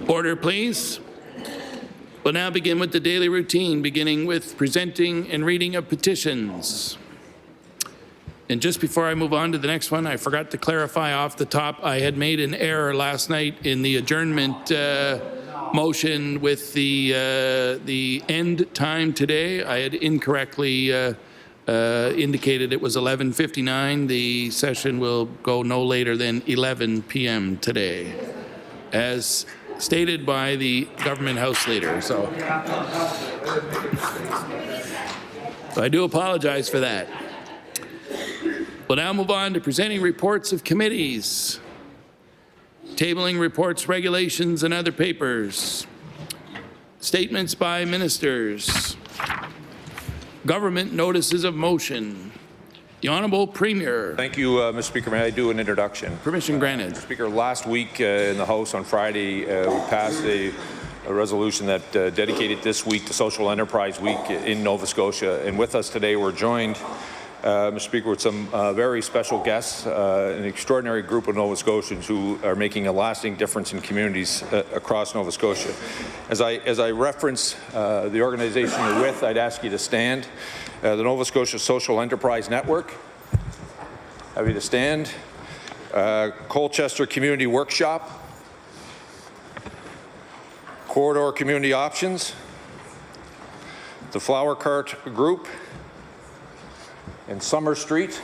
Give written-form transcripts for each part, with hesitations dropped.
Order, please. We'll now begin with the daily routine, beginning with presenting and reading of petitions. And just before I move on to the next one, I forgot to clarify off the top, I had made an error last night in the adjournment motion with the end time today. I had incorrectly indicated it was 11:59. The session will go no later than 11 p.m. today, as stated by the government House Leader. So I do apologize for that. We'll now move on to presenting reports of committees, tabling reports, regulations, and other papers, statements by ministers, government notices of motion. The Honourable Premier. Thank you, Mr. Speaker. May I do an introduction? Permission granted. Mr. Speaker, last week in the House on Friday, we passed a resolution that dedicated this week to Social Enterprise Week in Nova Scotia. And with us today, we're joined, Mr. Speaker, with some very special guests, an extraordinary group of Nova Scotians who are making a lasting difference in communities across Nova Scotia. As I reference the organization you're with, I'd ask you to stand. The Nova Scotia Social Enterprise Network, have you to stand. Colchester Community Workshop, Corridor Community Options, the Flower Cart Group, and Summer Street,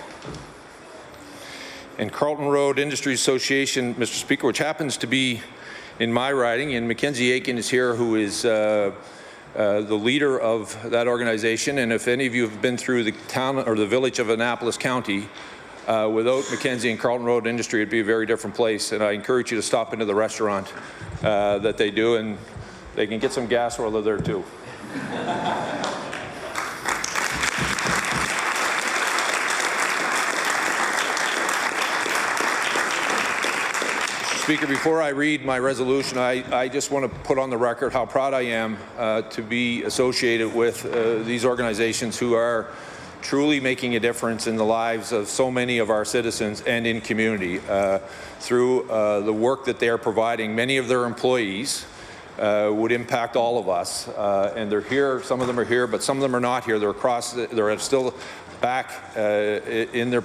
and Carlton Road Industries Association, Mr. Speaker, which happens to be in my riding, and Mackenzie Aiken is here, who is the leader of that organization. And if any of you have been through the town or the village of Annapolis County, without Mackenzie and Carlton Road Industry, it'd be a very different place. And I encourage you to stop into the restaurant that they do, and they can get some gas while they're there too. Speaker, before I read my resolution, I just want to put on the record how proud I am to be associated with these organizations who are truly making a difference in the lives of so many of our citizens and in community through the work that they are providing. Many of their employees would impact all of us, and they're here. Some of them are here, but some of them are not here. They're still back in their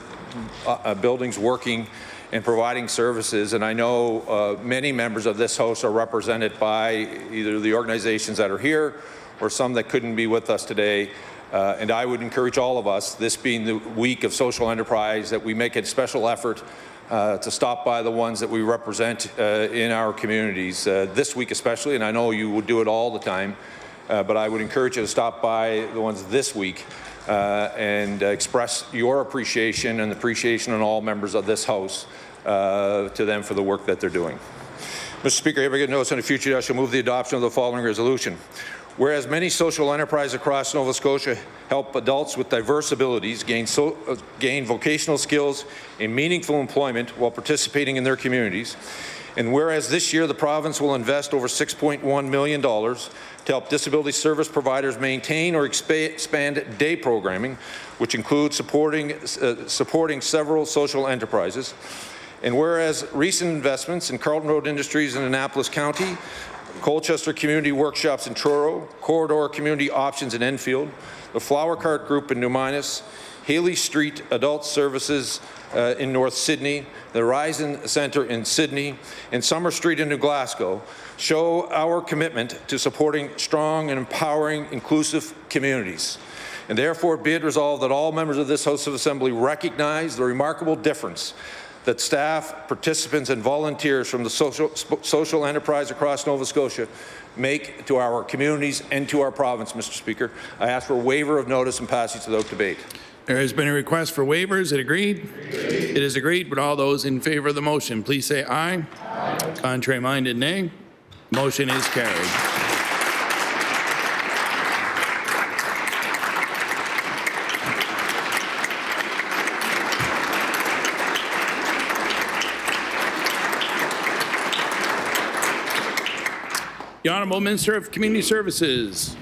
buildings working and providing services. And I know many members of this House are represented by either the organizations that are here or some that couldn't be with us today. And I would encourage all of us, this being the week of social enterprise, that we make a special effort to stop by the ones that we represent in our communities. This week especially, and I know you would do it all the time, but I would encourage you to stop by the ones this week and express your appreciation and appreciation on all members of this House to them for the work that they're doing. Mr. Speaker, have a good notice in the future. I shall move the adoption of the following resolution. Whereas many social enterprises across Nova Scotia help adults with diverse abilities gain vocational skills and meaningful employment while participating in their communities, and whereas this year the province will invest over $6.1 million to help disability service providers maintain or expand day programming, which includes supporting several social enterprises, and whereas recent investments in Carlton Road Industries in Annapolis County, Colchester Community Workshops in Truro, Corridor Community Options in Enfield, the Flower Cart Group in New Minas, Haley Street Adult Services in North Sydney, the Horizon Centre in Sydney, and Summer Street in New Glasgow show our commitment to supporting strong and empowering inclusive communities. And therefore be it resolved that all members of this House of Assembly recognize the remarkable difference that staff, participants, and volunteers from the social enterprise across Nova Scotia make to our communities and to our province, Mr. Speaker. I ask for a waiver of notice and passage without debate. There has been a request for waivers. Is it agreed? It is agreed. But all those in favour of the motion, please say aye. Aye. Contrary minded, nay. Motion is carried. The Honourable Minister of Community Services.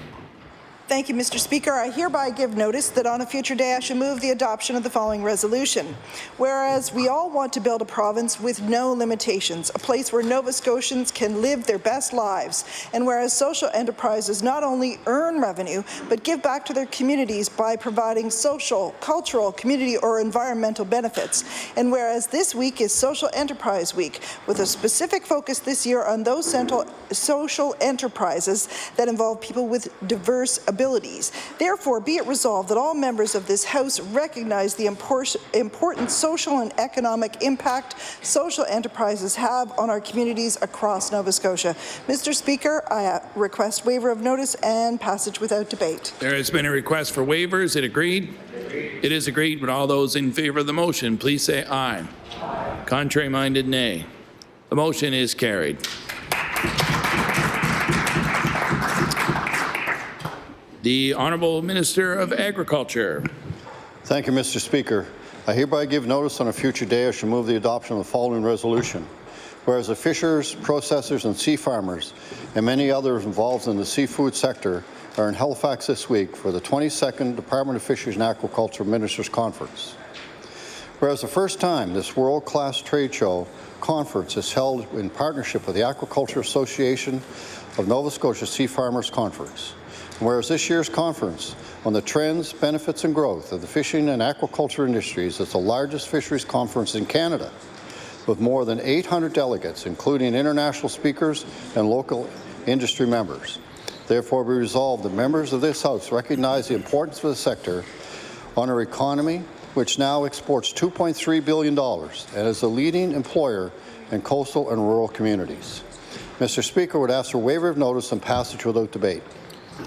Thank you, Mr. Speaker. I hereby give notice that on a future day I shall move the adoption of the following resolution. Whereas we all want to build a province with no limitations, a place where Nova Scotians can live their best lives, and whereas social enterprises not only earn revenue, but give back to their communities by providing social, cultural, community, or environmental benefits. And whereas this week is Social Enterprise Week, with a specific focus this year on those social enterprises that involve people with diverse abilities. Therefore, be it resolved that all members of this House recognize the important social and economic impact social enterprises have on our communities across Nova Scotia. Mr. Speaker, I request waiver of notice and passage without debate. There has been a request for waivers. Is it agreed? It is agreed. Would all those in favor of the motion please say aye. Contrary-minded, nay. The motion is carried. The Honourable Minister of Agriculture. Thank you, Mr. Speaker. I hereby give notice on a future day I shall move the adoption of the following resolution. Whereas the fishers, processors and sea farmers and many others involved in the seafood sector are in Halifax this week for the 22nd Department of Fisheries and Aquaculture Ministers Conference. Whereas the first time this world-class trade show conference is held in partnership with the Aquaculture Association of Nova Scotia Sea Farmers Conference. Whereas this year's conference on the trends, benefits and growth of the fishing and aquaculture industries is the largest fisheries conference in Canada, with more than 800 delegates, including international speakers and local industry members. Therefore, we resolve that members of this House recognize the importance of the sector on our economy, which now exports $2.3 billion and is the leading employer in coastal and rural communities. Mr. Speaker, would ask for waiver of notice and passage without debate.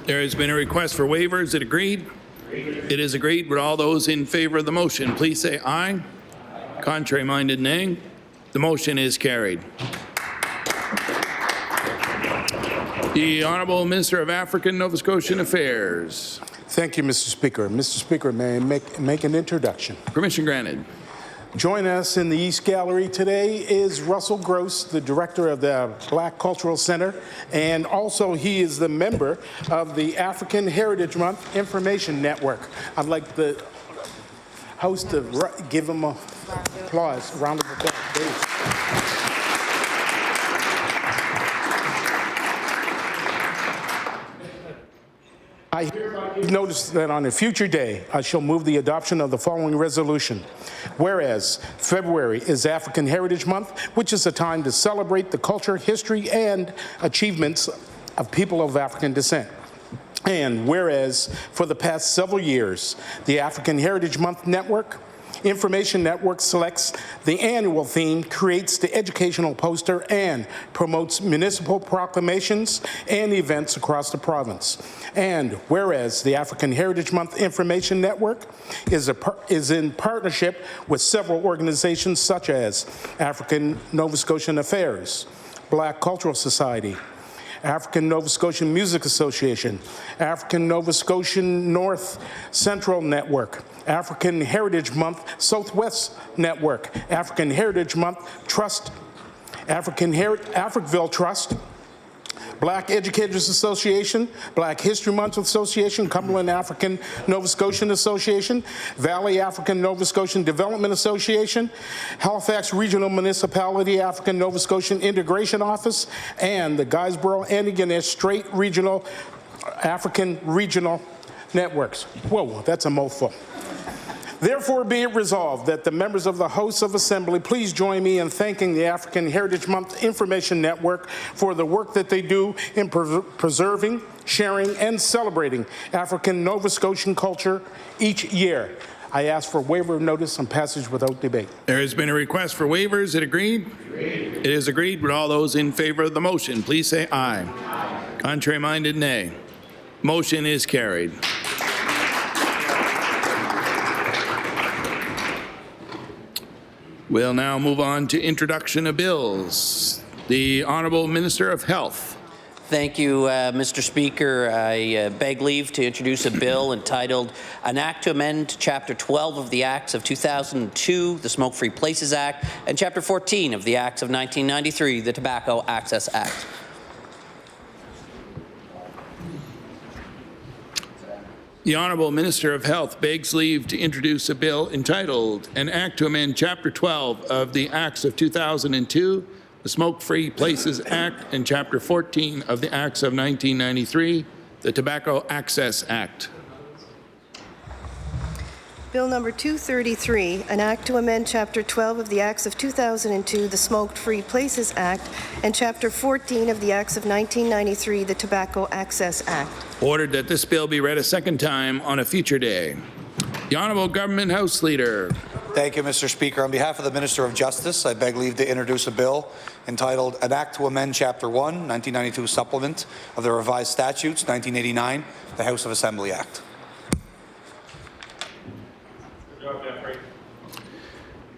There has been a request for waivers. Is it agreed? It is agreed. Would all those in favor of the motion please say aye. Contrary-minded, nay. The motion is carried. The Honourable Minister of African Nova Scotian Affairs. Thank you, Mr. Speaker. Mr. Speaker, may I make an introduction? Permission granted. Join us in the East Gallery today is Russell Gross, the director of the Black Cultural Center, and also he is the member of the African Heritage Month Information Network. I'd like the House to give him a applause, a round of applause, please. I hereby notice that on a future day, I shall move the adoption of the following resolution. Whereas February is African Heritage Month, which is a time to celebrate the culture, history, and achievements of people of African descent. And whereas for the past several years, the African Heritage Month Information Network selects the annual theme, creates the educational poster, and promotes municipal proclamations and events across the province. And whereas the African Heritage Month Information Network is in partnership with several organizations such as African Nova Scotian Affairs, Black Cultural Society, African Nova Scotian Music Association, African Nova Scotian North Central Network, African Heritage Month Southwest Network, African Heritage Month Trust, Africville Trust, Black Educators Association, Black History Month Association, Cumberland African Nova Scotian Association, Valley African Nova Scotian Development Association, Halifax Regional Municipality African Nova Scotian Integration Office, and the Guysborough-Antigonish Strait Regional African Regional Networks. Whoa, that's a mouthful. Therefore, be it resolved that the members of the House of Assembly please join me in thanking the African Heritage Month Information Network for the work that they do in preserving, sharing, and celebrating African Nova Scotian culture each year. I ask for waiver of notice and passage without debate. There has been a request for waivers. Is it agreed? It is agreed. Would all those in favor of the motion please say aye. Contrary-minded, nay. Motion is carried. We'll now move on to introduction of bills. The Honourable Minister of Health. Thank you, Mr. Speaker. I beg leave to introduce a bill entitled An Act to Amend Chapter 12 of the Acts of 2002, the Smoke-Free Places Act, and Chapter 14 of the Acts of 1993, the Tobacco Access Act. The Honourable Minister of Health begs leave to introduce a bill entitled An Act to Amend Chapter 12 of the Acts of 2002, the Smoke-Free Places Act, and Chapter 14 of the Acts of 1993, the Tobacco Access Act. Bill number 233, an act to amend Chapter 12 of the Acts of 2002, the Smoke-Free Places Act, and Chapter 14 of the Acts of 1993, the Tobacco Access Act. Ordered that this bill be read a second time on a future day. The Honourable Government House Leader. Thank you, Mr. Speaker. On behalf of the Minister of Justice, I beg leave to introduce a bill entitled An Act to Amend Chapter 1, 1992 Supplement of the Revised Statutes, 1989, the House of Assembly Act.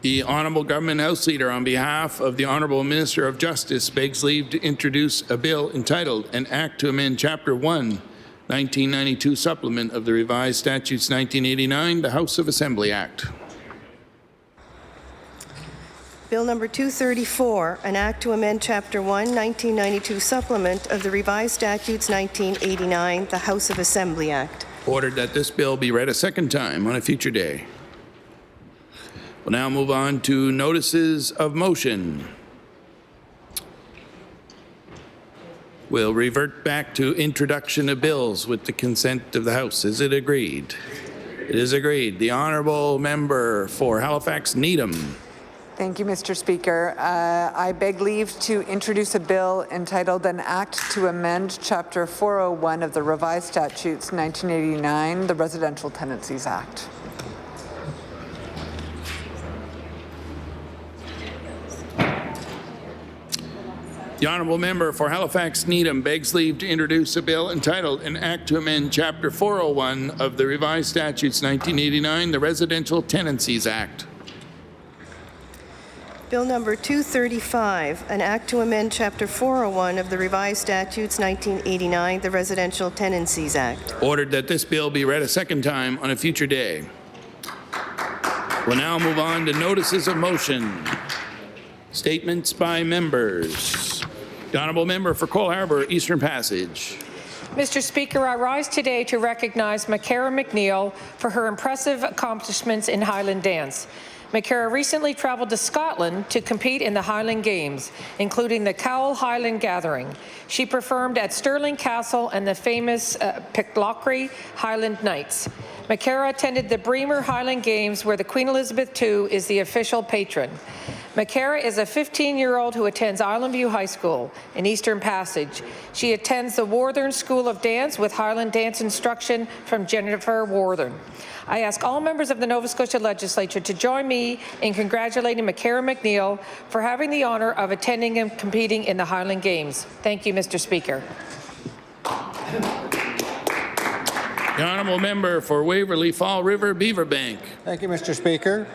The Honourable Government House Leader, on behalf of the Honourable Minister of Justice, begs leave to introduce a bill entitled An Act to Amend Chapter 1, 1992 Supplement of the Revised Statutes 1989, the House of Assembly Act. Bill number 234, an act to amend Chapter 1, 1992 Supplement of the Revised Statutes 1989, the House of Assembly Act. Ordered that this bill be read a second time on a future day. We'll now move on to notices of motion. We'll revert back to introduction of bills with the consent of the House. Is it agreed? It is agreed. The Honourable Member for Halifax Needham. Thank you, Mr. Speaker. I beg leave to introduce a bill entitled An Act to Amend Chapter 401 of the Revised Statutes 1989, the Residential Tenancies Act. The Honourable Member for Halifax Needham begs leave to introduce a bill entitled An Act to Amend Chapter 401 of the Revised Statutes 1989, the Residential Tenancies Act. Bill number 235, an act to amend Chapter 401 of the Revised Statutes 1989, the Residential Tenancies Act. Ordered that this bill be read a second time on a future day. We'll now move on to notices of motion. Statements by members. The Honourable Member for Cole Harbour, Eastern Passage. Mr. Speaker, I rise today to recognize Macara McNeil for her impressive accomplishments in Highland dance. Macara recently traveled to Scotland to compete in the Highland Games, including the Cowell Highland Gathering. She performed at Stirling Castle and the famous Pitlochry Highland Nights. Macara attended the Bremer Highland Games, where the Queen Elizabeth II is the official patron. Macara is a 15-year-old who attends Island View High School in Eastern Passage. She attends the Warthern School of Dance with Highland dance instruction from Jennifer Warthern. I ask all members of the Nova Scotia Legislature to join me in congratulating Macara McNeil for having the honour of attending and competing in the Highland Games. Thank you, Mr. Speaker. The Honourable Member for Waverley Fall River, Beaverbank. Thank you, Mr. Speaker.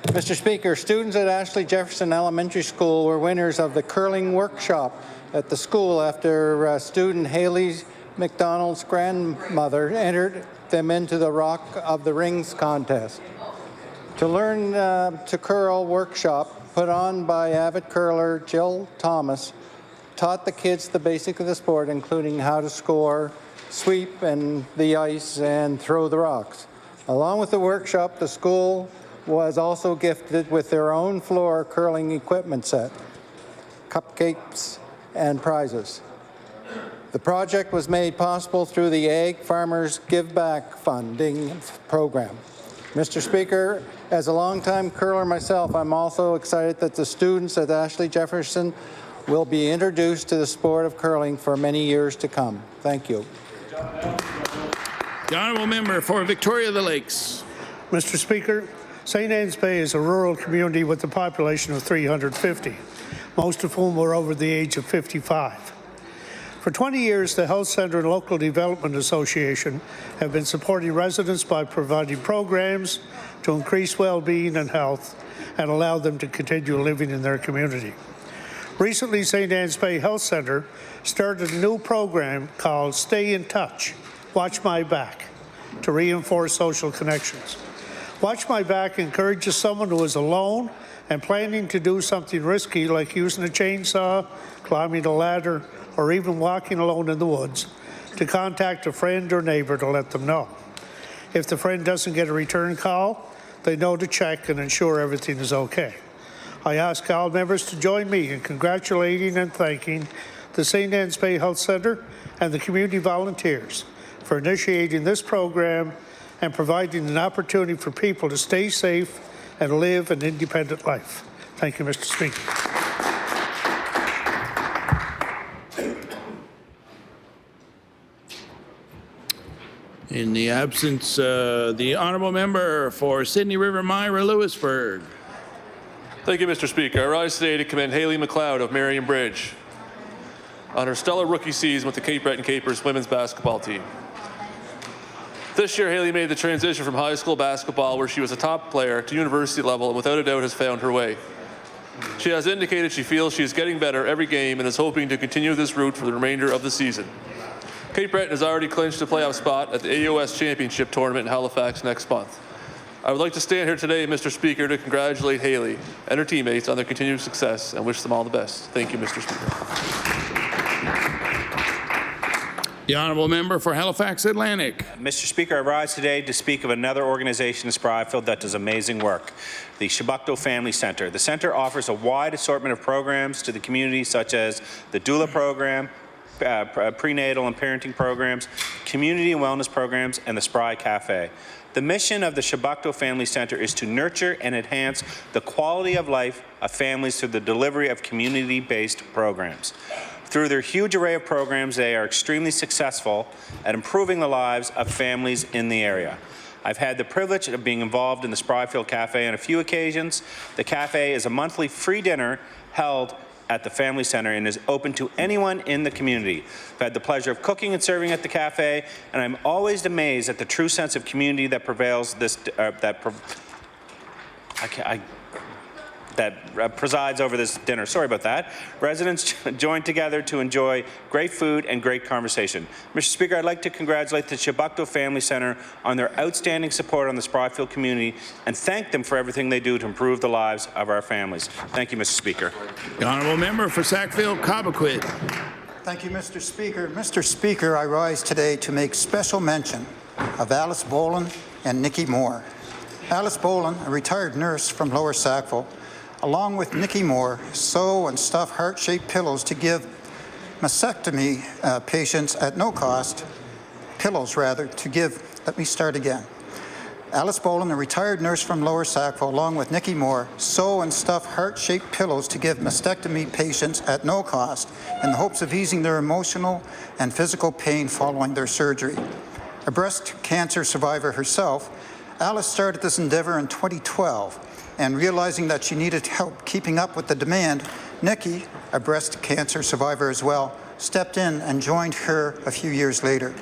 Mr. Speaker, students at Ashley Jefferson Elementary School were winners of the curling workshop at the school after student Haley McDonald's grandmother entered them into the Rock of the Rings contest. To learn to curl workshop put on by avid curler Jill Thomas taught the kids the basics of the sport, including how to score, sweep and the ice, and throw the rocks. Along with the workshop, the school was also gifted with their own floor curling equipment set, cupcakes, and prizes. The project was made possible through the Ag Farmers Give Back funding program. Mr. Speaker, as a longtime curler myself, I'm also excited that the students at Ashley Jefferson will be introduced to the sport of curling for many years to come. Thank you. The Honourable Member for Victoria the Lakes. Mr. Speaker, St. Anne's Bay is a rural community with a population of 350, most of whom were over the age of 55. For 20 years, the Health Centre and Local Development Association have been supporting residents by providing programs to increase well-being and health and allow them to continue living in their community. Recently, St. Anne's Bay Health Centre started a new program called Stay in Touch, Watch My Back, to reinforce social connections. Watch My Back encourages someone who is alone and planning to do something risky like using a chainsaw, climbing a ladder, or even walking alone in the woods to contact a friend or neighbor to let them know. If the friend doesn't get a return call, they know to check and ensure everything is okay. I ask all members to join me in congratulating and thanking the St. Anne's Bay Health Centre and the community volunteers for initiating this program and providing an opportunity for people to stay safe and live an independent life. Thank you, Mr. Speaker. In the absence, the honourable member for Sydney River Myra Lewisburg. Thank you, Mr. Speaker. I rise today to commend Hayley McLeod of Marion Bridge on her stellar rookie season with the Cape Breton Capers women's basketball team. This year, Hayley made the transition from high school basketball, where she was a top player, to university level, and without a doubt has found her way. She has indicated she feels she is getting better every game and is hoping to continue this route for the remainder of the season. Cape Breton has already clinched a playoff spot at the AOS Championship Tournament in Halifax next month. I would like to stand here today, Mr. Speaker, to congratulate Hayley and her teammates on their continued success and wish them all the best. Thank you, Mr. Speaker. The honourable member for Halifax Atlantic. Mr. Speaker, I rise today to speak of another organization in Spryfield that does amazing work, the Shabukto Family Centre. The centre offers a wide assortment of programs to the community, such as the doula program, prenatal and parenting programs, community and wellness programs, and the Spry Cafe. The mission of the Shabukto Family Centre is to nurture and enhance the quality of life of families through the delivery of community-based programs. Through their huge array of programs, they are extremely successful at improving the lives of families in the area. I've had the privilege of being involved in the Spryfield Cafe on a few occasions. The cafe is a monthly free dinner held at the Family Centre and is open to anyone in the community. I've had the pleasure of cooking and serving at the cafe, and I'm always amazed at the true sense of community that prevails that presides over this dinner. Sorry about that. Residents join together to enjoy great food and great conversation. Mr. Speaker, I'd like to congratulate the Shabukto Family Centre on their outstanding support on the Spryfield community and thank them for everything they do to improve the lives of our families. Thank you, Mr. Speaker. The honourable member for Sackville-Cobequid. Thank you, Mr. Speaker. Mr. Speaker, I rise today to make special mention of Alice Boland and Nikki Moore. Alice Boland, a retired nurse from Lower Sackville, along with Nikki Moore, sew and stuff heart-shaped pillows to give mastectomy patients at no cost, Alice Boland, a retired nurse from Lower Sackville, along with Nikki Moore, sew and stuff heart-shaped pillows to give mastectomy patients at no cost in the hopes of easing their emotional and physical pain following their surgery. A breast cancer survivor herself, Alice started this endeavor in 2012, and realizing that she needed help keeping up with the demand, Nikki, a breast cancer survivor as well, stepped in and joined her a few years later.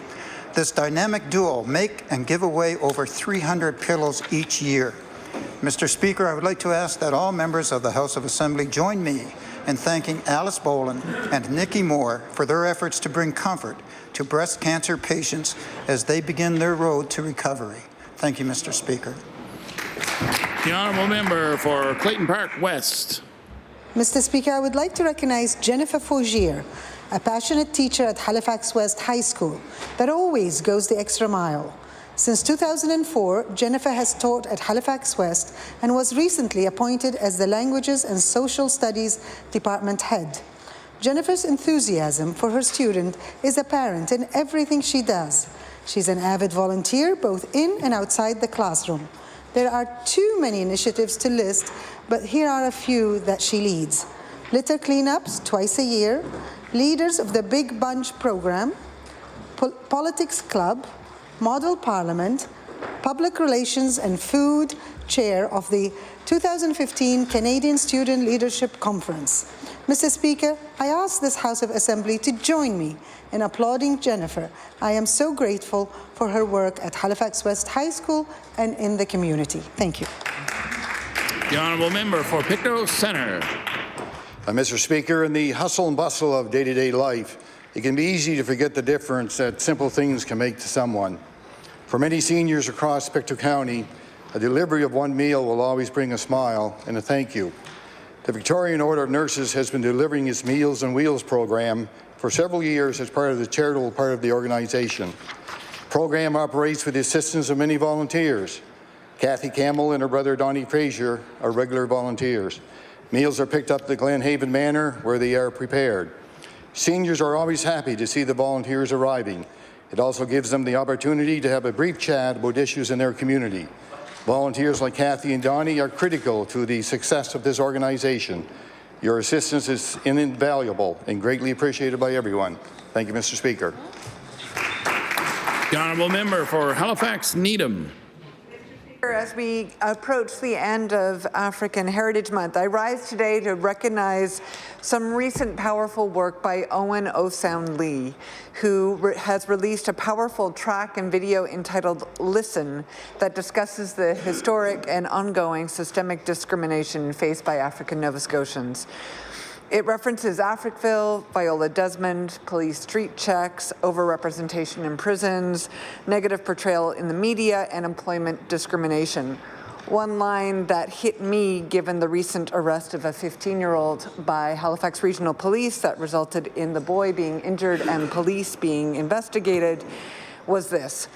This dynamic duo make and give away over 300 pillows each year. Mr. Speaker, I would like to ask that all members of the House of Assembly join me in thanking Alice Boland and Nikki Moore for their efforts to bring comfort to breast cancer patients as they begin their road to recovery. Thank you, Mr. Speaker. The honourable member for Clayton Park West. Mr. Speaker, I would like to recognize Jennifer Faugier, a passionate teacher at Halifax West High School that always goes the extra mile. Since 2004, Jennifer has taught at Halifax West and was recently appointed as the Languages and Social Studies Department head. Jennifer's enthusiasm for her student is apparent in everything she does. She's an avid volunteer both in and outside the classroom. There are too many initiatives to list, but here are a few that she leads. Litter cleanups twice a year, leaders of the Big Bunch program, politics club, model parliament, public relations and food chair of the 2015 Canadian Student Leadership Conference. Mr. Speaker, I ask this House of Assembly to join me in applauding Jennifer. I am so grateful for her work at Halifax West High School and in the community. Thank you. The honourable member for Pictou Centre. Mr. Speaker, in the hustle and bustle of day-to-day life, it can be easy to forget the difference that simple things can make to someone. For many seniors across Pictou County, a delivery of one meal will always bring a smile and a thank you. The Victorian Order of Nurses has been delivering its Meals on Wheels program for several years as part of the charitable part of the organization. program operates with the assistance of many volunteers. Kathy Campbell and her brother Donnie Frazier are regular volunteers. Meals are picked up at the Glenhaven Manor where they are prepared. Seniors are always happy to see the volunteers arriving. It also gives them the opportunity to have a brief chat about issues in their community. Volunteers like Kathy and Donnie are critical to the success of this organization. Your assistance is invaluable and greatly appreciated by everyone. Thank you, Mr. Speaker. The honourable member for Halifax Needham. As we approach the end of African Heritage Month, I rise today to recognize some recent powerful work by Owen Osound Lee, who has released a powerful track and video entitled Listen that discusses the historic and ongoing systemic discrimination faced by African Nova Scotians. It references Africville, Viola Desmond, police street checks, overrepresentation in prisons, negative portrayal in the media, and employment discrimination. One line that hit me, given the recent arrest of a 15-year-old by Halifax Regional Police that resulted in the boy being injured and police being investigated, was this: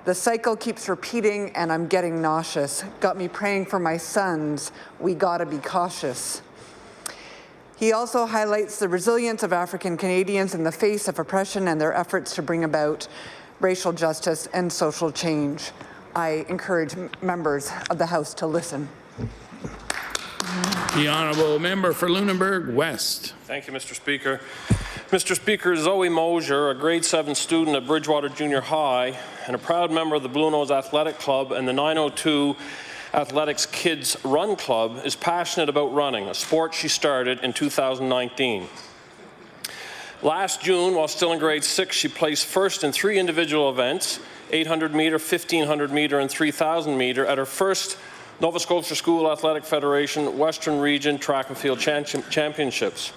"The cycle keeps repeating and I'm getting nauseous. Got me praying for my sons. We gotta be cautious." He also highlights the resilience of African Canadians in the face of oppression and their efforts to bring about racial justice and social change. I encourage members of the House to listen. The honourable member for Lunenburg West. Thank you, Mr. Speaker. Mr. Speaker, Zoe Mosier, a grade 7 student at Bridgewater Junior High and a proud member of the Blue Nose Athletic Club and the 902 Athletics Kids Run Club, is passionate about running, a sport she started in 2019. Last June, while still in grade 6, she placed first in 3 individual events, 800 metre, 1500 metre and 3000 metre at her first Nova Scotia School Athletic Federation Western Region Track and Field Championships.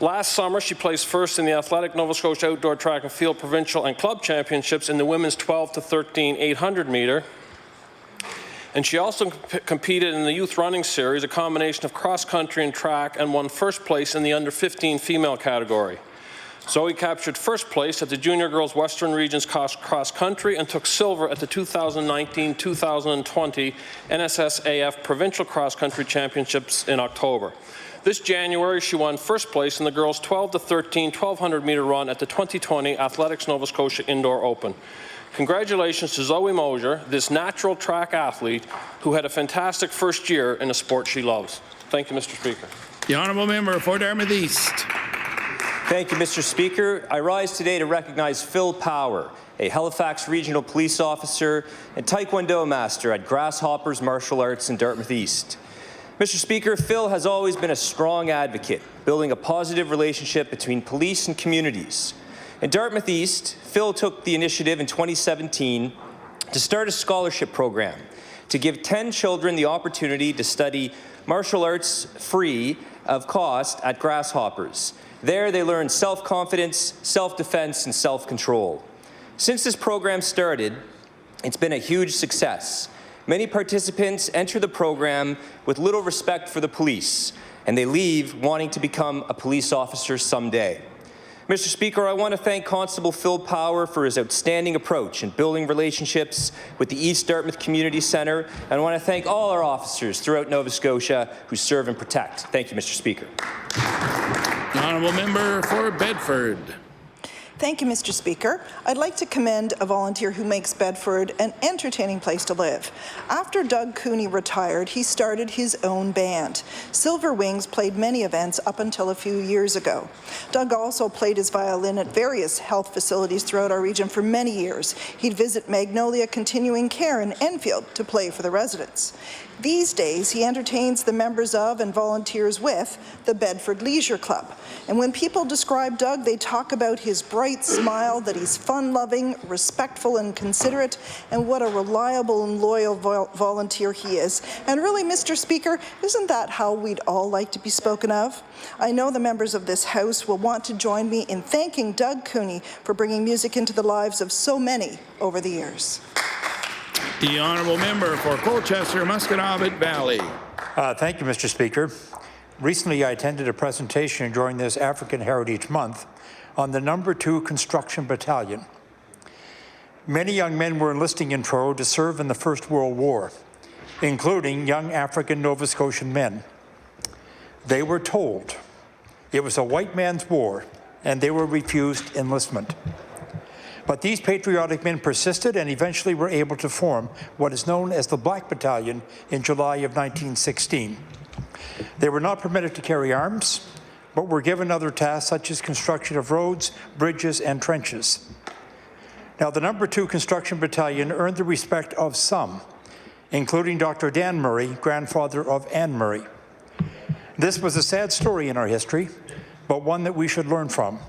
Last summer, she placed first in the Athletic Nova Scotia Outdoor Track and Field Provincial and Club Championships in the women's 12 to 13 800 metre. And she also competed in the Youth Running Series, a combination of cross-country and track, and won first place in the under-15 female category. Zoe captured first place at the Junior Girls Western Regions cross-country and took silver at the 2019-2020 NSSAF Provincial Cross-Country Championships in October. This January, she won first place in the girls' 12 to 13 1200 metre run at the 2020 Athletics Nova Scotia Indoor Open. Congratulations to Zoe Mosier, this natural track athlete who had a fantastic first year in a sport she loves. Thank you, Mr. Speaker. The honourable member for Dartmouth East. Thank you, Mr. Speaker. I rise today to recognize Phil Power, a Halifax Regional Police Officer and Taekwondo Master at Grasshoppers Martial Arts in Dartmouth East. Mr. Speaker, Phil has always been a strong advocate, building a positive relationship between police and communities. In Dartmouth East, Phil took the initiative in 2017 to start a scholarship program to give 10 children the opportunity to study martial arts free of cost at Grasshoppers. There, they learn self-confidence, self-defense, and self-control. Since this program started, it's been a huge success. Many participants enter the program with little respect for the police, and they leave wanting to become a police officer someday. Mr. Speaker, I want to thank Constable Phil Power for his outstanding approach in building relationships with the East Dartmouth Community Centre, and I want to thank all our officers throughout Nova Scotia who serve and protect. Thank you, Mr. Speaker. The honourable member for Bedford. Thank you, Mr. Speaker. I'd like to commend a volunteer who makes Bedford an entertaining place to live. After Doug Cooney retired, he started his own band. Silver Wings played many events up until a few years ago. Doug also played his violin at various health facilities throughout our region for many years. He'd visit Magnolia Continuing Care in Enfield to play for the residents. These days, he entertains the members of and volunteers with the Bedford Leisure Club. And when people describe Doug, they talk about his bright smile, that he's fun-loving, respectful and considerate, and what a reliable and loyal volunteer he is. And really, Mr. Speaker, isn't that how we'd all like to be spoken of? I know the members of this House will want to join me in thanking Doug Cooney for bringing music into the lives of so many over the years. The honourable member for Colchester, Musqueam Valley. Thank you, Mr. Speaker. Recently, I attended a presentation during this African Heritage Month on the No. 2 Construction Battalion. Many young men were enlisting in Truro to serve in the First World War, including young African Nova Scotian men. They were told it was a white man's war, and they were refused enlistment. But these patriotic men persisted and eventually were able to form what is known as the Black Battalion in July of 1916. They were not permitted to carry arms, but were given other tasks such as construction of roads, bridges, and trenches. Now, the No. 2 Construction Battalion earned the respect of some, including Dr. Dan Murray, grandfather of Anne Murray. This was a sad story in our history, but one that we should learn from.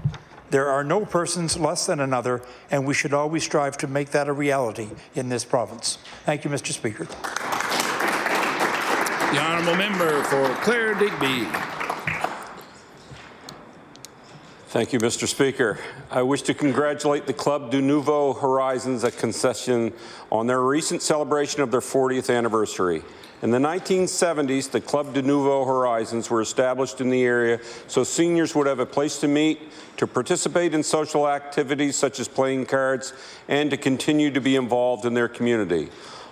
There are no persons less than another, and we should always strive to make that a reality in this province. Thank you, Mr. Speaker. The honourable member for Clare Digby. Thank you, Mr. Speaker. I wish to congratulate the Club du Nouveau Horizons at Concession on their recent celebration of their 40th anniversary. In the 1970s, the Club du Nouveau Horizons were established in the area so seniors would have a place to meet, to participate in social activities such as playing cards, and to continue to be involved in their community.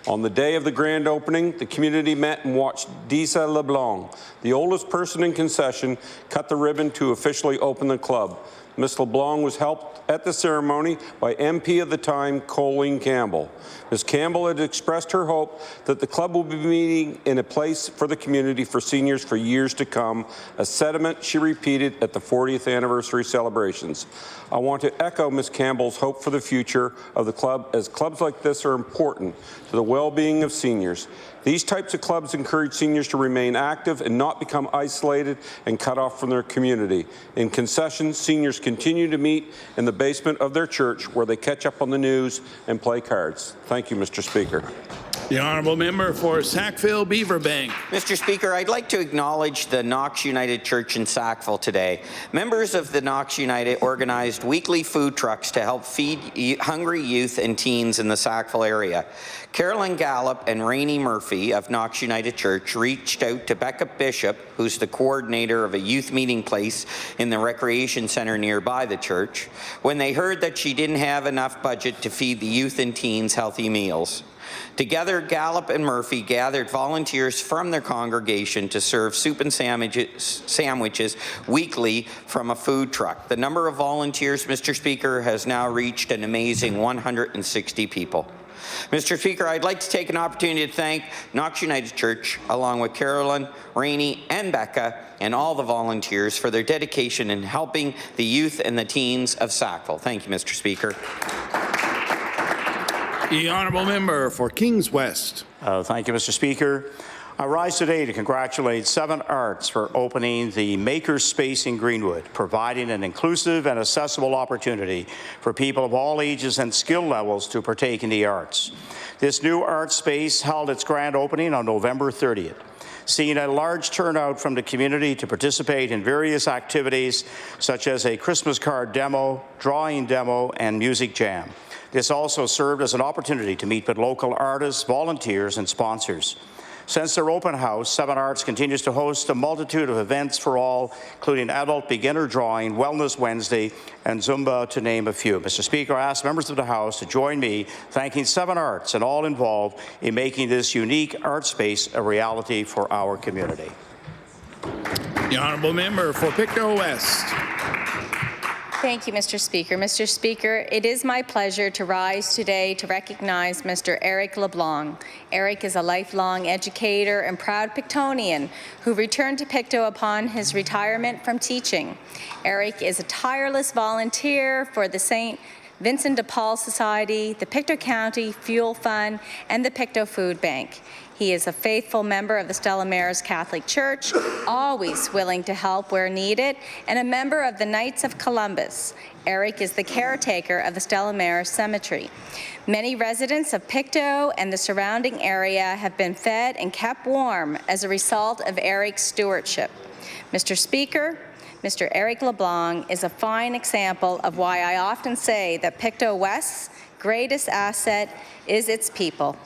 On the day of the grand opening, the community met and watched Disa LeBlanc, the oldest person in Concession, cut the ribbon to officially open the club. Ms. LeBlanc was helped at the ceremony by MP of the time, Colleen Campbell. Ms. Campbell had expressed her hope that the club will be meeting in a place for the community for seniors for years to come, a sentiment she repeated at the 40th anniversary celebrations. I want to echo Ms. Campbell's hope for the future of the club, as clubs like this are important to the well-being of seniors. These types of clubs encourage seniors to remain active and not become isolated and cut off from their community. In Concession, seniors continue to meet in the basement of their church where they catch up on the news and play cards. Thank you, Mr. Speaker. The honourable member for Sackville Beaverbank. Mr. Speaker, I'd like to acknowledge the Knox United Church in Sackville today. Members of the Knox United organized weekly food trucks to help feed hungry youth and teens in the Sackville area. Carolyn Gallup and Rainey Murphy of Knox United Church reached out to Becca Bishop, who's the coordinator of a youth meeting place in the recreation center nearby the church, when they heard that she didn't have enough budget to feed the youth and teens healthy meals. Together, Gallup and Murphy gathered volunteers from their congregation to serve soup and sandwiches weekly from a food truck. The number of volunteers, Mr. Speaker, has now reached an amazing 160 people. Mr. Speaker, I'd like to take an opportunity to thank Knox United Church, along with Carolyn, Rainey, and Becca, and all the volunteers for their dedication in helping the youth and the teens of Sackville. Thank you, Mr. Speaker. The honourable member for Kings West. Thank you, Mr. Speaker. I rise today to congratulate 7 Arts for opening the Maker Space in Greenwood, providing an inclusive and accessible opportunity for people of all ages and skill levels to partake in the arts. This new art space held its grand opening on November 30th, seeing a large turnout from the community to participate in various activities such as a Christmas card demo, drawing demo, and music jam. This also served as an opportunity to meet with local artists, volunteers, and sponsors. Since their open house, 7 Arts continues to host a multitude of events for all, including adult beginner drawing, Wellness Wednesday, and Zumba, to name a few. Mr. Speaker, I ask members of the House to join me thanking 7 Arts and all involved in making this unique art space a reality for our community. The honourable member for Pictou West. Thank you, Mr. Speaker. Mr. Speaker, it is my pleasure to rise today to recognize Mr. Eric LeBlanc. Eric is a lifelong educator and proud Pictonian who returned to Pictou upon his retirement from teaching. Eric is a tireless volunteer for the St. Vincent de Paul Society, the Pictou County Fuel Fund, and the Pictou Food Bank. He is a faithful member of the Stella Maris Catholic Church, always willing to help where needed, and a member of the Knights of Columbus. Eric is the caretaker of the Stella Maris Cemetery. Many residents of Pictou and the surrounding area have been fed and kept warm as a result of Eric's stewardship. Mr. Speaker, Mr. Eric LeBlanc is a fine example of why I often say that Pictou West's greatest asset is its people.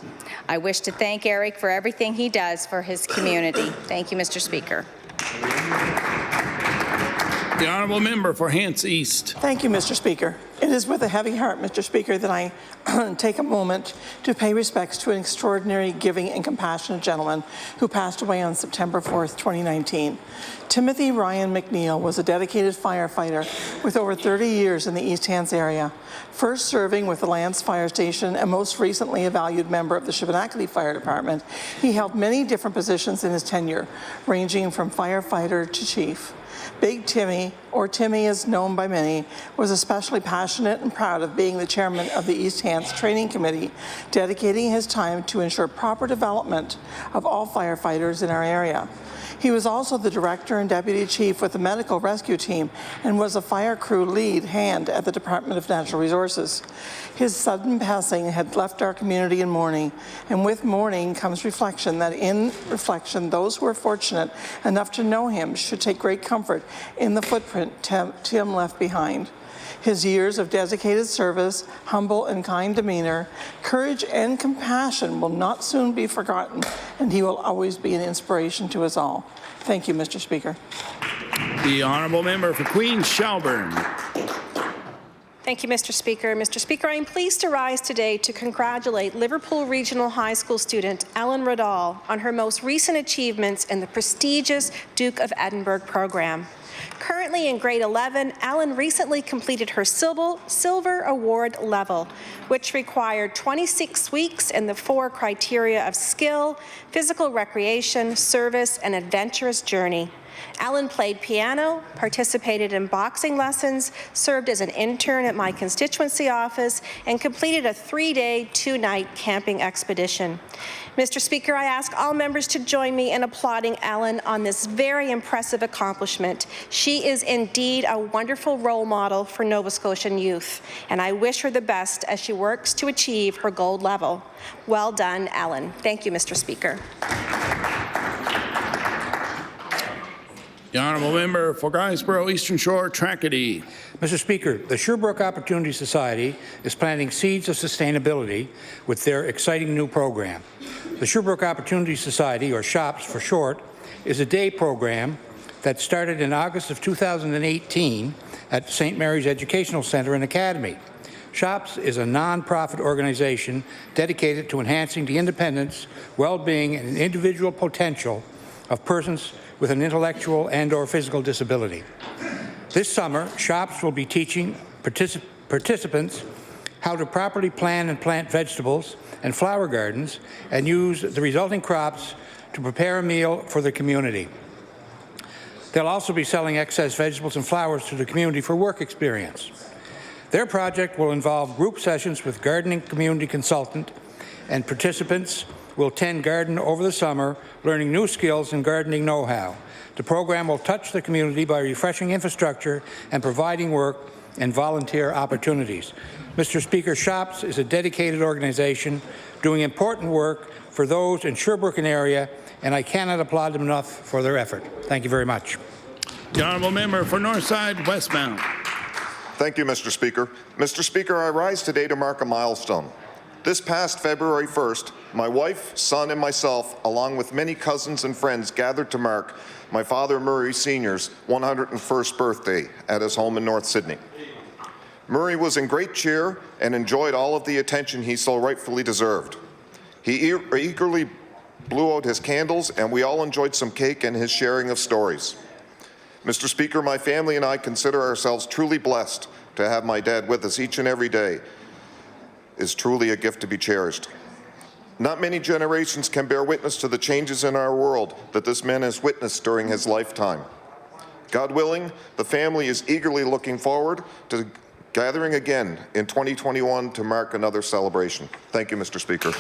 I wish to thank Eric for everything he does for his community. Thank you, Mr. Speaker. The honourable member for Hants East. Thank you, Mr. Speaker. It is with a heavy heart, Mr. Speaker, that I take a moment to pay respects to an extraordinary, giving and compassionate gentleman who passed away on September 4th, 2019. Timothy Ryan McNeil was a dedicated firefighter with over 30 years in the East Hants area, first serving with the Lance Fire Station and most recently a valued member of the Shubenacadie Fire Department. He held many different positions in his tenure, ranging from firefighter to chief. Big Timmy, or Timmy as known by many, was especially passionate and proud of being the chairman of the East Hants Training Committee, dedicating his time to ensure proper development of all firefighters in our area. He was also the director and deputy chief with the medical rescue team and was a fire crew lead hand at the Department of Natural Resources. His sudden passing had left our community in mourning, and with mourning comes reflection that in reflection, those who are fortunate enough to know him should take great comfort in the footprint Tim left behind. His years of dedicated service, humble and kind demeanor, courage and compassion will not soon be forgotten, and he will always be an inspiration to us all. Thank you, Mr. Speaker. The honourable member for Queens Shelburne. Thank you, Mr. Speaker. Mr. Speaker, I am pleased to rise today to congratulate Liverpool Regional High School student Ellen Radall on her most recent achievements in the prestigious Duke of Edinburgh program. Currently in grade 11, Ellen recently completed her silver award level, which required 26 weeks in the 4 criteria of skill, physical recreation, service, and adventurous journey. Ellen played piano, participated in boxing lessons, served as an intern at my constituency office, and completed a 3-day, 2-night camping expedition. Mr. Speaker, I ask all members to join me in applauding Ellen on this very impressive accomplishment. She is indeed a wonderful role model for Nova Scotian youth, and I wish her the best as she works to achieve her gold level. Well done, Ellen. Thank you, Mr. Speaker. The honourable member for Guysborough Eastern Shore Tracadie. Mr. Speaker, the Sherbrooke Opportunity Society is planting seeds of sustainability with their exciting new program. The Sherbrooke Opportunity Society, or SHOPS for short, is a day program that started in August of 2018 at St. Mary's Educational Centre and Academy. SHOPS is a non-profit organization dedicated to enhancing the independence, well-being, and individual potential of persons with an intellectual and/or physical disability. This summer, SHOPS will be teaching participants how to properly plan and plant vegetables and flower gardens and use the resulting crops to prepare a meal for the community. They'll also be selling excess vegetables and flowers to the community for work experience. Their project will involve group sessions with gardening community consultant, and participants will tend garden over the summer, learning new skills and gardening know-how. The program will touch the community by refreshing infrastructure and providing work and volunteer opportunities. Mr. Speaker, SHOPS is a dedicated organization doing important work for those in Sherbrooke and area, and I cannot applaud them enough for their effort. Thank you very much. The honourable member for Northside Westmount. Thank you, Mr. Speaker. Mr. Speaker, I rise today to mark a milestone. This past February 1st, my wife, son, and myself, along with many cousins and friends, gathered to mark my father Murray Sr.'s 101st birthday at his home in North Sydney. Murray was in great cheer and enjoyed all of the attention he so rightfully deserved. He eagerly blew out his candles, and we all enjoyed some cake and his sharing of stories. Mr. Speaker, my family and I consider ourselves truly blessed to have my dad with us each and every day. Is truly a gift to be cherished. Not many generations can bear witness to the changes in our world that this man has witnessed during his lifetime. God willing, the family is eagerly looking forward to gathering again in 2021 to mark another celebration. Thank you, Mr. Speaker.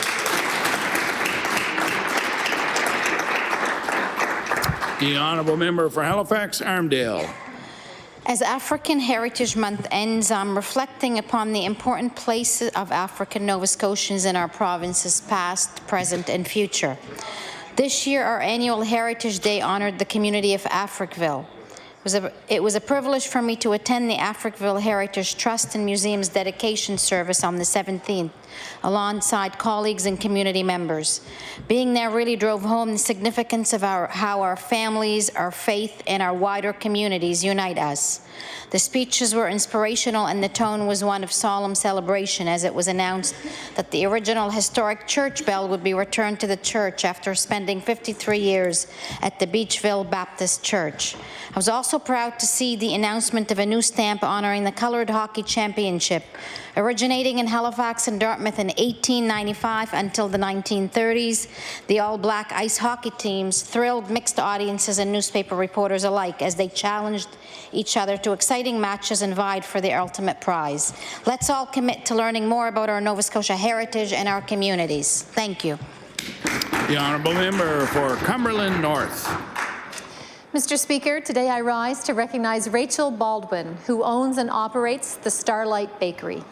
The honourable member for Halifax Armdale. As African Heritage Month ends, I'm reflecting upon the important places of African Nova Scotians in our provinces, past, present, and future. This year, our annual Heritage Day honored the community of Africville. It was a privilege for me to attend the Africville Heritage Trust and Museum's dedication service on the 17th alongside colleagues and community members. Being there really drove home the significance of how our families, our faith, and our wider communities unite us. The speeches were inspirational, and the tone was one of solemn celebration as it was announced that the original historic church bell would be returned to the church after spending 53 years at the Beachville Baptist Church. I was also proud to see the announcement of a new stamp honoring the Colored Hockey Championship, originating in Halifax and Dartmouth in 1895 until the 1930s. The all-black ice hockey teams thrilled mixed audiences and newspaper reporters alike as they challenged each other to exciting matches and vied for the ultimate prize. Let's all commit to learning more about our Nova Scotia heritage and our communities. Thank you. The honourable member for Cumberland North. Mr. Speaker, today I rise to recognize Rachel Baldwin, who owns and operates the Starlight Bakery.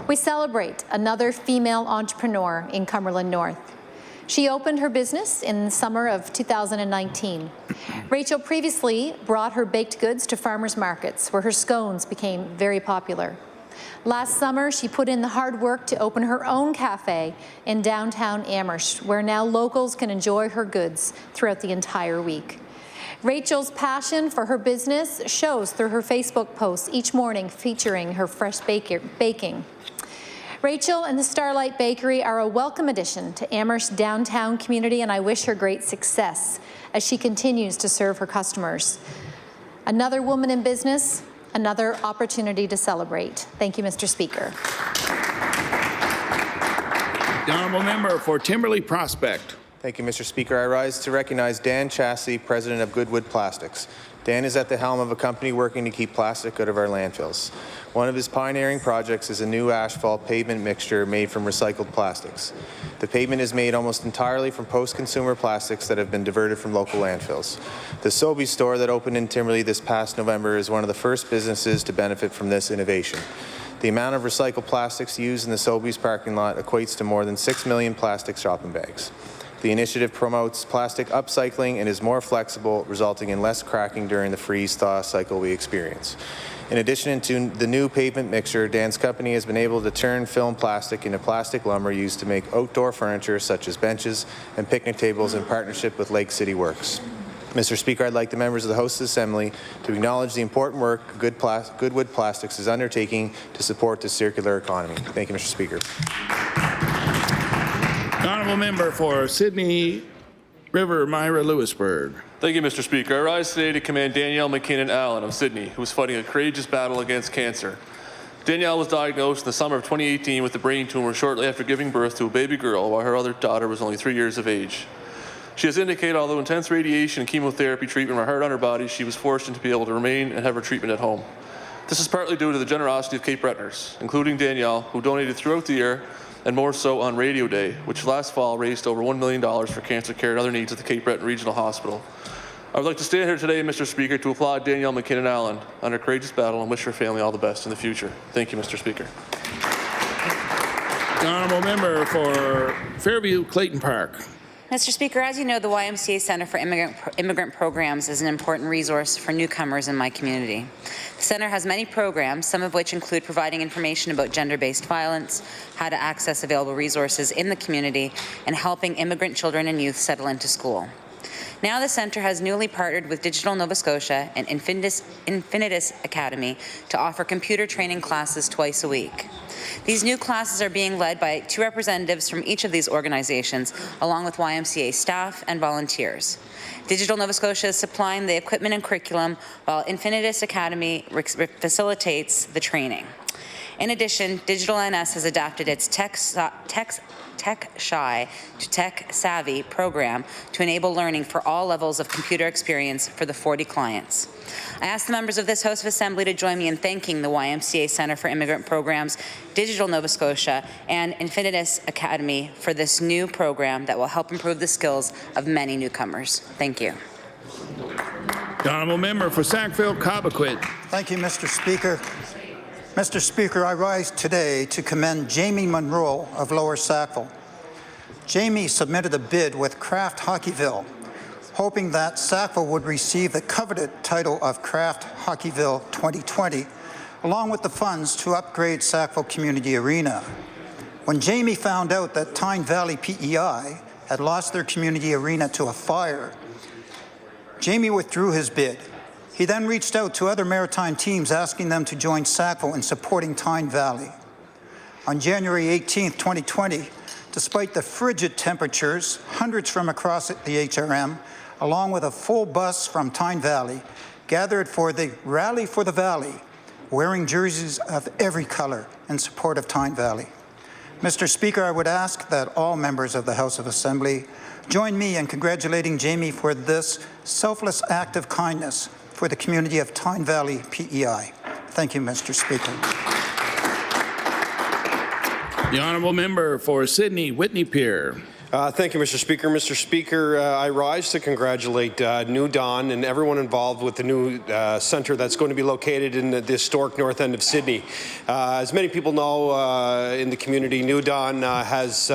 We celebrate another female entrepreneur in Cumberland North. She opened her business in the summer of 2019. Rachel previously brought her baked goods to farmers markets, where her scones became very popular. Last summer, she put in the hard work to open her own cafe in downtown Amherst, where now locals can enjoy her goods throughout the entire week. Rachel's passion for her business shows through her Facebook posts each morning featuring her fresh baking. Rachel and the Starlight Bakery are a welcome addition to Amherst downtown community, and I wish her great success as she continues to serve her customers. Another woman in business, another opportunity to celebrate. Thank you, Mr. Speaker. The honourable member for Timberley Prospect. Thank you, Mr. Speaker. I rise to recognize Dan Chassie, President of Goodwood Plastics. Dan is at the helm of a company working to keep plastic out of our landfills. One of his pioneering projects is a new asphalt pavement mixture made from recycled plastics. The pavement is made almost entirely from post-consumer plastics that have been diverted from local landfills. The Sobeys store that opened in Timberley this past November is one of the first businesses to benefit from this innovation. The amount of recycled plastics used in the Sobeys parking lot equates to more than 6 million plastic shopping bags. The initiative promotes plastic upcycling and is more flexible, resulting in less cracking during the freeze-thaw cycle we experience. In addition to the new pavement mixture, Dan's company has been able to turn film plastic into plastic lumber used to make outdoor furniture such as benches and picnic tables in partnership with Lake City Works. Mr. Speaker, I'd like the members of the House Assembly to acknowledge the important work Goodwood Plastics is undertaking to support the circular economy. Thank you, Mr. Speaker. The honourable member for Sydney River, Myra Lewisburg. Thank you, Mr. Speaker. I rise today to commend Danielle McKinnon Allen of Sydney, who is fighting a courageous battle against cancer. Danielle was diagnosed in the summer of 2018 with a brain tumor shortly after giving birth to a baby girl while her other daughter was only 3 years of age. She has indicated although intense radiation and chemotherapy treatment were hard on her body, she was fortunate to be able to remain and have her treatment at home. This is partly due to the generosity of Cape Bretoners, including Danielle, who donated throughout the year and more so on Radio Day, which last fall raised over $1 million for cancer care and other needs at the Cape Breton Regional Hospital. I would like to stand here today, Mr. Speaker, to applaud Danielle McKinnon Allen on her courageous battle and wish her family all the best in the future. Thank you, Mr. Speaker. The honourable member for Fairview Clayton Park. Mr. Speaker, as you know, the YMCA Centre for Immigrant Programs is an important resource for newcomers in my community. The centre has many programs, some of which include providing information about gender-based violence, how to access available resources in the community, and helping immigrant children and youth settle into school. Now the centre has newly partnered with Digital Nova Scotia and Infinitus Academy to offer computer training classes twice a week. These new classes are being led by 2 representatives from each of these organizations, along with YMCA staff and volunteers. Digital Nova Scotia is supplying the equipment and curriculum, while Infinitus Academy facilitates the training. In addition, Digital NS has adapted its Tech-Shy to Tech-Savvy program to enable learning for all levels of computer experience for the 40 clients. I ask the members of this House of Assembly to join me in thanking the YMCA Centre for Immigrant Programs, Digital Nova Scotia, and Infinitus Academy for this new program that will help improve the skills of many newcomers. Thank you. The honourable member for Sackville-Cobequid. Thank you, Mr. Speaker. Mr. Speaker, I rise today to commend Jamie Monroe of Lower Sackville. Jamie submitted a bid with Kraft Hockeyville, hoping that Sackville would receive the coveted title of Kraft Hockeyville 2020, along with the funds to upgrade Sackville Community Arena. When Jamie found out that Tyne Valley PEI had lost their community arena to a fire, Jamie withdrew his bid. He then reached out to other maritime teams asking them to join Sackville in supporting Tyne Valley. On January 18, 2020, despite the frigid temperatures, hundreds from across the HRM, along with a full bus from Tyne Valley, gathered for the Rally for the Valley, wearing jerseys of every color in support of Tyne Valley. Mr. Speaker, I would ask that all members of the House of Assembly join me in congratulating Jamie for this selfless act of kindness for the community of Tyne Valley PEI. Thank you, Mr. Speaker. The honourable member for Sydney, Whitney Pier. Thank you, Mr. Speaker. Mr. Speaker, I rise to congratulate New Dawn and everyone involved with the new centre that's going to be located in the historic north end of Sydney. As many people know in the community, New Dawn has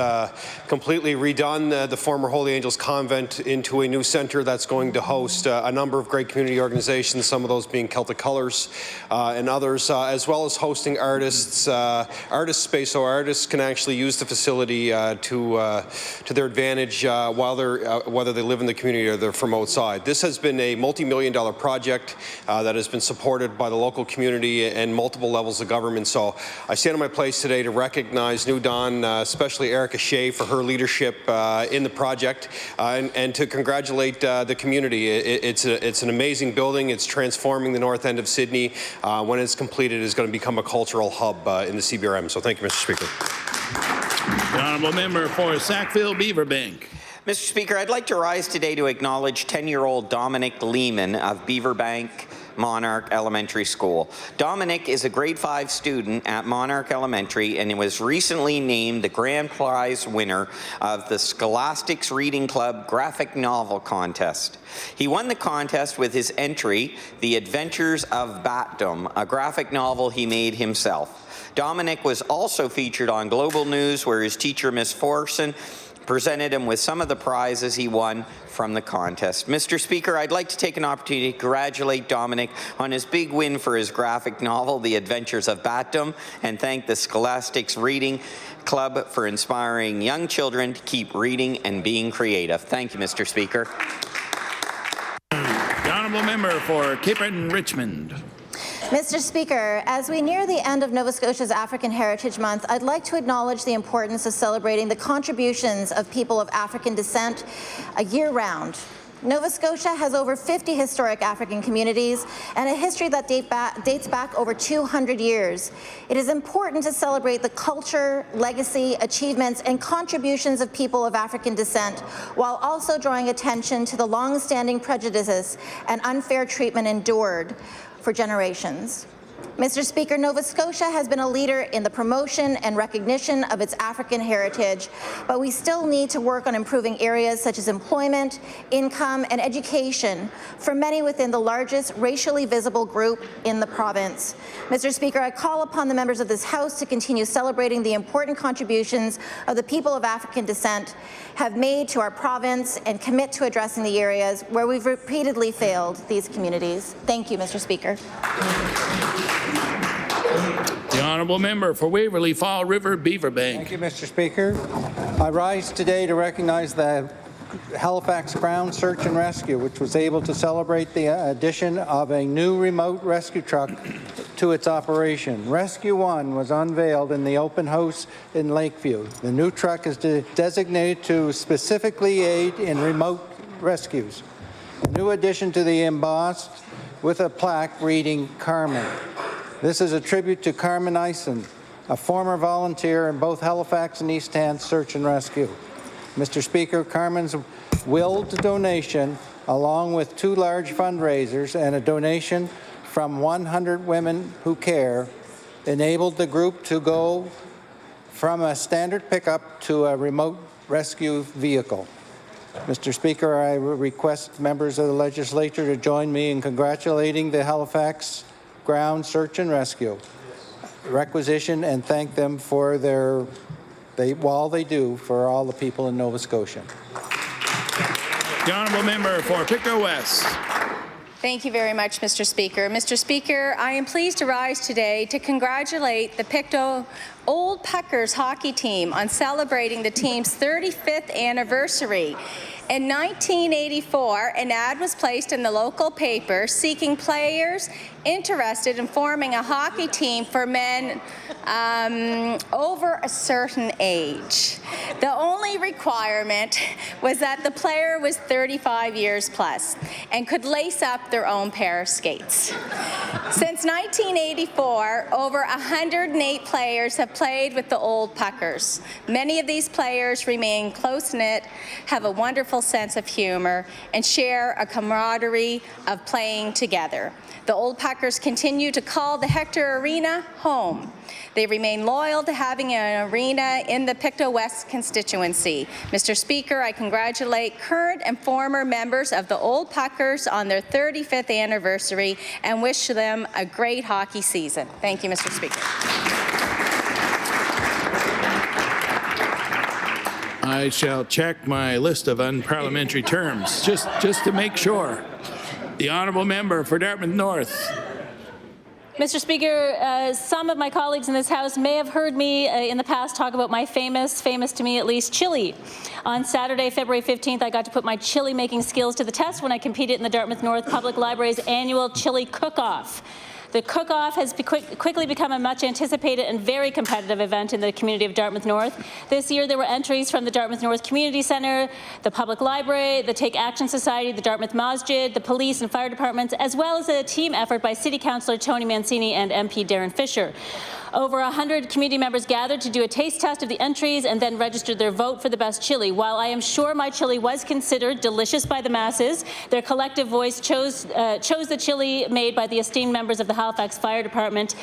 completely redone the former Holy Angels Convent into a new centre that's going to host a number of great community organizations, some of those being Celtic Colours and others, as well as hosting artists, artist space, so artists can actually use the facility to their advantage whether they live in the community or they're from outside. This has been a multi-million-dollar project that has been supported by the local community and multiple levels of government. So I stand in my place today to recognize New Dawn, especially Erica Shea, for her leadership in the project, and to congratulate the community. It's an amazing building. It's transforming the north end of Sydney. When it's completed, it's going to become a cultural hub in the CBRM. So thank you, Mr. Speaker. The honourable member for Sackville Beaverbank. Mr. Speaker, I'd like to rise today to acknowledge 10-year-old Dominic Lehman of Beaverbank Monarch Elementary School. Dominic is a grade 5 student at Monarch Elementary and was recently named the grand prize winner of the Scholastics Reading Club graphic novel contest. He won the contest with his entry, The Adventures of Batdom, a graphic novel he made himself. Dominic was also featured on Global News, where his teacher, Miss Forson, presented him with some of the prizes he won from the contest. Mr. Speaker, I'd like to take an opportunity to congratulate Dominic on his big win for his graphic novel, The Adventures of Batdom, and thank the Scholastics Reading Club for inspiring young children to keep reading and being creative. Thank you, Mr. Speaker. The honourable member for Cape Breton Richmond. Mr. Speaker, as we near the end of Nova Scotia's African Heritage Month, I'd like to acknowledge the importance of celebrating the contributions of people of African descent year-round. Nova Scotia has over 50 historic African communities and a history that dates back over 200 years. It is important to celebrate the culture, legacy, achievements, and contributions of people of African descent, while also drawing attention to the long-standing prejudices and unfair treatment endured for generations. Mr. Speaker, Nova Scotia has been a leader in the promotion and recognition of its African heritage, but we still need to work on improving areas such as employment, income, and education for many within the largest racially visible group in the province. Mr. Speaker, I call upon the members of this House to continue celebrating the important contributions of the people of African descent have made to our province and commit to addressing the areas where we've repeatedly failed these communities. Thank you, Mr. Speaker. The honourable member for Waverley Fall River Beaverbank. Thank you, Mr. Speaker. I rise today to recognize the Halifax Crown Search and Rescue, which was able to celebrate the addition of a new remote rescue truck to its operation. Rescue 1 was unveiled in the open house in Lakeview. The new truck is designated to specifically aid in remote rescues. A new addition to the embossed with a plaque reading Carmen. This is a tribute to Carmen Ison, a former volunteer in both Halifax and East Hants Search and Rescue. Mr. Speaker, Carmen's willed donation, along with 2 large fundraisers and a donation from 100 Women Who Care, enabled the group to go from a standard pickup to a remote rescue vehicle. Mr. Speaker, I request members of the legislature to join me in congratulating the Halifax Ground Search and Rescue requisition and thank them for all they do for all the people in Nova Scotia. The honourable member for Pictou West. Thank you very much, Mr. Speaker. Mr. Speaker, I am pleased to rise today to congratulate the Pictou Old Puckers hockey team on celebrating the team's 35th anniversary. In 1984, an ad was placed in the local paper seeking players interested in forming a hockey team for men over a certain age. The only requirement was that the player was 35 years plus and could lace up their own pair of skates. Since 1984, over 108 players have played with the Old Puckers. Many of these players remain close-knit, have a wonderful sense of humor, and share a camaraderie of playing together. The Old Puckers continue to call the Hector Arena home. They remain loyal to having an arena in the Pictou West constituency. Mr. Speaker, I congratulate current and former members of the Old Puckers on their 35th anniversary and wish them a great hockey season. Thank you, Mr. Speaker. I shall check my list of unparliamentary terms just to make sure. The honourable member for Dartmouth North. Mr. Speaker, some of my colleagues in this House may have heard me in the past talk about my famous to me at least, chili. On Saturday, February 15th, I got to put my chili making skills to the test when I competed in the Dartmouth North Public Library's annual chili cook-off. The cook-off has quickly become a much anticipated and very competitive event in the community of Dartmouth North. This year there were entries from the Dartmouth North Community Centre, the Public Library, the Take Action Society, the Dartmouth Masjid, the police and fire departments, as well as a team effort by City Councillor Tony Mancini and MP Darren Fisher. Over 100 community members gathered to do a taste test of the entries and then registered their vote for the best chili. While I am sure my chili was considered delicious by the masses, their collective voice chose the chili made by the esteemed members of the Halifax Fire Department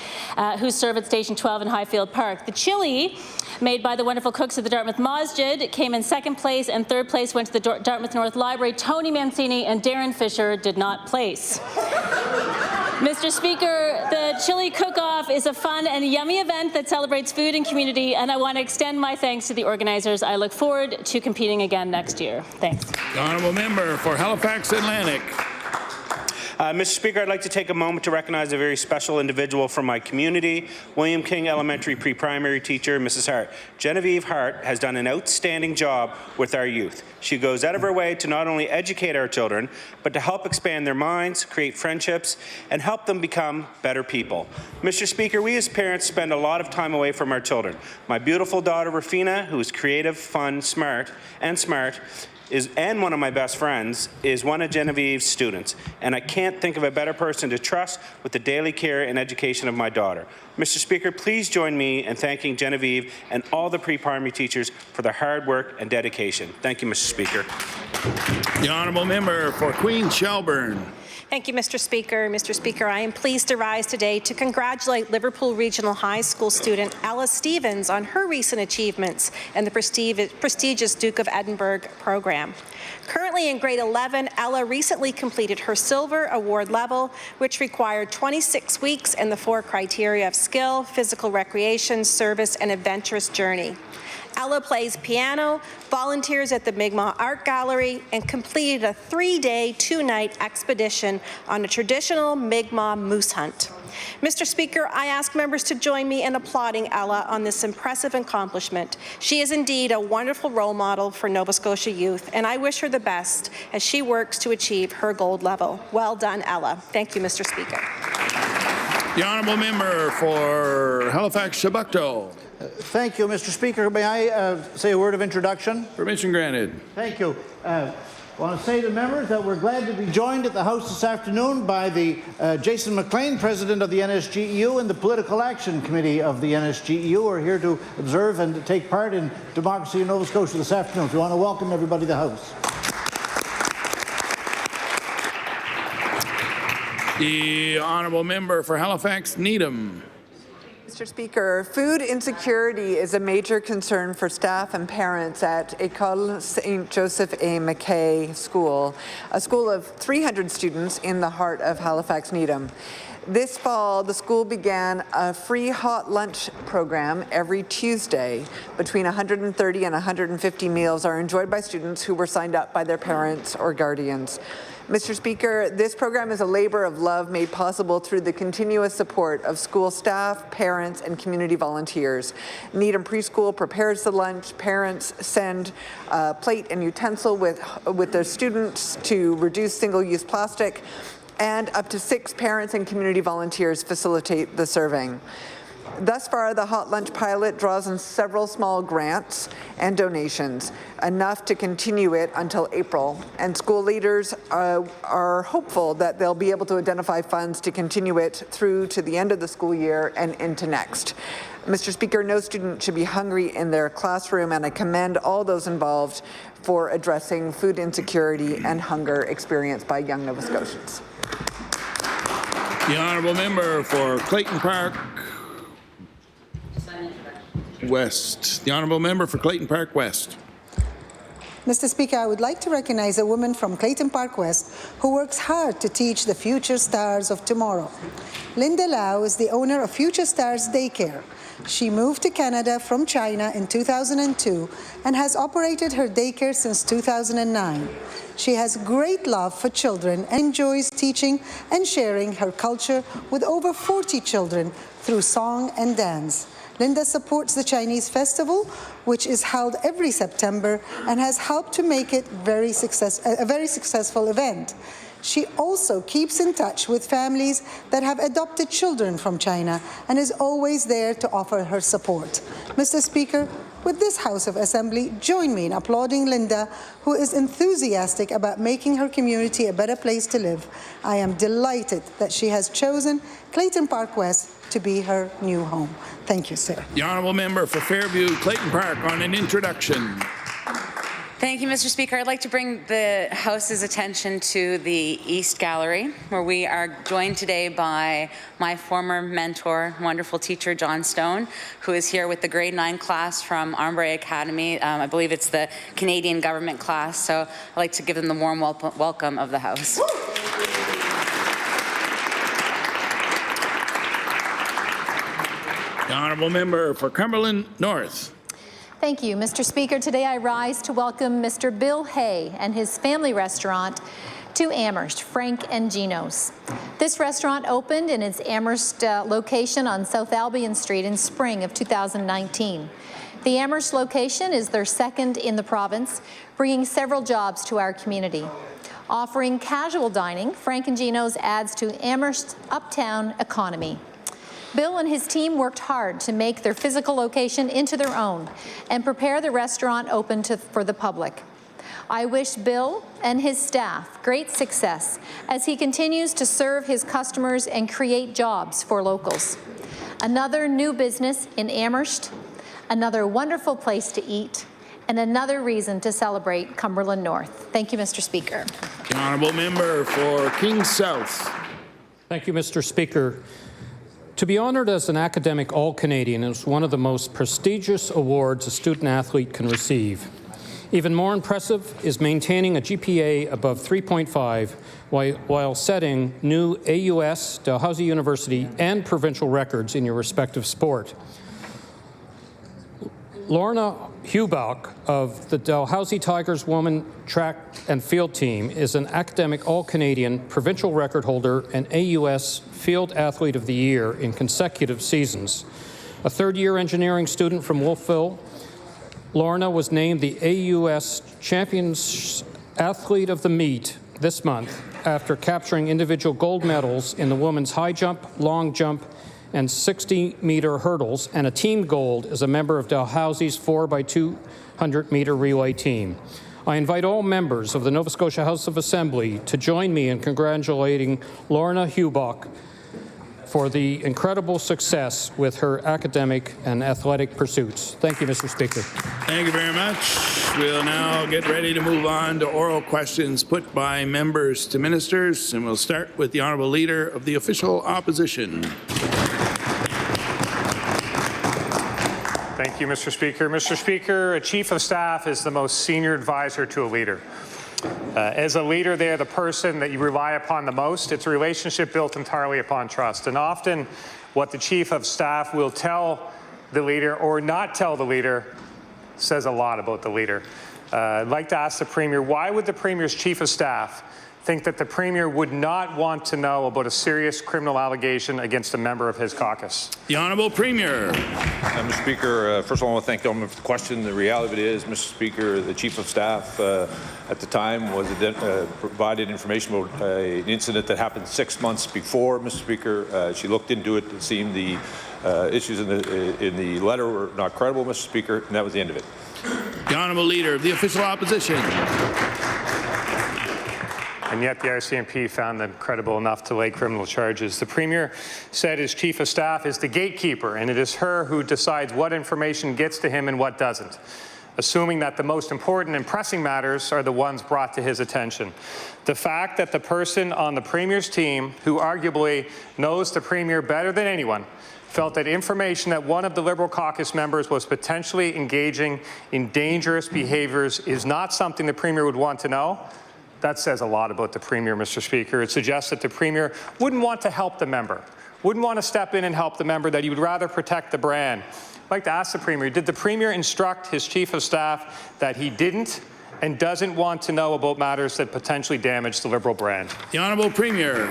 who serve at Station 12 in Highfield Park. The chili made by the wonderful cooks of the Dartmouth Masjid came in second place, and third place went to the Dartmouth North Library. Tony Mancini and Darren Fisher did not place. Mr. Speaker, the chili cook-off is a fun and yummy event that celebrates food and community, and I want to extend my thanks to the organizers. I look forward to competing again next year. Thanks. The honourable member for Halifax Atlantic. Mr. Speaker, I'd like to take a moment to recognize a very special individual from my community, William King Elementary pre-primary teacher, Mrs. Hart. Genevieve Hart has done an outstanding job with our youth. She goes out of her way to not only educate our children, but to help expand their minds, create friendships, and help them become better people. Mr. Speaker, we as parents spend a lot of time away from our children. My beautiful daughter, Rafina, who is creative, fun, smart, and one of my best friends, is one of Genevieve's students, and I can't think of a better person to trust with the daily care and education of my daughter. Mr. Speaker, please join me in thanking Genevieve and all the pre-primary teachers for their hard work and dedication. Thank you, Mr. Speaker. The honourable member for Queen Shelburne. Thank you, Mr. Speaker. Mr. Speaker, I am pleased to rise today to congratulate Liverpool Regional High School student Ella Stevens on her recent achievements in the prestigious Duke of Edinburgh program. Currently in grade 11, Ella recently completed her silver award level, which required 26 weeks in the 4 criteria of skill, physical recreation, service, and adventurous journey. Ella plays piano, volunteers at the Mi'kmaq Art Gallery, and completed a 3-day, 2-night expedition on a traditional Mi'kmaq moose hunt. Mr. Speaker, I ask members to join me in applauding Ella on this impressive accomplishment. She is indeed a wonderful role model for Nova Scotia youth, and I wish her the best as she works to achieve her gold level. Well done, Ella. Thank you, Mr. Speaker. The honourable member for Halifax-Chebucto. Thank you, Mr. Speaker. May I say a word of introduction? Permission granted. Thank you. I want to say to members that we're glad to be joined at the House this afternoon by the Jason McLean, President of the NSGEU, and the Political Action Committee of the NSGEU are here to observe and take part in democracy in Nova Scotia this afternoon. So we want to welcome everybody to the House. The honourable member for Halifax-Needham. Mr. Speaker, food insecurity is a major concern for staff and parents at École St. Joseph A. McKay School, a school of 300 students in the heart of Halifax-Needham. This fall, the school began a free hot lunch program every Tuesday. Between 130 and 150 meals are enjoyed by students who were signed up by their parents or guardians. Mr. Speaker, this program is a labor of love made possible through the continuous support of school staff, parents, and community volunteers. Needham Preschool prepares the lunch. Parents send plate and utensil with their students to reduce single-use plastic, and up to 6 parents and community volunteers facilitate the serving. Thus far, the Hot Lunch pilot draws on several small grants and donations, enough to continue it until April, and school leaders are hopeful that they'll be able to identify funds to continue it through to the end of the school year and into next. Mr. Speaker, no student should be hungry in their classroom, and I commend all those involved for addressing food insecurity and hunger experienced by young Nova Scotians. The honourable member for Clayton Park West. The honourable member for Clayton Park West. Mr. Speaker, I would like to recognize a woman from Clayton Park West who works hard to teach the future stars of tomorrow. Linda Lau is the owner of Future Stars Daycare. She moved to Canada from China in 2002 and has operated her daycare since 2009. She has great love for children and enjoys teaching and sharing her culture with over 40 children through song and dance. Linda supports the Chinese Festival, which is held every September and has helped to make it a very successful event. She also keeps in touch with families that have adopted children from China and is always there to offer her support. Mr. Speaker, would this House of Assembly join me in applauding Linda, who is enthusiastic about making her community a better place to live? I am delighted that she has chosen Clayton Park West to be her new home. Thank you, sir. The honourable member for Fairview, Clayton Park, on an introduction. Thank you, Mr. Speaker. I'd like to bring the House's attention to the East Gallery, where we are joined today by my former mentor, wonderful teacher, John Stone, who is here with the grade 9 class from Armbrae Academy. I believe it's the Canadian government class, so I'd like to give them the warm welcome of the House. The honourable member for Cumberland North. Thank you, Mr. Speaker. Today I rise to welcome Mr. Bill Hay and his family restaurant to Amherst, Frank and Gino's. This restaurant opened in its Amherst location on South Albion Street in spring of 2019. The Amherst location is their second in the province, bringing several jobs to our community. Offering casual dining, Frank and Gino's adds to Amherst's uptown economy. Bill and his team worked hard to make their physical location into their own and prepare the restaurant open for the public. I wish Bill and his staff great success as he continues to serve his customers and create jobs for locals. Another new business in Amherst, another wonderful place to eat, and another reason to celebrate Cumberland North. Thank you, Mr. Speaker. The honourable member for Kings South. Thank you, Mr. Speaker. To be honoured as an academic All-Canadian is one of the most prestigious awards a student-athlete can receive. Even more impressive is maintaining a GPA above 3.5 while setting new AUS, Dalhousie University, and provincial records in your respective sport. Lorna Hubach of the Dalhousie Tigers women track and field team is an academic All-Canadian provincial record holder and AUS Field Athlete of the Year in consecutive seasons. A third-year engineering student from Wolfville, Lorna was named the AUS Champions Athlete of the Meet this month after capturing individual gold medals in the women's high jump, long jump, and 60-meter hurdles, and a team gold as a member of Dalhousie's 4x200-meter relay team. I invite all members of the Nova Scotia House of Assembly to join me in congratulating Lorna Hubach for the incredible success with her academic and athletic pursuits. Thank you, Mr. Speaker. Thank you very much. We'll now get ready to move on to oral questions put by members to ministers, and we'll start with the Honourable Leader of the Official Opposition. Thank you, Mr. Speaker. Mr. Speaker, a Chief of Staff is the most senior advisor to a leader. As a leader, they're the person that you rely upon the most. It's a relationship built entirely upon trust. And often what the Chief of Staff will tell the leader or not tell the leader says a lot about the leader. I'd like to ask the Premier, why would the Premier's Chief of Staff think that the Premier would not want to know about a serious criminal allegation against a member of his caucus? The Honourable Premier. Mr. Speaker, first of all, I want to thank the gentleman for the question. The reality of it is, Mr. Speaker, the Chief of Staff at the time was provided information about an incident that happened 6 months before. Mr. Speaker, she looked into it. It seemed the issues in the letter were not credible, Mr. Speaker, and that was the end of it. The Honourable Leader of the Official Opposition. And yet the RCMP found them credible enough to lay criminal charges. The Premier said his Chief of Staff is the gatekeeper, and it is her who decides what information gets to him and what doesn't, assuming that the most important and pressing matters are the ones brought to his attention. The fact that the person on the Premier's team, who arguably knows the Premier better than anyone, felt that information that one of the Liberal caucus members was potentially engaging in dangerous behaviours is not something the Premier would want to know, that says a lot about the Premier, Mr. Speaker. It suggests that the Premier wouldn't want to help the member, wouldn't want to step in and help the member, that he would rather protect the brand. I'd like to ask the Premier, did the Premier instruct his Chief of Staff that he didn't and doesn't want to know about matters that potentially damage the Liberal brand? The Honourable Premier.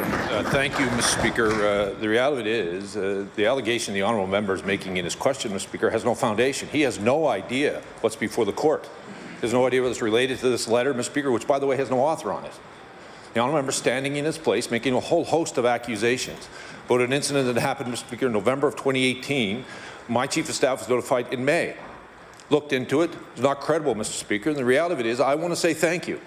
Thank you, Mr. Speaker. The reality of it is the allegation the Honourable Member is making in his question, Mr. Speaker, has no foundation. He has no idea what's before the court. There's no idea what's related to this letter, Mr. Speaker, which, by the way, has no author on it. The Honourable Member standing in his place making a whole host of accusations about an incident that happened, Mr. Speaker, in November of 2018. My Chief of Staff was notified in May. Looked into it. It's not credible, Mr. Speaker. And the reality of it is I want to say thank you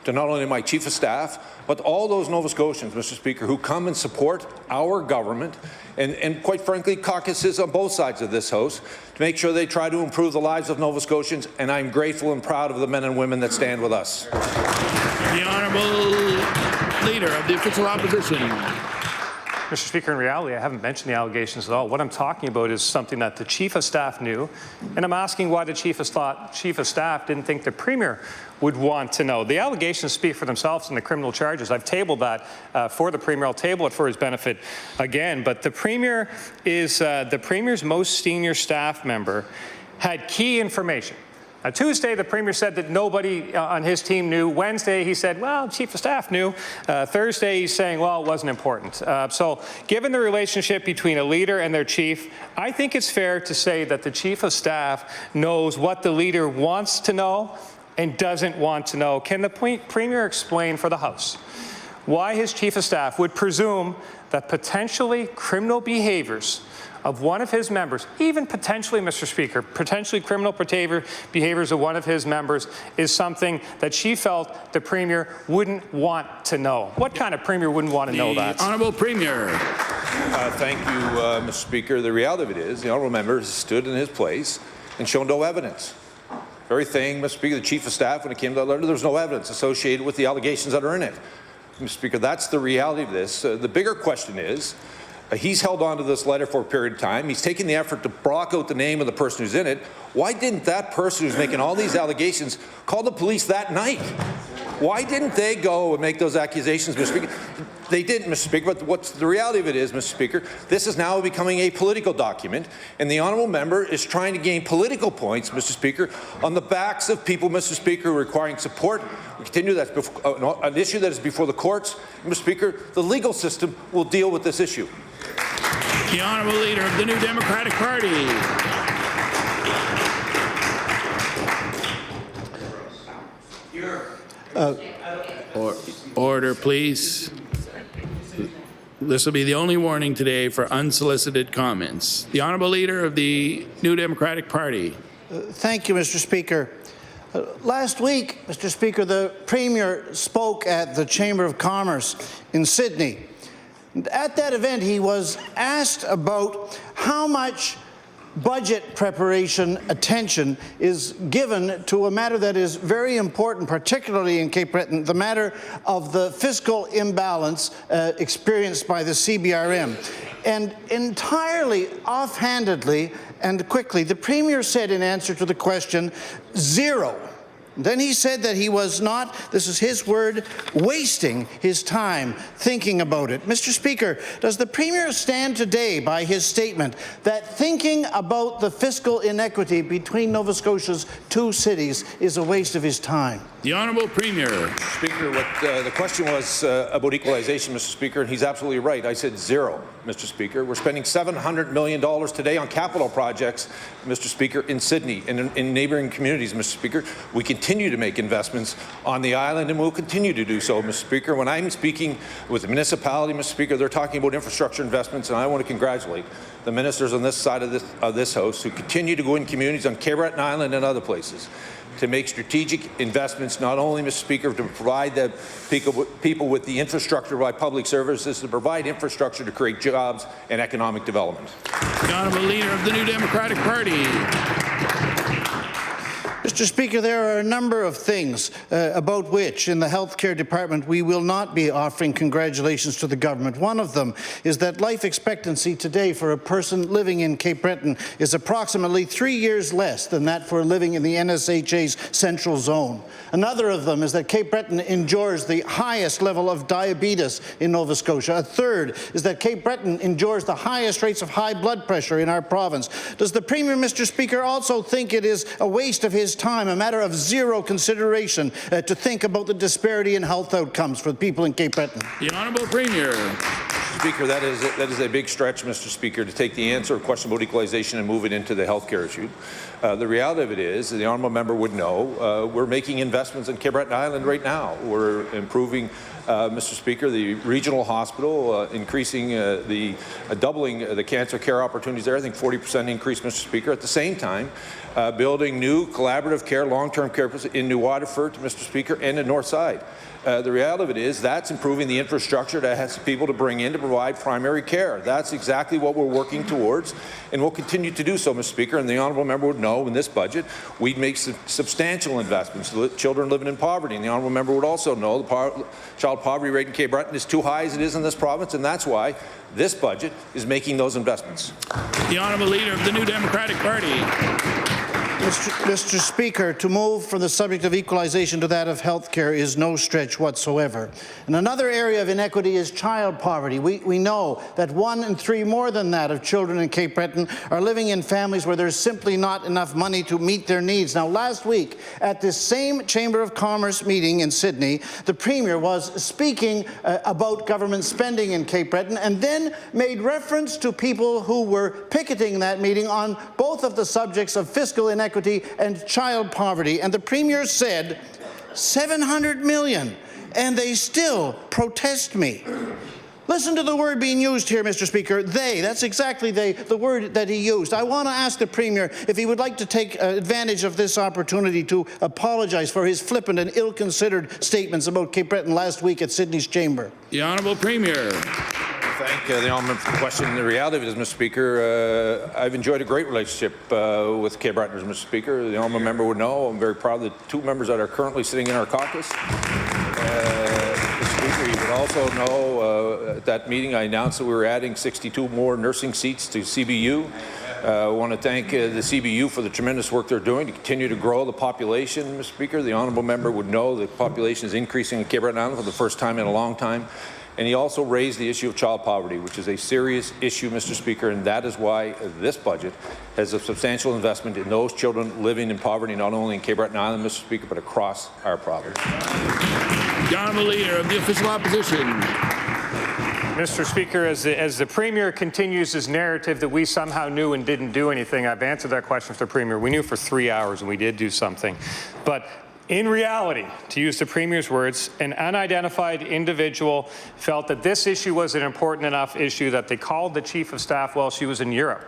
to not only my Chief of Staff, but all those Nova Scotians, Mr. Speaker, who come and support our government and quite frankly, caucuses on both sides of this House to make sure they try to improve the lives of Nova Scotians, and I'm grateful and proud of the men and women that stand with us. The Honourable Leader of the Official Opposition. Mr. Speaker, in reality, I haven't mentioned the allegations at all. What I'm talking about is something that the Chief of Staff knew, and I'm asking why the Chief of Staff didn't think the Premier would want to know. The allegations speak for themselves in the criminal charges. I've tabled that for the Premier. I'll table it for his benefit again. But the Premier is the Premier's most senior staff member had key information. Tuesday, the Premier said that nobody on his team knew. Wednesday, he said, well, Chief of Staff knew. Thursday, he's saying, well, it wasn't important. So given the relationship between a leader and their chief, I think it's fair to say that the Chief of Staff knows what the leader wants to know and doesn't want to know. Can the Premier explain for the House why his Chief of Staff would presume that potentially criminal behaviours of one of his members, even potentially, Mr. Speaker, potentially criminal behaviours of one of his members is something that she felt the Premier wouldn't want to know? What kind of Premier wouldn't want to know that? The Honourable Premier. Thank you, Mr. Speaker. The reality of it is the Honourable Member has stood in his place and shown no evidence. Very thing, Mr. Speaker, the Chief of Staff, when it came to that letter, there was no evidence associated with the allegations that are in it. Mr. Speaker, that's the reality of this. The bigger question is, he's held on to this letter for a period of time. He's taken the effort to block out the name of the person who's in it. Why didn't that person who's making all these allegations call the police that night? Why didn't they go and make those accusations, Mr. Speaker? They didn't, Mr. Speaker, but what's the reality of it is, Mr. Speaker, this is now becoming a political document, and the Honourable Member is trying to gain political points, Mr. Speaker, on the backs of people, Mr. Speaker, who are requiring support. We continue that's an issue that is before the courts. Mr. Speaker, the legal system will deal with this issue. The Honourable Leader of the New Democratic Party. Order, please. This will be the only warning today for unsolicited comments. The Honourable Leader of the New Democratic Party. Thank you, Mr. Speaker. Last week, Mr. Speaker, the Premier spoke at the Chamber of Commerce in Sydney. At that event, he was asked about how much budget preparation attention is given to a matter that is very important, particularly in Cape Breton, the matter of the fiscal imbalance experienced by the CBRM. And entirely offhandedly and quickly, the Premier said in answer to the question, zero Then he said that he was not, this is his word, wasting his time thinking about it. Mr. Speaker, does the Premier stand today by his statement that thinking about the fiscal inequity between Nova Scotia's two cities is a waste of his time? The Honourable Premier. Speaker, what the question was about equalization, Mr. Speaker, and he's absolutely right. I said zero, Mr. Speaker. We're spending $700 million today on capital projects, Mr. Speaker, in Sydney and in neighbouring communities, Mr. Speaker. We continue to make investments on the island, and we'll continue to do so, Mr. Speaker. When I'm speaking with the municipality, Mr. Speaker, they're talking about infrastructure investments, and I want to congratulate the ministers on this side of this House who continue to go in communities on Cape Breton Island and other places to make strategic investments, not only, Mr. Speaker, to provide the people with the infrastructure by public services, to provide infrastructure to create jobs and economic development. The Honourable Leader of the New Democratic Party. Mr. Speaker, there are a number of things about which, in the healthcare department, we will not be offering congratulations to the government. One of them is that life expectancy today for a person living in Cape Breton is approximately 3 years less than that for living in the NSHA's central zone. Another of them is that Cape Breton endures the highest level of diabetes in Nova Scotia. A third is that Cape Breton endures the highest rates of high blood pressure in our province. Does the Premier, Mr. Speaker, also think it is a waste of his time, a matter of zero consideration, to think about the disparity in health outcomes for the people in Cape Breton? The Honourable Premier. Speaker, that is a big stretch, Mr. Speaker, to take the answer of question about equalization and move it into the healthcare issue. The reality of it is, the honourable member would know, we're making investments in Cape Breton Island right now. We're improving, Mr. Speaker, the regional hospital, increasing doubling the cancer care opportunities there. I think 40% increase, Mr. Speaker. At the same time, building new collaborative care, long-term care in New Waterford, Mr. Speaker, and the North Side. The reality of it is that's improving the infrastructure that has people to bring in to provide primary care. That's exactly what we're working towards, and we'll continue to do so, Mr. Speaker. And the honourable member would know in this budget we'd make substantial investments to children living in poverty. And the honourable member would also know the child poverty rate in Cape Breton is too high as it is in this province, and that's why this budget is making those investments. The Honourable Leader of the New Democratic Party. Mr. Speaker, to move from the subject of equalization to that of health care is no stretch whatsoever. And another area of inequity is child poverty. We know that 1 in 3, more than that, of children in Cape Breton are living in families where there's simply not enough money to meet their needs. Now, last week, at this same Chamber of Commerce meeting in Sydney, the Premier was speaking about government spending in Cape Breton and then made reference to people who were picketing that meeting on both of the subjects of fiscal inequity and child poverty. And the Premier said, $700 million, and they still protest me. Listen to the word being used here, Mr. Speaker. They, that's exactly the word that he used. I want to ask the Premier if he would like to take advantage of this opportunity to apologize for his flippant and ill-considered statements about Cape Breton last week at Sydney's Chamber. The Honourable Premier. Thank the honourable for the question. The reality of it is, Mr. Speaker, I've enjoyed a great relationship with Cape Bretoners, Mr. Speaker. The honourable member would know I'm very proud of the 2 members that are currently sitting in our caucus. Mr. Speaker, you would also know at that meeting I announced that we were adding 62 more nursing seats to CBU. I want to thank the CBU for the tremendous work they're doing to continue to grow the population, Mr. Speaker. The honourable member would know the population is increasing in Cape Breton Island for the first time in a long time. And he also raised the issue of child poverty, which is a serious issue, Mr. Speaker, and that is why this budget has a substantial investment in those children living in poverty, not only in Cape Breton Island, Mr. Speaker, but across our province. The Honourable Leader of the Official Opposition. Mr. Speaker, as the Premier continues his narrative that we somehow knew and didn't do anything, I've answered that question for the Premier. We knew for 3 hours and we did do something. But in reality, to use the Premier's words, an unidentified individual felt that this issue was an important enough issue that they called the Chief of Staff while she was in Europe.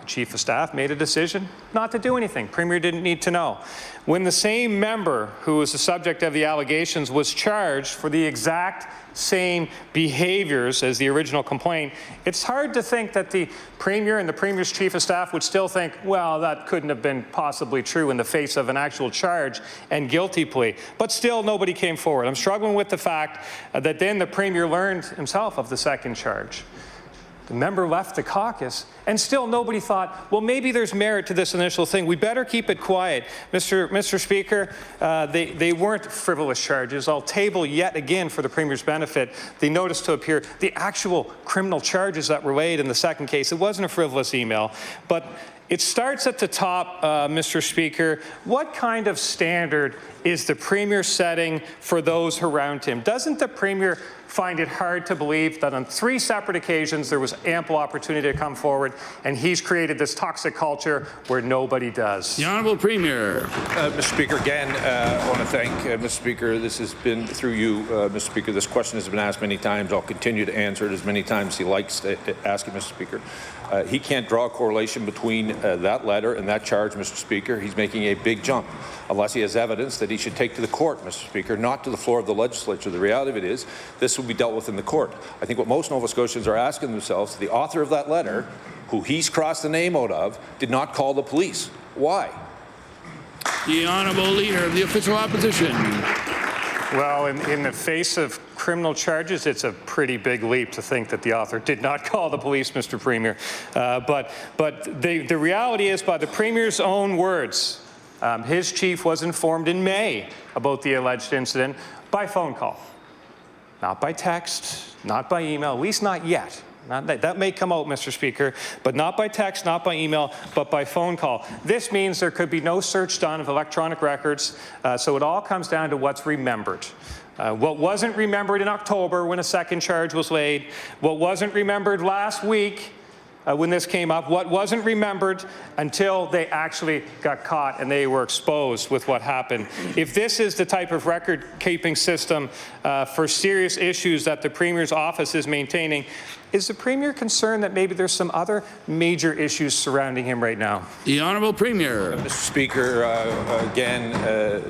The Chief of Staff made a decision not to do anything. Premier didn't need to know. When the same member who was the subject of the allegations was charged for the exact same behaviors as the original complaint, it's hard to think that the Premier and the Premier's Chief of Staff would still think, well, that couldn't have been possibly true in the face of an actual charge and guilty plea. But still, nobody came forward. I'm struggling with the fact that then the Premier learned himself of the second charge. The member left the caucus, and still nobody thought, well, maybe there's merit to this initial thing. We better keep it quiet. Mr. Speaker, they weren't frivolous charges. I'll table yet again, for the Premier's benefit, the notice to appear, the actual criminal charges that were laid in the second case. It wasn't a frivolous email, but it starts at the top, Mr. Speaker. What kind of standard is the Premier setting for those around him? Doesn't the Premier find it hard to believe that on 3 separate occasions there was ample opportunity to come forward, and he's created this toxic culture where nobody does? The Honourable Premier. Mr. Speaker, again, I want to thank Mr. Speaker. This has been through you, Mr. Speaker. This question has been asked many times. I'll continue to answer it as many times as he likes to ask it, Mr. Speaker. He can't draw a correlation between that letter and that charge, Mr. Speaker. He's making a big jump, unless he has evidence that he should take to the court, Mr. Speaker, not to the floor of the legislature. The reality of it is, this will be dealt with in the court. I think what most Nova Scotians are asking themselves, the author of that letter, who he's crossed the name out of, did not call the police. Why? The Honourable Leader of the Official Opposition. Well, in the face of criminal charges, it's a pretty big leap to think that the author did not call the police, Mr. Premier. But the reality is, by the Premier's own words, his chief was informed in May about the alleged incident by phone call. Not by text, not by email, at least not yet. That may come out, Mr. Speaker, but not by text, not by email, but by phone call. This means there could be no search done of electronic records, so it all comes down to what's remembered. What wasn't remembered in October when a second charge was laid, what wasn't remembered last week when this came up, what wasn't remembered until they actually got caught and they were exposed with what happened. If this is the type of record-keeping system for serious issues that the Premier's office is maintaining, is the Premier concerned that maybe there's some other major issues surrounding him right now? The Honourable Premier. Mr. Speaker, again,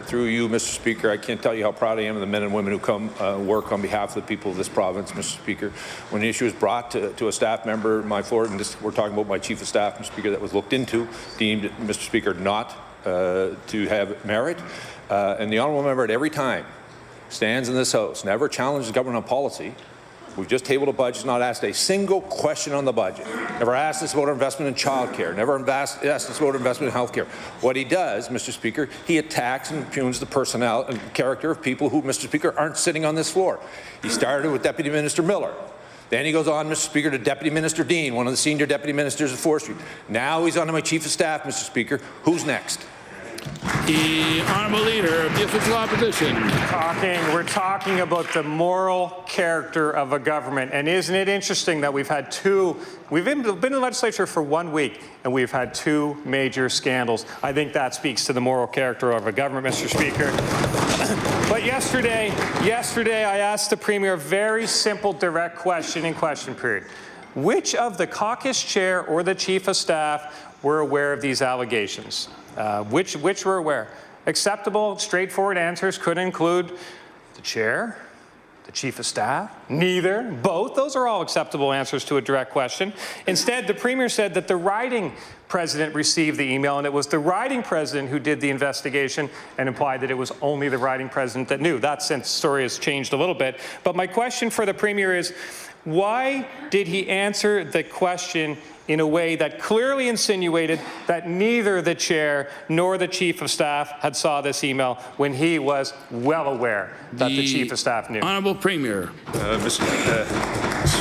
through you, Mr. Speaker, I can't tell you how proud I am of the men and women who come work on behalf of the people of this province, Mr. Speaker. When the issue is brought to a staff member, my floor, and we're talking about my Chief of Staff, Mr. Speaker, that was looked into, deemed, Mr. Speaker, not to have merit, and the Honourable Member at every time stands in this House, never challenges government on policy. We've just tabled a budget, not asked a single question on the budget. Never asked us about our investment in childcare. Never asked us about investment in healthcare. What he does, Mr. Speaker, he attacks and impugns the personnel and character of people who, Mr. Speaker, aren't sitting on this floor. He started with Deputy Minister Miller. Then he goes on, Mr. Speaker, to Deputy Minister Dean, one of the senior deputy ministers of forestry. Now he's on to my Chief of Staff, Mr. Speaker. Who's next? The Honourable Leader of the Official Opposition. We're talking about the moral character of a government, and isn't it interesting that we've been in the legislature for 1 week, and we've had 2 major scandals. I think that speaks to the moral character of a government, Mr. Speaker. But yesterday I asked the Premier a very simple, direct question in question period. Which of the caucus chair or the Chief of Staff were aware of these allegations? Which were aware? Acceptable, straightforward answers could include the chair, the Chief of Staff, neither, both. Those are all acceptable answers to a direct question. Instead, the Premier said that the riding president received the email, and it was the riding president who did the investigation, and implied that it was only the riding president that knew. That story has changed a little bit. But my question for the Premier is, why did he answer the question in a way that clearly insinuated that neither the chair nor the Chief of Staff had saw this email when he was well aware that the Chief of Staff knew? Honourable Premier. Mr.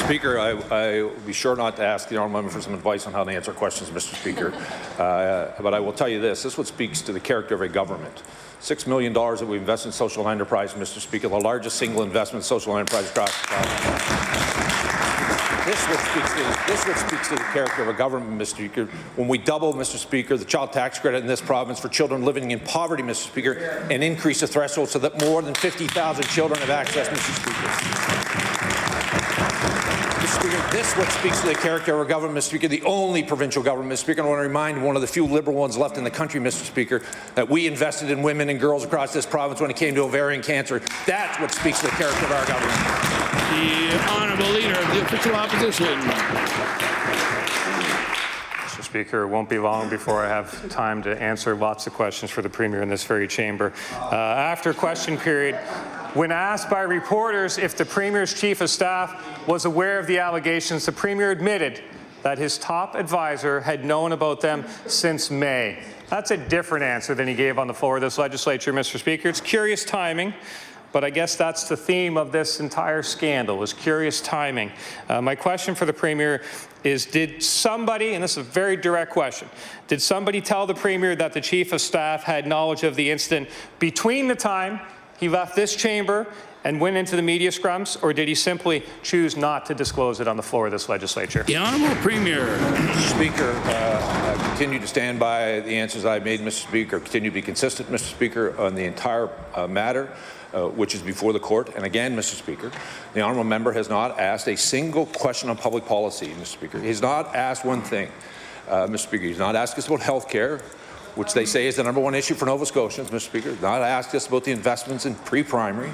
Speaker, I will be sure not to ask the Honourable Member for some advice on how to answer questions, Mr. Speaker. But I will tell you this. This is what speaks to the character of a government. $6 million that we invest in social enterprise, Mr. Speaker, the largest single investment in social enterprise across the province. This is what speaks to the character of a government, Mr. Speaker. When we double, Mr. Speaker, the child tax credit in this province for children living in poverty, Mr. Speaker, and increase the threshold so that more than 50,000 children have access, Mr. Speaker. Mr. Speaker, this is what speaks to the character of our government, Mr. Speaker, the only provincial government, Mr. Speaker. I want to remind one of the few Liberal ones left in the country, Mr. Speaker, that we invested in women and girls across this province when it came to ovarian cancer. That's what speaks to the character of our government. The Honourable Leader of the Official Opposition. Mr. Speaker, it won't be long before I have time to answer lots of questions for the Premier in this very chamber. After question period, When asked by reporters if the Premier's Chief of Staff was aware of the allegations, the Premier admitted that his top advisor had known about them since May. That's a different answer than he gave on the floor of this legislature, Mr. Speaker. It's curious timing, but I guess that's the theme of this entire scandal, is curious timing. My question for the Premier is, did somebody, and this is a very direct question, did somebody tell the Premier that the Chief of Staff had knowledge of the incident between the time he left this chamber and went into the media scrums, or did he simply choose not to disclose it on the floor of this legislature? The Honourable Premier. Mr. Speaker, I continue to stand by the answers I've made, Mr. Speaker. Continue to be consistent, Mr. Speaker, on the entire matter, which is before the court. And again, Mr. Speaker, the honourable member has not asked a single question on public policy, Mr. Speaker. He's not asked one thing, Mr. Speaker. He's not asked us about health care, which they say is the #1 issue for Nova Scotians, Mr. Speaker. Not asked us about the investments in pre-primary.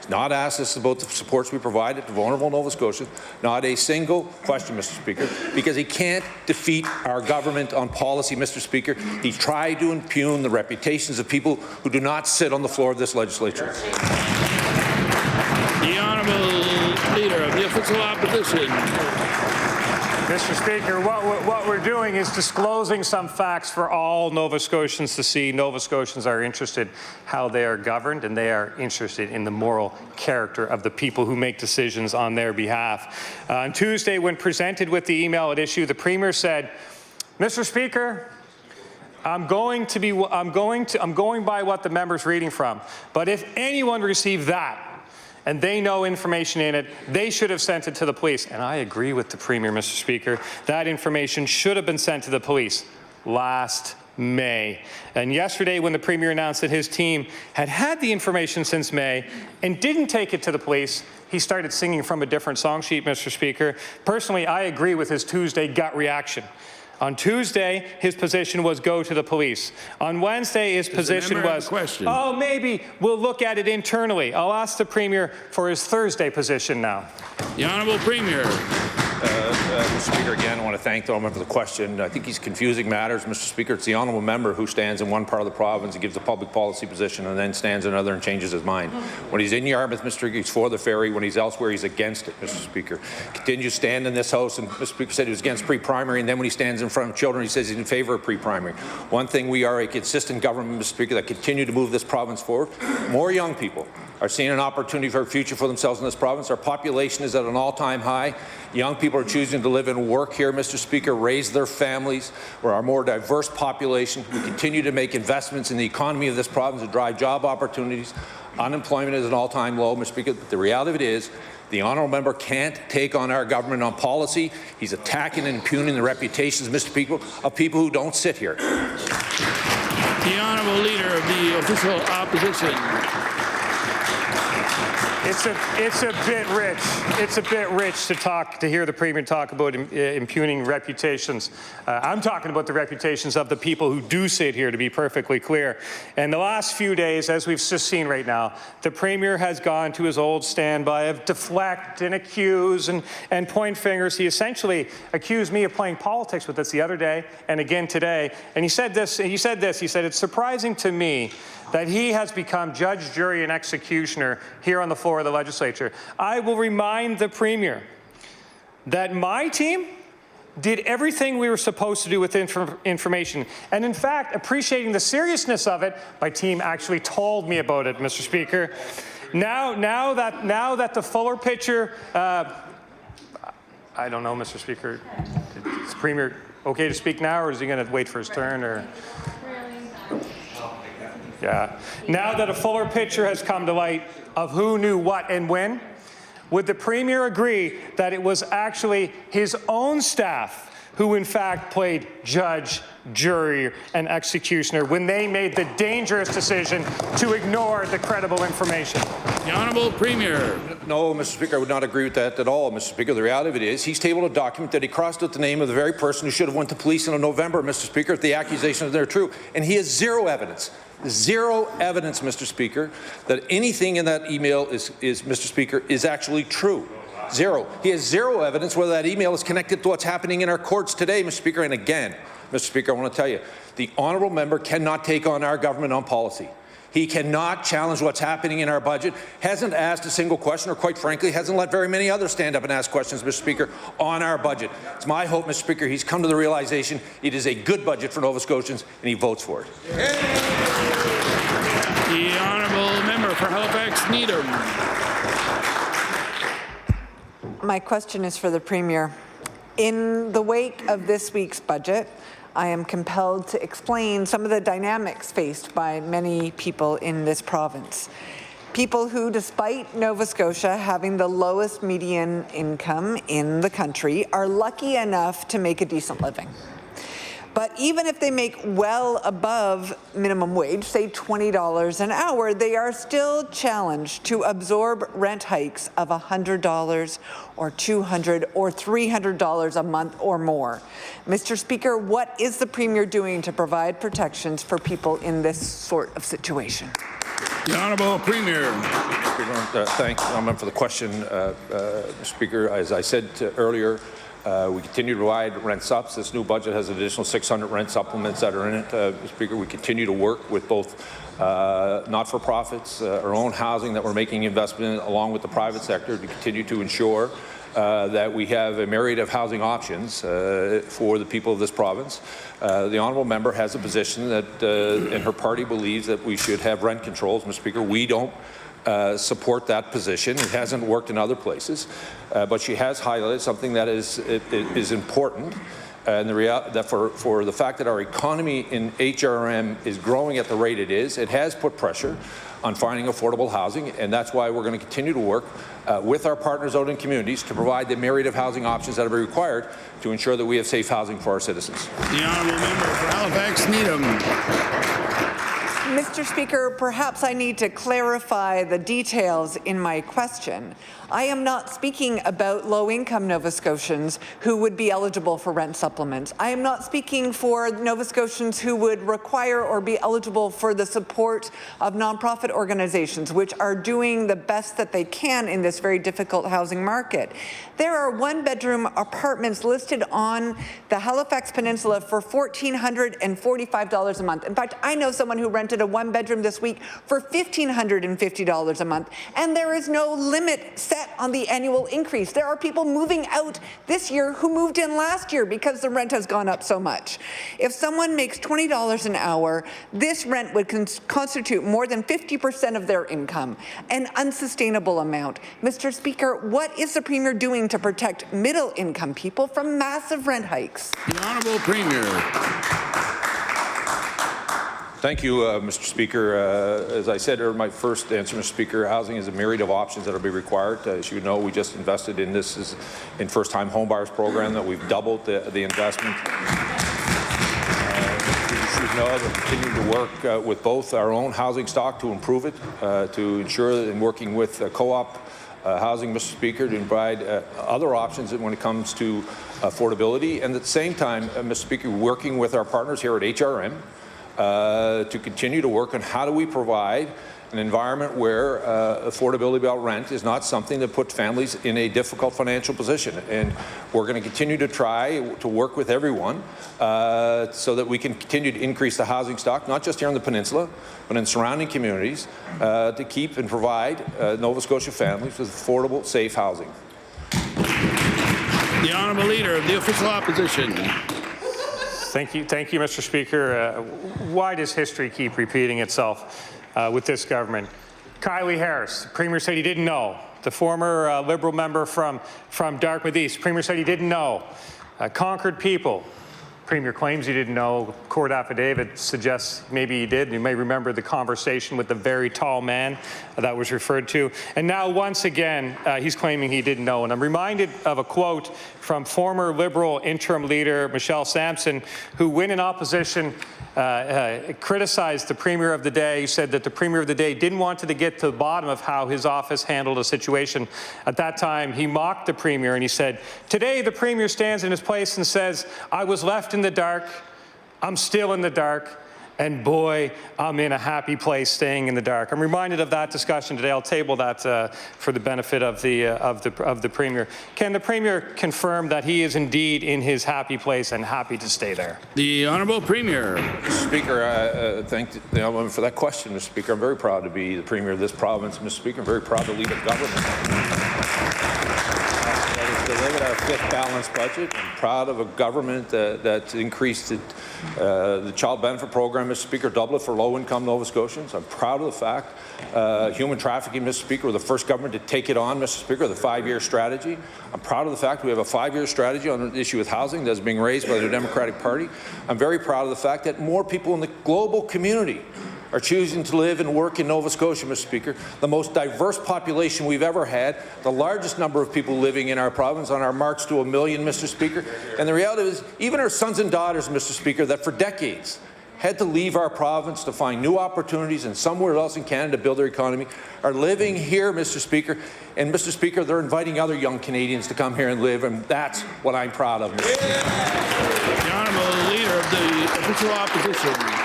Not asked us about the supports we provided to vulnerable Nova Scotians. Not a single question, Mr. Speaker, because he can't defeat our government on policy, Mr. Speaker. He tried to impugn the reputations of people who do not sit on the floor of this legislature. The Honourable Leader of the Official Opposition. Mr. Speaker, what we're doing is disclosing some facts for all Nova Scotians to see. Nova Scotians are interested how they are governed, and they are interested in the moral character of the people who make decisions on their behalf. On Tuesday, when presented with the email at issue, the Premier said, "Mr. Speaker, I'm going by what the member's reading from, but if anyone received that, and they know information in it, they should have sent it to the police." And I agree with the Premier, Mr. Speaker. That information should have been sent to the police last May. And yesterday, when the Premier announced that his team had the information since May and didn't take it to the police, he started singing from a different song sheet, Mr. Speaker. Personally, I agree with his Tuesday gut reaction. On Tuesday, his position was go to the police. On Wednesday, his position was, oh, maybe we'll look at it internally. I'll ask the Premier for his Thursday position now. The Honourable Premier. Mr. Speaker, again, I want to thank the honourable member for the question. I think he's confusing matters, Mr. Speaker. It's the honourable member who stands in one part of the province and gives a public policy position and then stands in another and changes his mind. When he's in Yarmouth, Mr. Speaker, he's for the ferry. When he's elsewhere, he's against it, Mr. Speaker. Continues to stand in this House, and Mr. Speaker said he was against pre-primary, and then when he stands in front of children, he says he's in favour of pre-primary. One thing, we are a consistent government, Mr. Speaker, that continue to move this province forward. More young people are seeing an opportunity for a future for themselves in this province. Our population is at an all-time high. Young people are choosing to live and work here, Mr. Speaker, raise their families. We're a more diverse population. We continue to make investments in the economy of this province to drive job opportunities. Unemployment is at an all-time low, Mr. Speaker. But the reality of it is, the honourable member can't take on our government on policy. He's attacking and impugning the reputations, Mr. Speaker, of people who don't sit here. The Honourable Leader of the Official Opposition. It's a bit rich. It's a bit rich to hear the Premier talk about impugning reputations. I'm talking about the reputations of the people who do sit here, to be perfectly clear. And the last few days, as we've just seen right now, the Premier has gone to his old standby of deflect and accuse and point fingers. He essentially accused me of playing politics with this the other day and again today. And he said this, he said, it's surprising to me that he has become judge, jury, and executioner here on the floor of the legislature. I will remind the Premier that my team did everything we were supposed to do with information. And in fact, appreciating the seriousness of it, my team actually told me about it, Mr. Speaker. Now that the fuller picture, I don't know, Mr. Speaker, is the Premier okay to speak now, or is he going to wait for his turn? Or? Yeah. Now that a fuller picture has come to light of who knew what and when, would the Premier agree that it was actually his own staff who in fact played judge, jury, and executioner when they made the dangerous decision to ignore the credible information? The Honourable Premier. No, Mr. Speaker, I would not agree with that at all, Mr. Speaker. The reality of it is he's tabled a document that he crossed out the name of the very person who should have went to police in November, Mr. Speaker, if the accusations are true. And he has zero evidence, Mr. Speaker, that anything in that email is Mr. Speaker, is actually true. Zero. He has zero evidence whether that email is connected to what's happening in our courts today, Mr. Speaker. And again, Mr. Speaker, I want to tell you, the honourable member cannot take on our government on policy. He cannot challenge what's happening in our budget, hasn't asked a single question, or quite frankly, hasn't let very many others stand up and ask questions, Mr. Speaker, on our budget. It's my hope, Mr. Speaker, he's come to the realization it is a good budget for Nova Scotians, and he votes for it. The honourable member for Halifax Needham. My question is for the Premier. In the wake of this week's budget, I am compelled to explain some of the dynamics faced by many people in this province. People who, despite Nova Scotia having the lowest median income in the country, are lucky enough to make a decent living. But even if they make well above minimum wage, say $20 an hour, they are still challenged to absorb rent hikes of $100 or $200 or $300 a month or more. Mr. Speaker, what is the Premier doing to provide protections for people in this sort of situation? The Honourable Premier. Thank the member for the question, Mr. Speaker. As I said earlier, we continue to provide rent subs. This new budget has an additional 600 rent supplements that are in it. Mr. Speaker, we continue to work with both not-for-profits, our own housing that we're making investment in, along with the private sector, to continue to ensure that we have a myriad of housing options for the people of this province. The honourable member has a position that, and her party believes that we should have rent controls. Mr. Speaker, we don't support that position. It hasn't worked in other places, but she has highlighted something that is important. And for the fact that our economy in HRM is growing at the rate it is, it has put pressure on finding affordable housing, and that's why we're going to continue to work with our partners out in communities to provide the myriad of housing options that are required to ensure that we have safe housing for our citizens. The honourable member for Halifax Needham. Mr. Speaker, perhaps I need to clarify the details in my question. I am not speaking about low-income Nova Scotians who would be eligible for rent supplements. I am not speaking for Nova Scotians who would require or be eligible for the support of nonprofit organizations, which are doing the best that they can in this very difficult housing market. There are one-bedroom apartments listed on the Halifax Peninsula for $1,445 a month. In fact, I know someone who rented a one-bedroom this week for $1,550 a month, and there is no limit set on the annual increase. There are people moving out this year who moved in last year because the rent has gone up so much. If someone makes $20 an hour, this rent would constitute more than 50% of their income, an unsustainable amount. Mr. Speaker, what is the Premier doing to protect middle-income people from massive rent hikes? The Honourable Premier. Thank you, Mr. Speaker. As I said in my first answer, Mr. Speaker, housing is a myriad of options that will be required. As you know, we just invested in this in first-time homebuyers program that we've doubled the investment. You should know that we continue to work with both our own housing stock to improve it, to ensure that in working with co-op housing, Mr. Speaker, to provide other options when it comes to affordability, and at the same time, Mr. Speaker, working with our partners here at HRM to continue to work on how do we provide an environment where affordability about rent is not something that puts families in a difficult financial position. And we're going to continue to try to work with everyone so that we can continue to increase the housing stock, not just here on the peninsula, but in surrounding communities, to keep and provide Nova Scotia families with affordable, safe housing. The Honourable Leader of the Official Opposition. Thank you, Mr. Speaker. Why does history keep repeating itself with this government? Kylie Harris, the Premier said he didn't know. The former Liberal member from Dartmouth East, Premier said he didn't know. Concord people, Premier claims he didn't know. Court affidavit suggests maybe he did. You may remember the conversation with the very tall man that was referred to. And now once again, he's claiming he didn't know. And I'm reminded of a quote from former Liberal interim leader Michelle Sampson, who, when in opposition, criticized the Premier of the day. He said that the Premier of the day didn't want to get to the bottom of how his office handled a situation. At that time, he mocked the Premier and he said, "Today the Premier stands in his place and says, I was left in the dark, I'm still in the dark, And boy, I'm in a happy place staying in the dark. I'm reminded of that discussion today. I'll table that for the benefit of the Premier. Can the Premier confirm that he is indeed in his happy place and happy to stay there? The Honourable Premier. Mr. Speaker, thank the gentleman for that question, Mr. Speaker. I'm very proud to be the Premier of this province, Mr. Speaker. I'm very proud to lead a government that has delivered our fifth balanced budget. I'm proud of a government that increased the child benefit program, Mr. Speaker, double it for low-income Nova Scotians. I'm proud of the fact human trafficking, Mr. Speaker, we're the first government to take it on, Mr. Speaker, the 5-year strategy. I'm proud of the fact we have a 5-year strategy on the issue with housing that's being raised by the Democratic Party. I'm very proud of the fact that more people in the global community are choosing to live and work in Nova Scotia, Mr. Speaker, the most diverse population we've ever had, the largest number of people living in our province on our march to 1 million, Mr. Speaker. And the reality is, even our sons and daughters, Mr. Speaker, that for decades had to leave our province to find new opportunities and somewhere else in Canada to build their economy, are living here, Mr. Speaker. And, Mr. Speaker, they're inviting other young Canadians to come here and live, and that's what I'm proud of, Mr. Speaker. The Honourable Leader of the Official Opposition.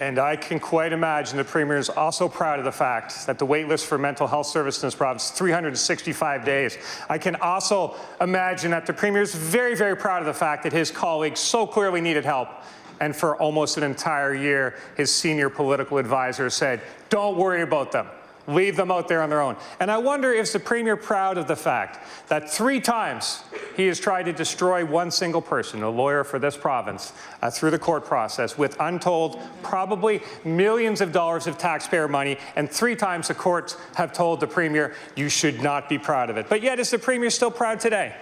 And I can quite imagine the Premier is also proud of the fact that the wait list for mental health services in this province is 365 days. I can also imagine that the Premier is very, very proud of the fact that his colleagues so clearly needed help. And for almost an entire year, his senior political advisor said, don't worry about them. Leave them out there on their own. And I wonder if the Premier proud of the fact that 3 times he has tried to destroy one single person, a lawyer for this province, through the court process with untold, probably millions of dollars of taxpayer money, and 3 times the courts have told the Premier, you should not be proud of it. But yet, is the Premier still proud today?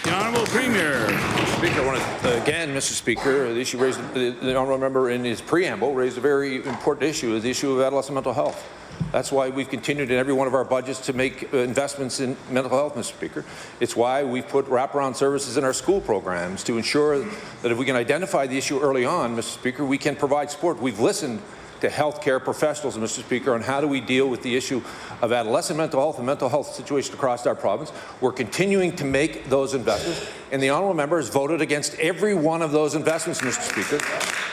The Honourable Premier. Mr. Speaker, I want to, again, Mr. Speaker, the issue raised, the Honourable Member in his preamble raised a very important issue, the issue of adolescent mental health. That's why we've continued in every one of our budgets to make investments in mental health, Mr. Speaker. It's why we've put wraparound services in our school programs to ensure that if we can identify the issue early on, Mr. Speaker, we can provide support. We've listened to healthcare professionals, Mr. Speaker, on how do we deal with the issue of adolescent mental health and mental health situation across our province. We're continuing to make those investments, and the Honourable Member has voted against every one of those investments, Mr. Speaker.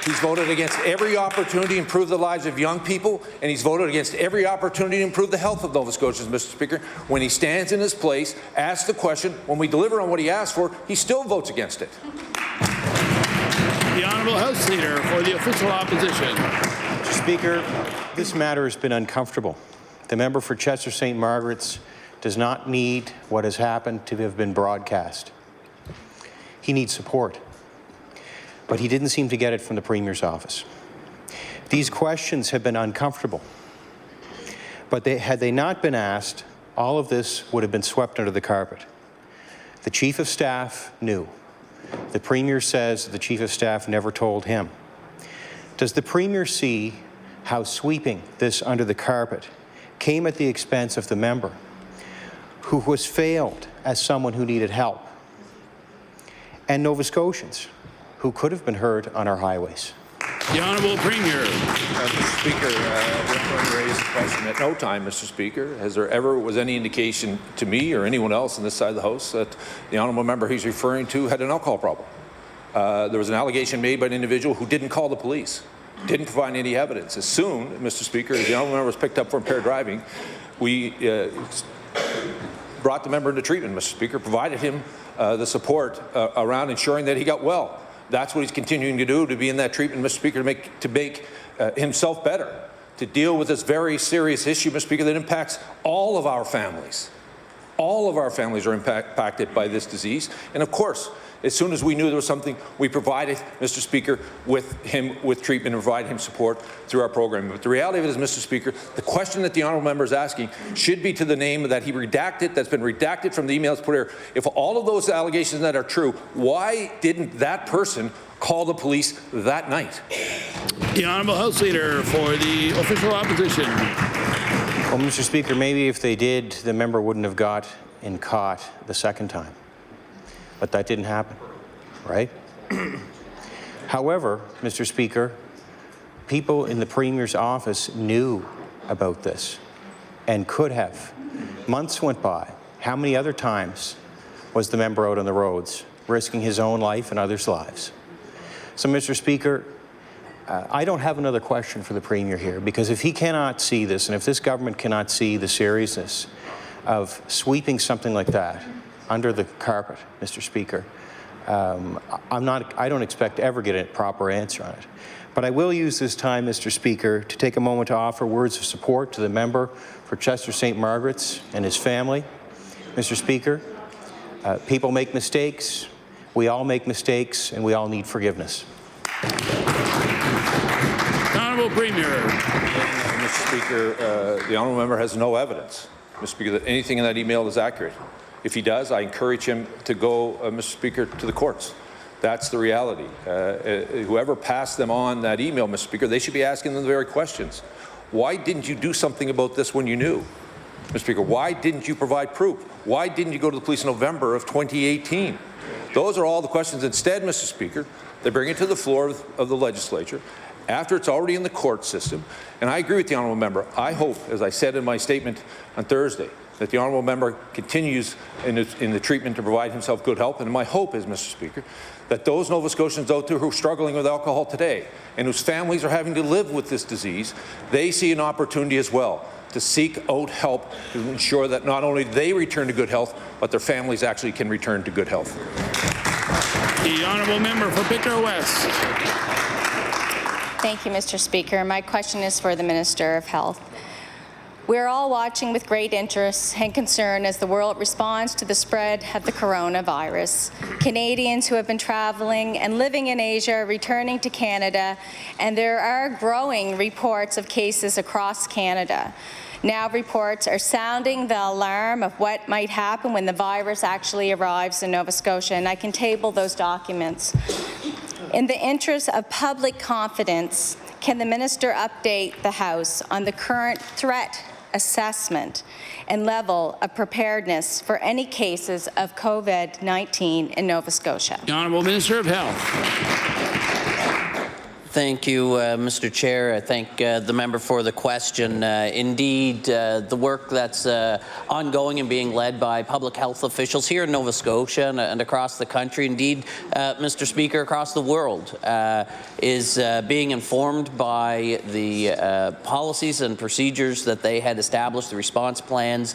He's voted against every opportunity to improve the lives of young people, and he's voted against every opportunity to improve the health of Nova Scotians, Mr. Speaker. When he stands in his place, asks the question, when we deliver on what he asked for, he still votes against it. The Honourable House Leader for the Official Opposition. Mr. Speaker, this matter has been uncomfortable. The member for Chester St. Margaret's does not need what has happened to have been broadcast. He needs support. But he didn't seem to get it from the Premier's office. These questions have been uncomfortable. But had they not been asked, all of this would have been swept under the carpet. The Chief of Staff knew. The Premier says the Chief of Staff never told him. Does the Premier see how sweeping this under the carpet came at the expense of the member who was failed as someone who needed help, and Nova Scotians who could have been heard on our highways? The Honourable Premier. Mr. Speaker, I'm going to raise the question. At no time, Mr. Speaker, has there ever was any indication to me or anyone else on this side of the House that the Honourable Member he's referring to had an alcohol problem. There was an allegation made by an individual who didn't call the police, didn't provide any evidence. As soon, Mr. Speaker, as the Honourable Member was picked up for impaired driving, we brought the member into treatment, Mr. Speaker, provided him the support around ensuring that he got well. That's what he's continuing to do, to be in that treatment, Mr. Speaker, to make himself better, to deal with this very serious issue, Mr. Speaker, that impacts all of our families. All of our families are impacted by this disease. And of course, as soon as we knew there was something, we provided, Mr. Speaker, with treatment and provided him support through our program. But the reality of it is, Mr. Speaker, the question that the Honourable Member is asking should be to the name that he redacted, that's been redacted from the emails put here. If all of those allegations that are true, why didn't that person call the police that night? The Honourable House Leader for the Official Opposition. Well, Mr. Speaker, maybe if they did, the member wouldn't have got caught the second time. But that didn't happen, right? However, Mr. Speaker, people in the Premier's office knew about this and could have Months went by. How many other times was the member out on the roads, risking his own life and others' lives? So, Mr. Speaker, I don't have another question for the Premier here, because if he cannot see this, and if this government cannot see the seriousness of sweeping something like that under the carpet, Mr. Speaker, I don't expect to ever get a proper answer on it. But I will use this time, Mr. Speaker, to take a moment to offer words of support to the member for Chester St. Margaret's and his family. Mr. Speaker, people make mistakes, we all make mistakes, and we all need forgiveness. Honourable Premier. Mr. Speaker, the honourable member has no evidence, Mr. Speaker, that anything in that email is accurate. If he does, I encourage him to go, Mr. Speaker, to the courts. That's the reality. Whoever passed them on that email, Mr. Speaker, they should be asking them the very questions. Why didn't you do something about this when you knew? Mr. Speaker, why didn't you provide proof? Why didn't you go to the police in November of 2018? Those are all the questions. Instead, Mr. Speaker, they bring it to the floor of the legislature after it's already in the court system. And I agree with the honourable member. I hope, as I said in my statement on Thursday, that the honourable member continues in the treatment to provide himself good help. And my hope is, Mr. Speaker, that those Nova Scotians out there who are struggling with alcohol today and whose families are having to live with this disease, they see an opportunity as well to seek out help to ensure that not only they return to good health, but their families actually can return to good health. The honourable member for Pickering West. Thank you, Mr. Speaker. My question is for the Minister of Health. We're all watching with great interest and concern as the world responds to the spread of the coronavirus. Canadians who have been traveling and living in Asia are returning to Canada, and there are growing reports of cases across Canada. Now reports are sounding the alarm of what might happen when the virus actually arrives in Nova Scotia, and I can table those documents. In the interest of public confidence, can the minister update the House on the current threat assessment and level of preparedness for any cases of COVID-19 in Nova Scotia? The Honourable Minister of Health. Thank you, Mr. Chair. I thank the member for the question. Indeed, the work that's ongoing and being led by public health officials here in Nova Scotia and across the country, indeed, Mr. Speaker, across the world, is being informed by the policies and procedures that they had established, the response plans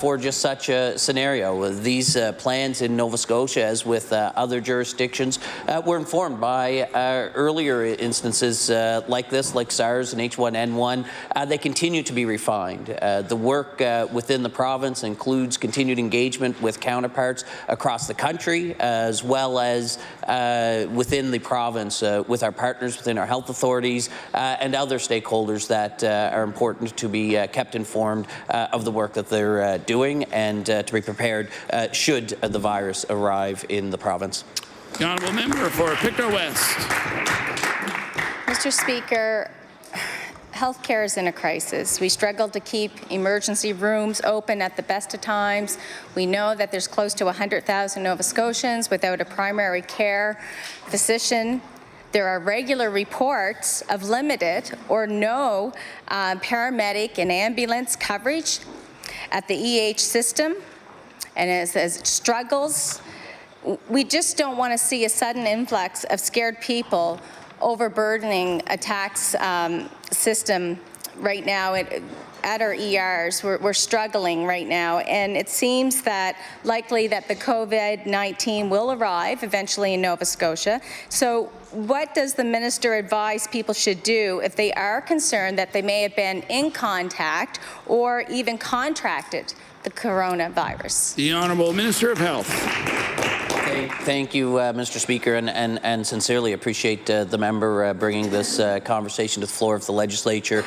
for just such a scenario. These plans in Nova Scotia, as with other jurisdictions, were informed by earlier instances like this, like SARS and H1N1. They continue to be refined. The work within the province includes continued engagement with counterparts across the country, as well as within the province, with our partners within our health authorities and other stakeholders that are important to be kept informed of the work that they're doing and to be prepared should the virus arrive in the province. The honourable member for Pickering West. Mr. Speaker, healthcare is in a crisis. We struggle to keep emergency rooms open at the best of times. We know that there's close to 100,000 Nova Scotians without a primary care physician. There are regular reports of limited or no paramedic and ambulance coverage at the EH system, and as it struggles, we just don't want to see a sudden influx of scared people overburdening a tax system right now at our ERs. We're struggling right now, and it seems that likely that the COVID-19 will arrive eventually in Nova Scotia. So what does the minister advise people should do if they are concerned that they may have been in contact or even contracted the coronavirus? The Honourable Minister of Health. Thank you, Mr. Speaker, and sincerely appreciate the member bringing this conversation to the floor of the legislature.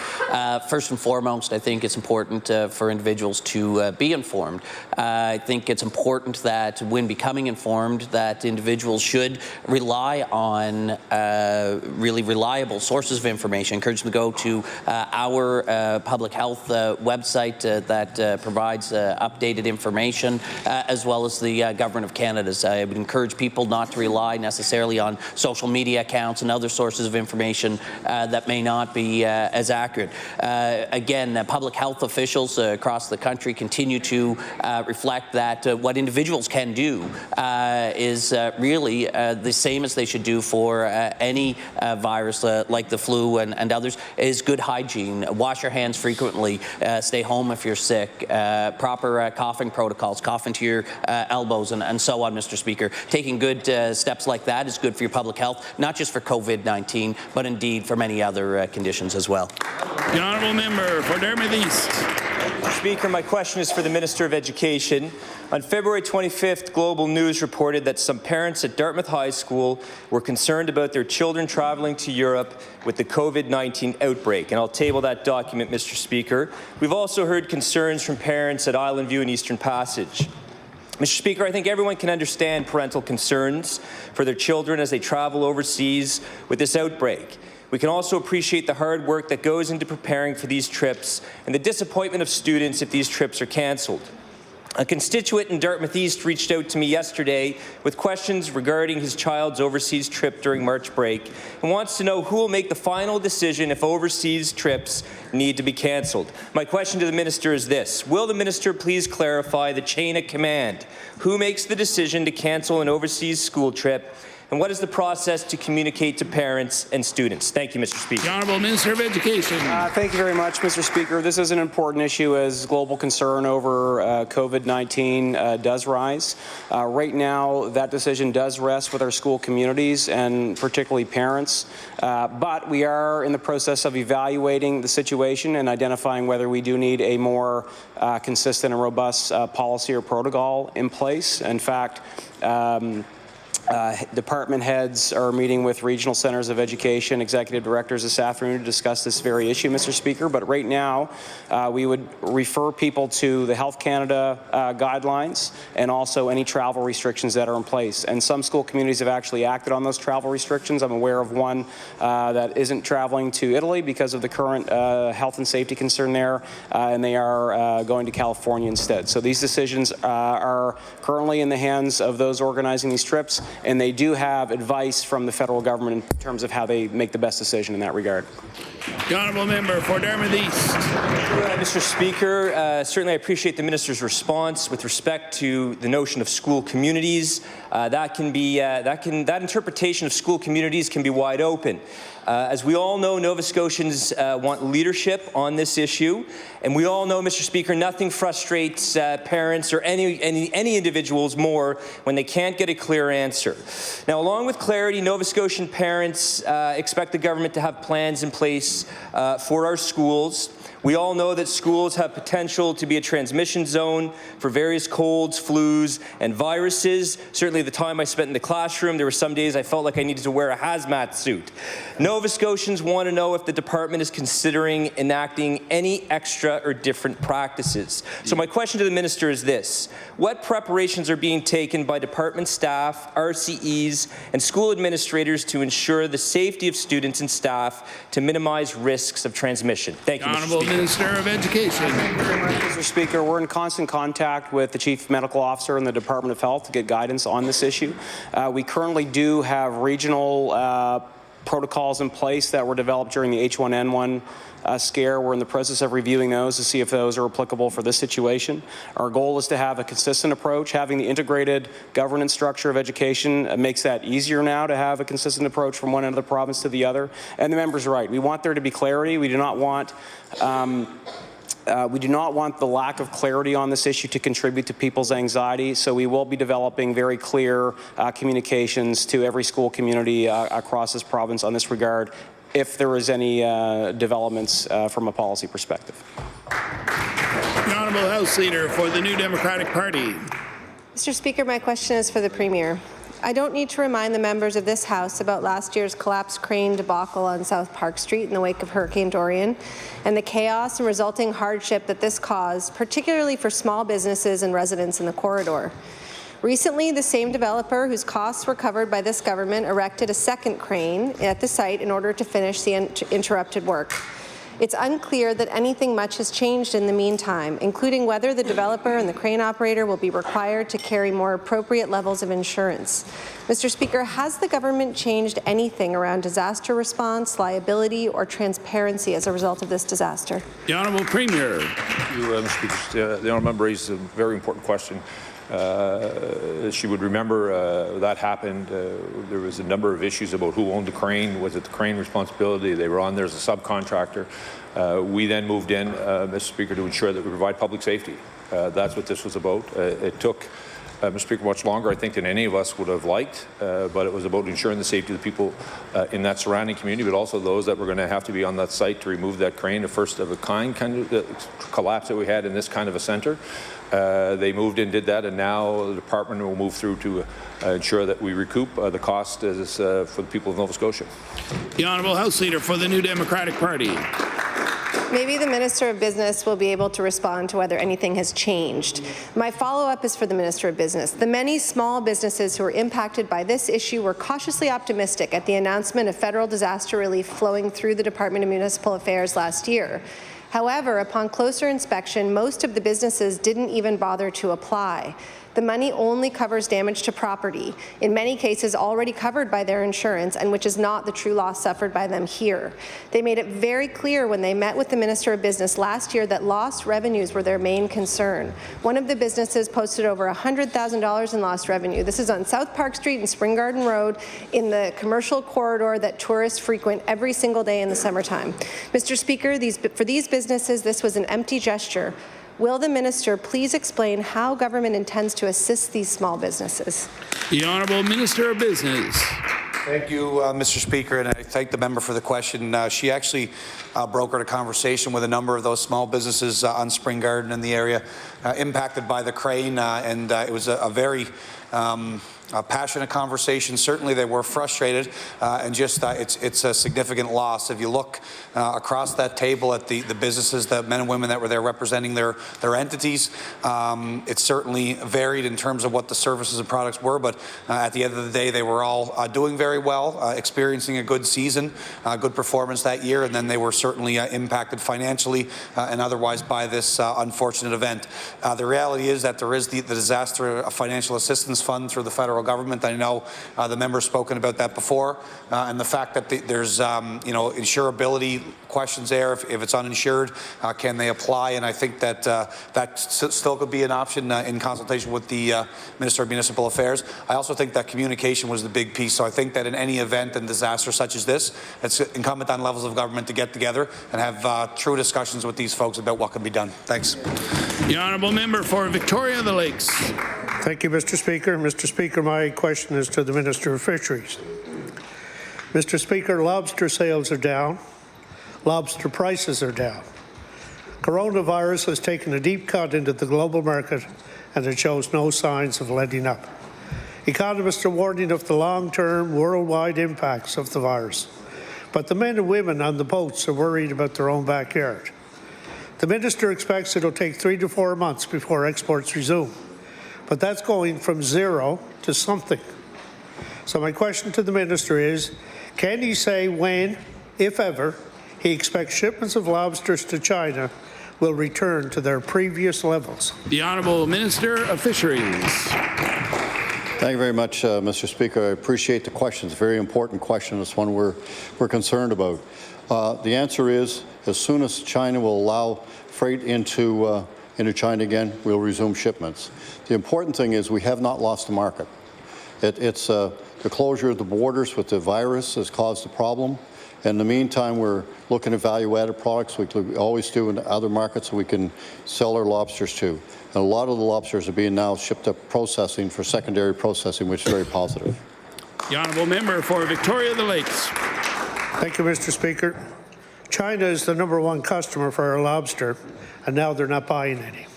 First and foremost, I think it's important for individuals to be informed. I think it's important that when becoming informed, that individuals should rely on really reliable sources of information. I encourage them to go to our public health website that provides updated information, as well as the Government of Canada's. I would encourage people not to rely necessarily on social media accounts and other sources of information that may not be as accurate. Again, public health officials across the country continue to reflect that what individuals can do is really the same as they should do for any virus like the flu and others, is good hygiene. Wash your hands frequently, stay home if you're sick, proper coughing protocols, cough into your elbows and so on, Mr. Speaker. Taking good steps like that is good for your public health, not just for COVID-19, but indeed for many other conditions as well. The honourable member for Dartmouth East. Mr. Speaker, my question is for the Minister of Education. On February 25th, Global News reported that some parents at Dartmouth High School were concerned about their children travelling to Europe with the COVID-19 outbreak, and I'll table that document, Mr. Speaker. We've also heard concerns from parents at Island View and Eastern Passage. Mr. Speaker, I think everyone can understand parental concerns for their children as they travel overseas with this outbreak. We can also appreciate the hard work that goes into preparing for these trips and the disappointment of students if these trips are cancelled. A constituent in Dartmouth East reached out to me yesterday with questions regarding his child's overseas trip during March break and wants to know who will make the final decision if overseas trips need to be cancelled. My question to the minister is this: will the minister please clarify the chain of command? Who makes the decision to cancel an overseas school trip? And what is the process to communicate to parents and students? Thank you, Mr. Speaker. The Honourable Minister of Education. Thank you very much, Mr. Speaker. This is an important issue as global concern over COVID-19 does rise. Right now, that decision does rest with our school communities and particularly parents. But we are in the process of evaluating the situation and identifying whether we do need a more consistent and robust policy or protocol in place. In fact, department heads are meeting with regional centres of education executive directors this afternoon to discuss this very issue, Mr. Speaker. But right now, we would refer people to the Health Canada guidelines and also any travel restrictions that are in place. And some school communities have actually acted on those travel restrictions. I'm aware of one that isn't traveling to Italy because of the current health and safety concern there, and they are going to California instead. So these decisions are currently in the hands of those organizing these trips, and they do have advice from the federal government in terms of how they make the best decision in that regard. The honourable member for Dartmouth East. Mr. Speaker, certainly I appreciate the minister's response with respect to the notion of school communities. That interpretation of school communities can be wide open. As we all know, Nova Scotians want leadership on this issue, and we all know, Mr. Speaker, nothing frustrates parents or any individuals more when they can't get a clear answer. Now, along with clarity, Nova Scotian parents expect the government to have plans in place for our schools. We all know that schools have potential to be a transmission zone for various colds, flus, and viruses. Certainly the time I spent in the classroom, there were some days I felt like I needed to wear a hazmat suit. Nova Scotians want to know if the department is considering enacting any extra or different practices. So my question to the minister is this: what preparations are being taken by department staff, RCEs, and school administrators to ensure the safety of students and staff to minimize risks of transmission? Thank you, Mr. Speaker. Minister of Education. Thank you very much, Mr. Speaker. We're in constant contact with the Chief Medical Officer and the Department of Health to get guidance on this issue. We currently do have regional protocols in place that were developed during the H1N1 scare. We're in the process of reviewing those to see if those are applicable for this situation. Our goal is to have a consistent approach. Having the integrated governance structure of education makes that easier now to have a consistent approach from one end of the province to the other. And the member's right. We want there to be clarity. We do not want the lack of clarity on this issue to contribute to people's anxiety, so we will be developing very clear communications to every school community across this province on this regard if there is any developments from a policy perspective. The Honourable House Leader for the New Democratic Party. Mr. Speaker, my question is for the Premier. I don't need to remind the members of this House about last year's collapsed crane debacle on South Park Street in the wake of Hurricane Dorian and the chaos and resulting hardship that this caused, particularly for small businesses and residents in the corridor. Recently, the same developer whose costs were covered by this government erected a second crane at the site in order to finish the interrupted work. It's unclear that anything much has changed in the meantime, including whether the developer and the crane operator will be required to carry more appropriate levels of insurance. Mr. Speaker, has the government changed anything around disaster response, liability, or transparency as a result of this disaster? The Honourable Premier. Thank you, Mr. Speaker. The Honourable member raised a very important question. She would remember that happened. There was a number of issues about who owned the crane. Was it the crane responsibility? They were on there as a subcontractor. We then moved in, Mr. Speaker, to ensure that we provide public safety. That's what this was about. It took, Mr. Speaker, much longer, I think, than any of us would have liked, but it was about ensuring the safety of the people in that surrounding community, but also those that were going to have to be on that site to remove that crane, the first of a kind of collapse that we had in this kind of a centre. They moved in, did that, and now the department will move through to ensure that we recoup the cost for the people of Nova Scotia. The Honourable House Leader for the New Democratic Party. Maybe the Minister of Business will be able to respond to whether anything has changed. My follow-up is for the Minister of Business. The many small businesses who were impacted by this issue were cautiously optimistic at the announcement of federal disaster relief flowing through the Department of Municipal Affairs last year. However, upon closer inspection, most of the businesses didn't even bother to apply. The money only covers damage to property, in many cases already covered by their insurance, and which is not the true loss suffered by them here. They made it very clear when they met with the Minister of Business last year that lost revenues were their main concern. One of the businesses posted over $100,000 in lost revenue. This is on South Park Street and Spring Garden Road in the commercial corridor that tourists frequent every single day in the summertime. Mr. Speaker, for these businesses, this was an empty gesture. Will the minister please explain how government intends to assist these small businesses? The Honourable Minister of Business. Thank you, Mr. Speaker, and I thank the member for the question. She actually brokered a conversation with a number of those small businesses on Spring Garden in the area impacted by the crane, and it was a very passionate conversation. Certainly they were frustrated, and just it's a significant loss. If you look across that table at the businesses, the men and women that were there representing their entities, it certainly varied in terms of what the services and products were, but at the end of the day they were all doing very well, experiencing a good season, good performance that year, and then they were certainly impacted financially and otherwise by this unfortunate event. The reality is that there is the Disaster Financial Assistance Fund through the federal government. I know the member's spoken about that before, and the fact that there's insurability questions there. If it's uninsured, can they apply? And I think that that still could be an option in consultation with the Minister of Municipal Affairs. I also think that communication was the big piece. So I think that in any event and disaster such as this, it's incumbent on levels of government to get together and have true discussions with these folks about what can be done. Thanks. The Honourable Member for Victoria the Lakes. Thank you, Mr. Speaker. Mr. Speaker, my question is to the Minister of Fisheries. Mr. Speaker, lobster sales are down. Lobster prices are down. Coronavirus has taken a deep cut into the global market, and it shows no signs of letting up. Economists are warning of the long-term worldwide impacts of the virus, but the men and women on the boats are worried about their own backyard. The minister expects it'll take 3 to 4 months before exports resume, but that's going from zero to something. So my question to the minister is, can he say when, if ever, he expects shipments of lobsters to China will return to their previous levels? The Honourable Minister of Fisheries. Thank you very much, Mr. Speaker. I appreciate the question. It's a very important question. It's one we're concerned about. The answer is, as soon as China will allow freight into China again, we'll resume shipments. The important thing is we have not lost the market. It's the closure of the borders with the virus has caused the problem. In the meantime, we're looking at value-added products we always do in other markets so we can sell our lobsters to. And a lot of the lobsters are being now shipped up processing for secondary processing, which is very positive. The Honourable Member for Victoria the Lakes. Thank you, Mr. Speaker. China is the #1 customer for our lobster, and now they're not buying any.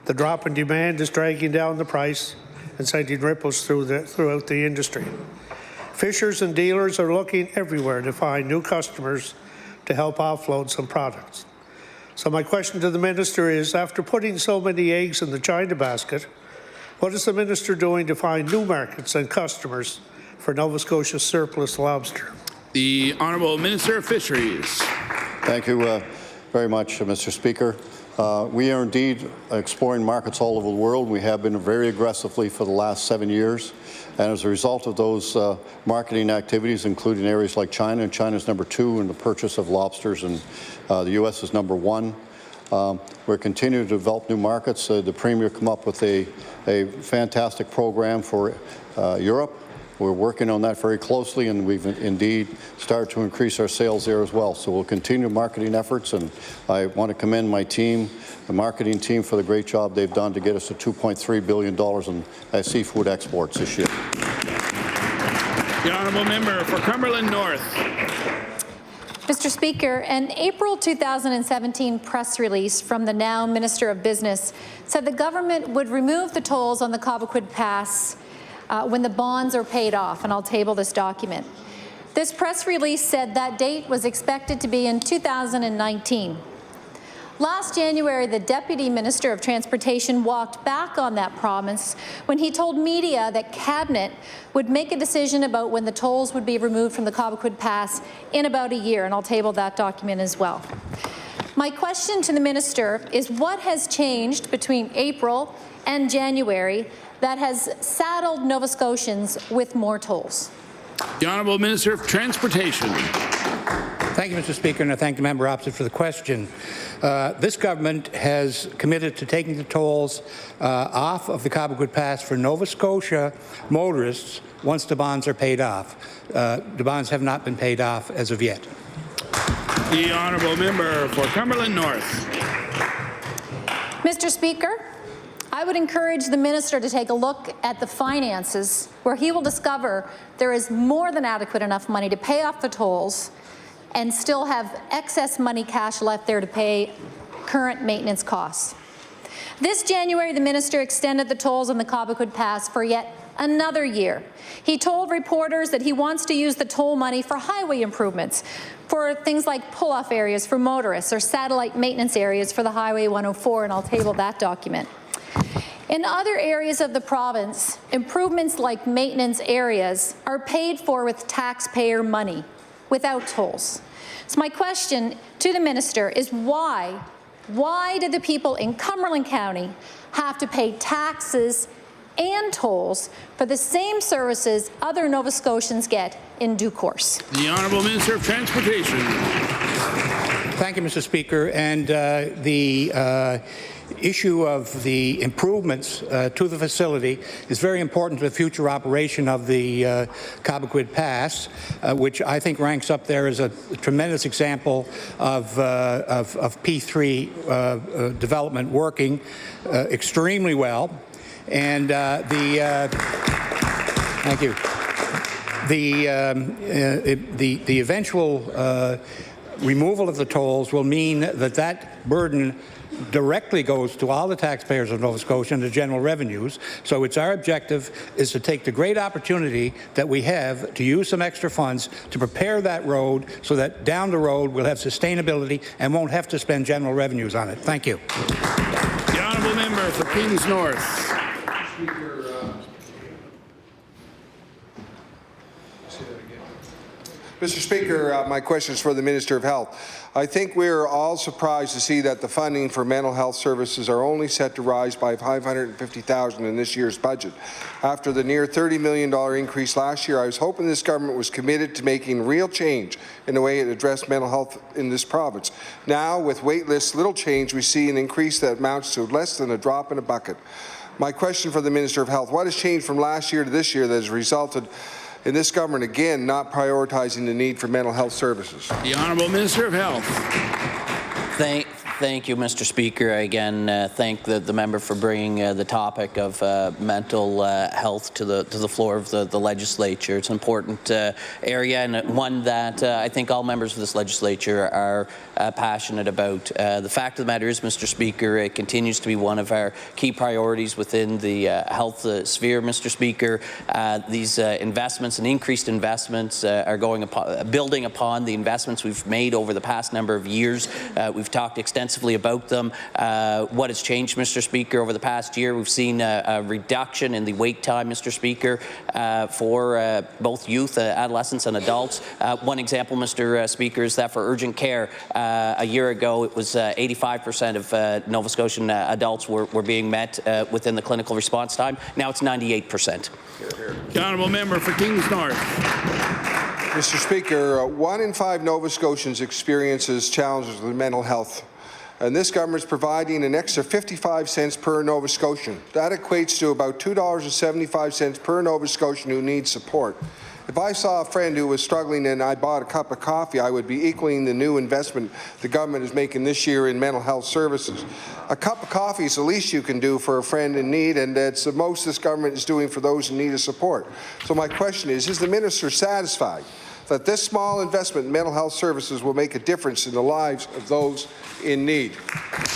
The drop in demand is dragging down the price and sending ripples throughout the industry. Fishers and dealers are looking everywhere to find new customers to help offload some products. So my question to the minister is, after putting so many eggs in the China basket, what is the minister doing to find new markets and customers for Nova Scotia's surplus lobster? The Honourable Minister of Fisheries. Thank you very much, Mr. Speaker. We are indeed exploring markets all over the world. We have been very aggressively for the last 7 years. And as a result of those marketing activities, including areas like China, and China's #2 in the purchase of lobsters, and the U.S. is #1. We're continuing to develop new markets. The Premier came up with a fantastic program for Europe. We're working on that very closely, and we've indeed started to increase our sales there as well. So we'll continue marketing efforts, and I want to commend my team, the marketing team, for the great job they've done to get us to $2.3 billion in seafood exports this year. The honourable member for Cumberland North. Mr. Speaker, an April 2017 press release from the now Minister of Business said the government would remove the tolls on the Cobequid Pass when the bonds are paid off, and I'll table this document. This press release said that date was expected to be in 2019. Last January, the Deputy Minister of Transportation walked back on that promise when he told media that Cabinet would make a decision about when the tolls would be removed from the Cobequid Pass in about a year, and I'll table that document as well. My question to the Minister is, what has changed between April and January that has saddled Nova Scotians with more tolls? The Honourable Minister of Transportation. Thank you, Mr. Speaker, and I thank the member opposite for the question. This government has committed to taking the tolls off of the Cobequid Pass for Nova Scotia motorists once the bonds are paid off. The bonds have not been paid off as of yet. The honourable member for Cumberland North. Mr. Speaker, I would encourage the minister to take a look at the finances, where he will discover there is more than adequate enough money to pay off the tolls and still have excess money cash left there to pay current maintenance costs. This January, the minister extended the tolls on the Cobequid Pass for yet another year. He told reporters that he wants to use the toll money for highway improvements, for things like pull-off areas for motorists or satellite maintenance areas for the Highway 104, and I'll table that document. In other areas of the province, improvements like maintenance areas are paid for with taxpayer money, without tolls. So my question to the minister is why did the people in Cumberland County have to pay taxes and tolls for the same services other Nova Scotians get in due course? The Honourable Minister of Transportation. Thank you, Mr. Speaker. And the issue of the improvements to the facility is very important to the future operation of the Cobequid Pass, which I think ranks up there as a tremendous example of P3 development working extremely well. And thank you. The eventual removal of the tolls will mean that burden directly goes to all the taxpayers of Nova Scotia and the general revenues. So it's our objective is to take the great opportunity that we have to use some extra funds to prepare that road so that down the road we'll have sustainability and won't have to spend general revenues on it. Thank you. The honourable member for Kings North. Mr. Speaker, my question is for the Minister of Health. I think we're all surprised to see that the funding for mental health services are only set to rise by $550,000 in this year's budget. After the near $30 million increase last year, I was hoping this government was committed to making real change in the way it addressed mental health in this province. Now, with wait lists, little change, we see an increase that amounts to less than a drop in a bucket. My question for the Minister of Health, what has changed from last year to this year that has resulted in this government again not prioritizing the need for mental health services? The Honourable Minister of Health. Thank you, Mr. Speaker. I again thank the member for bringing the topic of mental health to the floor of the legislature. It's an important area and one that I think all members of this legislature are passionate about. The fact of the matter is, Mr. Speaker, it continues to be one of our key priorities within the health sphere, Mr. Speaker. These investments and increased investments are building upon the investments we've made over the past number of years. We've talked extensively extensively about them. What has changed, Mr. Speaker, over the past year? We've seen a reduction in the wait time, Mr. Speaker, for both youth, adolescents and adults. One example, Mr. Speaker, is that for urgent care, a year ago it was 85% of Nova Scotian adults were being met within the clinical response time. Now it's 98%. The honourable member for Kings North. Mr. Speaker, 1 in 5 Nova Scotians experiences challenges with mental health, and this government is providing an extra 55 cents per Nova Scotian. That equates to about $2.75 per Nova Scotian who needs support. If I saw a friend who was struggling and I bought a cup of coffee, I would be equaling the new investment the government is making this year in mental health services. A cup of coffee is the least you can do for a friend in need, and it's the most this government is doing for those in need of support. So my question is the minister satisfied that this small investment in mental health services will make a difference in the lives of those in need?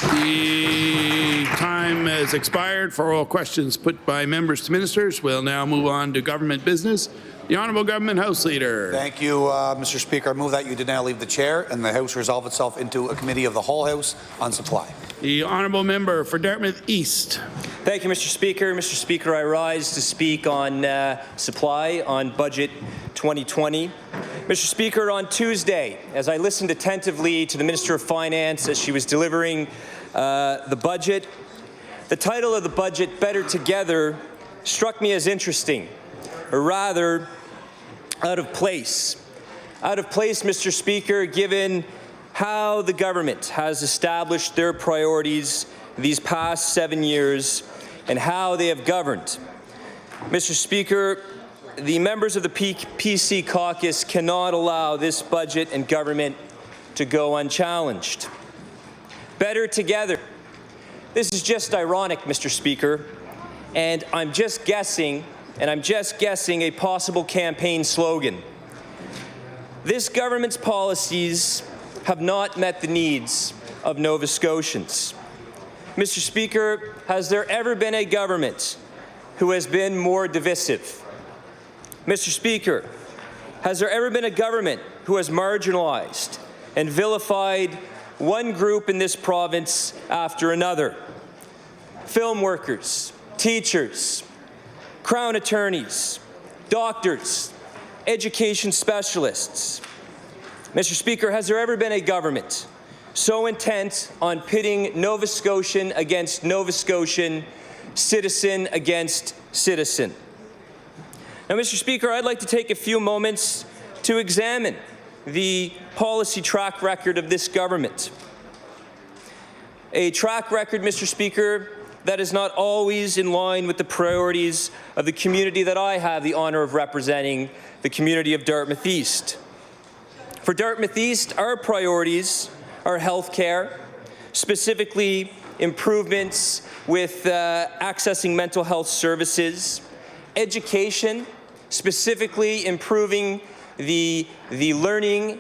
The time has expired for all questions put by members to ministers. We'll now move on to government business. The Honourable Government House Leader. Thank you, Mr. Speaker. I move that you did now leave the chair and the House resolve itself into a committee of the whole House on supply. The Honourable Member for Dartmouth East. Thank you, Mr. Speaker. Mr. Speaker, I rise to speak on supply on Budget 2020. Mr. Speaker, on Tuesday, as I listened attentively to the Minister of Finance as she was delivering the budget, the title of the budget, Better Together, struck me as interesting, or rather, out of place. Out of place, Mr. Speaker, given how the government has established their priorities these past 7 years and how they have governed. Mr. Speaker, the members of the PC caucus cannot allow this budget and government to go unchallenged. Better together. This is just ironic, Mr. Speaker, and I'm just guessing a possible campaign slogan. This government's policies have not met the needs of Nova Scotians. Mr. Speaker, has there ever been a government who has been more divisive? Mr. Speaker, has there ever been a government who has marginalized and vilified one group in this province after another? Film workers, teachers, Crown attorneys, doctors, education specialists. Mr. Speaker, has there ever been a government so intent on pitting Nova Scotian against Nova Scotian, citizen against citizen? Now, Mr. Speaker, I'd like to take a few moments to examine the policy track record of this government. A track record, Mr. Speaker, that is not always in line with the priorities of the community that I have the honour of representing, the community of Dartmouth East. For Dartmouth East, our priorities are health care, specifically improvements with accessing mental health services, education, specifically improving the learning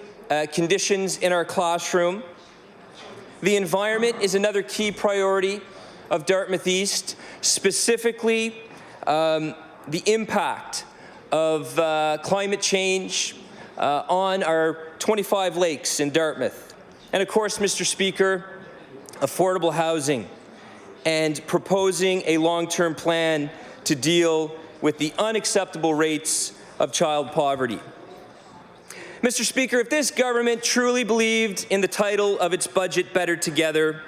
conditions in our classroom. The environment is another key priority of Dartmouth East, specifically the impact of climate change on our 25 lakes in Dartmouth. And of course, Mr. Speaker, affordable housing and proposing a long-term plan to deal with the unacceptable rates of child poverty. Mr. Speaker, if this government truly believed in the title of its budget, Better Together,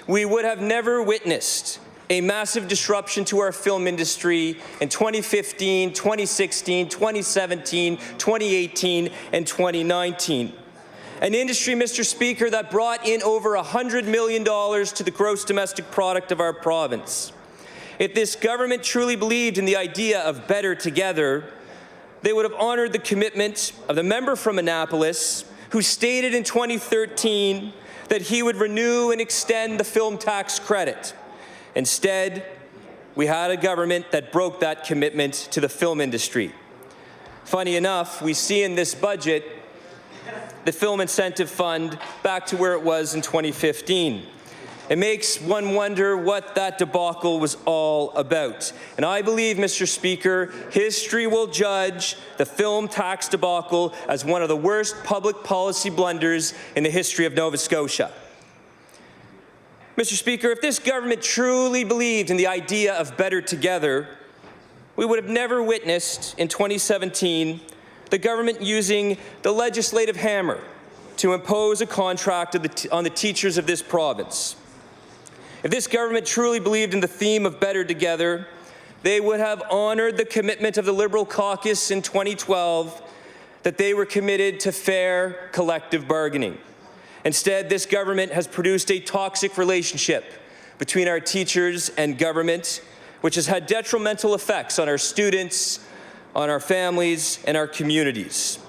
we would have never witnessed a massive disruption to our film industry in 2015, 2016, 2017, 2018, and 2019. An industry, Mr. Speaker, that brought in over $100 million to the gross domestic product of our province. If this government truly believed in the idea of better together, they would have honored the commitment of the member from Annapolis, who stated in 2013 that he would renew and extend the film tax credit. Instead, we had a government that broke that commitment to the film industry. Funny enough, we see in this budget the Film Incentive Fund back to where it was in 2015. It makes one wonder what that debacle was all about. And I believe, Mr. Speaker, history will judge the film tax debacle as one of the worst public policy blunders in the history of Nova Scotia. Mr. Speaker, if this government truly believed in the idea of better together, we would have never witnessed in 2017 the government using the legislative hammer to impose a contract on the teachers of this province. If this government truly believed in the theme of better together, they would have honored the commitment of the Liberal caucus in 2012 that they were committed to fair collective bargaining. Instead, this government has produced a toxic relationship between our teachers and government, which has had detrimental effects on our students, on our families, and our communities.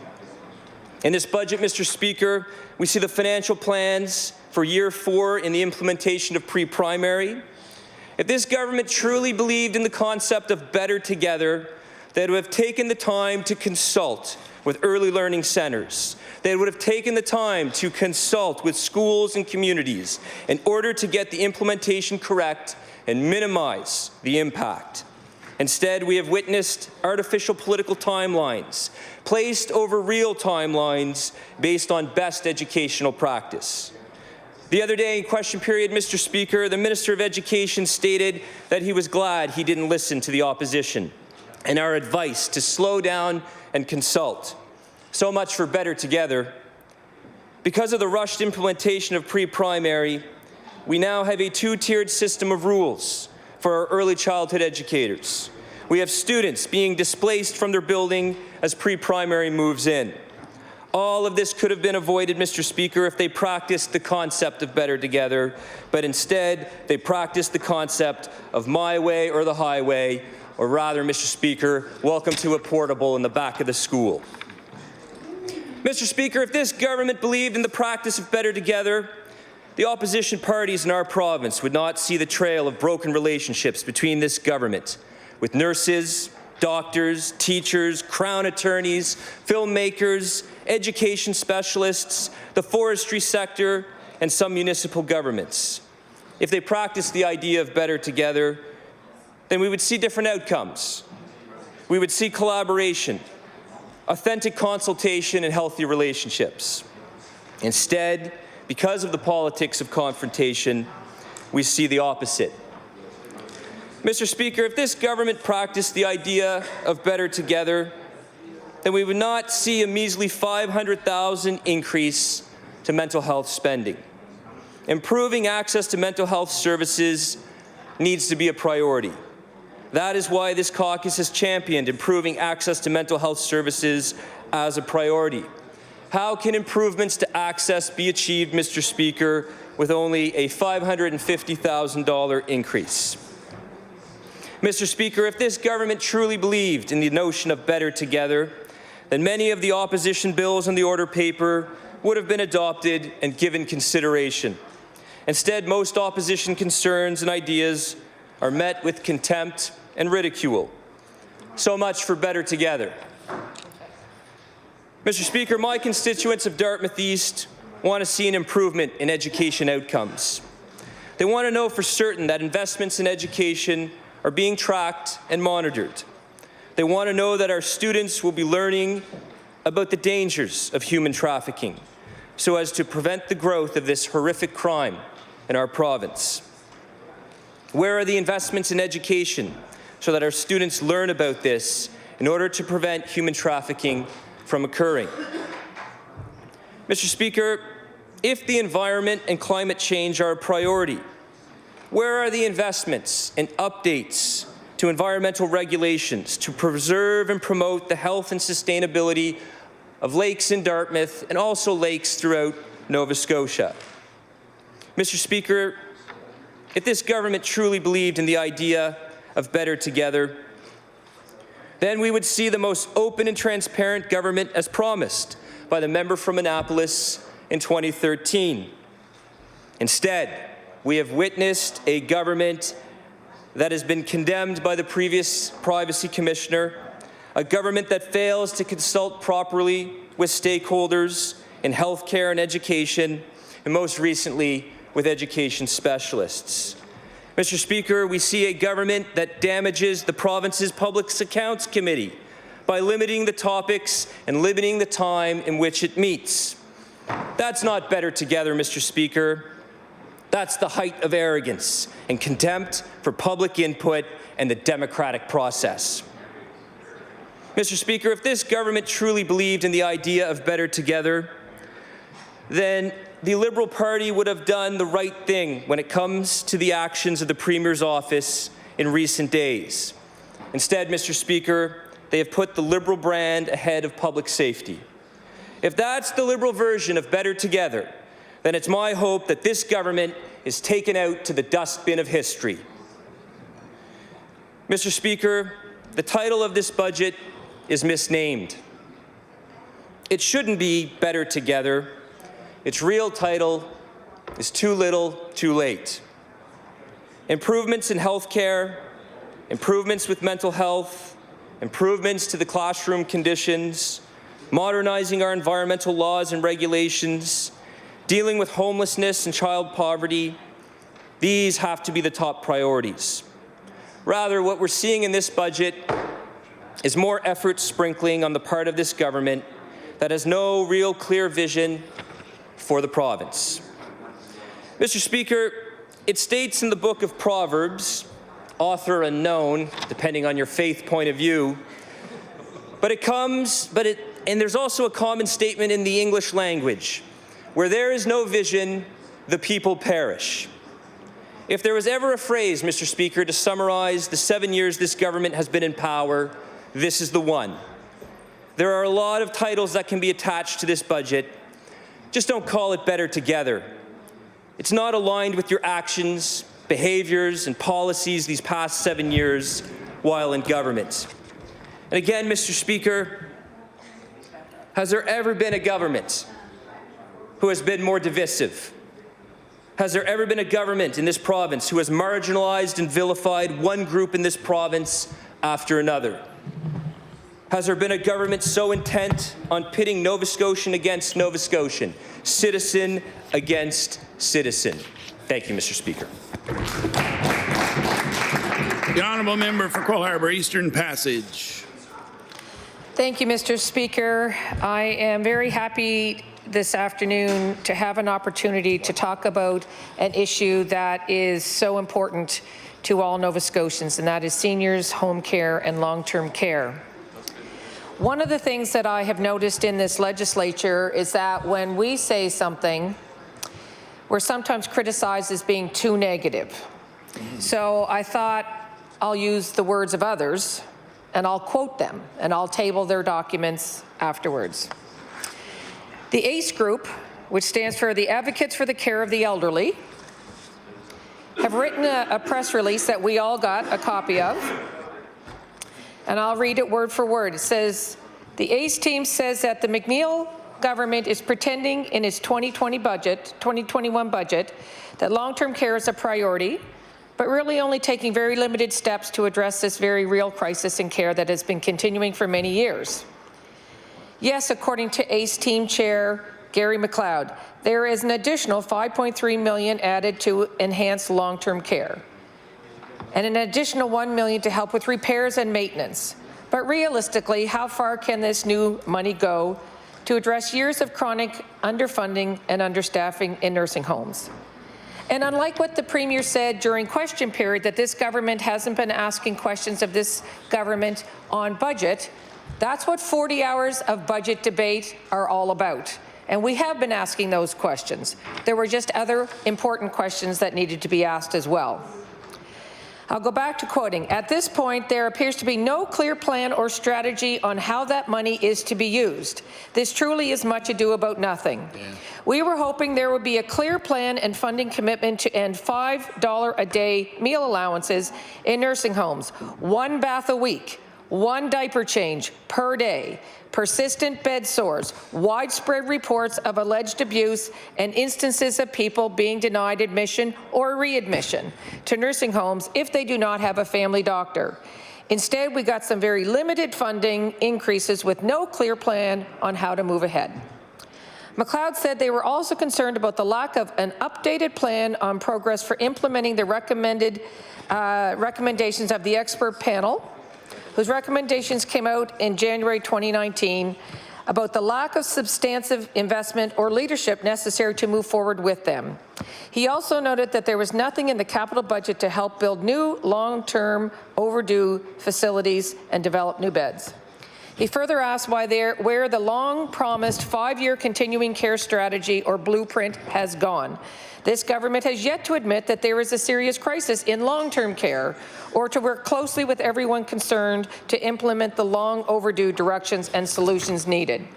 In this budget, Mr. Speaker, we see the financial plans for year 4 in the implementation of pre-primary. If this government truly believed in the concept of better together, they would have taken the time to consult with early learning centres. They would have taken the time to consult with schools and communities in order to get the implementation correct and minimize the impact. Instead, we have witnessed artificial political timelines placed over real timelines based on best educational practice. The other day in question period, Mr. Speaker, the Minister of Education stated that he was glad he didn't listen to the opposition and our advice to slow down and consult. So much for better together. Because of the rushed implementation of pre-primary, we now have a two-tiered system of rules for our early childhood educators. We have students being displaced from their building as pre-primary moves in. All of this could have been avoided, Mr. Speaker, if they practiced the concept of better together, but instead they practiced the concept of my way or the highway, or rather, Mr. Speaker, welcome to a portable in the back of the school. Mr. Speaker, if this government believed in the practice of better together, the opposition parties in our province would not see the trail of broken relationships between this government with nurses, doctors, teachers, Crown attorneys, filmmakers, education specialists, the forestry sector, and some municipal governments. If they practiced the idea of better together, then we would see different outcomes. We would see collaboration, authentic consultation, and healthy relationships. Instead, because of the politics of confrontation, we see the opposite. Mr. Speaker, if this government practiced the idea of better together, then we would not see a measly $500,000 increase to mental health spending. Improving access to mental health services needs to be a priority. That is why this caucus has championed improving access to mental health services as a priority. How can improvements to access be achieved, Mr. Speaker, with only a $550,000 increase? Mr. Speaker, if this government truly believed in the notion of better together, then many of the opposition bills on the order paper would have been adopted and given consideration. Instead, most opposition concerns and ideas are met with contempt and ridicule. So much for better together. Mr. Speaker, my constituents of Dartmouth East want to see an improvement in education outcomes. They want to know for certain that investments in education are being tracked and monitored. They want to know that our students will be learning about the dangers of human trafficking so as to prevent the growth of this horrific crime in our province. Where are the investments in education so that our students learn about this in order to prevent human trafficking from occurring? Mr. Speaker, if the environment and climate change are a priority, where are the investments and updates to environmental regulations to preserve and promote the health and sustainability of lakes in Dartmouth and also lakes throughout Nova Scotia? Mr. Speaker, if this government truly believed in the idea of better together, then we would see the most open and transparent government as promised by the member from Annapolis in 2013. Instead, we have witnessed a government that has been condemned by the previous Privacy Commissioner, a government that fails to consult properly with stakeholders in healthcare and education, and most recently with education specialists. Mr. Speaker, we see a government that damages the province's Public Accounts Committee by limiting the topics and limiting the time in which it meets. That's not better together, Mr. Speaker. That's the height of arrogance and contempt for public input and the democratic process. Mr. Speaker, if this government truly believed in the idea of better together, then the Liberal Party would have done the right thing when it comes to the actions of the Premier's office in recent days. Instead, Mr. Speaker, they have put the Liberal brand ahead of public safety. If that's the Liberal version of better together, then it's my hope that this government is taken out to the dustbin of history. Mr. Speaker, the title of this budget is misnamed. It shouldn't be better together. Its real title is Too Little, Too Late. Improvements in health care, improvements with mental health, improvements to the classroom conditions, modernizing our environmental laws and regulations, dealing with homelessness and child poverty, these have to be the top priorities. Rather, what we're seeing in this budget is more effort sprinkling on the part of this government that has no real clear vision for the province. Mr. Speaker, it states in the book of Proverbs, author unknown, depending on your faith point of view, and there's also a common statement in the English language, where there is no vision, the people perish. If there was ever a phrase, Mr. Speaker, to summarize the 7 years this government has been in power, this is the one. There are a lot of titles that can be attached to this budget. Just don't call it better together. It's not aligned with your actions, behaviors, and policies these past 7 years while in government. And again, Mr. Speaker, has there ever been a government who has been more divisive? Has there ever been a government in this province who has marginalized and vilified one group in this province after another? Has there been a government so intent on pitting Nova Scotian against Nova Scotian, citizen against citizen? Thank you, Mr. Speaker. The honourable member for Cole Harbour Eastern Passage. Thank you, Mr. Speaker. I am very happy this afternoon to have an opportunity to talk about an issue that is so important to all Nova Scotians, and that is seniors, home care, and long-term care. One of the things that I have noticed in this legislature is that when we say something, we're sometimes criticized as being too negative. So I thought I'll use the words of others, and I'll quote them, and I'll table their documents afterwards. The ACE Group, which stands for the Advocates for the Care of the Elderly, have written a press release that we all got a copy of, and I'll read it word for word. It says, the ACE team says that the McNeil government is pretending in its 2021 budget, that long-term care is a priority, but really only taking very limited steps to address this very real crisis in care that has been continuing for many years. Yes, according to ACE team chair Gary McLeod, there is an additional $5.3 million added to enhance long-term care, and an additional $1 million to help with repairs and maintenance. But realistically, how far can this new money go to address years of chronic underfunding and understaffing in nursing homes? And unlike what the Premier said during question period, that this government hasn't been asking questions of this government on budget, that's what 40 hours of budget debate are all about. And we have been asking those questions. There were just other important questions that needed to be asked as well. I'll go back to quoting. At this point, there appears to be no clear plan or strategy on how that money is to be used. This truly is much ado about nothing. Yeah. We were hoping there would be a clear plan and funding commitment to end $5 a day meal allowances in nursing homes, 1 bath a week, 1 diaper change per day, persistent bed sores, widespread reports of alleged abuse, and instances of people being denied admission or readmission to nursing homes if they do not have a family doctor. Instead, we got some very limited funding increases with no clear plan on how to move ahead. McLeod said they were also concerned about the lack of an updated plan on progress for implementing the recommendations of the expert panel, whose recommendations came out in January 2019, about the lack of substantive investment or leadership necessary to move forward with them. He also noted that there was nothing in the capital budget to help build new long-term overdue facilities and develop new beds. He further asked where the long-promised 5-year continuing care strategy or blueprint has gone. This government has yet to admit that there is a serious crisis in long-term care or to work closely with everyone concerned to implement the long overdue directions and solutions needed.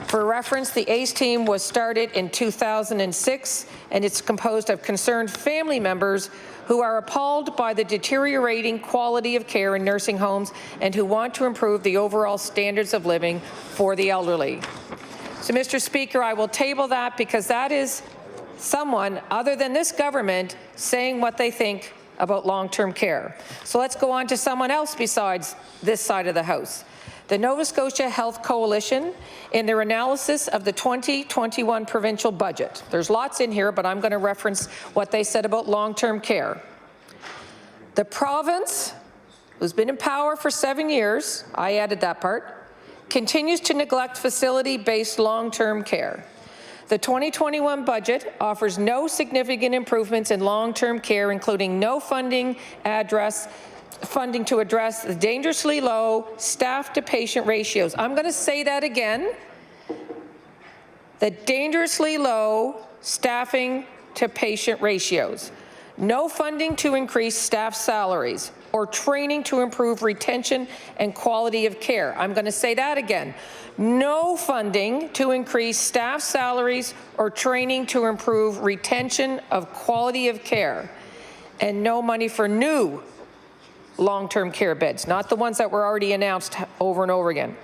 For reference, the ACE team was started in 2006, and it's composed of concerned family members who are appalled by the deteriorating quality of care in nursing homes and who want to improve the overall standards of living for the elderly. So, Mr. Speaker, I will table that because that is someone other than this government saying what they think about long-term care. So let's go on to someone else besides this side of the House. The Nova Scotia Health Coalition, in their analysis of the 2021 provincial budget. There's lots in here, but I'm going to reference what they said about long-term care. The province, who's been in power for 7 years, I added that part, continues to neglect facility-based long-term care. The 2021 budget offers no significant improvements in long-term care, including no funding to address the dangerously low staff-to-patient ratios. I'm going to say that again. The dangerously low staffing-to-patient ratios. No funding to increase staff salaries or training to improve retention and quality of care. I'm going to say that again. No funding to increase staff salaries or training to improve retention of quality of care. And no money for new long-term care beds, not the ones that were already announced over and over again.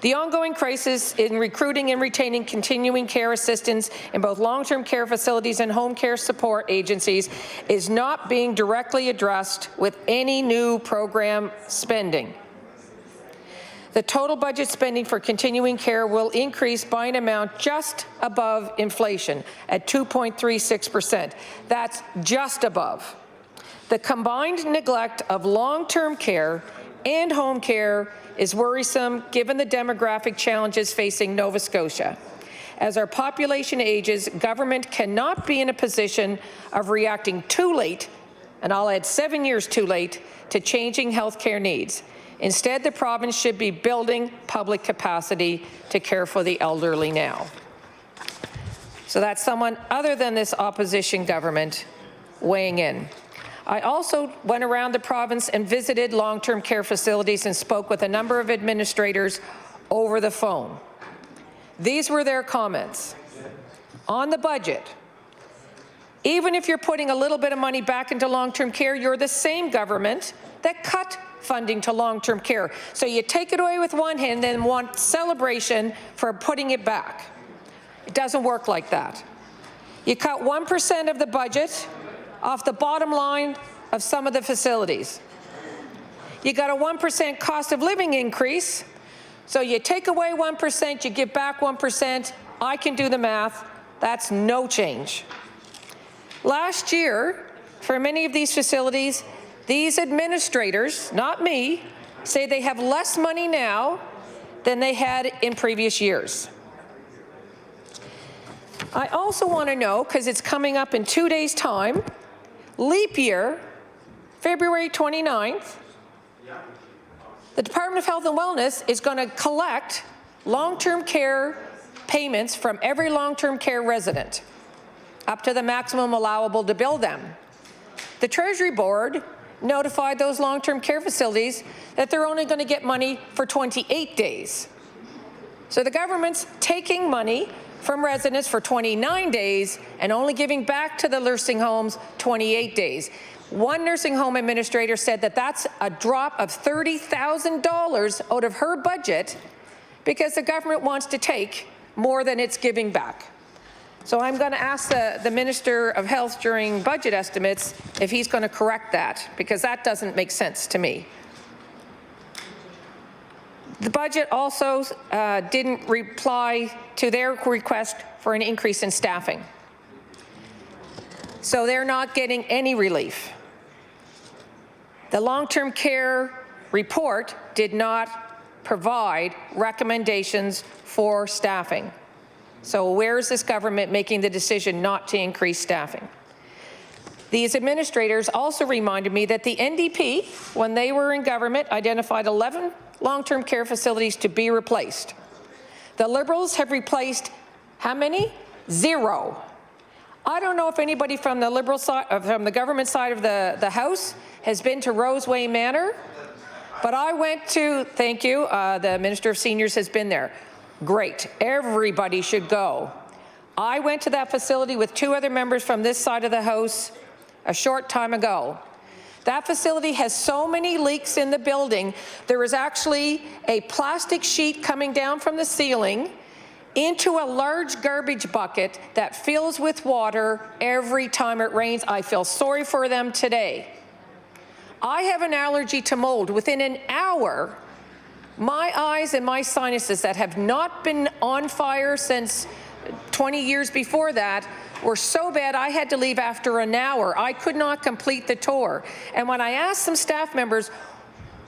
The ongoing crisis in recruiting and retaining continuing care assistants in both long-term care facilities and home care support agencies is not being directly addressed with any new program spending. The total budget spending for continuing care will increase by an amount just above inflation at 2.36%. That's just above. The combined neglect of long-term care and home care is worrisome given the demographic challenges facing Nova Scotia. As our population ages, government cannot be in a position of reacting too late, and I'll add 7 years too late, to changing health care needs. Instead, the province should be building public capacity to care for the elderly now. So that's someone other than this opposition government weighing in. I also went around the province and visited long-term care facilities and spoke with a number of administrators over the phone. These were their comments. On the budget, even if you're putting a little bit of money back into long-term care, you're the same government that cut funding to long-term care. So you take it away with one hand and then want celebration for putting it back. It doesn't work like that. You cut 1% of the budget off the bottom line of some of the facilities. You got a 1% cost of living increase, so you take away 1%, you give back 1%. I can do the math. That's no change. Last year, for many of these facilities, these administrators, not me, say they have less money now than they had in previous years. I also want to know, because it's coming up in 2 days' time, leap year, February 29th, the Department of Health and Wellness is going to collect long-term care payments from every long-term care resident, up to the maximum allowable to bill them. The Treasury Board notified those long-term care facilities that they're only going to get money for 28 days. So the government's taking money from residents for 29 days and only giving back to the nursing homes 28 days. One nursing home administrator said that that's a drop of $30,000 out of her budget because the government wants to take more than it's giving back. So I'm going to ask the Minister of Health during budget estimates if he's going to correct that, because that doesn't make sense to me. The budget also didn't reply to their request for an increase in staffing. So they're not getting any relief. The long-term care report did not provide recommendations for staffing. So where is this government making the decision not to increase staffing? These administrators also reminded me that the NDP, when they were in government, identified 11 long-term care facilities to be replaced. The Liberals have replaced how many? 0. I don't know if anybody from the Liberal side, from the government side of the House has been to Roseway Manor, but I went to, thank you, the Minister of Seniors has been there. Great, everybody should go. I went to that facility with 2 other members from this side of the House a short time ago. That facility has so many leaks in the building, there is actually a plastic sheet coming down from the ceiling into a large garbage bucket that fills with water every time it rains. I feel sorry for them today. I have an allergy to mold. Within an hour, my eyes and my sinuses that have not been on fire since 20 years before that were so bad I had to leave after an hour. I could not complete the tour. And when I asked some staff members,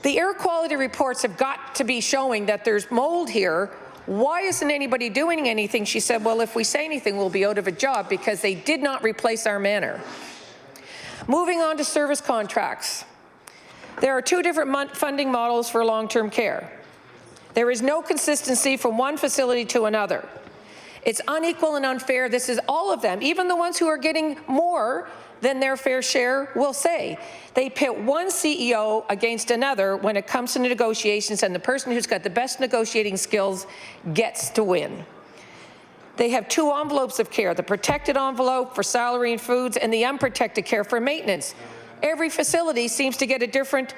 the air quality reports have got to be showing that there's mold here. Why isn't anybody doing anything? She said, well, if we say anything, we'll be out of a job because they did not replace our manor. Moving on to service contracts. There are 2 different funding models for long-term care. There is no consistency from one facility to another. It's unequal and unfair. This is all of them. Even the ones who are getting more than their fair share will say. They pit one CEO against another when it comes to negotiations, and the person who's got the best negotiating skills gets to win. They have 2 envelopes of care, the protected envelope for salary and foods and the unprotected care for maintenance. Every facility seems to get a different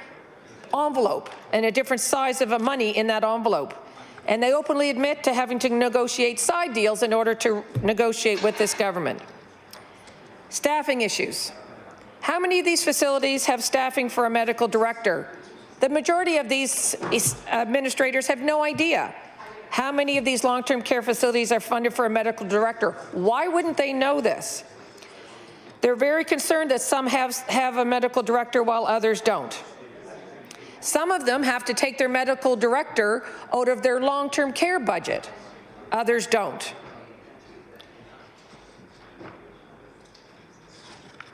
envelope and a different size of money in that envelope. And they openly admit to having to negotiate side deals in order to negotiate with this government. Staffing issues. How many of these facilities have staffing for a medical director? The majority of these administrators have no idea. How many of these long-term care facilities are funded for a medical director? Why wouldn't they know this? They're very concerned that some have a medical director while others don't. Some of them have to take their medical director out of their long-term care budget. Others don't.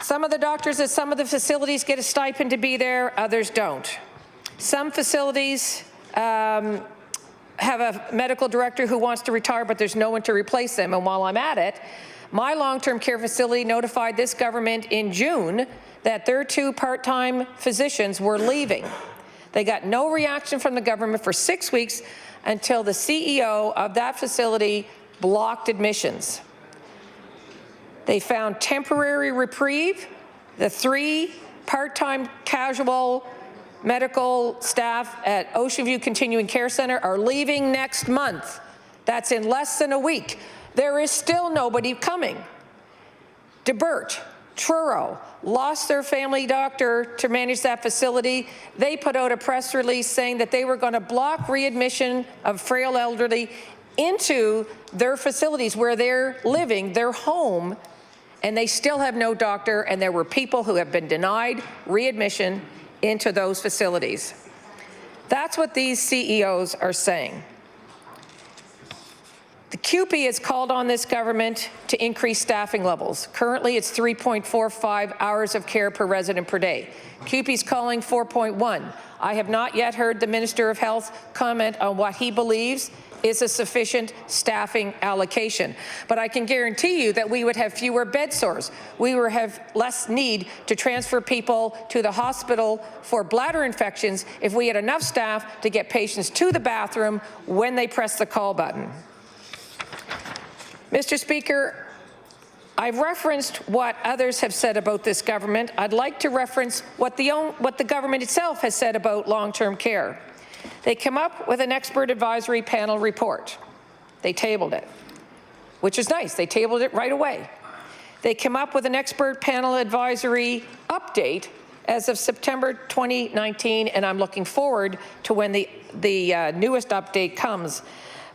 Some of the doctors at some of the facilities get a stipend to be there, others don't. Some facilities have a medical director who wants to retire, but there's no one to replace them. And while I'm at it, my long-term care facility notified this government in June that their 2 part-time physicians were leaving. They got no reaction from the government for 6 weeks until the CEO of that facility blocked admissions. They found temporary reprieve. The 3 part-time casual medical staff at Ocean View Continuing Care Centre are leaving next month. That's in less than a week. There is still nobody coming. DeBert, Truro lost their family doctor to manage that facility. They put out a press release saying that they were going to block readmission of frail elderly into their facilities where they're living, their home, and they still have no doctor, and there were people who have been denied readmission into those facilities. That's what these CEOs are saying. The CUPE has called on this government to increase staffing levels. Currently, it's 3.45 hours of care per resident per day. CUPE is calling 4.1. I have not yet heard the Minister of Health comment on what he believes is a sufficient staffing allocation. But I can guarantee you that we would have fewer bed sores. We would have less need to transfer people to the hospital for bladder infections if we had enough staff to get patients to the bathroom when they press the call button. Mr. Speaker, I've referenced what others have said about this government. I'd like to reference what the government itself has said about long-term care. They came up with an expert advisory panel report. They tabled it, which is nice. They tabled it right away. They came up with an expert panel advisory update as of September 2019, and I'm looking forward to when the newest update comes.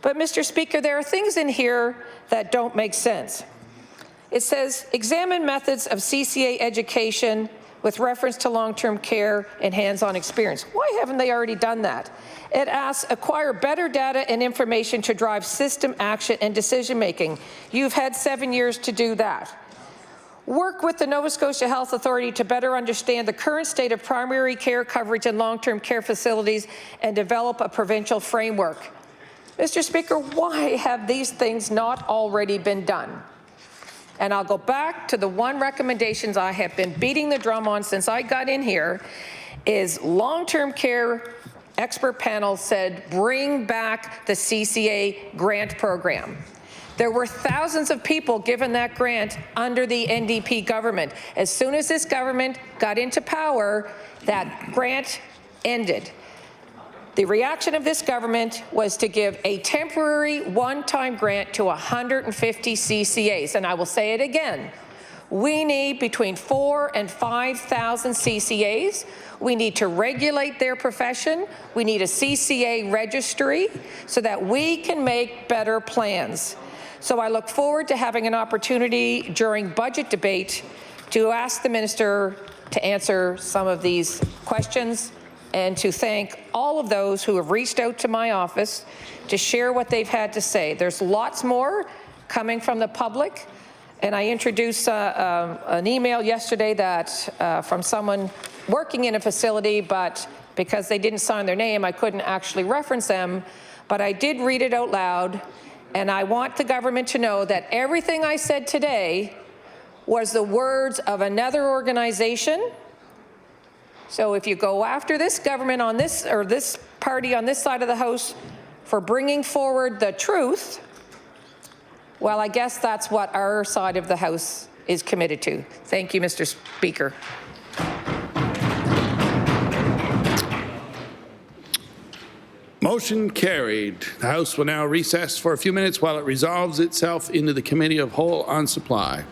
But, Mr. Speaker, there are things in here that don't make sense. It says, examine methods of CCA education with reference to long-term care and hands-on experience. Why haven't they already done that? It asks, acquire better data and information to drive system action and decision-making. You've had 7 years to do that. Work with the Nova Scotia Health Authority to better understand the current state of primary care coverage in long-term care facilities and develop a provincial framework. Mr. Speaker, why have these things not already been done? And I'll go back to the one recommendations I have been beating the drum on since I got in here is long-term care expert panel said bring back the CCA grant program. There were thousands of people given that grant under the NDP government. As soon as this government got into power, that grant ended. The reaction of this government was to give a temporary one-time grant to 150 CCAs. And I will say it again. We need between 4,000 and 5,000 CCAs. We need to regulate their profession. We need a CCA registry so that we can make better plans. So I look forward to having an opportunity during budget debate to ask the minister to answer some of these questions and to thank all of those who have reached out to my office to share what they've had to say. There's lots more coming from the public, and I introduced an email yesterday that from someone working in a facility, but because they didn't sign their name, I couldn't actually reference them, but I did read it out loud, and I want the government to know that everything I said today was the words of another organization. So if you go after this government on this, or this party on this side of the House for bringing forward the truth, well, I guess that's what our side of the House is committed to. Thank you, Mr. Speaker. Motion carried. The House will now recess for a few minutes while it resolves itself into the Committee of Whole on Supply.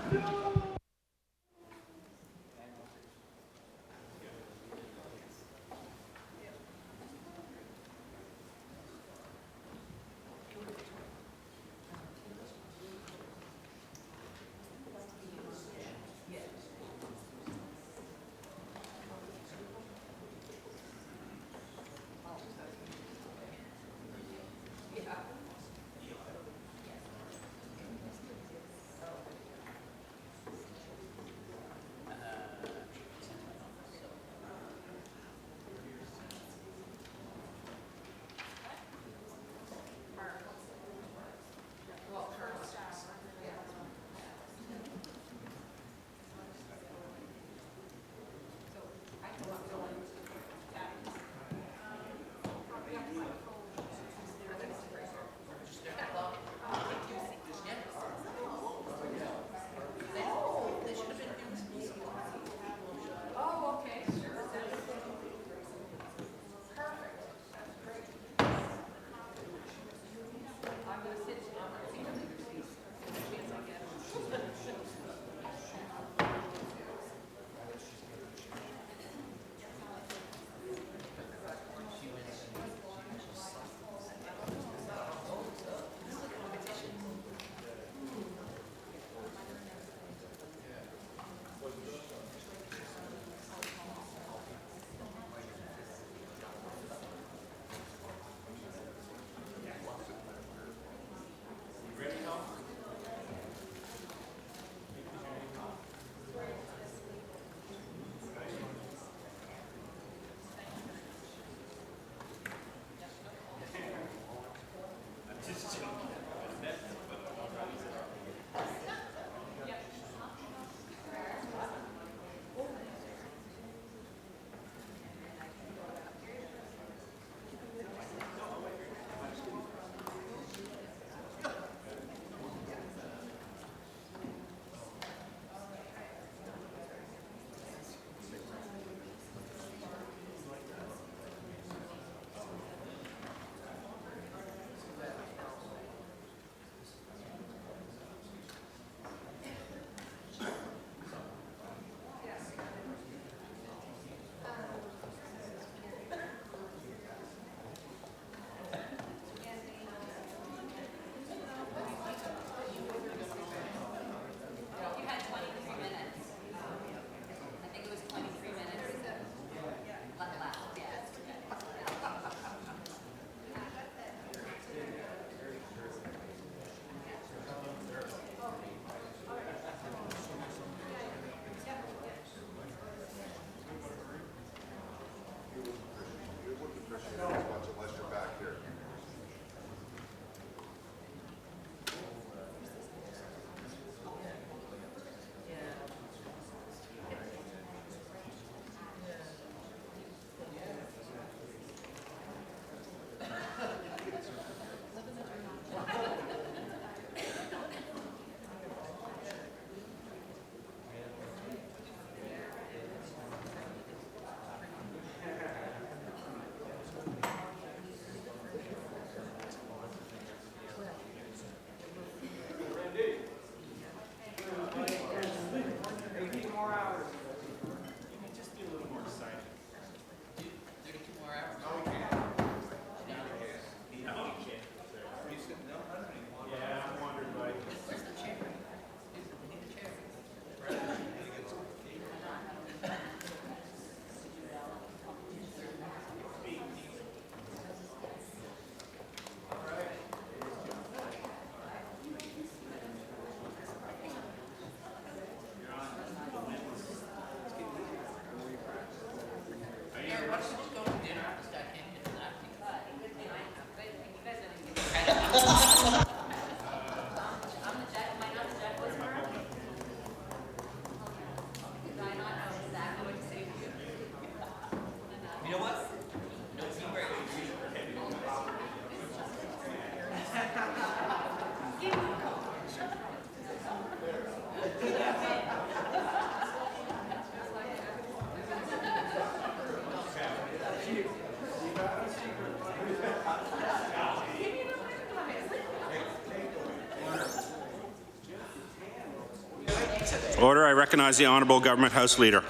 Order. I recognize the Honourable Government House Leader.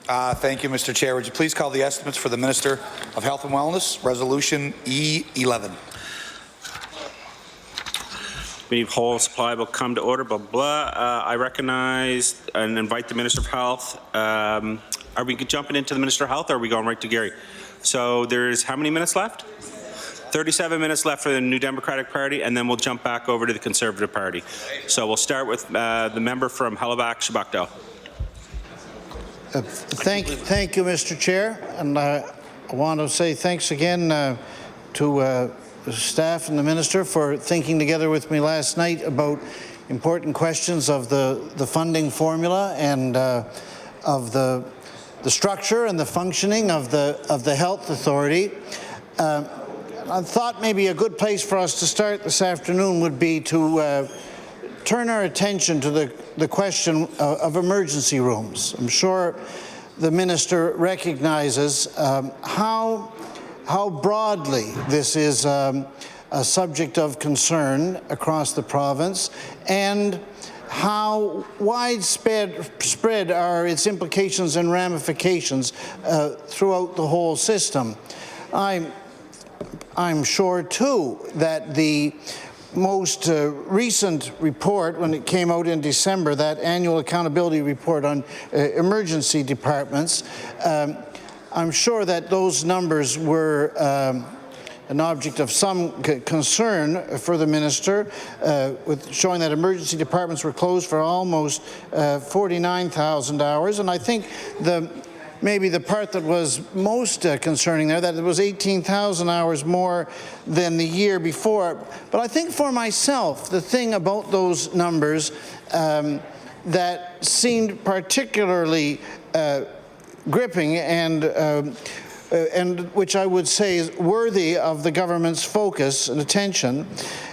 Thank you, Mr. Chair. Would you please call the estimates for the Minister of Health and Wellness, Resolution E11. Meeting of whole supply will come to order. Blah blah. I recognize and invite the Minister of Health. Are we jumping into the Minister of Health, or are we going right to Gary? So there's how many minutes left? 37 minutes left for the New Democratic Party, and then we'll jump back over to the Conservative Party. So we'll start with the member from Halifax-Shabukdale. Thank you, Mr. Chair, and I want to say thanks again to the staff and the Minister for thinking together with me last night about important questions of the funding formula and of the structure and the functioning of the Health Authority. I thought maybe a good place for us to start this afternoon would be to turn our attention to the question of emergency rooms. I'm sure the Minister recognizes how broadly this is a subject of concern across the province, and how widespread are its implications and ramifications throughout the whole system. I'm sure, too, that the most recent report, when it came out in December, that annual accountability report on emergency departments, I'm sure that those numbers were an object of some concern for the Minister, with showing that emergency departments were closed for almost 49,000 hours. And I think maybe the part that was most concerning there, that it was 18,000 hours more than the year before. But I think for myself, the thing about those numbers that seemed particularly gripping and which I would say is worthy of the government's focus and attention,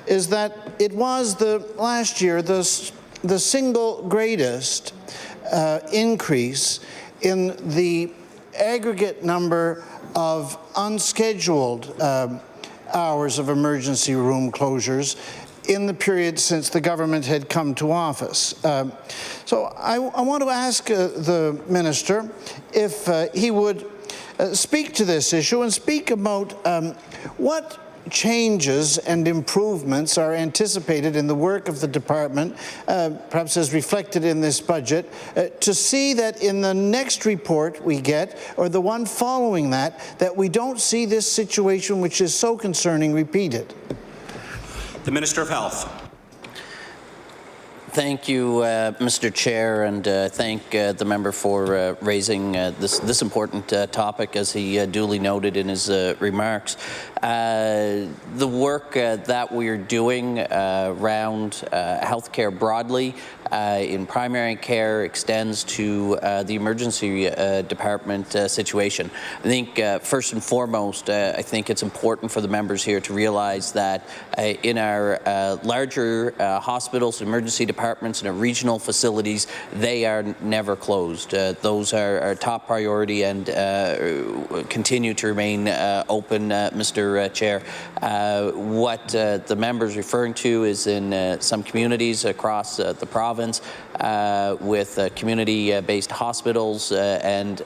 is that it was last year the single greatest increase in the aggregate number of unscheduled hours of emergency room closures in the period since the government had come to office. So I want to ask the Minister if he would speak to this issue and speak about what changes and improvements are anticipated in the work of the department, perhaps as reflected in this budget, to see that in the next report we get, or the one following that we don't see this situation, which is so concerning, repeated. The Minister of Health. Thank you, Mr. Chair, and thank the member for raising this important topic, as he duly noted in his remarks. The work that we're doing around healthcare broadly in primary care extends to the emergency department situation. I think first and foremost, I think it's important for the members here to realize that in our larger hospitals, emergency departments, and our regional facilities, they are never closed. Those are our top priority and continue to remain open, Mr. Chair. What the member is referring to is in some communities across the province with community-based hospitals and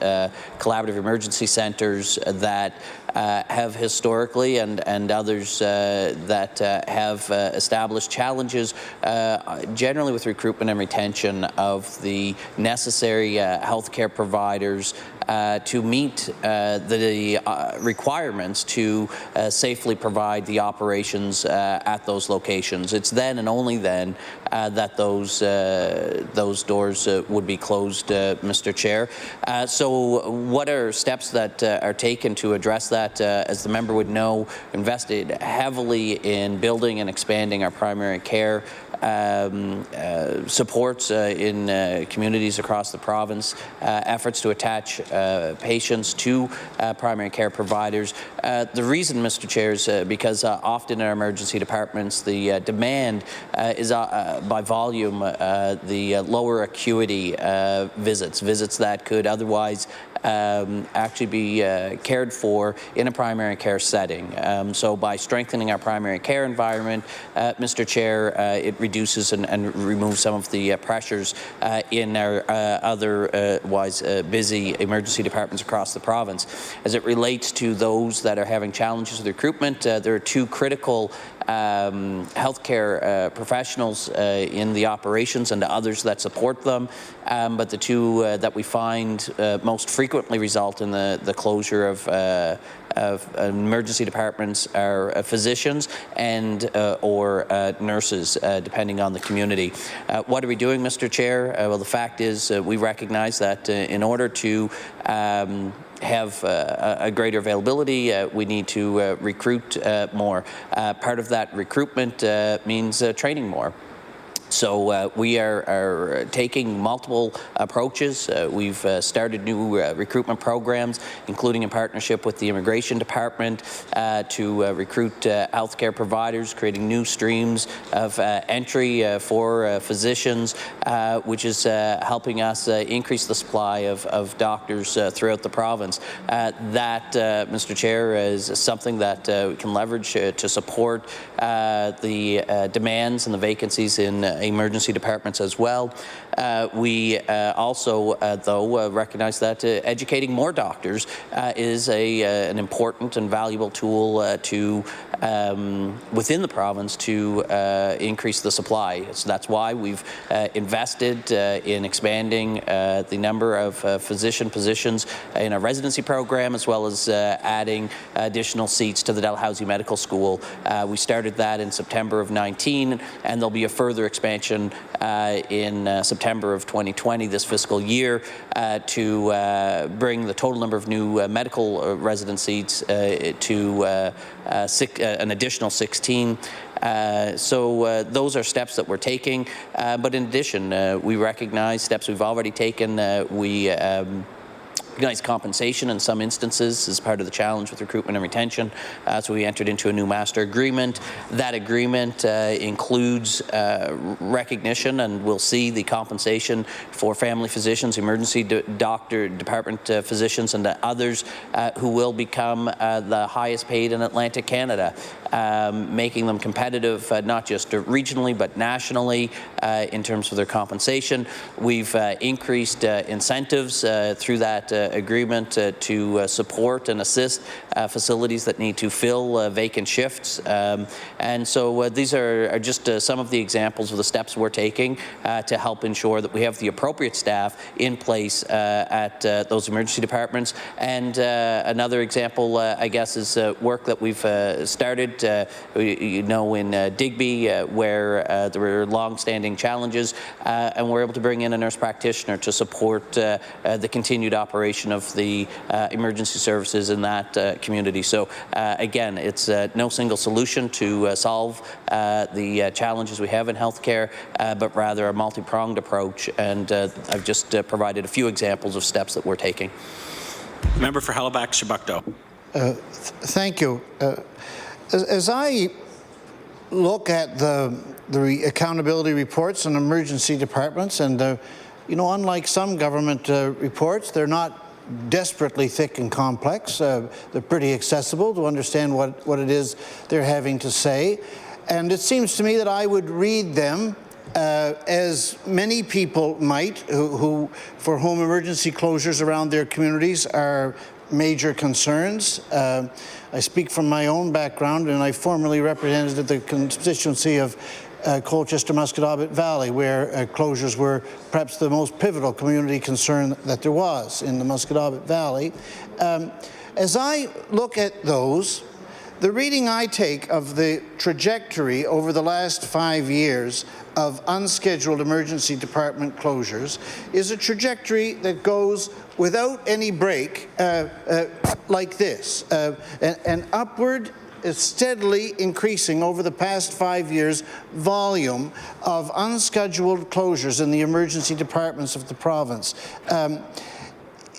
collaborative emergency centres that have historically and others that have established challenges generally with recruitment and retention of the necessary healthcare providers to meet the requirements to safely provide the operations at those locations. It's then and only then that those doors would be closed, Mr. Chair. So what are steps that are taken to address that? As the member would know, invested heavily in building and expanding our primary care supports in communities across the province, efforts to attach patients to primary care providers. The reason, Mr. Chair, is because often in our emergency departments, the demand is by volume the lower acuity visits that could otherwise actually be cared for in a primary care setting. So by strengthening our primary care environment, Mr. Chair, it reduces and removes some of the pressures in our otherwise busy emergency departments across the province. As it relates to those that are having challenges with recruitment, there are two critical healthcare professionals in the operations and others that support them, but the two that we find most frequently result in the closure of emergency departments are physicians and or nurses, depending on the community. What are we doing, Mr. Chair? Well, the fact is we recognize that in order to have a greater availability, we need to recruit more. Part of that recruitment means training more. So we are taking multiple approaches. We've started new recruitment programs, including in partnership with the Immigration Department to recruit healthcare providers, creating new streams of entry for physicians, which is helping us increase the supply of doctors throughout the province. That, Mr. Chair, is something that we can leverage to support the demands and the vacancies in emergency departments as well. We also, though, recognize that educating more doctors is an important and valuable tool to within the province to increase the supply. So that's why we've invested in expanding the number of physician positions in our residency program, as well as adding additional seats to the Dalhousie Medical School. We started that in September of 19, and there'll be a further expansion in September of 2020, this fiscal year, to bring the total number of new medical resident seats to an additional 16. So those are steps that we're taking. But in addition, we recognize steps we've already taken. We recognize compensation in some instances as part of the challenge with recruitment and retention. So we entered into a new master agreement. That agreement includes recognition, and we'll see the compensation for family physicians, emergency department physicians, and others who will become the highest paid in Atlantic Canada, making them competitive not just regionally but nationally in terms of their compensation. We've increased incentives through that agreement to support and assist facilities that need to fill vacant shifts. And so these are just some of the examples of the steps we're taking to help ensure that we have the appropriate staff in place at those emergency departments. And another example, I guess, is work that we've started, you know, in Digby, where there were long-standing challenges, and we're able to bring in a nurse practitioner to support the continued operation of the emergency services in that community. So again, it's no single solution to solve the challenges we have in healthcare, but rather a multi-pronged approach, and I've just provided a few examples of steps that we're taking. Member for Halifax-Shabukto. Thank you. As I look at the accountability reports in emergency departments, and you know, unlike some government reports, they're not desperately thick and complex. They're pretty accessible to understand what it is they're having to say. And it seems to me that I would read them as many people might for whom emergency closures around their communities are major concerns. I speak from my own background, and I formerly represented the constituency of Colchester-Musquodoboit Valley, where closures were perhaps the most pivotal community concern that there was in the Musquodoboit Valley. As I look at those, the reading I take of the trajectory over the last 5 years of unscheduled emergency department closures is a trajectory that goes without any break like this, an upward, steadily increasing over the past 5 years volume of unscheduled closures in the emergency departments of the province.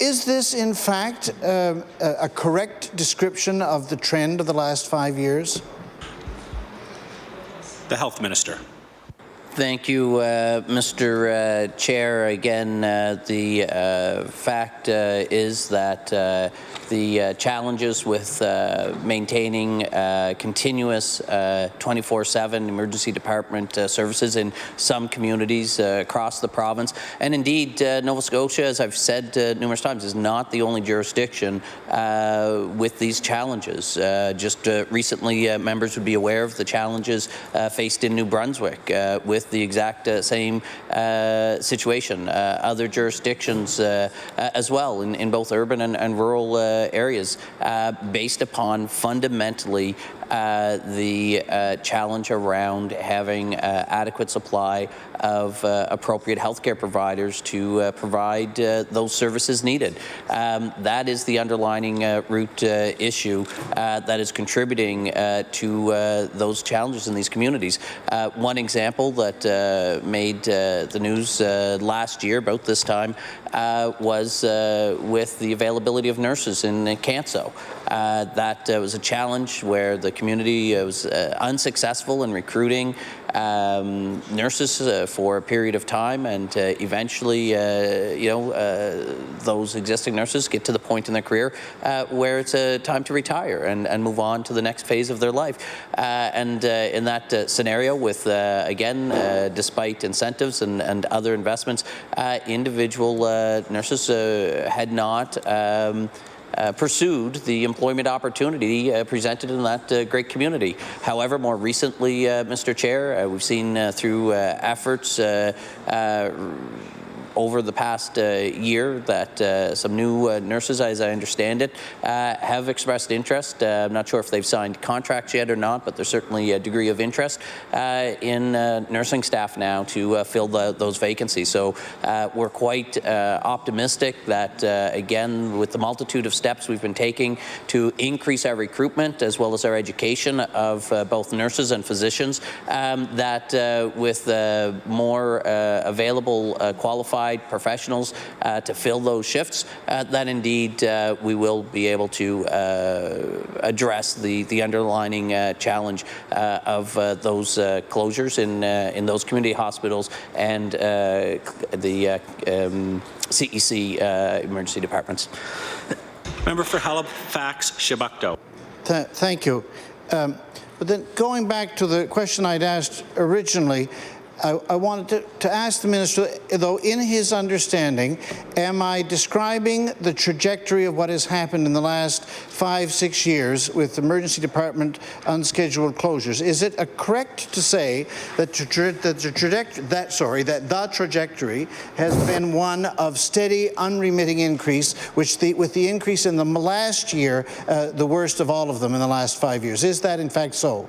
Is this, in fact, a correct description of the trend of the last 5 years? The Health Minister. Thank you, Mr. Chair. Again, the fact is that the challenges with maintaining continuous 24/7 emergency department services in some communities across the province, and indeed Nova Scotia, as I've said numerous times, is not the only jurisdiction with these challenges. Just recently, members would be aware of the challenges faced in New Brunswick with the exact same situation. Other jurisdictions as well in both urban and rural areas based upon fundamentally the challenge around having adequate supply of appropriate healthcare providers to provide those services needed. That is the underlining root issue that is contributing to those challenges in these communities. One example that made the news last year about this time was with the availability of nurses in Canso. That was a challenge where the community was unsuccessful in recruiting nurses for a period of time, and eventually, those existing nurses get to the point in their career where it's time to retire and move on to the next phase of their life. And in that scenario, with again, despite incentives and other investments, individual nurses had not pursued the employment opportunity presented in that great community. However, more recently, Mr. Chair, we've seen through efforts over the past year that some new nurses, as I understand it, have expressed interest. I'm not sure if they've signed contracts yet or not, but there's certainly a degree of interest in nursing staff now to fill those vacancies. So we're quite optimistic that, again, with the multitude of steps we've been taking to increase our recruitment as well as our education of both nurses and physicians, that with more available qualified professionals to fill those shifts, that indeed we will be able to address the underlying challenge of those closures in those community hospitals and the CEC emergency departments. Member for Halifax, Chebucto. Thank you. But then going back to the question I'd asked originally, I wanted to ask the Minister, though, in his understanding, am I describing the trajectory of what has happened in the last 5-6 years with emergency department unscheduled closures? Is it correct to say that the trajectory has been one of steady, unremitting increase, with the increase in the last year the worst of all of them in the last 5 years? Is that in fact so?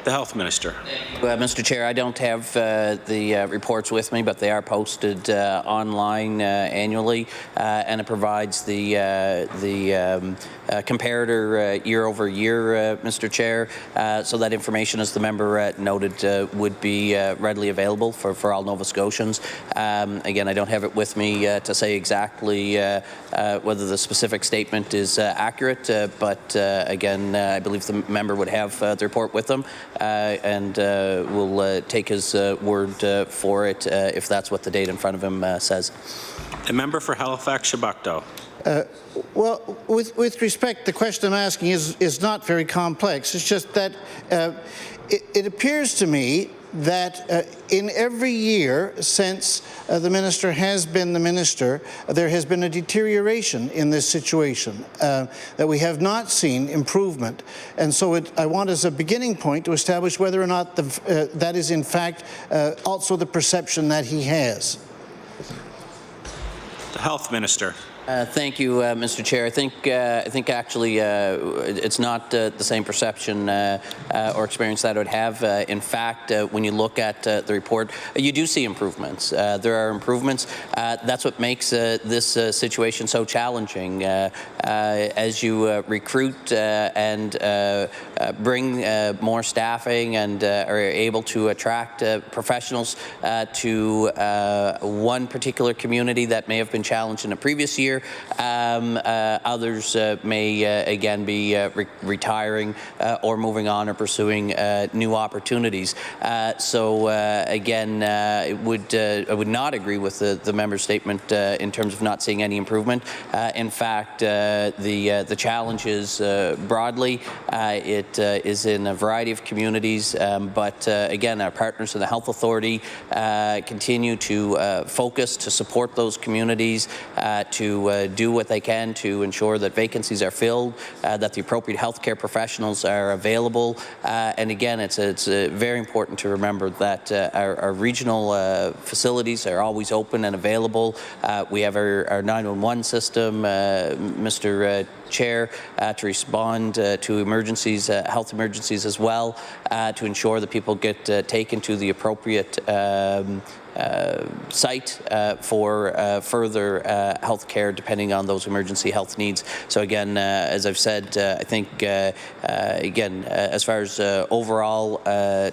The Health Minister. Mr. Chair, I don't have the reports with me, but they are posted online annually, and it provides the comparator year over year, Mr. Chair, so that information, as the member noted, would be readily available for all Nova Scotians. Again, I don't have it with me to say exactly whether the specific statement is accurate, but again, I believe the member would have the report with them. And we'll take his word for it if that's what the date in front of him says. The member for Halifax, Chebucto. Well, with respect, the question I'm asking is not very complex. It's just that it appears to me that in every year since the minister has been the minister, there has been a deterioration in this situation, that we have not seen improvement. And so I want as a beginning point to establish whether or not that is in fact also the perception that he has. The Health Minister. Thank you, Mr. Chair. I think actually it's not the same perception or experience that I would have. In fact, when you look at the report, you do see improvements. There are improvements. That's what makes this situation so challenging. As you recruit and bring more staffing and are able to attract professionals to one particular community that may have been challenged in a previous year, others may again be retiring or moving on or pursuing new opportunities. So again, I would not agree with the member's statement in terms of not seeing any improvement. In fact, the challenge is broadly. It is in a variety of communities, but again, our partners in the Health Authority continue to focus to support those communities, to do what they can to ensure that vacancies are filled, that the appropriate healthcare professionals are available. And again, it's very important to remember that our regional facilities are always open and available. We have our 911 system, Mr. Chair, to respond to emergencies, health emergencies as well, to ensure that people get taken to the appropriate site for further health care depending on those emergency health needs. So again, as I've said, I think again, as far as overall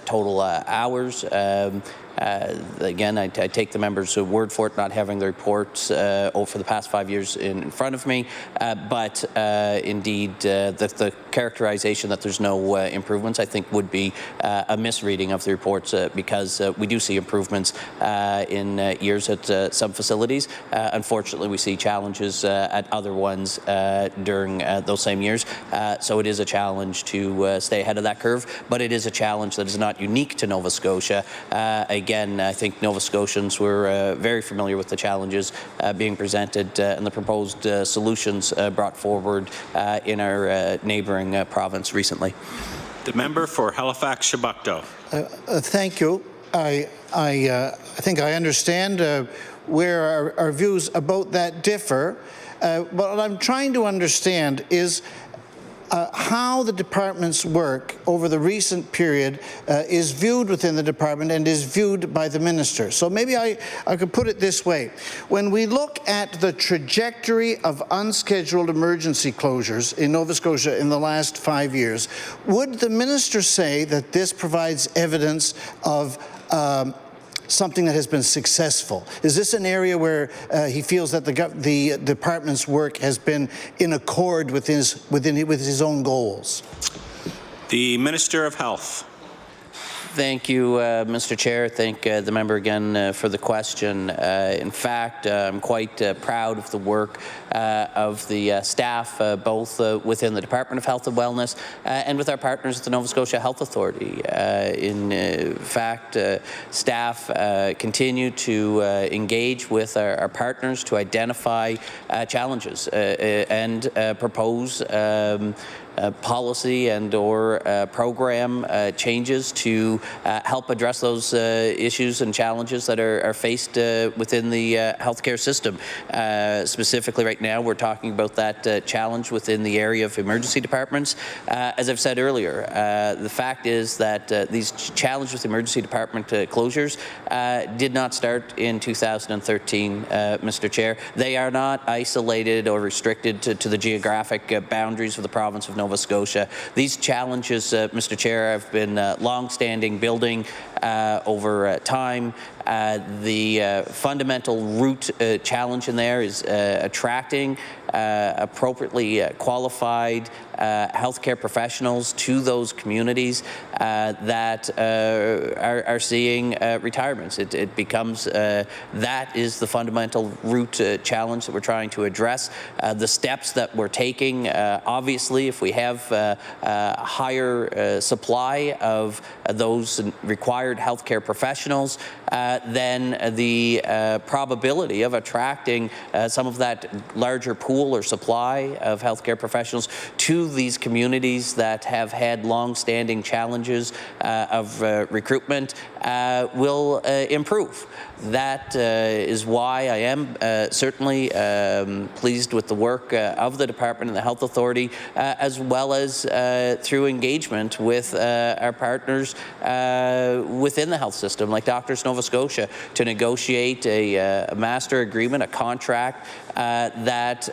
total hours, again, I take the member's word for it, not having the reports for the past 5 years in front of me, but indeed the characterization that there's no improvements, I think would be a misreading of the reports, because we do see improvements in years at some facilities. Unfortunately, we see challenges at other ones during those same years. So it is a challenge to stay ahead of that curve, but it is a challenge that is not unique to Nova Scotia. Again, I think Nova Scotians were very familiar with the challenges being presented and the proposed solutions brought forward in our neighbouring province recently. The member for Halifax-Shabukto. Thank you. I think I understand where our views about that differ. What I'm trying to understand is how the department's work over the recent period is viewed within the department and is viewed by the minister. So maybe I could put it this way. When we look at the trajectory of unscheduled emergency closures in Nova Scotia in the last 5 years, would the minister say that this provides evidence of something that has been successful? Is this an area where he feels that the department's work has been in accord with his own goals? The Minister of Health. Thank you, Mr. Chair. Thank the member again for the question. In fact, I'm quite proud of the work of the staff, both within the Department of Health and Wellness and with our partners at the Nova Scotia Health Authority. In fact, staff continue to engage with our partners to identify challenges and propose policy and or program changes to help address those issues and challenges that are faced within the healthcare system. Specifically right now, we're talking about that challenge within the area of emergency departments. As I've said earlier, the fact is that these challenges with emergency department closures did not start in 2013, Mr. Chair. They are not isolated or restricted to the geographic boundaries of the province of Nova Scotia. These challenges, Mr. Chair, have been long-standing, building over time. The fundamental root challenge in there is attracting appropriately qualified healthcare professionals to those communities that are seeing retirements. It becomes that is the fundamental root challenge that we're trying to address. The steps that we're taking, obviously, if we have a higher supply of those required healthcare professionals, then the probability of attracting some of that larger pool or supply of healthcare professionals to these communities that have had long-standing challenges of recruitment will improve. That is why I am certainly pleased with the work of the Department and the Health Authority, as well as through engagement with our partners within the health system, like Doctors Nova Scotia, to negotiate a master agreement, a contract that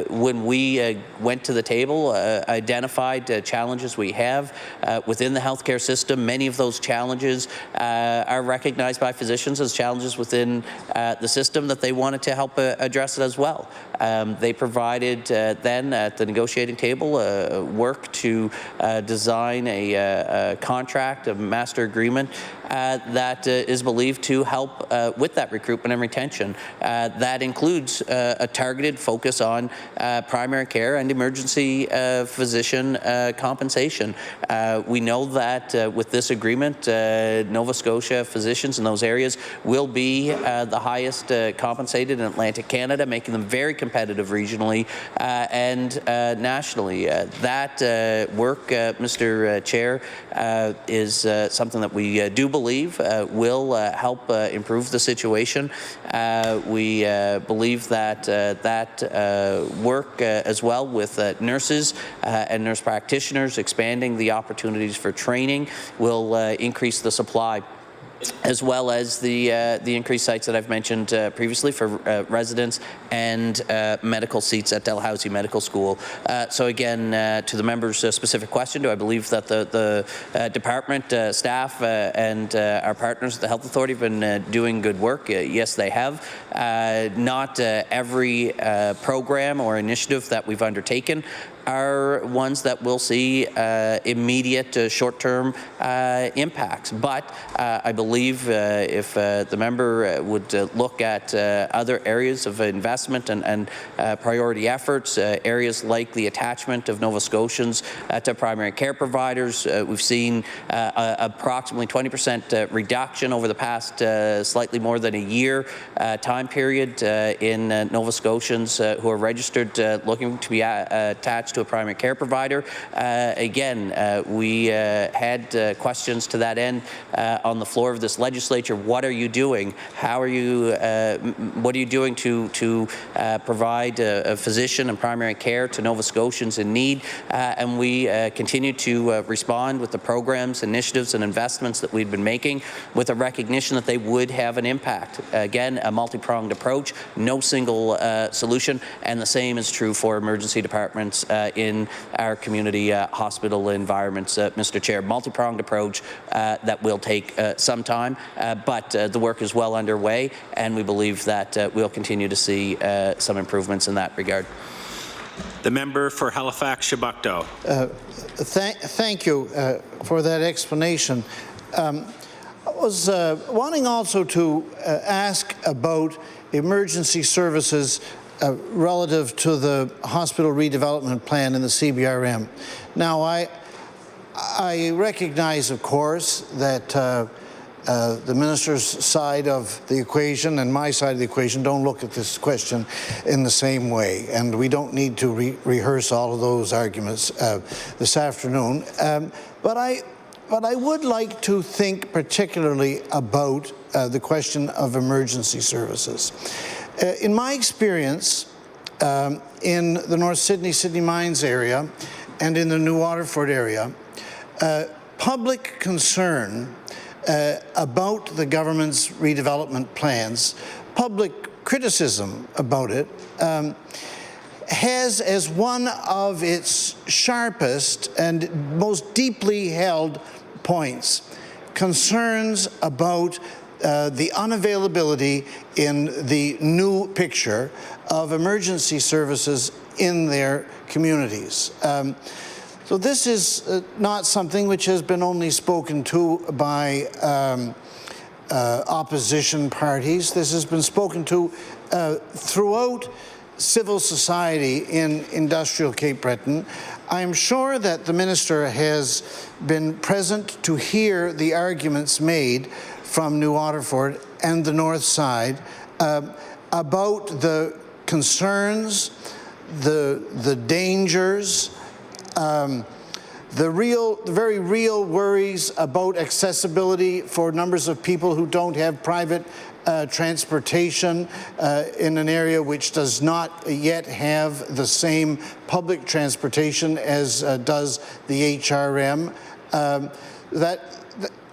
when we went to the table, identified challenges we have within the healthcare system. Many of those challenges are recognized by physicians as challenges within the system that they wanted to help address it as well. They provided then at the negotiating table work to design a contract, a master agreement that is believed to help with that recruitment and retention. That includes a targeted focus on primary care and emergency physician compensation. We know that with this agreement, Nova Scotia physicians in those areas will be the highest compensated in Atlantic Canada, making them very competitive regionally and nationally. That work, Mr. Chair, is something that we do believe will help improve the situation. We believe that that work as well with nurses and nurse practitioners, expanding the opportunities for training, will increase the supply, as well as the increased sites that I've mentioned previously for residents and medical seats at Dalhousie Medical School. So again, to the member's specific question, do I believe that the department staff and our partners at the Health Authority have been doing good work? Yes, they have. Not every program or initiative that we've undertaken are ones that will see immediate short-term impacts. But I believe if the member would look at other areas of investment and priority efforts, areas like the attachment of Nova Scotians to primary care providers, we've seen approximately 20% reduction over the past slightly more than a year time period in Nova Scotians who are registered looking to be attached to a primary care provider. Again, we had questions to that end on the floor of this legislature. What are you doing? How are you? What are you doing to provide a physician and primary care to Nova Scotians in need? And we continue to respond with the programs, initiatives, and investments that we've been making, with a recognition that they would have an impact. Again, a multi-pronged approach, no single solution, and the same is true for emergency departments in our community hospital environments, Mr. Chair. Multi-pronged approach that will take some time, but the work is well underway, and we believe that we'll continue to see some improvements in that regard. The member for Halifax-Chebucto. Thank you for that explanation. I was wanting also to ask about emergency services relative to the hospital redevelopment plan in the CBRM. Now, I recognize, of course, that the minister's side of the equation and my side of the equation don't look at this question in the same way, and we don't need to rehearse all of those arguments this afternoon. But I would like to think particularly about the question of emergency services. In my experience, in the North Sydney, Sydney Mines area and in the New Waterford area, public concern about the government's redevelopment plans, public criticism about it, has as one of its sharpest and most deeply held points concerns about the unavailability in the new picture of emergency services in their communities. So this is not something which has been only spoken to by opposition parties. This has been spoken to throughout civil society in industrial Cape Breton. I'm sure that the minister has been present to hear the arguments made from New Waterford and the North Side about the concerns, the dangers, the very real worries about accessibility for numbers of people who don't have private transportation in an area which does not yet have the same public transportation as does the HRM.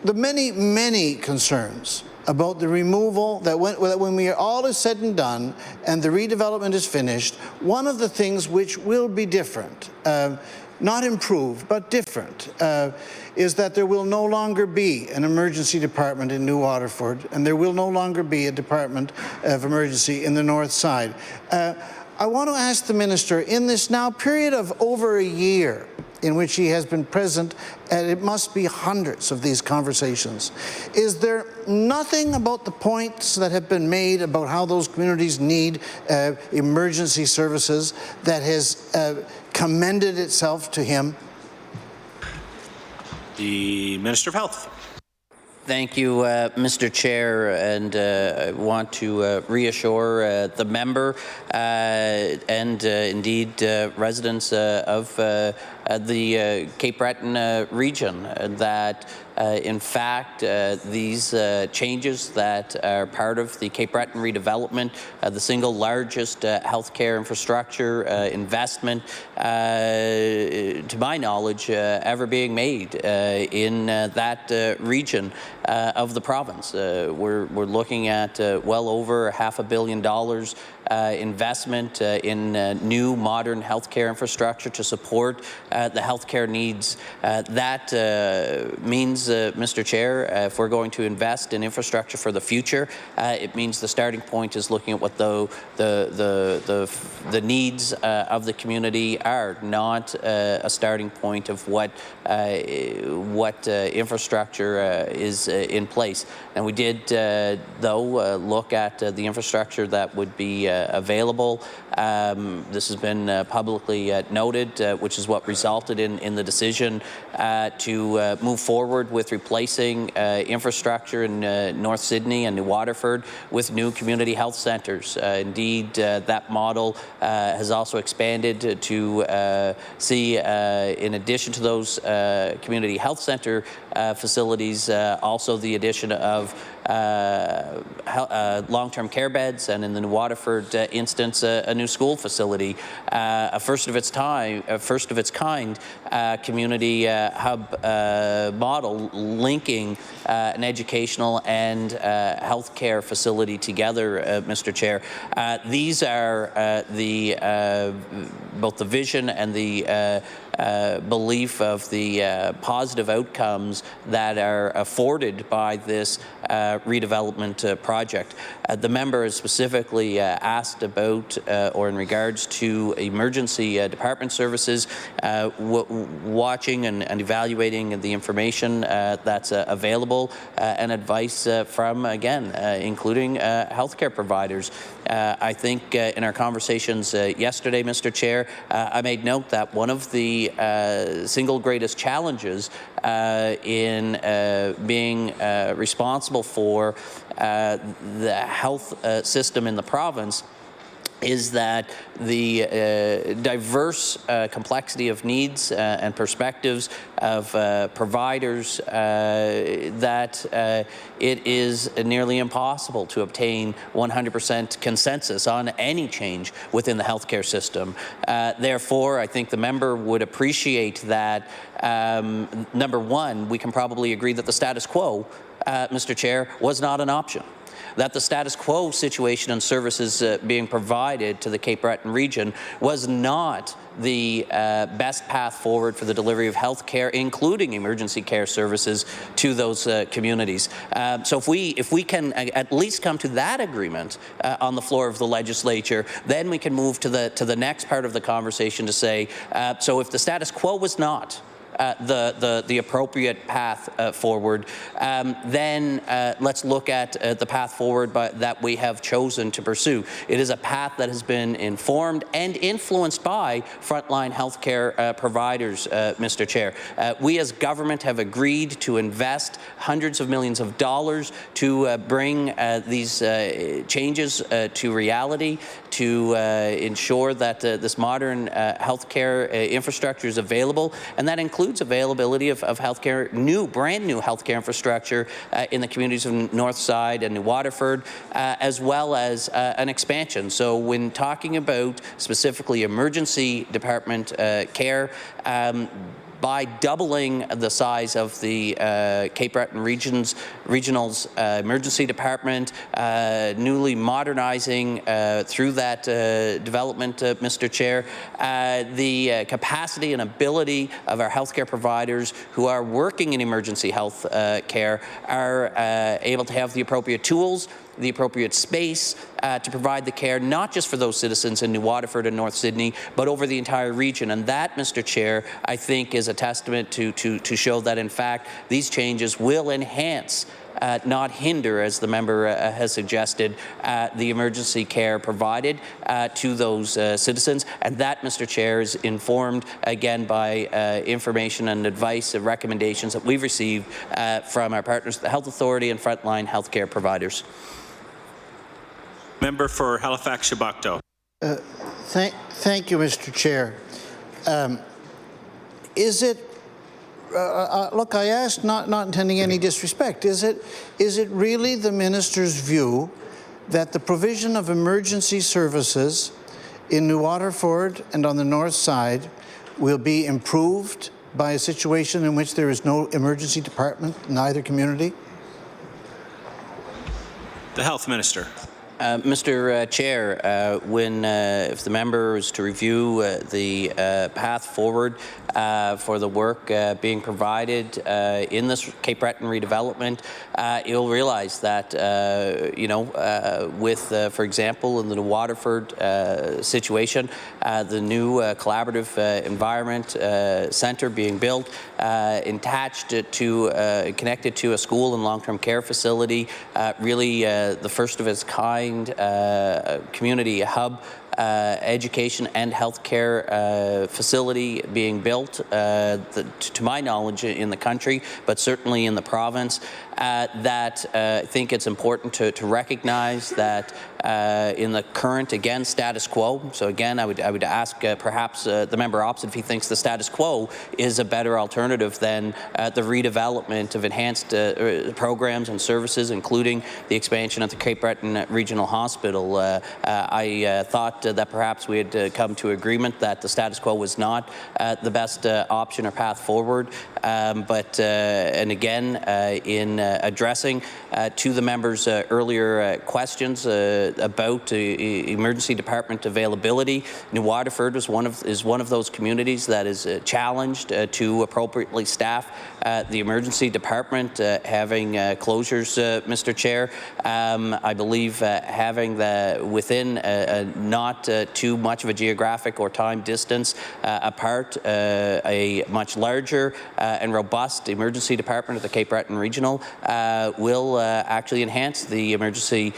The many concerns about the removal, that when we are all is said and done and the redevelopment is finished, one of the things which will be different, not improved, but different, is that there will no longer be an emergency department in New Waterford, and there will no longer be a department of emergency in the North Side. I want to ask the minister, in this now period of over a year in which he has been present, and it must be hundreds of these conversations, is there nothing about the points that have been made about how those communities need emergency services that has commended itself to him? The Minister of Health. Thank you, Mr. Chair, and I want to reassure the member and indeed residents of the Cape Breton region that in fact, these changes that are part of the Cape Breton redevelopment, the single largest healthcare infrastructure investment, to my knowledge, ever being made in that region of the province. We're looking at well over $500 million investment in new modern healthcare infrastructure to support the healthcare needs. That means, Mr. Chair, if we're going to invest in infrastructure for the future, it means the starting point is looking at what the needs of the community are, not a starting point of what infrastructure is in place. And we did, though, look at the infrastructure that would be available. This has been publicly noted, which is what resulted in the decision to move forward with replacing infrastructure in North Sydney and New Waterford with new community health centres. Indeed, that model has also expanded to see, in addition to those community health centre facilities, also the addition of long-term care beds, and in the New Waterford instance, a new school facility, a first of its kind community hub model linking an educational and healthcare facility together, Mr. Chair. These are both the vision and the belief of the positive outcomes that are afforded by this redevelopment project. The member has specifically asked about, or in regards to emergency department services, watching and evaluating the information that's available and advice from, again, including healthcare providers. I think in our conversations yesterday, Mr. Chair, I made note that one of the single greatest challenges in being responsible for the health system in the province is that the diverse complexity of needs and perspectives of providers, that it is nearly impossible to obtain 100% consensus on any change within the healthcare system. Therefore, I think the member would appreciate that, number one, we can probably agree that the status quo, Mr. Chair, was not an option. that the status quo situation and services being provided to the Cape Breton region was not the best path forward for the delivery of health care, including emergency care services, to those communities. So if we can at least come to that agreement on the floor of the legislature, then we can move to the next part of the conversation to say, so if the status quo was not the appropriate path forward, then let's look at the path forward that we have chosen to pursue. It is a path that has been informed and influenced by frontline healthcare providers, Mr. Chair. We as government have agreed to invest hundreds of millions of dollars to bring these changes to reality, to ensure that this modern healthcare infrastructure is available, and that includes availability of healthcare, brand new healthcare infrastructure in the communities of North Side and New Waterford, as well as an expansion. So when talking about specifically emergency department care, by doubling the size of the Cape Breton Regional's emergency department, newly modernizing through that development, Mr. Chair, the capacity and ability of our healthcare providers who are working in emergency health care are able to have the appropriate tools, the appropriate space to provide the care, not just for those citizens in New Waterford and North Sydney, but over the entire region. And that, Mr. Chair, I think is a testament to show that, in fact, these changes will enhance, not hinder, as the member has suggested, the emergency care provided to those citizens. And that, Mr. Chair, is informed, again, by information and advice and recommendations that we've received from our partners, the Health Authority and frontline healthcare providers. Member for Halifax-Shabakto. Thank you, Mr. Chair. Is it, look, I asked not intending any disrespect, is it really the minister's view that the provision of emergency services in New Waterford and on the north side will be improved by a situation in which there is no emergency department in either community? The Health Minister. Mr. Chair, if the member is to review the path forward for the work being provided in this Cape Breton redevelopment, you'll realize that, for example, in the New Waterford situation, the new collaborative environment centre being built, connected to a school and long-term care facility, really the first of its kind community hub, education and healthcare facility being built, to my knowledge, in the country, but certainly in the province. That I think it's important to recognize that in the current, again, status quo. So again, I would ask perhaps the member opposite if he thinks the status quo is a better alternative than the redevelopment of enhanced programs and services, including the expansion of the Cape Breton Regional Hospital. I thought that perhaps we had come to agreement that the status quo was not the best option or path forward. And again, in addressing to the members' earlier questions about emergency department availability, New Waterford is one of those communities that is challenged to appropriately staff the emergency department, having closures, Mr. Chair. I believe having within not too much of a geographic or time distance apart, a much larger and robust emergency department at the Cape Breton Regional will actually enhance the emergency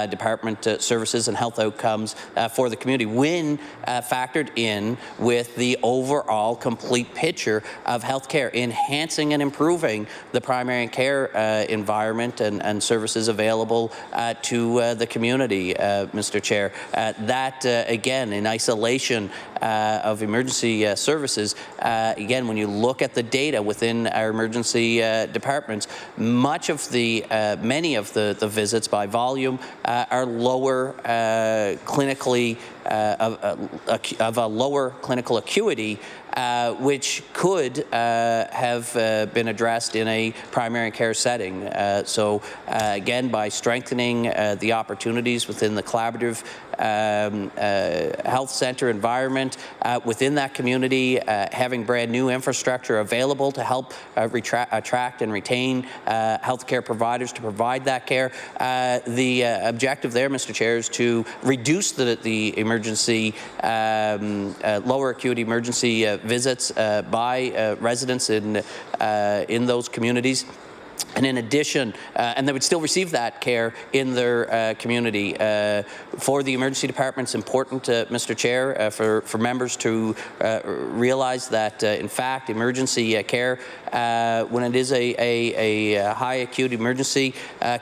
department services and health outcomes for the community when factored in with the overall complete picture of healthcare, enhancing and improving the primary care environment and services available to the community, Mr. Chair. That, again, in isolation of emergency services, again, when you look at the data within our emergency departments, many of the visits by volume are lower clinically a lower clinical acuity, which could have been addressed in a primary care setting. So again, by strengthening the opportunities within the collaborative health center environment within that community, having brand new infrastructure available to help attract and retain healthcare providers to provide that care. The objective there, Mr. Chair, is to reduce the emergency, lower acuity emergency visits by residents in those communities. And in addition, and they would still receive that care in their community. For the emergency department, it's important, Mr. Chair, for members to realize that, in fact, emergency care, when it is a high acute emergency,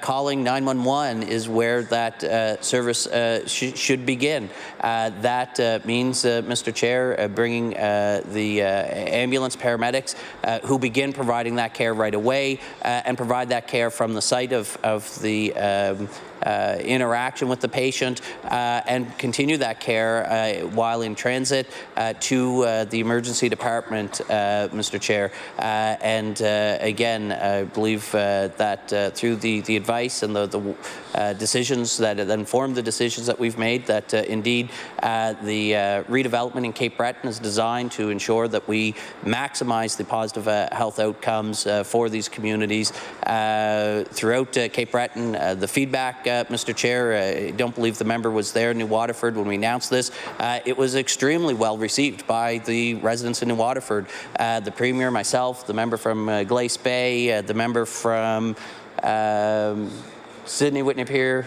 calling 911 is where that service should begin. That means, Mr. Chair, bringing the ambulance paramedics who begin providing that care right away and provide that care from the site of the interaction with the patient and continue that care while in transit to the emergency department, Mr. Chair. And again, I believe that through the advice and the decisions that inform the decisions that we've made, that indeed the redevelopment in Cape Breton is designed to ensure that we maximize the positive health outcomes for these communities throughout Cape Breton. The feedback, Mr. Chair, I don't believe the member was there in New Waterford when we announced this. It was extremely well received by the residents in New Waterford. The Premier, myself, the member from Glace Bay, the member from Sydney Whitney Pier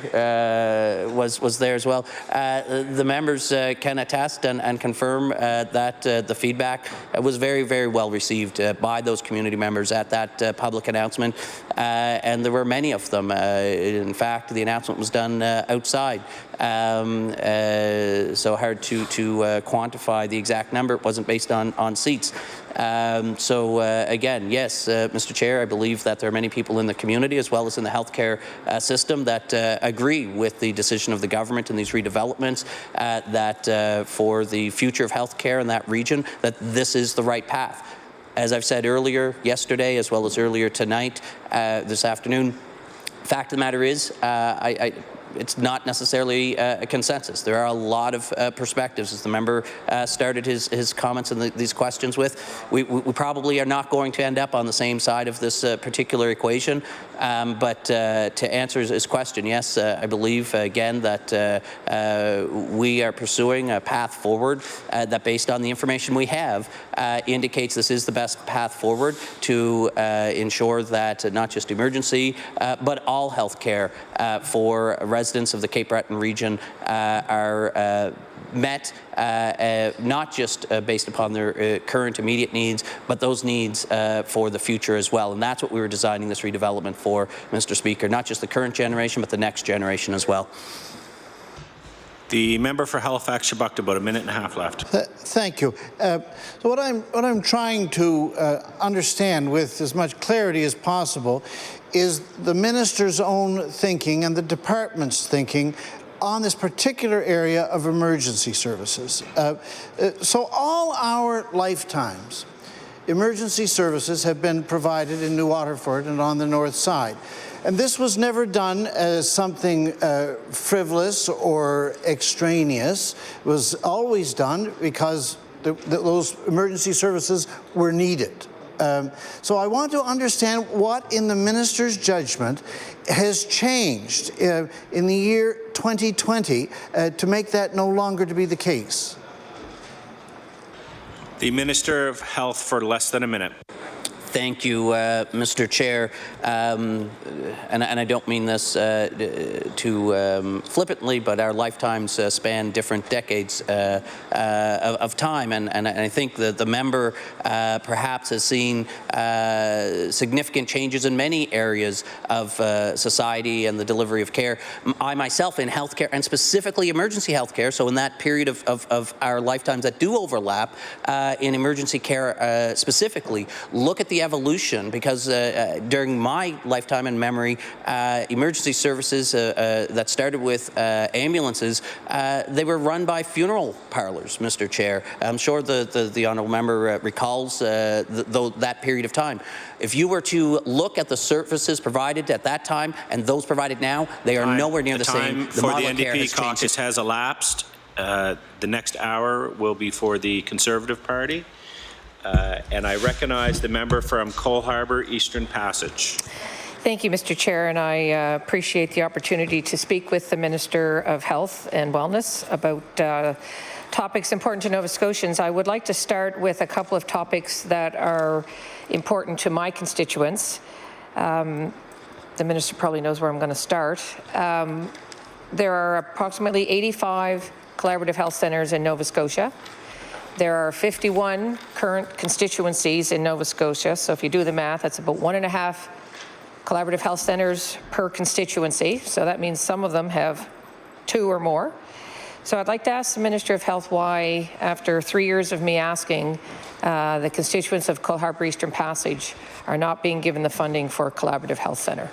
was there as well. The members can attest and confirm that the feedback was very, very well received by those community members at that public announcement, and there were many of them. In fact, the announcement was done outside, so hard to quantify the exact number. It wasn't based on seats. So again, yes, Mr. Chair, I believe that there are many people in the community as well as in the healthcare system that agree with the decision of the government in these redevelopments, that for the future of healthcare in that region, that this is the right path. As I've said earlier, yesterday, as well as earlier tonight, this afternoon, fact of the matter is, it's not necessarily a consensus. There are a lot of perspectives, as the member started his comments and these questions with. We probably are not going to end up on the same side of this particular equation, but to answer his question, yes, I believe, again, that we are pursuing a path forward that, based on the information we have, indicates this is the best path forward to ensure that not just emergency, but all health care for residents of the Cape Breton region are met, not just based upon their current immediate needs, but those needs for the future as well. And that's what we were designing this redevelopment for, Mr. Speaker, not just the current generation, but the next generation as well. The member for Halifax Shabukta, about a minute and a half left. Thank you. So what I'm trying to understand with as much clarity as possible is the minister's own thinking and the department's thinking on this particular area of emergency services. So all our lifetimes, emergency services have been provided in New Waterford and on the north side. And this was never done as something frivolous or extraneous. It was always done because those emergency services were needed. So I want to understand what, in the minister's judgment, has changed in the year 2020 to make that no longer to be the case. The Minister of Health for less than a minute. Thank you, Mr. Chair. And I don't mean this too flippantly, but our lifetimes span different decades of time. And I think that the member perhaps has seen significant changes in many areas of society and the delivery of care. I myself, in healthcare, and specifically emergency healthcare, so in that period of our lifetimes that do overlap, in emergency care specifically, look at the the evolution, because during my lifetime and memory, emergency services that started with ambulances, they were run by funeral parlors, Mr. Chair. I'm sure the honourable member recalls that period of time. If you were to look at the services provided at that time and those provided now, they are nowhere near the same. The time for the NDP caucus has elapsed. The next hour will be for the Conservative Party. And I recognize the member from Cole Harbour, Eastern Passage. Thank you, Mr. Chair, and I appreciate the opportunity to speak with the Minister of Health and Wellness about topics important to Nova Scotians. I would like to start with a couple of topics that are important to my constituents. The Minister probably knows where I'm going to start. There are approximately 85 collaborative health centres in Nova Scotia. There are 51 current constituencies in Nova Scotia, so if you do the math, that's about 1.5 collaborative health centres per constituency, so that means some of them have 2 or more. So I'd like to ask the Minister of Health why, after 3 years of me asking, the constituents of Cole Harbour Eastern Passage are not being given the funding for a collaborative health centre.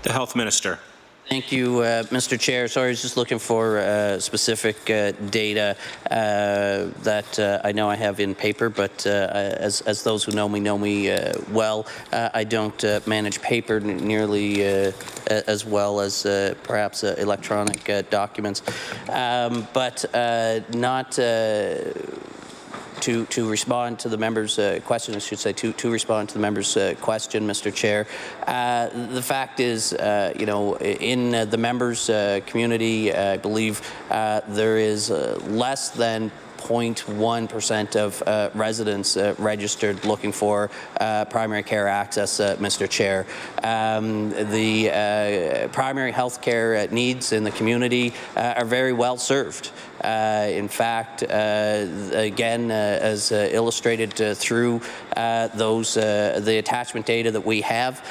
The Health Minister. Thank you, Mr. Chair. Sorry, I was just looking for specific data that I know I have in paper, but as those who know me well, I don't manage paper nearly as well as perhaps electronic documents. But not to respond to the member's question, I should say, to respond to the member's question, Mr. Chair. The fact is, you know, in the member's community, I believe there is less than 0.1% of residents registered looking for primary care access, Mr. Chair. The primary health care needs in the community are very well served. In fact, again, as illustrated through the attachment data that we have,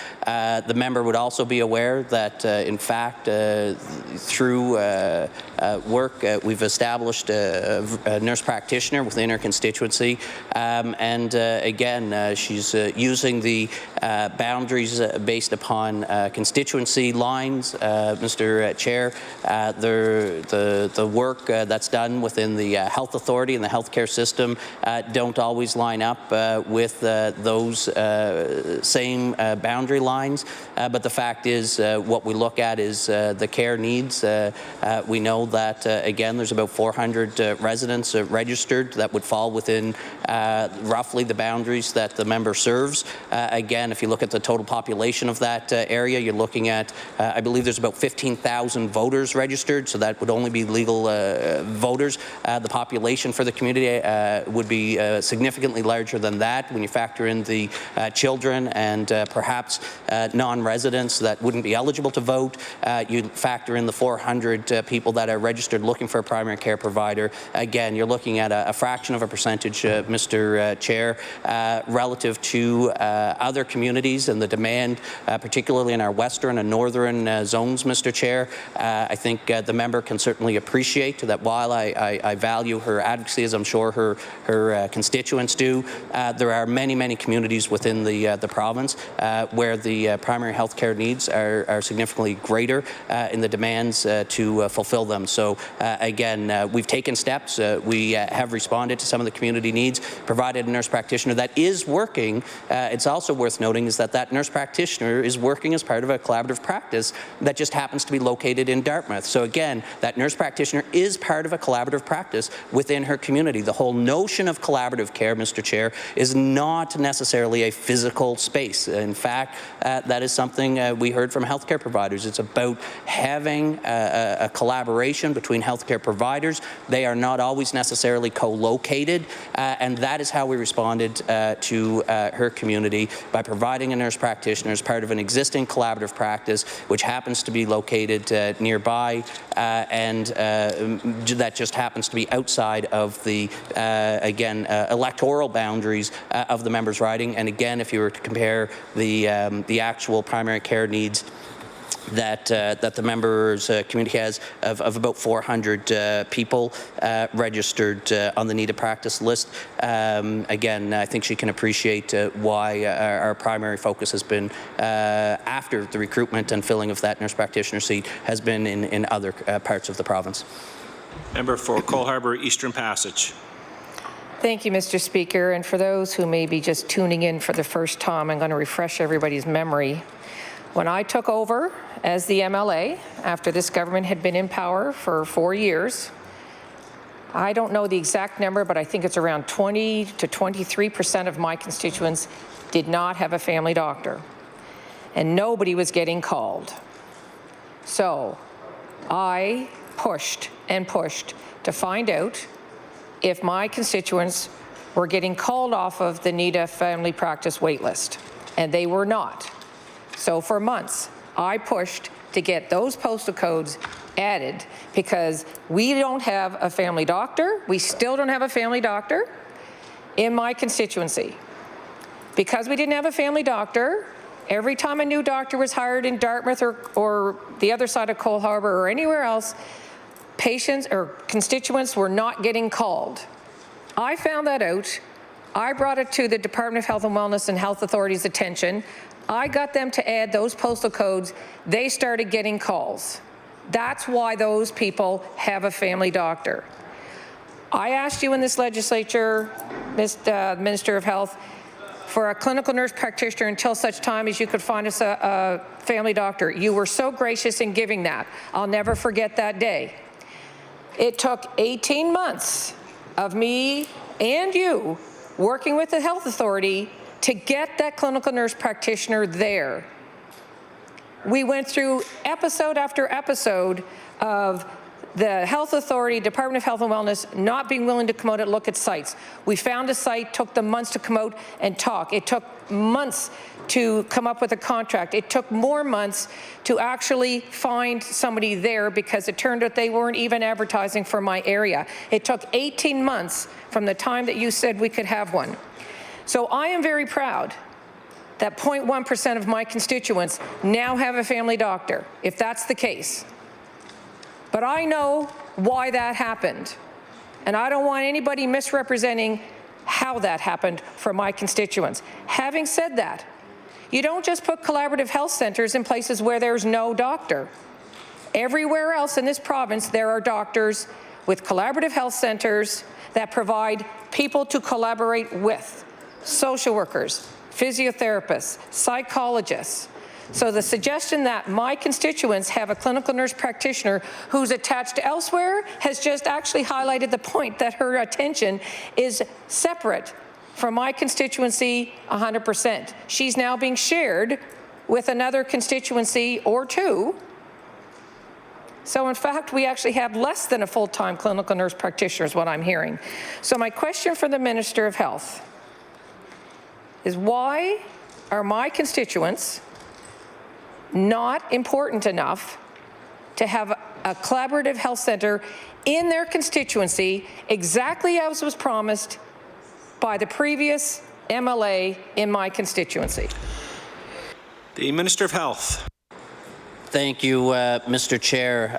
the member would also be aware that, in fact, through work, we've established a nurse practitioner within her constituency, and again, she's using the boundaries based upon constituency lines, Mr. Chair. The work that's done within the health authority and the healthcare system don't always line up with those same boundary lines, but the fact is what we look at is the care needs. We know that again there's about 400 residents registered that would fall within roughly the boundaries that the member serves. Again, if you look at the total population of that area, you're looking at I believe there's about 15,000 voters registered, so that would only be legal voters. The population for the community would be significantly larger than that when you factor in the children and perhaps non-residents that wouldn't be eligible to vote. You factor in the 400 people that are registered looking for a primary care provider. Again, you're looking at a fraction of a percentage, Mr. Chair, relative to other communities and the demand, particularly in our western and northern zones, Mr. Chair. I think the member can certainly appreciate that while I value her advocacy, as I'm sure her constituents do, there are many communities within the province where the primary health care needs are significantly greater in the demands to fulfill them. So again, we've taken steps. We have responded to some of the community needs, provided a nurse practitioner that is working. It's also worth noting noting is that nurse practitioner is working as part of a collaborative practice that just happens to be located in Dartmouth. So again, that nurse practitioner is part of a collaborative practice within her community. The whole notion of collaborative care, Mr. Chair, is not necessarily a physical space. In fact, that is something we heard from healthcare providers. It's about having a collaboration between healthcare providers. They are not always necessarily co-located, and that is how we responded to her community, by providing a nurse practitioner as part of an existing collaborative practice which happens to be located nearby, and that just happens to be outside of the electoral boundaries of the members' riding. And again, if you were to compare the actual primary care needs that the members' community has of about 400 people registered on the needed practice list. Again, I think she can appreciate why our primary focus has been, after the recruitment and filling of that nurse practitioner seat, has been in other parts of the province. Member for Cole Harbour Eastern Passage. Thank you, Mr. Speaker. And for those who may be just tuning in for the first time, I'm going to refresh everybody's memory. When I took over as the MLA, after this government had been in power for 4 years, I don't know the exact number, but I think it's around 20 to 23% of my constituents did not have a family doctor, and nobody was getting called. So I pushed and pushed to find out if my constituents were getting called off of the NEDA family practice waitlist, and they were not. So for months, I pushed to get those postal codes added, because we don't have a family doctor. We still don't have a family doctor in my constituency. Because we didn't have a family doctor, every time a new doctor was hired in Dartmouth or the other side of Cole Harbour or anywhere else, patients or constituents were not getting called. I found that out. I brought it to the Department of Health and Wellness and Health Authority's attention. I got them to add those postal codes. They started getting calls. That's why those people have a family doctor. I asked you in this legislature, Minister of Health, for a clinical nurse practitioner until such time as you could find us a family doctor. You were so gracious in giving that. I'll never forget that day. It took 18 months of me and you working with the health authority to get that clinical nurse practitioner there. We went through episode after episode of the health authority, Department of Health and Wellness, not being willing to come out and look at sites. We found a site, took them months to come out and talk. It took months to come up with a contract. It took more months to actually find somebody there, because it turned out they weren't even advertising for my area. It took 18 months from the time that you said we could have one. So I am very proud that 0.1% of my constituents now have a family doctor, if that's the case. But I know why that happened, and I don't want anybody misrepresenting how that happened for my constituents. Having said that, you don't just put collaborative health centres in places where there's no doctor. Everywhere else in this province, there are doctors with collaborative health centres that provide people to collaborate with. Social workers, physiotherapists, psychologists. So the suggestion that my constituents have a clinical nurse practitioner who's attached elsewhere has just actually highlighted the point that her attention is separate from my constituency 100%. She's now being shared with another constituency or two. So in fact, we actually have less than a full-time clinical nurse practitioner is what I'm hearing. So my question for the Minister of Health is, why are my constituents not important enough to have a collaborative health centre in their constituency, exactly as was promised by the previous MLA in my constituency? The Minister of Health. Thank you, Mr. Chair.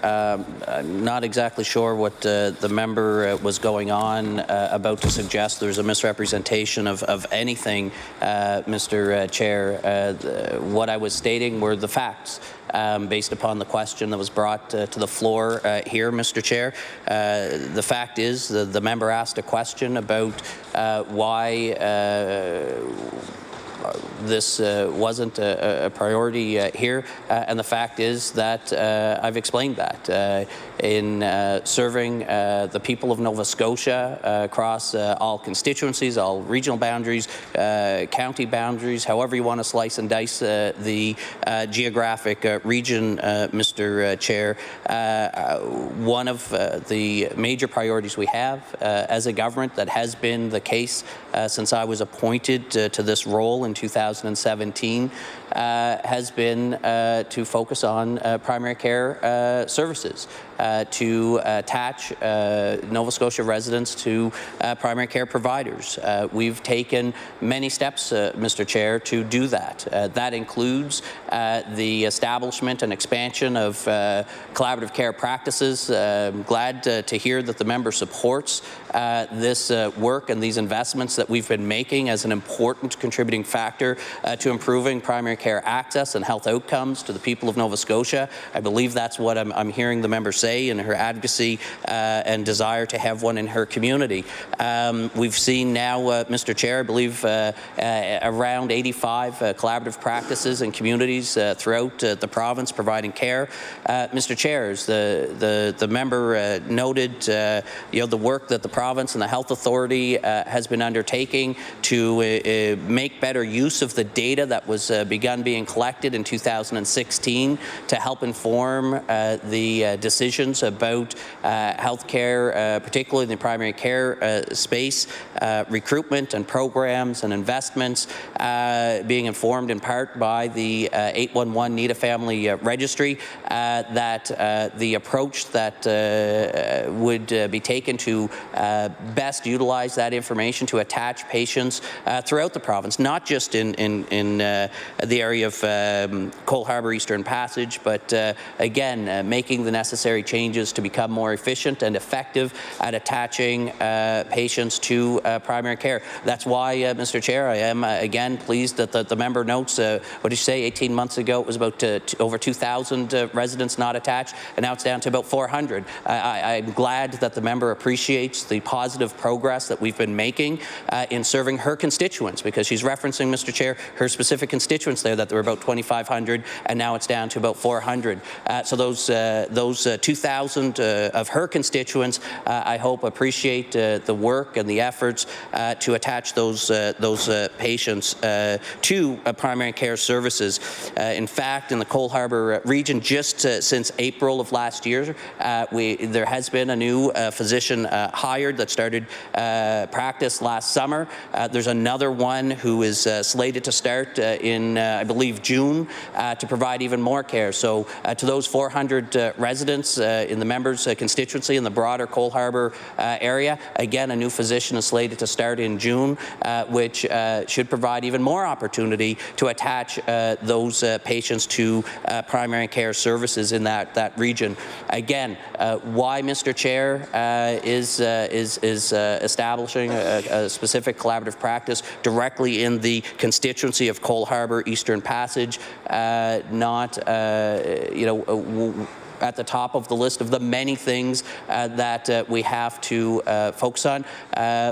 I'm not exactly sure what the member was going on about to suggest. There's a misrepresentation of anything, Mr. Chair. What I was stating were the facts. Based upon the question that was brought to the floor here, Mr. Chair. The fact is the member asked a question about this wasn't a priority here, and the fact is that I've explained that in serving the people of Nova Scotia across all constituencies, all regional boundaries, county boundaries, however you want to slice and dice the geographic region, Mr. Chair. One of the major priorities we have as a government, that has been the case since I was appointed to this role in 2017, has been to focus on primary care services, to attach Nova Scotia residents to primary care providers. We've taken many steps, Mr. Chair, to do that. That includes the establishment and expansion of collaborative care practices. I'm glad to hear that the member supports this work and these investments that we've been making as an important contributing factor to improving primary care access and health outcomes to the people of Nova Scotia. I believe that's what I'm hearing the member say in her advocacy and desire to have one in her community. We've seen now, Mr. Chair, I believe around 85 collaborative practices and communities throughout the province providing care. Mr. Chair, as the member noted, the work that the province and the health authority has been undertaking to make better use of the data that was begun being collected in 2016 to help inform the decisions about healthcare, particularly in the primary care space, recruitment and programs and investments being informed in part by the 811 NIDA Family Registry, that the approach that would be taken to best utilize that information to attach patients throughout the province, not just in the area of Cole Harbour Eastern Passage, but again, making the necessary changes to become more efficient and effective at attaching patients to primary care. That's why, Mr. Chair, I am again pleased that the member notes, what did you say, 18 months ago it was about over 2,000 residents not attached, and now it's down to about 400. I'm glad that the member appreciates the positive progress that we've been making in serving her constituents, because she's referencing, Mr. Chair, her specific constituents there, that there were about 2,500 and now it's down to about 400. So those 2,000 of her constituents, I hope, appreciate the work and the efforts to attach those patients to primary care services. In fact, in the Cole Harbour region, just since April of last year, there has been a new physician hired that started practice last summer. There's another one who is slated to start in, I believe, June to provide even more care. So to those 400 residents in the members' constituency in the broader Cole Harbour area, again, a new physician is slated to start in June, which should provide even more opportunity to attach those patients to primary care services in that region. Again, why, Mr. Chair, is establishing a specific collaborative practice directly in the constituency of Cole Harbour Eastern Passage, not at the top of the list of the many things that we have to focus on.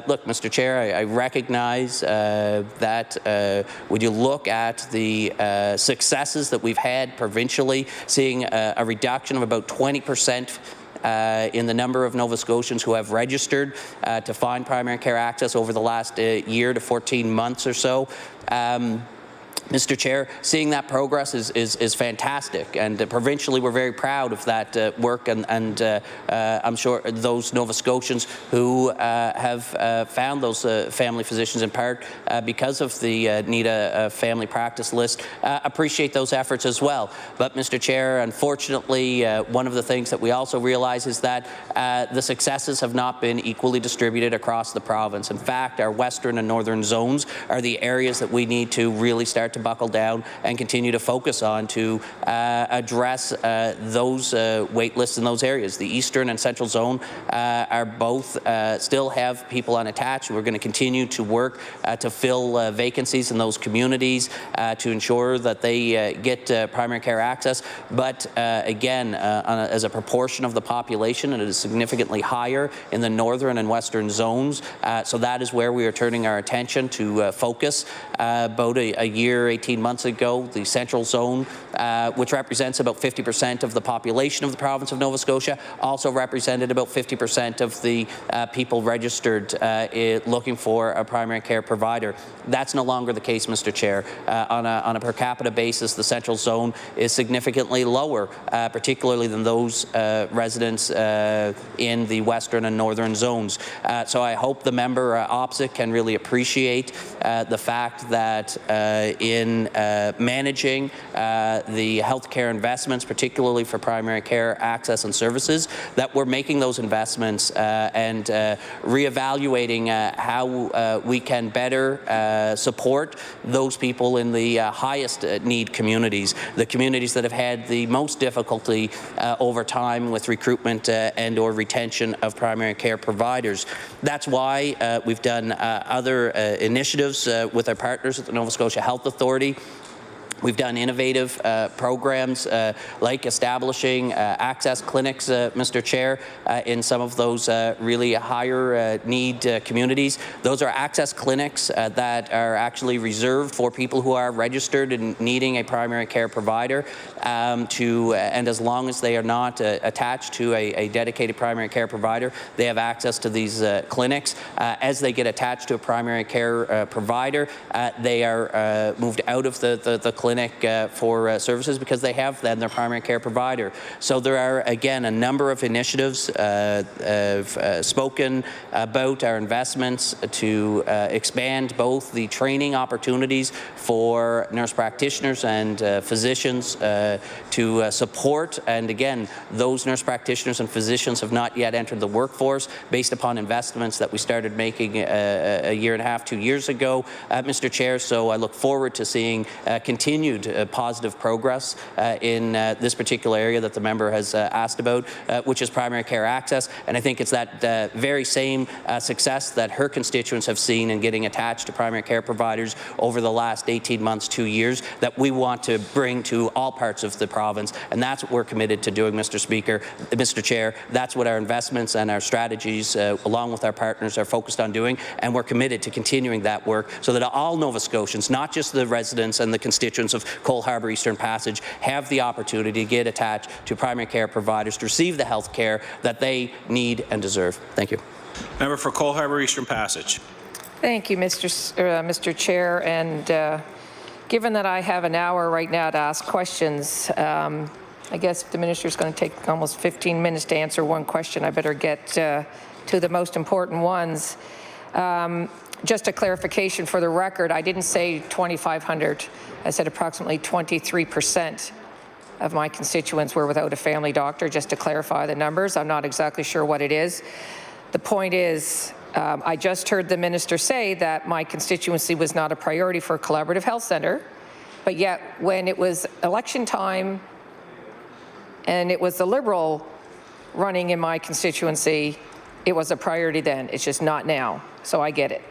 Look, Mr. Chair, I recognize that when you look at the successes that we've had provincially, seeing a reduction of about 20% in the number of Nova Scotians who have registered to find primary care access over the last year to 14 months or so. Mr. Chair, seeing that progress is fantastic, and provincially we're very proud of that work, and I'm sure those Nova Scotians who have found those family physicians in part because of the NIDA family practice list appreciate those efforts as well. But Mr. Chair, unfortunately, one of the things that we also realize is that the successes have not been equally distributed across the province. In fact, our western and northern zones are the areas that we need to really start to buckle down and continue to focus on to address those wait lists in those areas. The Eastern and Central Zone are both still have people unattached. We're going to continue to work to fill vacancies in those communities to ensure that they get primary care access. But again, as a proportion of the population, it is significantly higher in the northern and western zones. So that is where we are turning our attention to focus. About a year, 18 months ago, the Central Zone, which represents about 50% of the population of the province of Nova Scotia, also represented about 50% of the people registered looking for a primary care provider. That's no longer the case, Mr. Chair. On a per capita basis, the Central Zone is significantly lower, particularly than those residents in the western and northern zones. So I hope the member opposite can really appreciate the fact that in managing the healthcare investments, particularly for primary care access and services, that we're making those investments and reevaluating how we can better support those people in the highest need communities, the communities that have had the most difficulty over time with recruitment and or retention of primary care providers. That's why we've done other initiatives with our partners at the Nova Scotia Health Authority. We've done innovative programs like establishing access clinics, Mr. Chair, in some of those really higher need communities. Those are access clinics that are actually reserved for people who are registered and needing a primary care provider and as long as they are not attached to a dedicated primary care provider, they have access to these clinics. As they get attached to a primary care provider, they are moved out of the clinic for services because they have then their primary care provider. So there are, again, a number of initiatives spoken about our investments to expand both the training opportunities for nurse practitioners and physicians to support, and again, those nurse practitioners and physicians have not yet entered the workforce based upon investments that we started making a year and a half, 2 years ago, Mr. Chair. So I look forward to seeing continued positive progress in this particular area that the member has asked about, which is primary care access. And I think it's that very same success that her constituents have seen in getting attached to primary care providers over the last 18 months, 2 years, that we want to bring to all parts of the province. And that's what we're committed to doing, Mr. Chair. That's what our investments and our strategies, along with our partners, are focused on doing. And we're committed to continuing that work so that all Nova Scotians, not just the residents and the constituents of Cole Harbour Eastern Passage, have the opportunity to get attached to primary care providers to receive the health care that they need and deserve. Thank you. Member for Cole Harbour Eastern Passage. Thank you, Mr. Chair. And given that I have an hour right now to ask questions, I guess if the minister is going to take almost 15 minutes to answer one question, I better get to the most important ones. Just a clarification for the record, I didn't say 2,500. I said approximately 23% of my constituents were without a family doctor, just to clarify the numbers. I'm not exactly sure what it is. The point is, I just heard the minister say that my constituency was not a priority for a collaborative health centre, but yet when it was election time and it was the Liberal running in my constituency, it was a priority then. It's just not now. So I get it.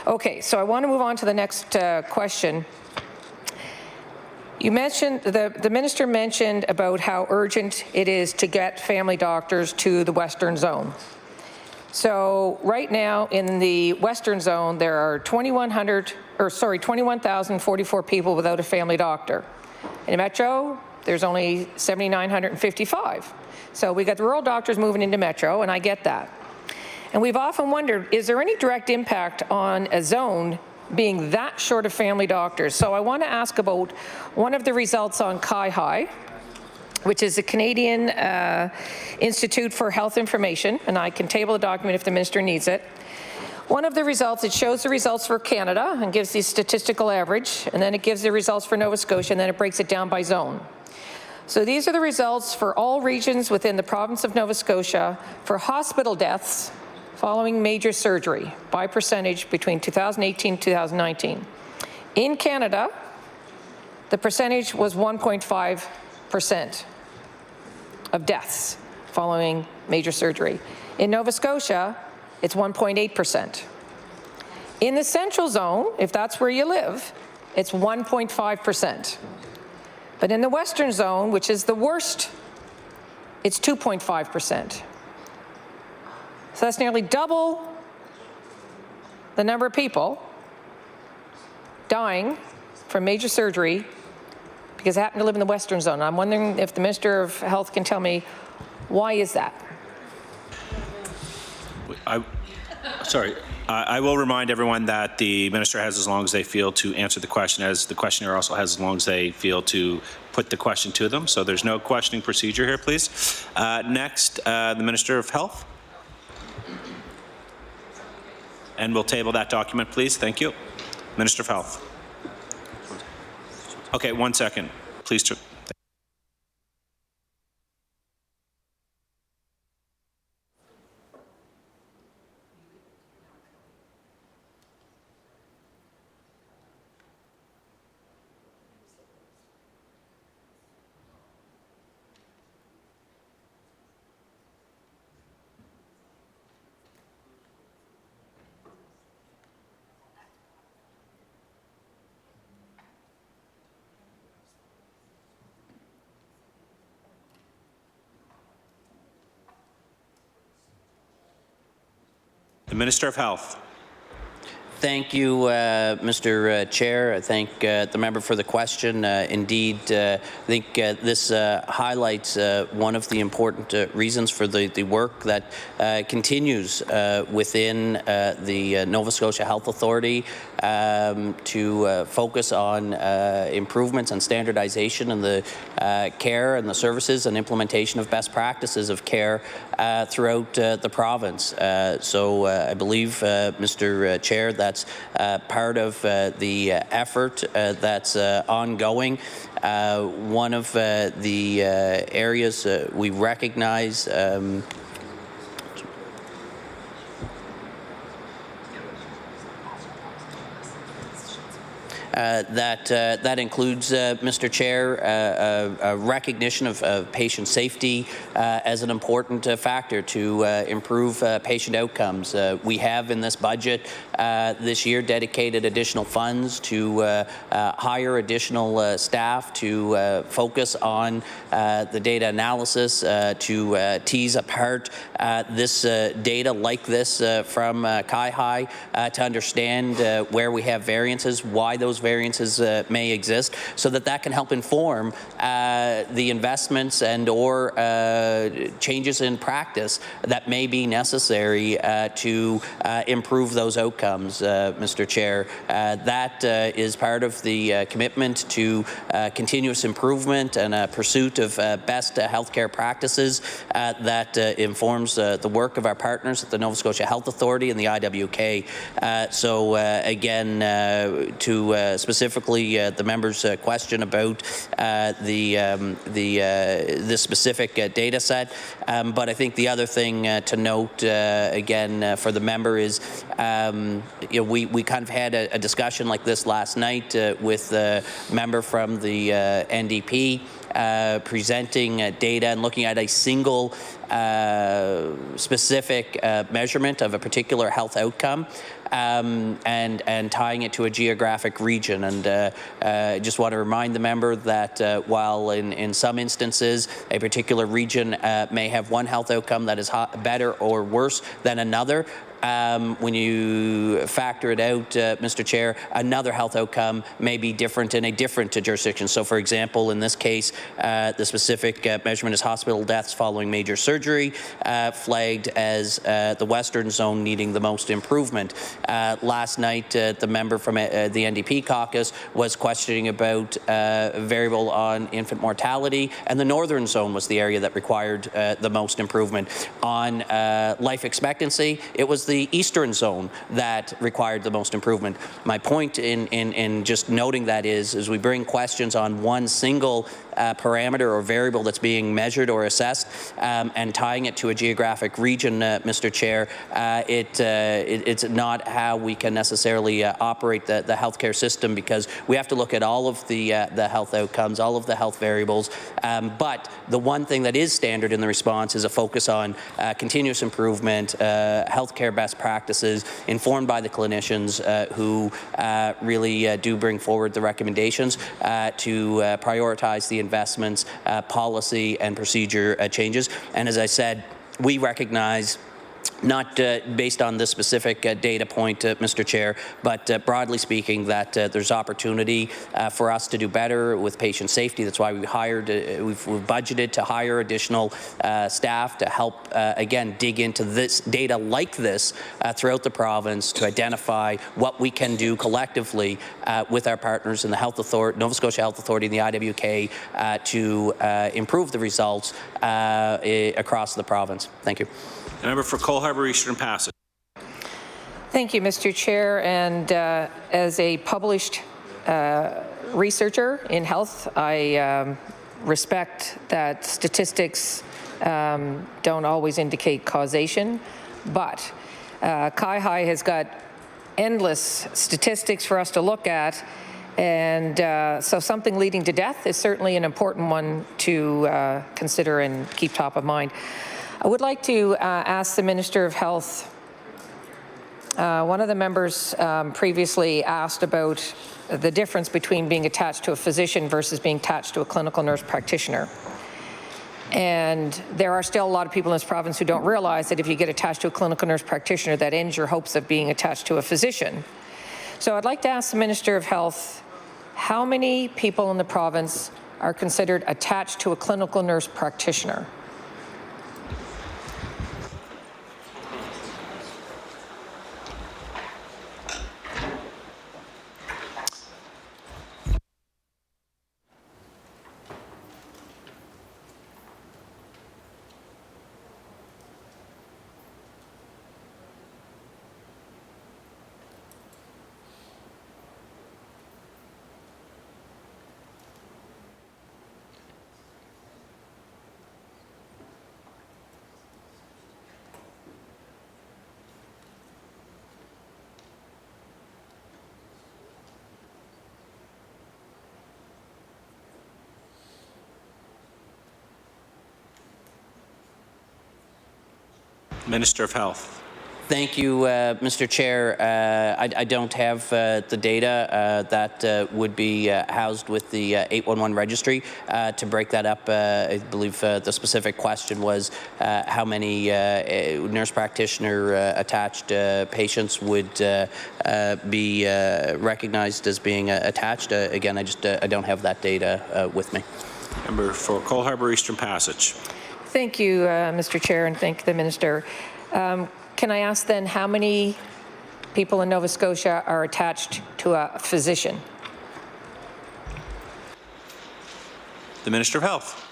Okay, so I want to move on to the next question. You mentioned, the minister mentioned about how urgent it is to get family doctors to the Western Zone. So right now in the Western Zone, there are 21,044 people without a family doctor. In Metro, there's only 7,955. So we got the rural doctors moving into Metro, and I get that. And we've often wondered, is there any direct impact on a zone being that short of family doctors? So I want to ask about one of the results on CIHI, which is the Canadian Institute for Health Information, and I can table the document if the minister needs it. One of the results, it shows the results for Canada and gives the statistical average, and then it gives the results for Nova Scotia, and then it breaks it down by zone. So these are the results for all regions within the province of Nova Scotia for hospital deaths following major surgery by percentage between 2018 and 2019. In Canada, the percentage was 1.5% of deaths following major surgery. In Nova Scotia, it's 1.8%. In the central zone, if that's where you live, it's 1.5%. But in the western zone, which is the worst, it's 2.5%. So that's nearly double the number of people dying from major surgery because they happen to live in the western zone. I'm wondering if the Minister of Health can tell me why is that? I will remind everyone that the minister has as long as they feel to answer the question, as the questioner also has as long as they feel to put the question to them. So there's no questioning procedure here, please. Next, the Minister of Health. And we'll table that document, please. Thank you. Minister of Health. Okay, 1 second. Please. The Minister of Health. Thank you, Mr. Chair. I thank the member for the question. Indeed, I think this highlights one of the important reasons for the work that continues within the Nova Scotia Health Authority to focus on improvements and standardization in the care and the services and implementation of best practices of care throughout the province. So I believe, Mr. Chair, that's part of the effort that's ongoing. One of the areas we recognize that includes, Mr. Chair, a recognition of patient safety as an important factor to improve patient outcomes. We have in this budget this year dedicated additional funds to hire additional staff to focus on the data analysis, to tease apart this data like this from CIHI to understand where we have variances, why those variances may exist, so that can help inform the investments and or changes in practice that may be necessary to improve those outcomes, Mr. Chair. That is part of the commitment to continuous improvement and pursuit of best healthcare practices that informs the work of our partners at the Nova Scotia Health Authority and the IWK. So again, to specifically the member's question about the specific data set, but I think the other thing to note again for the member is we kind of had a discussion like this last night with the member from the NDP presenting data and looking at a single specific measurement of a particular health outcome and tying it to a geographic region. And I just want to remind the member that while in some instances a particular region may have one health outcome that is better or worse than another, when you factor it out, Mr. Chair, another health outcome may be different in a different jurisdiction. So, for example, in this case, the specific measurement is hospital deaths following major surgery, flagged as the Western Zone needing the most improvement. Last night, the member from the NDP caucus was questioning about a variable on infant mortality, and the Northern Zone was the area that required the most improvement. On life expectancy, it was the Eastern Zone that required the most improvement. My point in just noting that is we bring questions on one single parameter or variable that's being measured or assessed, and tying it to a geographic region, Mr. Chair, it's not how we can necessarily operate the healthcare system, because we have to look at all of the health outcomes, all of the health variables. But the one thing that is standard in the response is a focus on continuous improvement, healthcare best practices, informed by the clinicians who really do bring forward the recommendations to prioritize the investments, policy and procedure changes. And as I said, we recognize, not based on this specific data point, Mr. Chair, but broadly speaking, that there's opportunity for us to do better with patient safety. That's why we hired, we've budgeted to hire additional staff to help, again, dig into this data like this throughout the province to identify what we can do collectively with our partners in the Health Authority, Nova Scotia Health Authority and the IWK to improve the results across the province. Thank you. The member for Cole Harbour Eastern Passage. Thank you, Mr. Chair. And as a published researcher in health, I respect that statistics don't always indicate causation, but CIHI has got endless statistics for us to look at, and so something leading to death is certainly an important one to consider and keep top of mind. I would like to ask the Minister of Health, one of the members previously asked about the difference between being attached to a physician versus being attached to a clinical nurse practitioner. And there are still a lot of people in this province who don't realize that if you get attached to a clinical nurse practitioner, that ends your hopes of being attached to a physician. So I'd like to ask the Minister of Health, how many people in the province are considered attached to a clinical nurse practitioner? Minister of Health. Thank you, Mr. Chair. I don't have the data that would be housed with the 811 registry. To break that up, I believe the specific question was how many nurse practitioner attached patients would be recognized as being attached. Again, I don't have that data with me. Member for Cole Harbour Eastern Passage. Thank you, Mr. Chair, and thank the Minister. Can I ask then how many people in Nova Scotia are attached to a physician? The Minister of Health.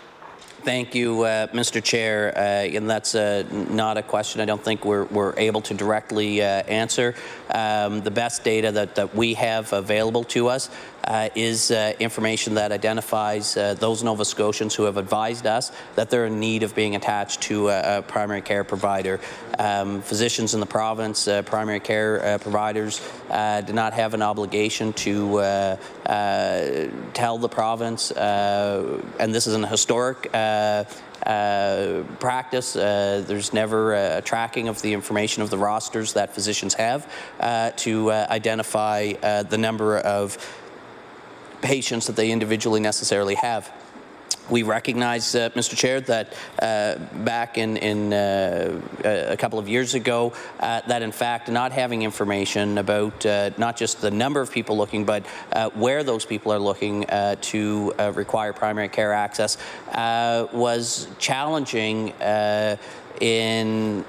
Thank you, Mr. Chair. And that's not a question I don't think we're able to directly answer. The best data that we have available to us is information that identifies those Nova Scotians who have advised us that they're in need of being attached to a primary care provider. Physicians in the province, primary care providers, do not have an obligation to tell the province, and this is an historic practice. There's never a tracking of the information of the rosters that physicians have to identify the number of patients that they individually necessarily have. We recognize, Mr. Chair, that back in a couple of years ago, that in fact not having information about not just the number of people looking, but where those people are looking to require primary care access was challenging in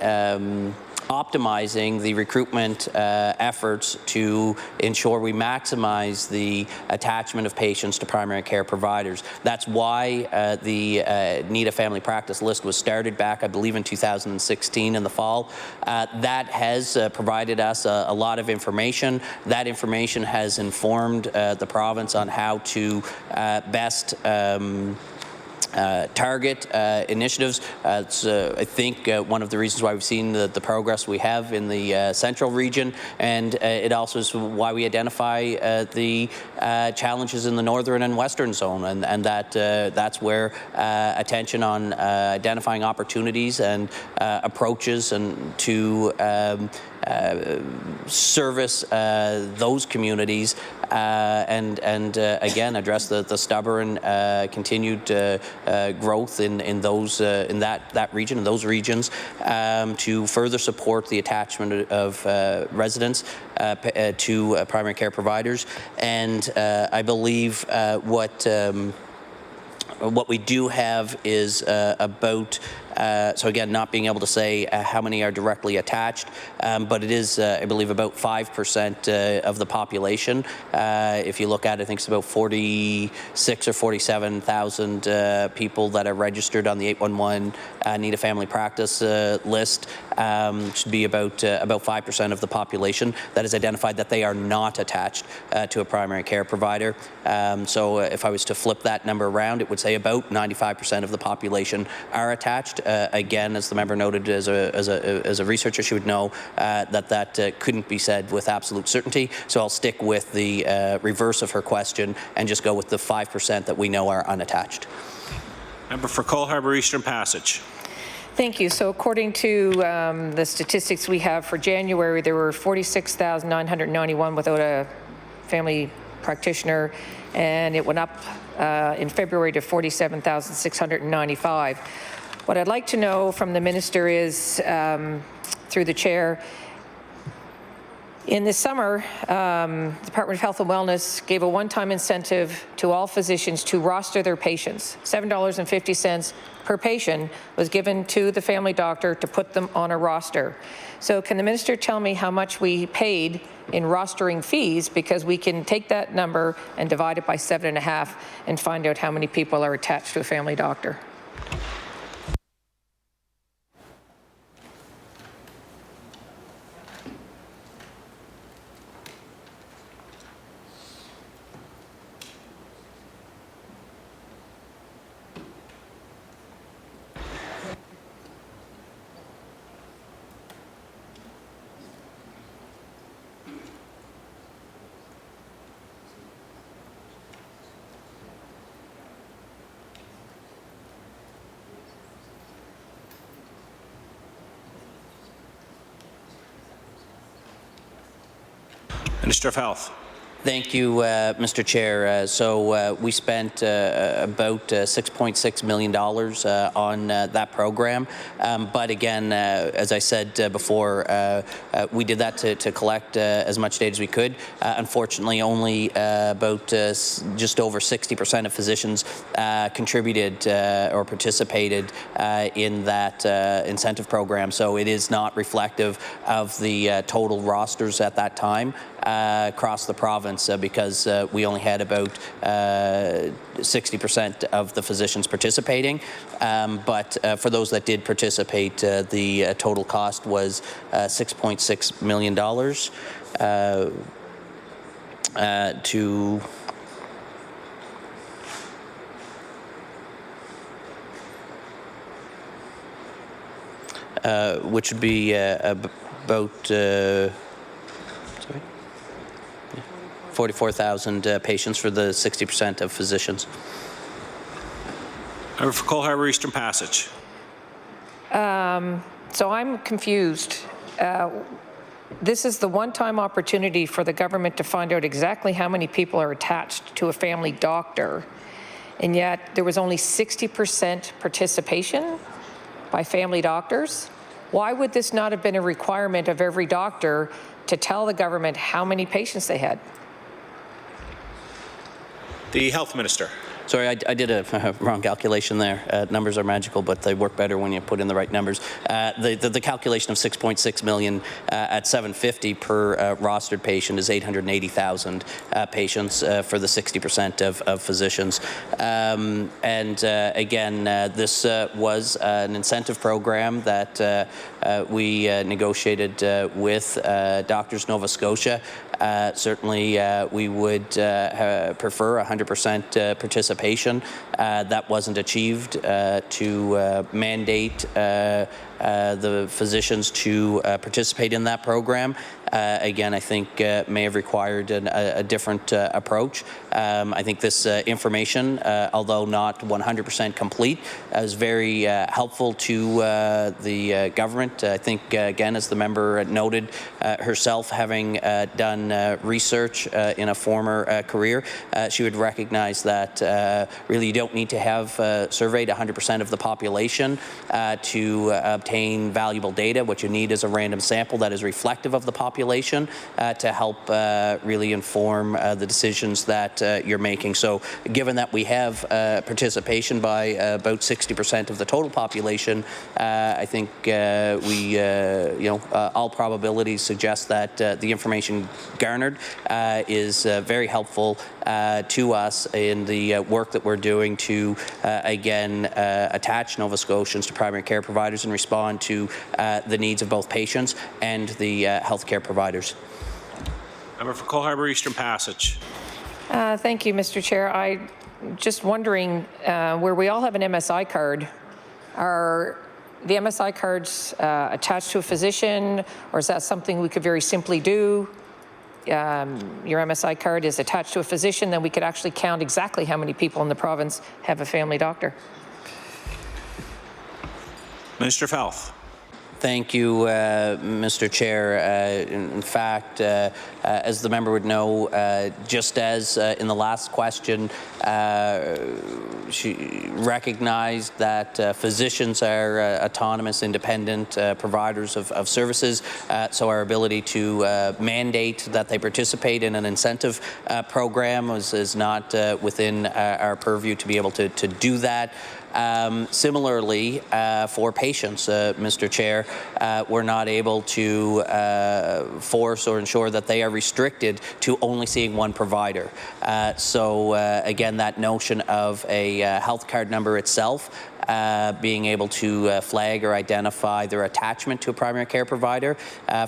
optimizing the recruitment efforts to ensure we maximize the attachment of patients to primary care providers. That's why the Need a Family Practice list was started back, I believe, in 2016 in the fall. That has provided us a lot of information. That information has informed the province on how to best target initiatives. It's, I think, one of the reasons why we've seen the progress we have in the central region, and it also is why we identify the challenges in the northern and western zone, and that's where attention on identifying opportunities and approaches and to service those communities and again address the stubborn continued growth in those in that region, in those regions, to further support the attachment of residents to primary care providers. And I believe what we do have is about, so again, not being able to say how many are directly attached, but it is, I believe, about 5% of the population. If you look at it, I think it's about 46 or 47,000 people that are registered on the 811 Need a Family Practice list. Should be about 5% of the population that is identified that they are not attached to a primary care provider. So if I was to flip that number around, it would say about 95% of the population are attached. Again, as the member noted, as a researcher, she would know that couldn't be said with absolute certainty. So I'll stick with the reverse of her question and just go with the 5% that we know are unattached. Member for Cole Harbour Eastern Passage. Thank you. So according to the statistics we have for January, there were 46,991 without a family practitioner, and it went up in February to 47,695. What I'd like to know from the minister is, through the chair, in the summer, the Department of Health and Wellness gave a one-time incentive to all physicians to roster their patients. $7.50 per patient was given to the family doctor to put them on a roster. So can the minister tell me how much we paid in rostering fees, because we can take that number and divide it by 7.5 and find out how many people are attached to a family doctor? Minister of Health. Thank you, Mr. Chair. So we spent about $6.6 million on that program. But again, as I said before, we did that to collect as much data as we could. Unfortunately, only about just over 60% of physicians contributed or participated in that incentive program. So it is not reflective of the total rosters at that time across the province, because we only had about 60% of the physicians participating. But for those that did participate, the total cost was $6.6 million to which would be about 44,000 patients for the 60% of physicians. Member for Cole Harbour Eastern Passage. So I'm confused. This is the one-time opportunity for the government to find out exactly how many people are attached to a family doctor, and yet there was only 60% participation by family doctors. Why would this not have been a requirement of every doctor to tell the government how many patients they had? The Health Minister. Sorry, I did a wrong calculation there. Numbers are magical, but they work better when you put in the right numbers. The calculation of 6.6 million at 750 per rostered patient is 880,000 patients for the 60% of physicians. And again, this was an incentive program that we negotiated with Doctors Nova Scotia. Certainly, we would prefer 100% participation participation. That wasn't achieved to mandate the physicians to participate in that program. Again, I think may have required a different approach. I think this information, although not 100% complete, is very helpful to the government. I think, again, as the member noted, herself having done research in a former career, she would recognize that really you don't need to have surveyed 100% of the population to obtain valuable data. What you need is a random sample that is reflective of the population to help really inform the decisions that you're making. So given that we have participation by about 60% of the total population, I think all probabilities suggest that the information garnered is very helpful to us in the work that we're doing to, again, attach Nova Scotians to primary care providers and respond to the needs of both patients and the healthcare providers. Member for Cole Harbour Eastern Passage. Thank you, Mr. Chair. I'm just wondering, where we all have an MSI card, are the MSI cards attached to a physician, or is that something we could very simply do? Your MSI card is attached to a physician, then we could actually count exactly how many people in the province have a family doctor. Minister of Health. Thank you, Mr. Chair. In fact, as the member would know, just as in the last question, she recognized that physicians are autonomous, independent providers of services, so our ability to mandate that they participate in an incentive program is not within our purview to be able to do that. Similarly, for patients, Mr. Chair, we're not able to force or ensure that they are restricted to only seeing one provider. So again, that notion of a health card number itself being able to flag or identify their attachment to a primary care provider.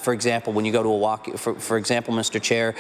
For example, when you go to a for example, Mr. Chair,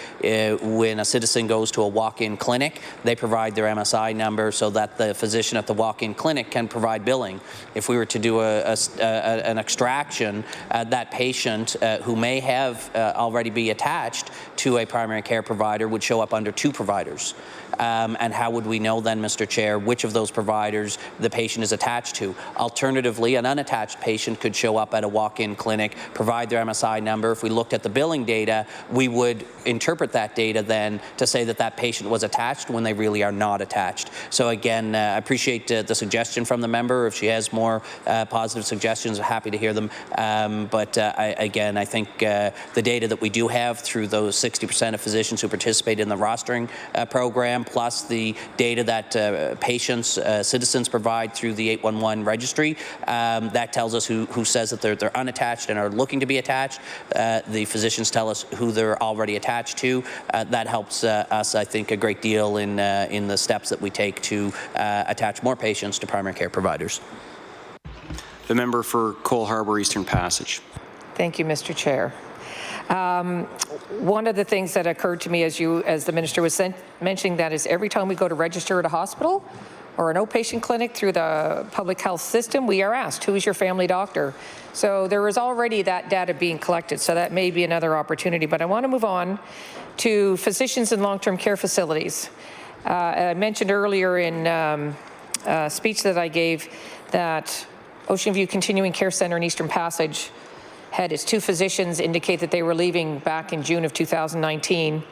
when a citizen goes to a walk-in clinic, they provide their MSI number so that the physician at the walk-in clinic can provide billing. If we were to do an extraction, that patient who may have already be attached to a primary care provider would show up under two providers. And how would we know then, Mr. Chair, which of those providers the patient is attached to? Alternatively, an unattached patient could show up at a walk-in clinic, provide their MSI number. If we looked at the billing data, we would interpret that data then to say that that patient was attached when they really are not attached. So again, I appreciate the suggestion from the member. If she has more positive suggestions, I'm happy to hear them. But again, I think the data that we do have through those 60% of physicians who participate in the rostering program, plus the data that patients, citizens provide through the 811 registry, that tells us who says that they're unattached and are looking to be attached. The physicians tell us who they're already attached to. That helps us, I think, a great deal in the steps that we take to attach more patients to primary care providers. The member for Cole Harbour Eastern Passage. Thank you, Mr. Chair. One of the things that occurred to me as the minister was mentioning that is every time we go to register at a hospital or an outpatient clinic through the public health system, we are asked, who is your family doctor? So there is already that data being collected, so that may be another opportunity. But I want to move on to physicians in long-term care facilities. I mentioned earlier in a speech that I gave that Ocean View Continuing Care Centre in Eastern Passage had its two physicians indicate that they were leaving back in June of 2019.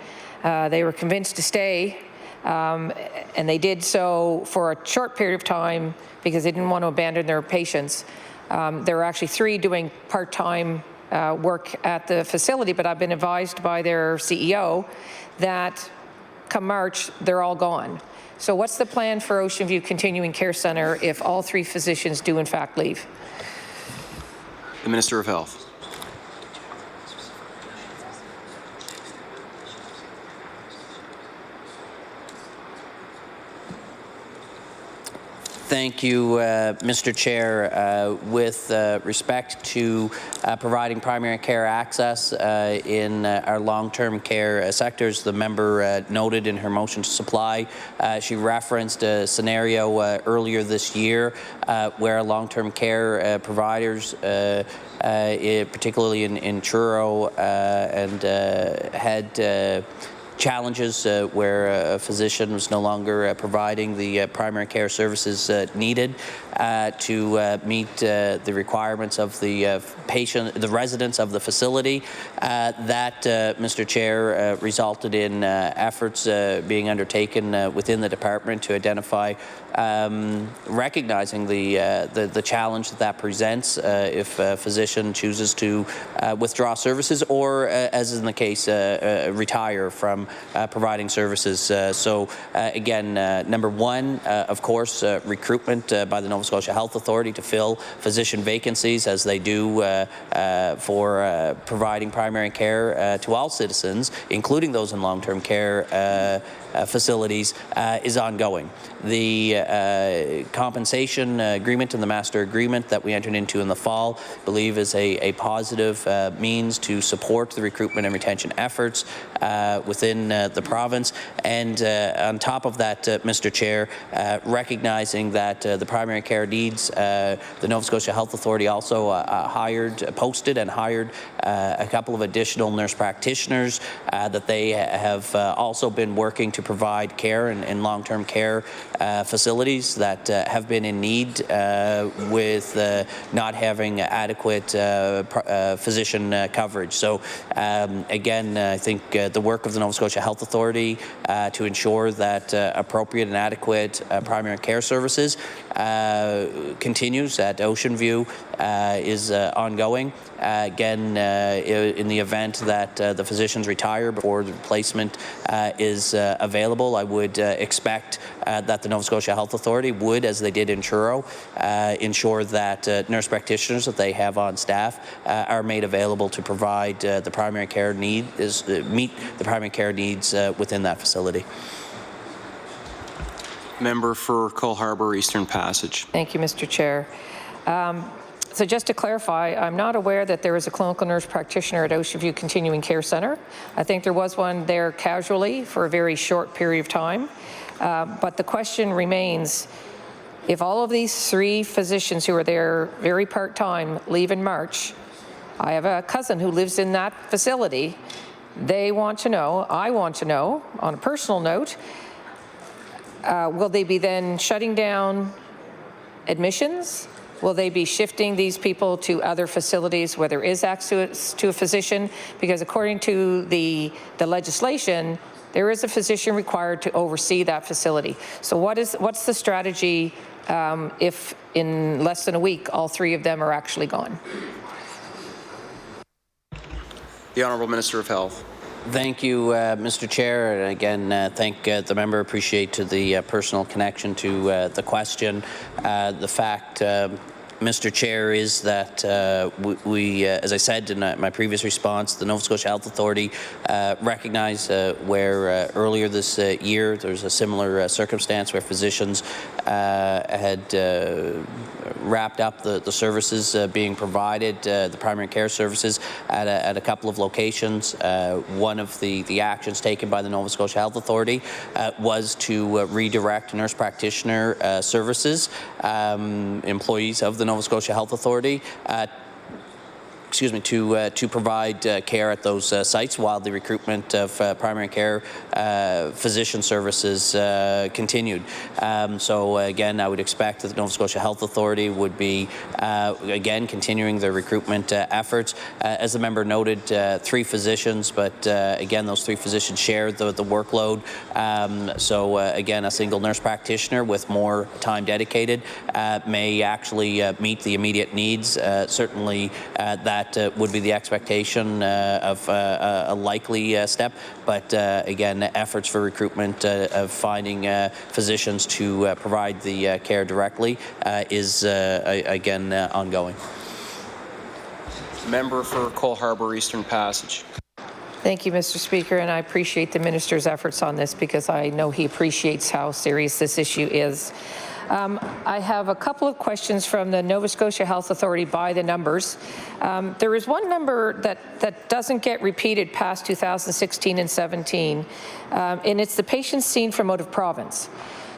They were convinced to stay, and they did so for a short period of time because they didn't want to abandon their patients. There were actually three doing part-time work at the facility, but I've been advised by their CEO that come March, they're all gone. So what's the plan for Ocean View Continuing Care Centre if all three physicians do in fact leave? The Minister of Health. Thank you, Mr. Chair. With respect to providing primary care access in our long-term care sectors, the member noted in her motion to supply, she referenced a scenario earlier this year where long-term care providers, particularly in Truro, and had challenges where a physician was no longer providing the primary care services needed to meet the requirements of the the residents of the facility. That, Mr. Chair, resulted in efforts being undertaken within the department to identify recognizing the challenge that presents if a physician chooses to withdraw services or, as in the case, retire from providing services. So again, number one, of course, recruitment by the Nova Scotia Health Authority to fill physician vacancies as they do for providing primary care to all citizens, including those in long-term care facilities, is ongoing. The compensation agreement and the master agreement that we entered into in the fall, I believe, is a positive means to support the recruitment and retention efforts within the province. And on top of that, Mr. Chair, recognizing that the primary care needs, the Nova Scotia Health Authority also posted and hired a couple of additional nurse practitioners that they have also been working to provide care in long-term care facilities that have been in need with not having adequate physician coverage. So again, I think the work of the Nova Scotia Health Authority to ensure that appropriate and adequate primary care services continues at Ocean View is ongoing. Again, in the event that the physicians retire before the replacement is available, I would expect that the Nova Scotia Health Authority would, as they did in Truro, ensure that nurse practitioners that they have on staff are made available to provide the primary care meet the primary care needs within that facility. Member for Cole Harbour Eastern Passage. Thank you, Mr. Chair. So just to clarify, I'm not aware that there is a clinical nurse practitioner at Ocean View Continuing Care Centre. I think there was one there casually for a very short period of time. But the question remains, if all of these 3 physicians who are there very part-time leave in March, I have a cousin who lives in that facility. They want to know, I want to know, on a personal note, will they be then shutting down admissions? Will they be shifting these people to other facilities where there is access to a physician? Because according to the legislation, there is a physician required to oversee that facility. So what's the strategy if in less than a week all 3 of them are actually gone? The Honourable Minister of Health. Thank you, Mr. Chair, and again, thank the member. Appreciate the personal connection to the question. The fact, Mr. Chair, is that we, as I said in my previous response, the Nova Scotia Health Authority recognized where earlier this year there was a similar circumstance where physicians had wrapped up the services being provided, the primary care services, at a couple of locations. One of the actions taken by the Nova Scotia Health Authority was to redirect nurse practitioner services, employees of the Nova Scotia Health Authority, to provide care at those sites while the recruitment of primary care physician services continued. So again, I would expect that the Nova Scotia Health Authority would be again continuing their recruitment efforts. As the member noted, 3 physicians, but again, those 3 physicians share the workload. So again, a single nurse practitioner with more time dedicated may actually meet the immediate needs. Certainly that would be the expectation of a likely step, but again, efforts for recruitment of finding physicians to provide the care directly is again ongoing. Member for Cole Harbour Eastern Passage. Thank you, Mr. Speaker, and I appreciate the minister's efforts on this because I know he appreciates how serious this issue is. I have a couple of questions from the Nova Scotia Health Authority by the numbers. There is one number that doesn't get repeated past 2016 and 17, and it's the patients seen from out of province.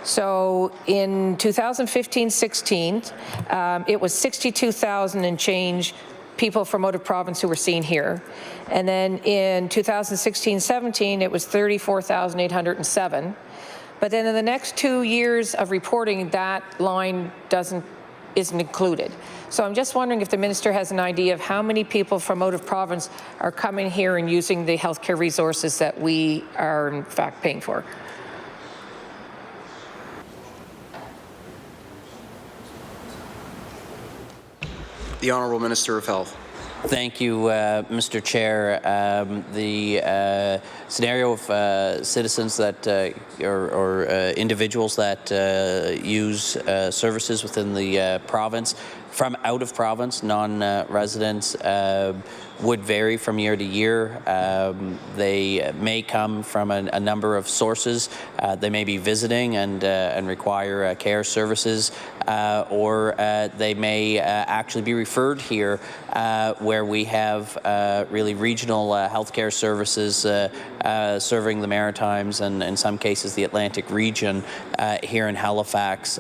So in 2015-16, it was 62,000 and change people from out of province who were seen here. And then in 2016-17, it was 34,807. But then in the next 2 years of reporting, that line isn't included. So I'm just wondering if the minister has an idea of how many people from out of province are coming here and using the healthcare resources that we are in fact paying for. The Honourable Minister of Health. Thank you, Mr. Chair. The scenario of citizens that or individuals that use services within the province from out of province, non-residents, would vary from year to year. They may come from a number of sources. They may be visiting and require care services, or they may actually be referred here where we have really regional healthcare services serving the Maritimes and in some cases the Atlantic region here in Halifax.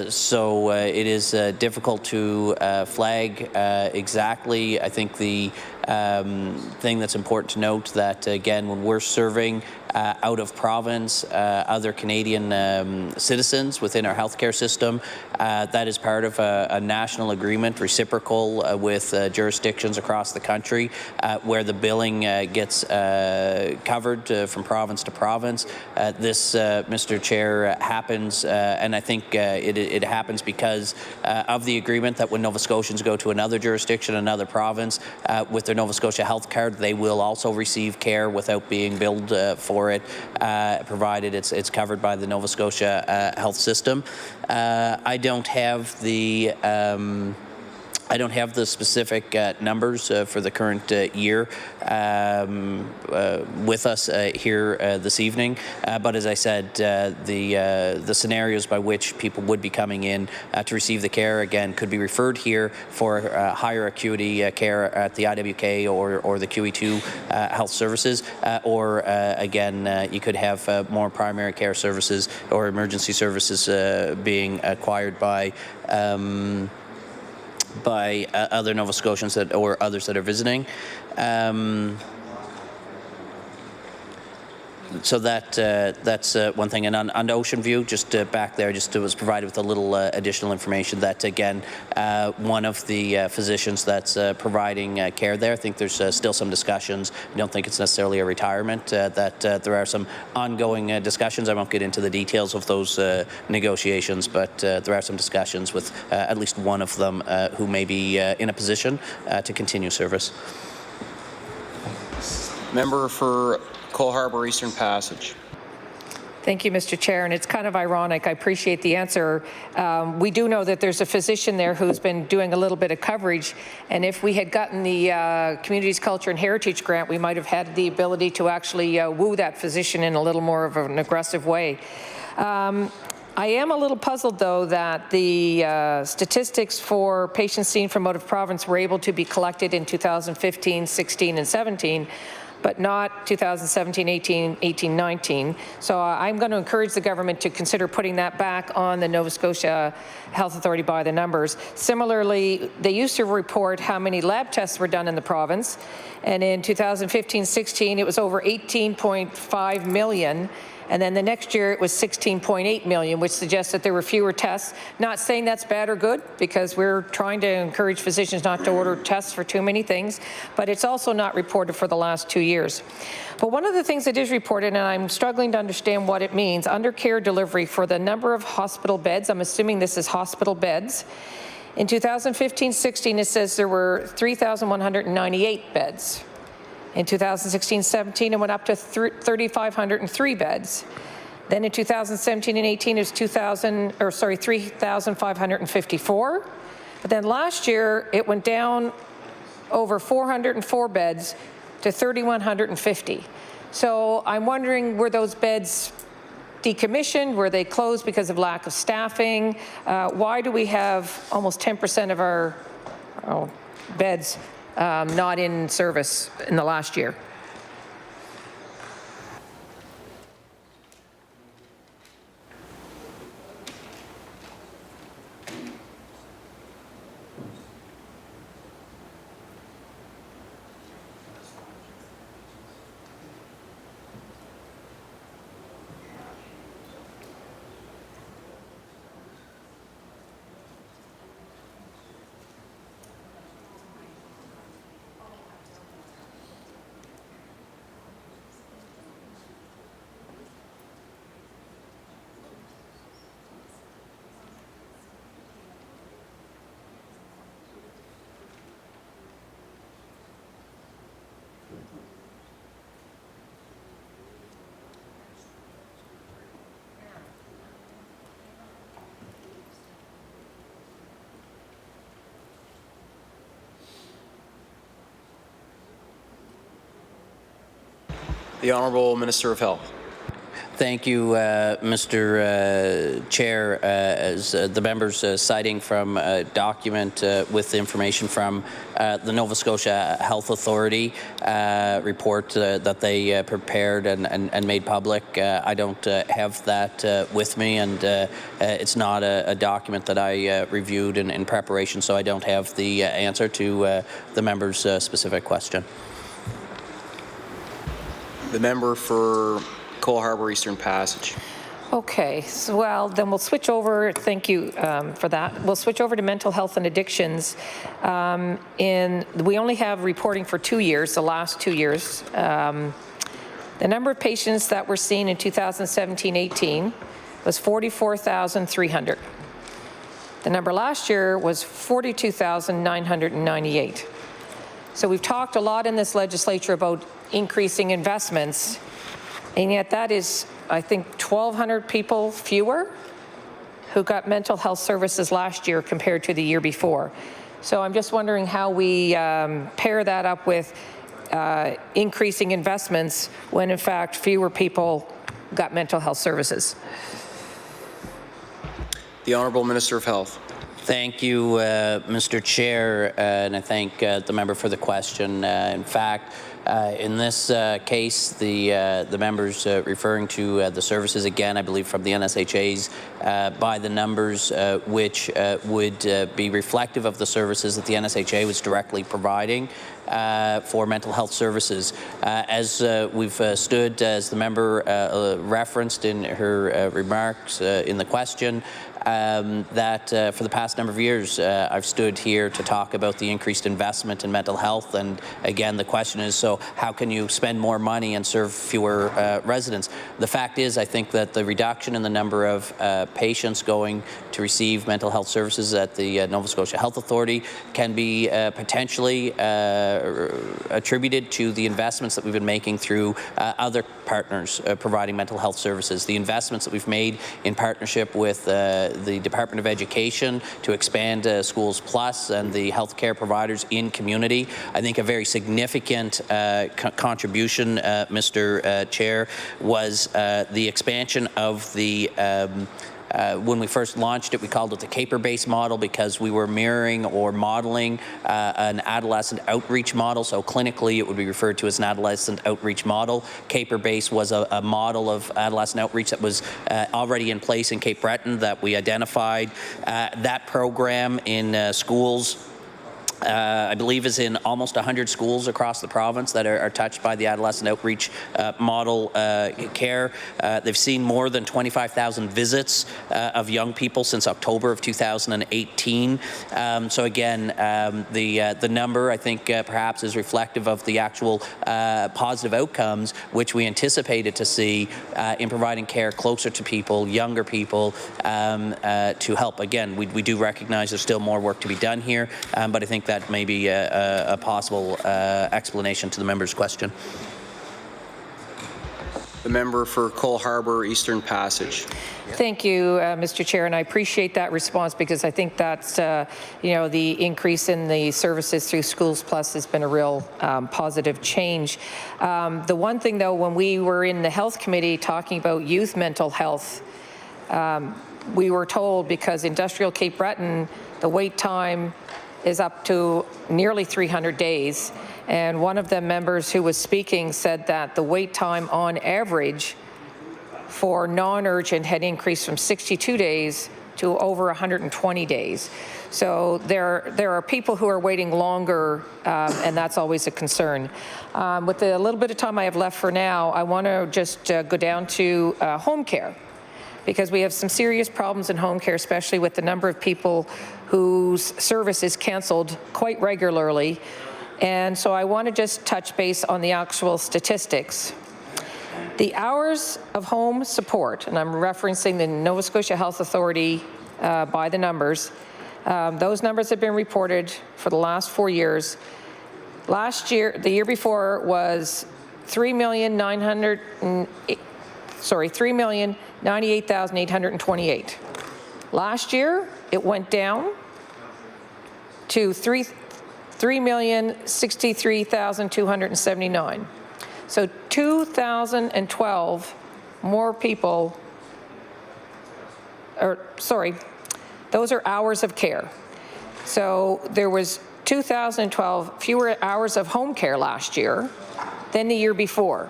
So it is difficult to flag exactly. I think the thing that's important to note that, again, when we're serving out of province, other Canadian citizens within our healthcare system, that is part of a national agreement, reciprocal with jurisdictions across the country, where the billing gets covered from province to province. This, Mr. Chair, happens, and I think it happens because of the agreement that when Nova Scotians go to another jurisdiction, another province, with their Nova Scotia health card, they will also receive care without being billed for it, provided it's covered by the Nova Scotia health system. I don't have the specific numbers for the current year with us here this evening, but as I said, the scenarios by which people would be coming in to receive the care, again, could be referred here for higher acuity care at the IWK or the QE2 health services, or again, you could have more primary care services or emergency services being acquired by other Nova Scotians or others that are visiting. So that's one thing. And on Ocean View, just back there, just was provided with a little additional information that, again, one of the physicians that's providing care there, I think there's still some discussions. I don't think it's necessarily a retirement, that there are some ongoing discussions. I won't get into the details of those negotiations, but there are some discussions with at least one of them who may be in a position to continue service. Member for Cole Harbour Eastern Passage. Thank you, Mr. Chair, and it's kind of ironic. I appreciate the answer. We do know that there's a physician there who's been doing a little bit of coverage, and if we had gotten the Communities, Culture and Heritage grant, we might have had the ability to actually woo that physician in a little more of an aggressive way. I am a little puzzled, though, that the statistics for patients seen from out of province were able to be collected in 2015, 16, and 17, but not 2017, 18, 19. So I'm going to encourage the government to consider putting that back on the Nova Scotia Health Authority by the numbers. Similarly, they used to report how many lab tests were done in the province, and in 2015-16 it was over 18.5 million. And then the next year it was 16.8 million, which suggests that there were fewer tests. Not saying that's bad or good, because we're trying to encourage physicians not to order tests for too many things, but it's also not reported for the last 2 years. But one of the things that is reported, and I'm struggling to understand what it means, under care delivery for the number of hospital beds, I'm assuming this is hospital beds. In 2015-16, it says there were 3,198 beds. In 2016-17, it went up to 3,503 beds. Then in 2017 and 18, it was 3,554. But then last year, it went down over 404 beds to 3,150. So I'm wondering, were those beds decommissioned? Were they closed because of lack of staffing? Why do we have almost 10% of our beds not in service in the last year? The Honourable Minister of Health. Thank you, Mr. Chair. As the members citing from a document with information from the Nova Scotia Health Authority report that they prepared and made public. I don't have that with me, and it's not a document that I reviewed in preparation, so I don't have the answer to the member's specific question. The member for Cole Harbour Eastern Passage. Okay, so well, then we'll switch over. Thank you for that. We'll switch over to mental health and addictions. We only have reporting for 2 years, the last 2 years. The number of patients that were seen in 2017-18 was 44,300. The number last year was 42,998. So we've talked a lot in this legislature about increasing investments, and yet that is, I think, 1,200 people fewer who got mental health services last year compared to the year before. So I'm just wondering how we pair that up with increasing investments when, in fact, fewer people got mental health services. The Honourable Minister of Health. Thank you, Mr. Chair, and I thank the member for the question. In fact, in this case, the members referring to the services, again, I believe from the NSHA's, by the numbers which would be reflective of the services that the NSHA was directly providing for mental health services. As we've stood, as the member referenced in her remarks in the question, that for the past number of years I've stood here to talk about the increased investment in mental health, and again the question is, so how can you spend more money and serve fewer residents? The fact is, I think that the reduction in the number of patients going to receive mental health services at the Nova Scotia Health Authority can be potentially attributed to the investments that we've been making through other partners providing mental health services. The investments that we've made in partnership with the Department of Education to expand Schools Plus and the healthcare providers in community. I think a very significant contribution, Mr. Chair, was the expansion of the when we first launched it, we called it the CAPER-based model because we were mirroring or modeling an adolescent outreach model. So clinically, it would be referred to as an adolescent outreach model. CAPER-based was a model of adolescent outreach that was already in place in Cape Breton that we identified. That program in schools, I believe, is in almost 100 schools across the province that are touched by the adolescent outreach model care. They've seen more than 25,000 visits of young people since October of 2018. So again, the number, I think, perhaps is reflective of the actual positive outcomes which we anticipated to see in providing care closer to people, younger people, to help. Again, we do recognize there's still more work to be done here, but I think that may be a possible explanation to the member's question. The member for Cole Harbour, Eastern Passage. Thank you, Mr. Chair, and I appreciate that response because I think that's, you know, the increase in the services through Schools Plus has been a real positive change. The one thing, though, when we were in the Health Committee talking about youth mental health, we were told because Industrial Cape Breton, the wait time is up to nearly 300 days. And one of the members who was speaking said that the wait time on average for non-urgent had increased from 62 days to over 120 days. So there are people who are waiting longer, and that's always a concern. With the little bit of time I have left for now, I want to just go down to home care, because we have some serious problems in home care, especially with the number of people whose service is canceled quite regularly. And so I want to just touch base on the actual statistics. The hours of home support, and I'm referencing the Nova Scotia Health Authority by the numbers, those numbers have been reported for the last 4 years. Last year, the year before was 3,098,828. Last year, it went down to 3,063,279. So 2012 more people, or sorry, those are hours of care. So there was 2012 fewer hours of home care last year than the year before.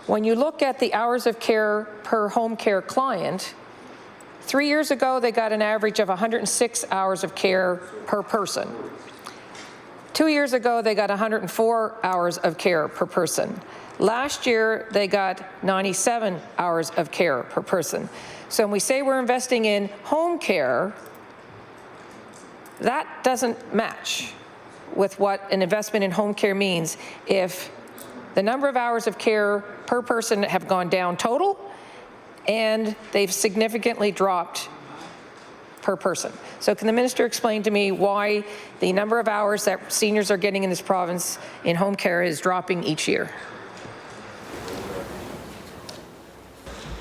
When you look at the hours of care per home care client, 3 years ago they got an average of 106 hours of care per person. 2 years ago, they got 104 hours of care per person. Last year, they got 97 hours of care per person. So when we say we're investing in home care, that doesn't match with what an investment in home care means if the number of hours of care per person have gone down total and they've significantly dropped per person. So can the minister explain to me why the number of hours that seniors are getting in this province in home care is dropping each year?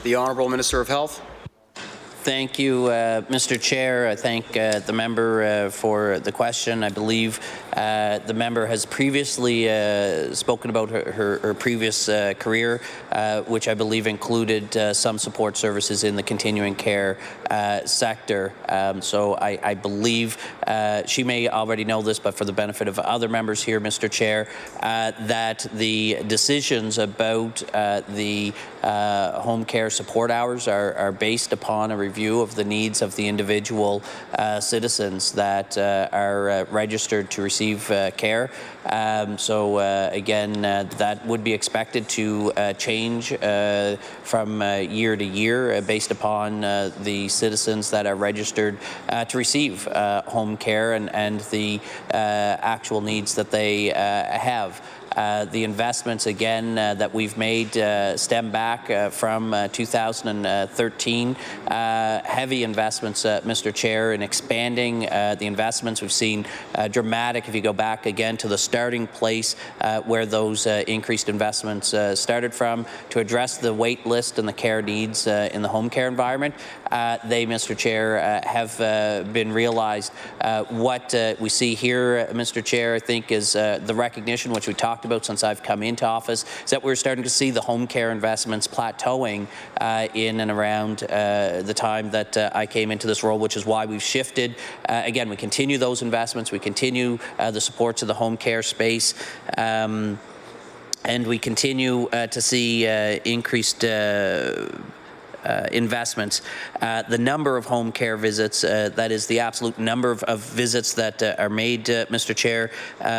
The Honourable Minister of Health. Thank you, Mr. Chair. I thank the member for the question. I believe the member has previously spoken about her previous career, which I believe included some support services in the continuing care sector. So I believe she may already know this, but for the benefit of other members here, Mr. Chair, that the decisions about the home care support hours are based upon a review of the needs of the individual citizens that are registered to receive care. So again, that would be expected to change from year to year based upon the citizens that are registered to receive home care and the actual needs that they have. The investments, again, that we've made stem back from 2013. Heavy investments, Mr. Chair, in expanding the investments. We've seen dramatic, if you go back again to the starting place where those increased investments started from, to address the wait list and the care needs in the home care environment. They, Mr. Chair, have been realized. What we see here, Mr. Chair, I think is the recognition, which we talked about since I've come into office, is that we're starting to see the home care investments plateauing in and around the time that I came into this role, which is why we've shifted. Again, we continue those investments, we continue the supports of the home care space, and we continue to see increased investments. The number of home care visits, that is the absolute number of visits that are made, Mr. Chair,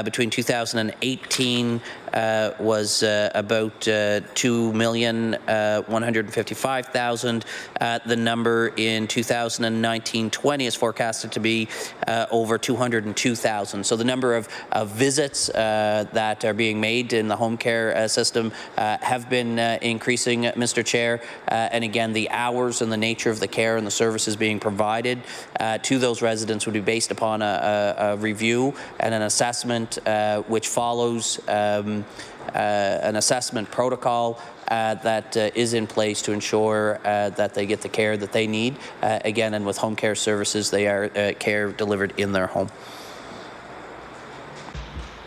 between 2018 was about 2,155,000. The number in 2019-20 is forecasted to be over 202,000. So the number of visits that are being made in the home care system have been increasing, Mr. Chair, and again, the hours and the nature of the care and the services being provided to those residents would be based upon a review and an assessment which follows an assessment protocol that is in place to ensure that they get the care that they need. Again, and with home care services, they are care delivered in their home.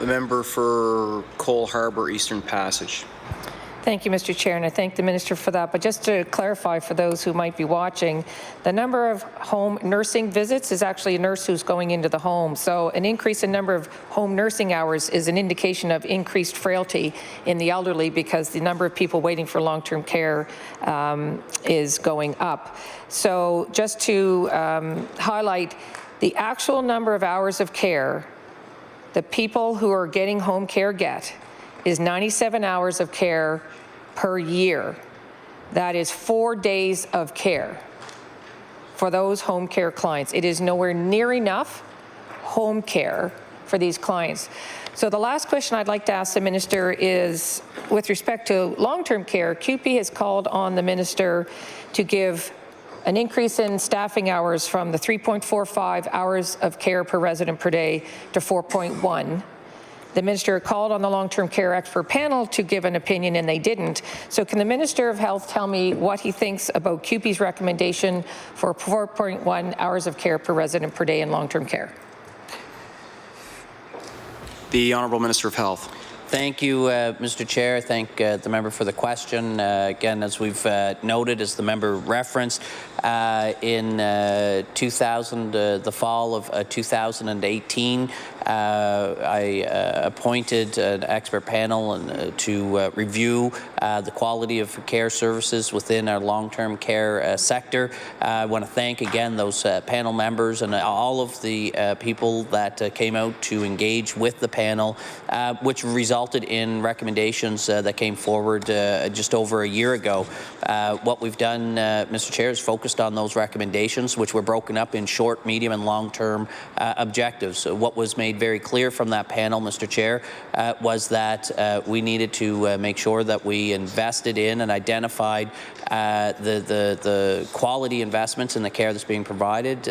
The member for Cole Harbour Eastern Passage. Thank you, Mr. Chair, and I thank the Minister for that. But just to clarify for those who might be watching, the number of home nursing visits is actually a nurse who's going into the home. So an increase in number of home nursing hours is an indication of increased frailty in the elderly because the number of people waiting for long-term care is going up. So just to highlight the actual number of hours of care the people who are getting home care get is 97 hours of care per year. That is 4 days of care for those home care clients. It is nowhere near enough home care for these clients. So the last question I'd like to ask the Minister is, with respect to long-term care, CUPE has called on the Minister to give an increase in staffing hours from the 3.45 hours of care per resident per day to 4.1. The Minister called on the long-term care expert panel to give an opinion and they didn't. So can the Minister of Health tell me what he thinks about CUPE's recommendation for 4.1 hours of care per resident per day in long-term care? The Honourable Minister of Health. Thank you, Mr. Chair. Thank the member for the question. Again, as we've noted, as the member referenced, in the fall of 2018, I appointed an expert panel to review the quality of care services within our long-term care sector. I want to thank again those panel members and all of the people that came out to engage with the panel, which resulted in recommendations that came forward just over a year ago. What we've done, Mr. Chair, is focused on those recommendations, which were broken up in short, medium, and long-term objectives. What was made very clear from that panel, Mr. Chair, was that we needed to make sure that we invested in and identified the quality investments in the care that's being provided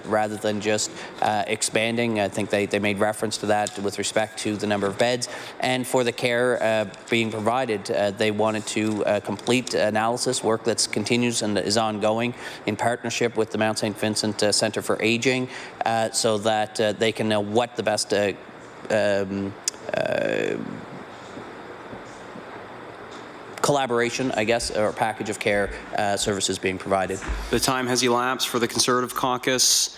rather than just expanding. I think they made reference to that with respect to the number of beds. And for the care being provided, they wanted to complete analysis work that continues and is ongoing in partnership with the Mount St. Vincent Centre for Aging so that they can know what the best collaboration, I guess, or package of care services being provided. The time has elapsed for the Conservative caucus.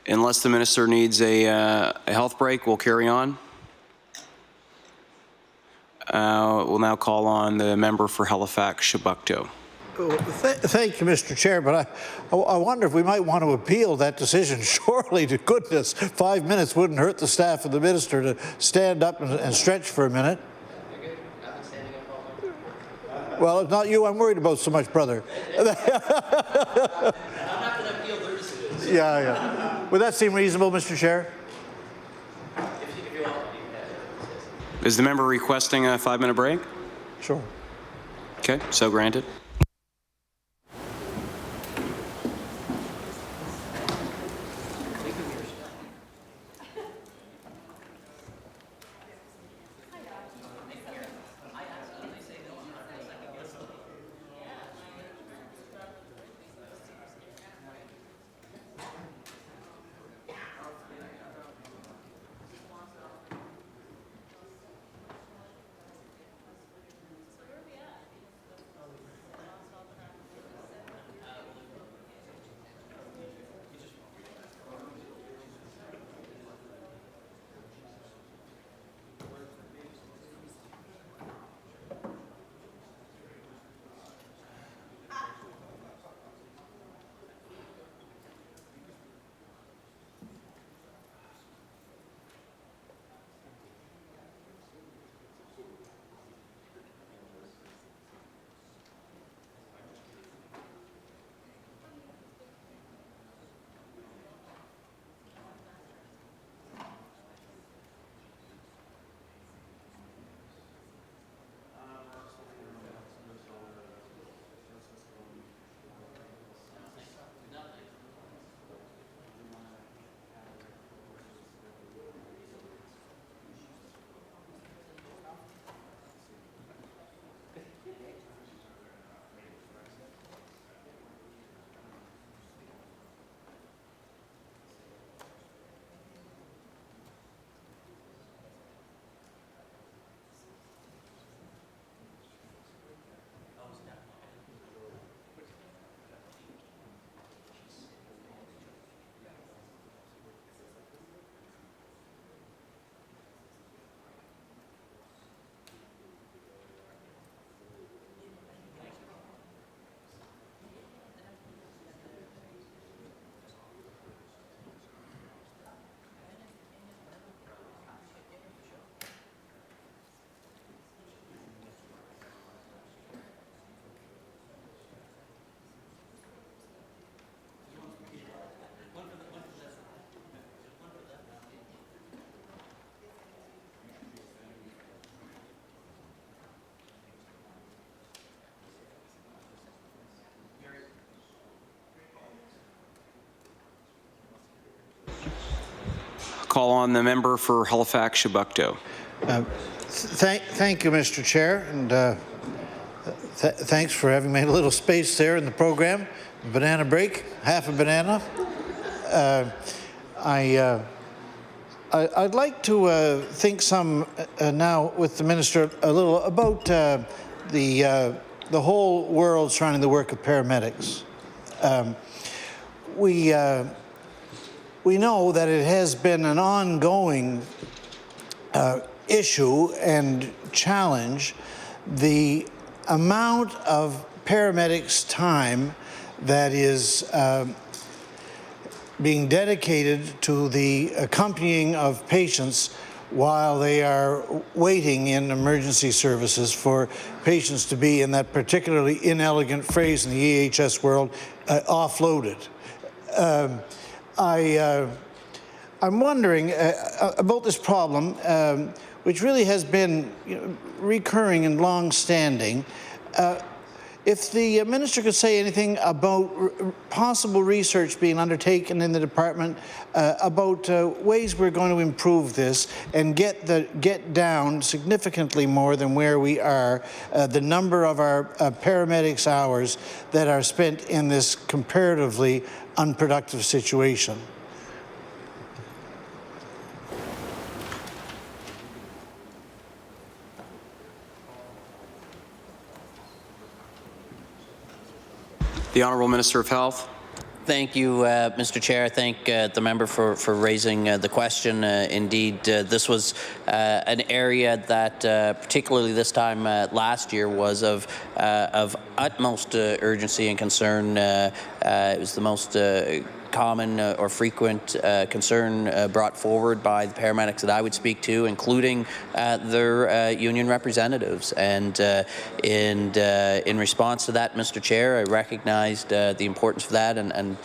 Unless the minister needs a health break, we'll carry on. We'll now call on the member for Halifax-Chebucto. Thank you, Mr. Chair, but I wonder if we might want to appeal that decision. Surely, to goodness, 5 minutes wouldn't hurt the staff and the minister to stand up and stretch for a minute. Well, it's not you I'm worried about so much, brother. Yeah. Would that seem reasonable, Mr. Chair? Is the member requesting a 5-minute break? Sure. Okay, so granted. call on the member for Halifax-Chebucto. Thank you, Mr. Chair, and thanks for having made a little space there in the program. Banana break, half a banana. I'd like to think some now with the minister a little about the whole world surrounding the work of paramedics. We know that it has been an ongoing issue and challenge, the amount of paramedics' time that is being dedicated to the accompanying of patients while they are waiting in emergency services for patients to be, in that particularly inelegant phrase in the EHS world, offloaded. I'm wondering about this problem, which really has been recurring and long-standing. If the minister could say anything about possible research being undertaken in the department about ways we're going to improve this and get down significantly more than where we are the number of our paramedics' hours that are spent in this comparatively unproductive situation. The Honourable Minister of Health. Thank you, Mr. Chair. I thank the member for raising the question. Indeed, this was an area that, particularly this time last year, was of utmost urgency and concern. It was the most common or frequent concern brought forward by the paramedics that I would speak to, including their union representatives. And in response to that, Mr. Chair, I recognized the importance of that and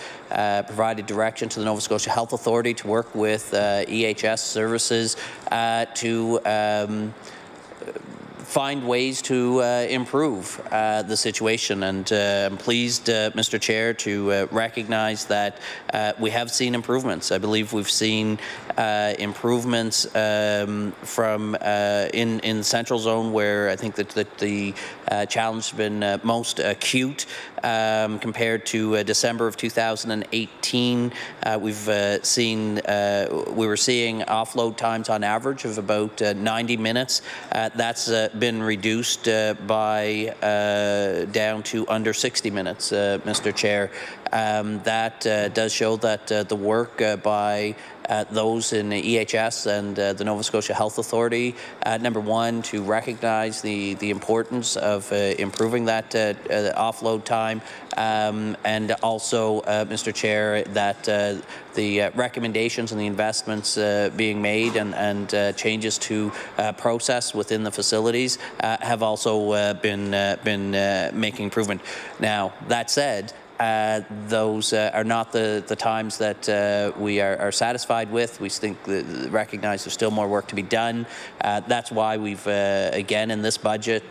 provided direction to the Nova Scotia Health Authority to work with EHS services to find ways to improve the situation. And I'm pleased, Mr. Chair, to recognize that we have seen improvements. I believe we've seen improvements from in the Central Zone, where I think that the challenge has been most acute. Compared to December of 2018, we were seeing offload times on average of about 90 minutes. That's been reduced by down to under 60 minutes, Mr. Chair. That does show that the work by those in the EHS and the Nova Scotia Health Authority, number one, to recognize the importance of improving that offload time, and also, Mr. Chair, that the recommendations and the investments being made and changes to process within the facilities have also been making improvement. Now, that said, those are not the times that we are satisfied with. We recognize there's still more work to be done. That's why we've, again, in this budget,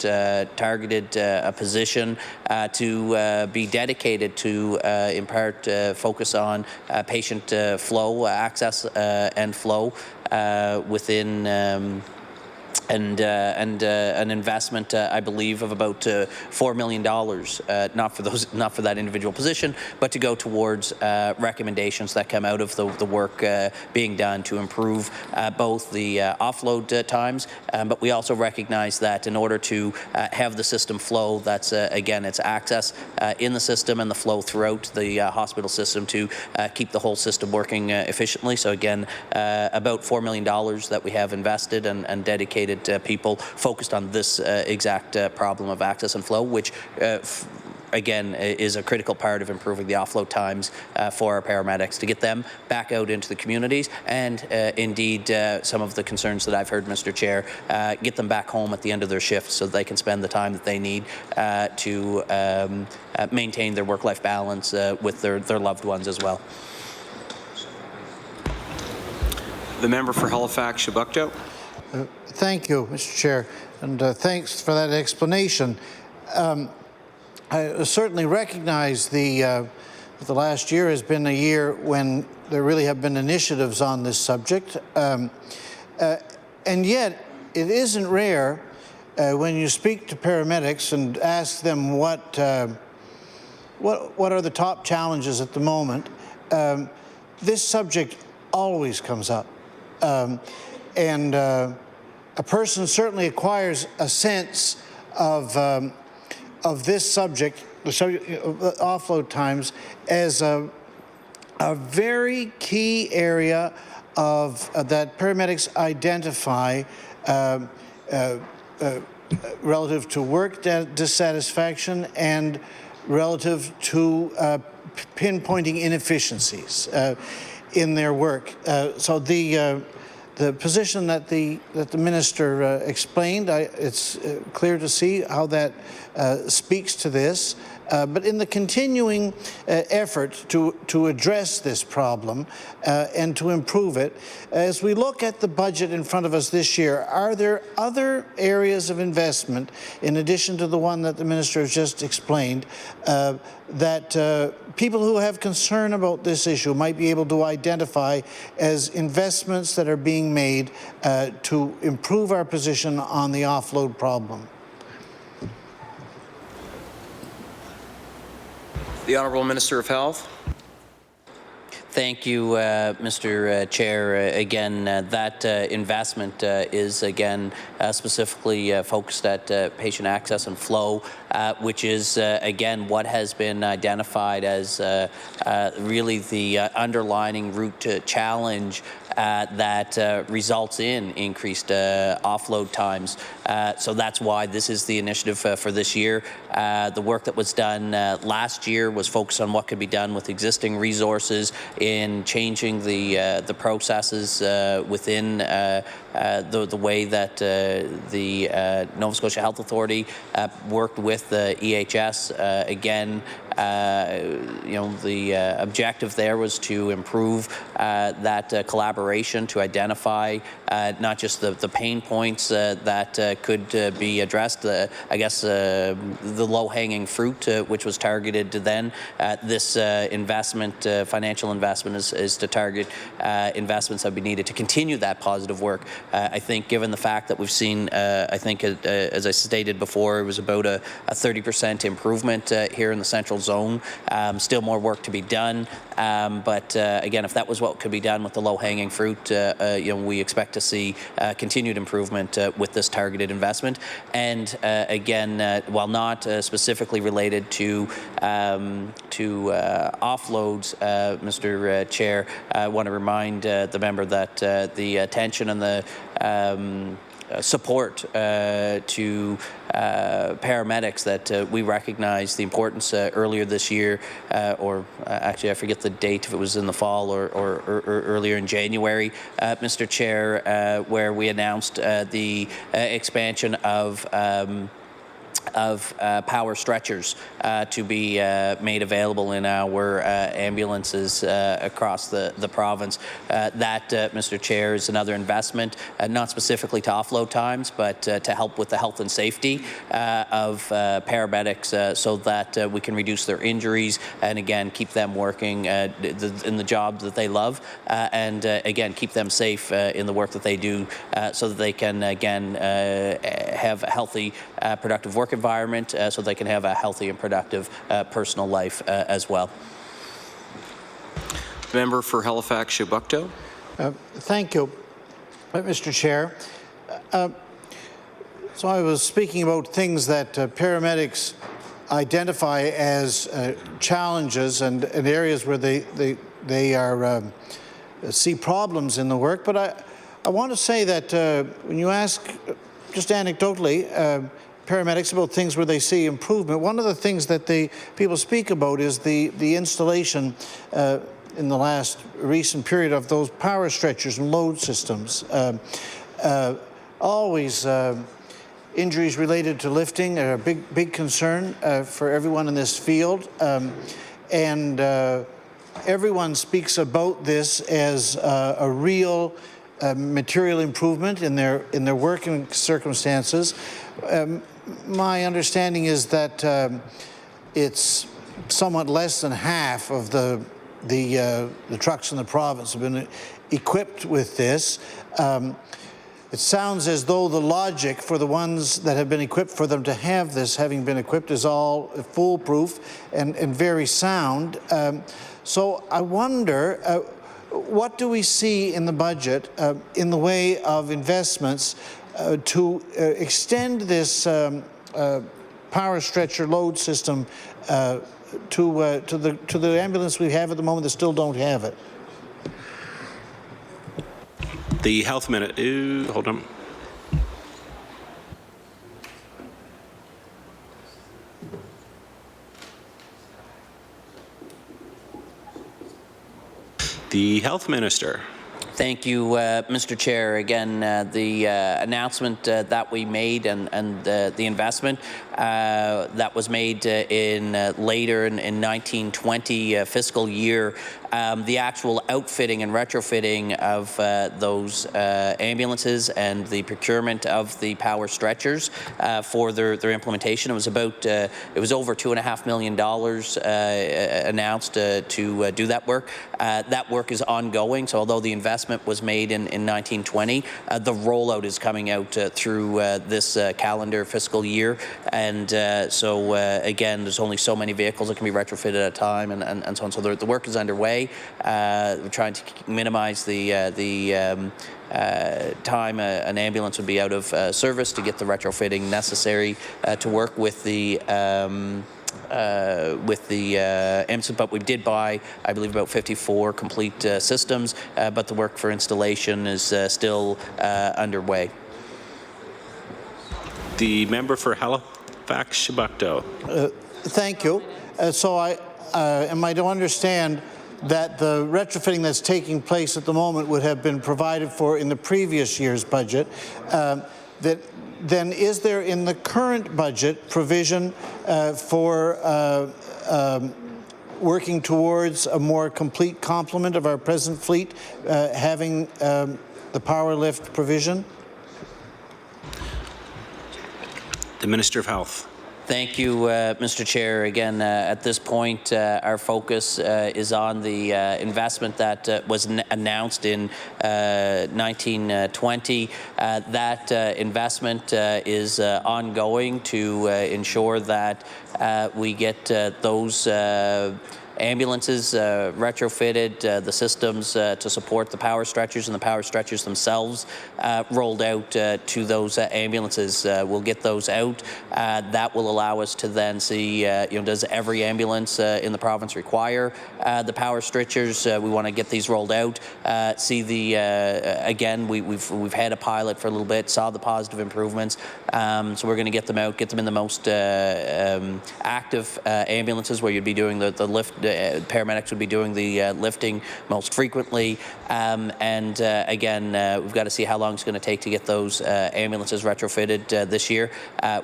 targeted a position to be dedicated to, in part, focus on patient flow, access and flow within and an investment, I believe, of about $4 million, not for that individual position, but to go towards recommendations that come out of the work being done to improve both the offload times, but we also recognize that in order to have the system flow, that's again, it's access in the system and the flow throughout the hospital system to keep the whole system working efficiently. So again, about $4 million that we have invested and dedicated people focused on this exact problem of access and flow, which again is a critical part of improving the offload times for our paramedics to get them back out into the communities, and indeed some of the concerns that I've heard, Mr. Chair, get them back home at the end of their shift so they can spend the time that they need to maintain their work-life balance with their loved ones as well. The member for Halifax-Chebucto. Thank you, Mr. Chair, and thanks for that explanation. I certainly recognize the the last year has been a year when there really have been initiatives on this subject. And yet, it isn't rare when you speak to paramedics and ask them what are the top challenges at the moment. This subject always comes up. And a person certainly acquires a sense of this subject, the subject of offload times, as a very key area that paramedics identify relative to work dissatisfaction and relative to pinpointing inefficiencies in their work. So the position that the minister explained, it's clear to see how that speaks to this. But in the continuing effort to address this problem and to improve it, as we look at the budget in front of us this year, are there other areas of investment, in addition to the one that the minister has just explained, that people who have concern about this issue might be able to identify as investments that are being made to improve our position on the offload problem? The Honourable Minister of Health. Thank you, Mr. Chair. Again, that investment is, again, specifically focused at patient access and flow, which is, again, what has been identified as really the underlining root challenge that results in increased offload times. So that's why this is the initiative for this year. The work that was done last year was focused on what could be done with existing resources in changing the processes within the way that the Nova Scotia Health Authority worked with the EHS. Again, the objective there was to improve that collaboration to identify not just the pain points that could be addressed, I guess the low-hanging fruit, which was targeted to then. This investment, financial investment, is to target investments that would be needed to continue that positive work. I think given the fact that we've seen, I think as I stated before, it was about a 30% improvement here in the Central Zone. Still more work to be done, but again, if that was what could be done with the low-hanging fruit, we expect to see continued improvement with this targeted investment. And again, while not specifically related to offloads, Mr. Chair, I want to remind the member that the attention and the support to paramedics that we recognized the importance earlier this year, or actually I forget the date, if it was in the fall or earlier in January, Mr. Chair, where we announced the expansion of power stretchers to be made available in our ambulances across the province. That, Mr. Chair, is another investment, not specifically to offload times, but to help with the health and safety of paramedics so that we can reduce their injuries and, again, keep them working in the job that they love and, again, keep them safe in the work that they do so that they can, again, have a healthy, productive work environment so they can have a healthy and productive personal life as well. Member for Halifax Shubucto. Thank you, Mr. Chair. So I was speaking about things that paramedics identify as challenges and areas where they see problems in the work. But I want to say that when you ask, just anecdotally, paramedics about things where they see improvement, one of the things that people speak about is the installation in the last recent period of those power stretchers and load systems. Always injuries related to lifting are a big concern for everyone in this field, and everyone speaks about this as a real material improvement in their working circumstances. My understanding is that it's somewhat less than half of the trucks in the province have been equipped with this. It sounds as though the logic for the ones that have been equipped for them to have this, having been equipped, is all foolproof and very sound. So I wonder, what do we see in the budget in the way of investments to extend this power stretcher load system to the ambulance we have at the moment that still don't have it? The health minute. Hold on. The health minister. Thank you, Mr. Chair. Again, the announcement that we made and the investment that was made later in 1920 fiscal year, the actual outfitting and retrofitting of those ambulances and the procurement of the power stretchers for their implementation. It was about it was over $2.5 million announced to do that work. That work is ongoing. So although the investment was made in 1920, the rollout is coming out through this calendar fiscal year, and so again, there's only so many vehicles that can be retrofitted at a time, and so on. So the work is underway. We're trying to minimize the time an ambulance would be out of service to get the retrofitting necessary to work with the EMSA, but we did buy, I believe, about 54 complete systems, but the work for installation is still underway. The member for Halifax Shabukto. Thank you. So am I to understand that the retrofitting that's taking place at the moment would have been provided for in the previous year's budget? Then is there in the current budget provision for working towards a more complete complement of our present fleet, having the power lift provision? The Minister of Health. Thank you, Mr. Chair. Again, at this point, our focus is on the investment that was announced in 1920. That investment is ongoing to ensure that we get those ambulances retrofitted, the systems to support the power stretchers and the power stretchers themselves rolled out to those ambulances. We'll get those out. That will allow us to then see, does every ambulance in the province require the power stretchers? We want to get these rolled out. See the again, we've had a pilot for a little bit, saw the positive improvements. So we're going to get them out, get them in the most active ambulances where you'd be doing the lift. Paramedics would be doing the lifting most frequently, and again, we've got to see how long it's going to take to get those ambulances retrofitted this year.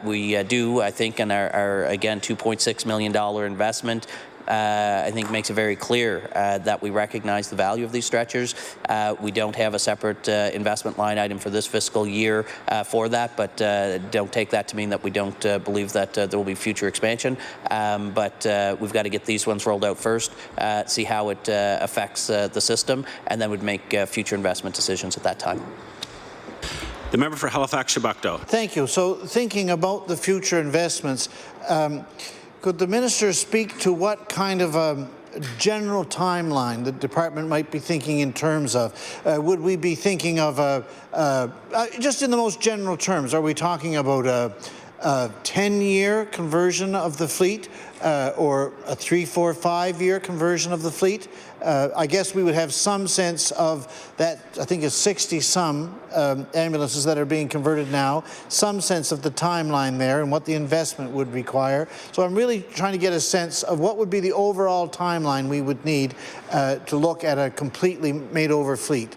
We do, I think, in our again $2.6 million investment. I think makes it very clear that we recognize the value of these stretchers. We don't have a separate investment line item for this fiscal year for that, but don't take that to mean that we don't believe that there will be future expansion. But we've got to get these ones rolled out first, see how it affects the system, and then we'd make future investment decisions at that time. The member for Halifax Shabukto. Thank you. So thinking about the future investments, could the minister speak to what kind of a general timeline the department might be thinking in terms of? Would we be thinking of just in the most general terms, are we talking about a 10-year conversion of the fleet or a 3, 4, 5-year conversion of the fleet? I guess we would have some sense of that. I think it's 60-some ambulances that are being converted now, some sense of the timeline there and what the investment would require. So I'm really trying to get a sense of what would be the overall timeline we would need to look at a completely made-over fleet.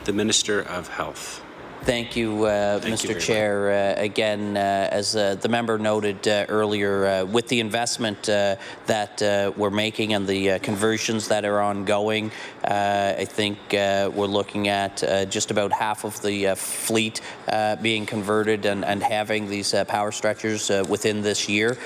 the Minister of Health. Thank you, Thank you Mr. very Chair. Again, as the member noted earlier, with the investment that we're making and the conversions that are ongoing, I think we're looking at just about half of the fleet being converted and having these power stretchers within this year.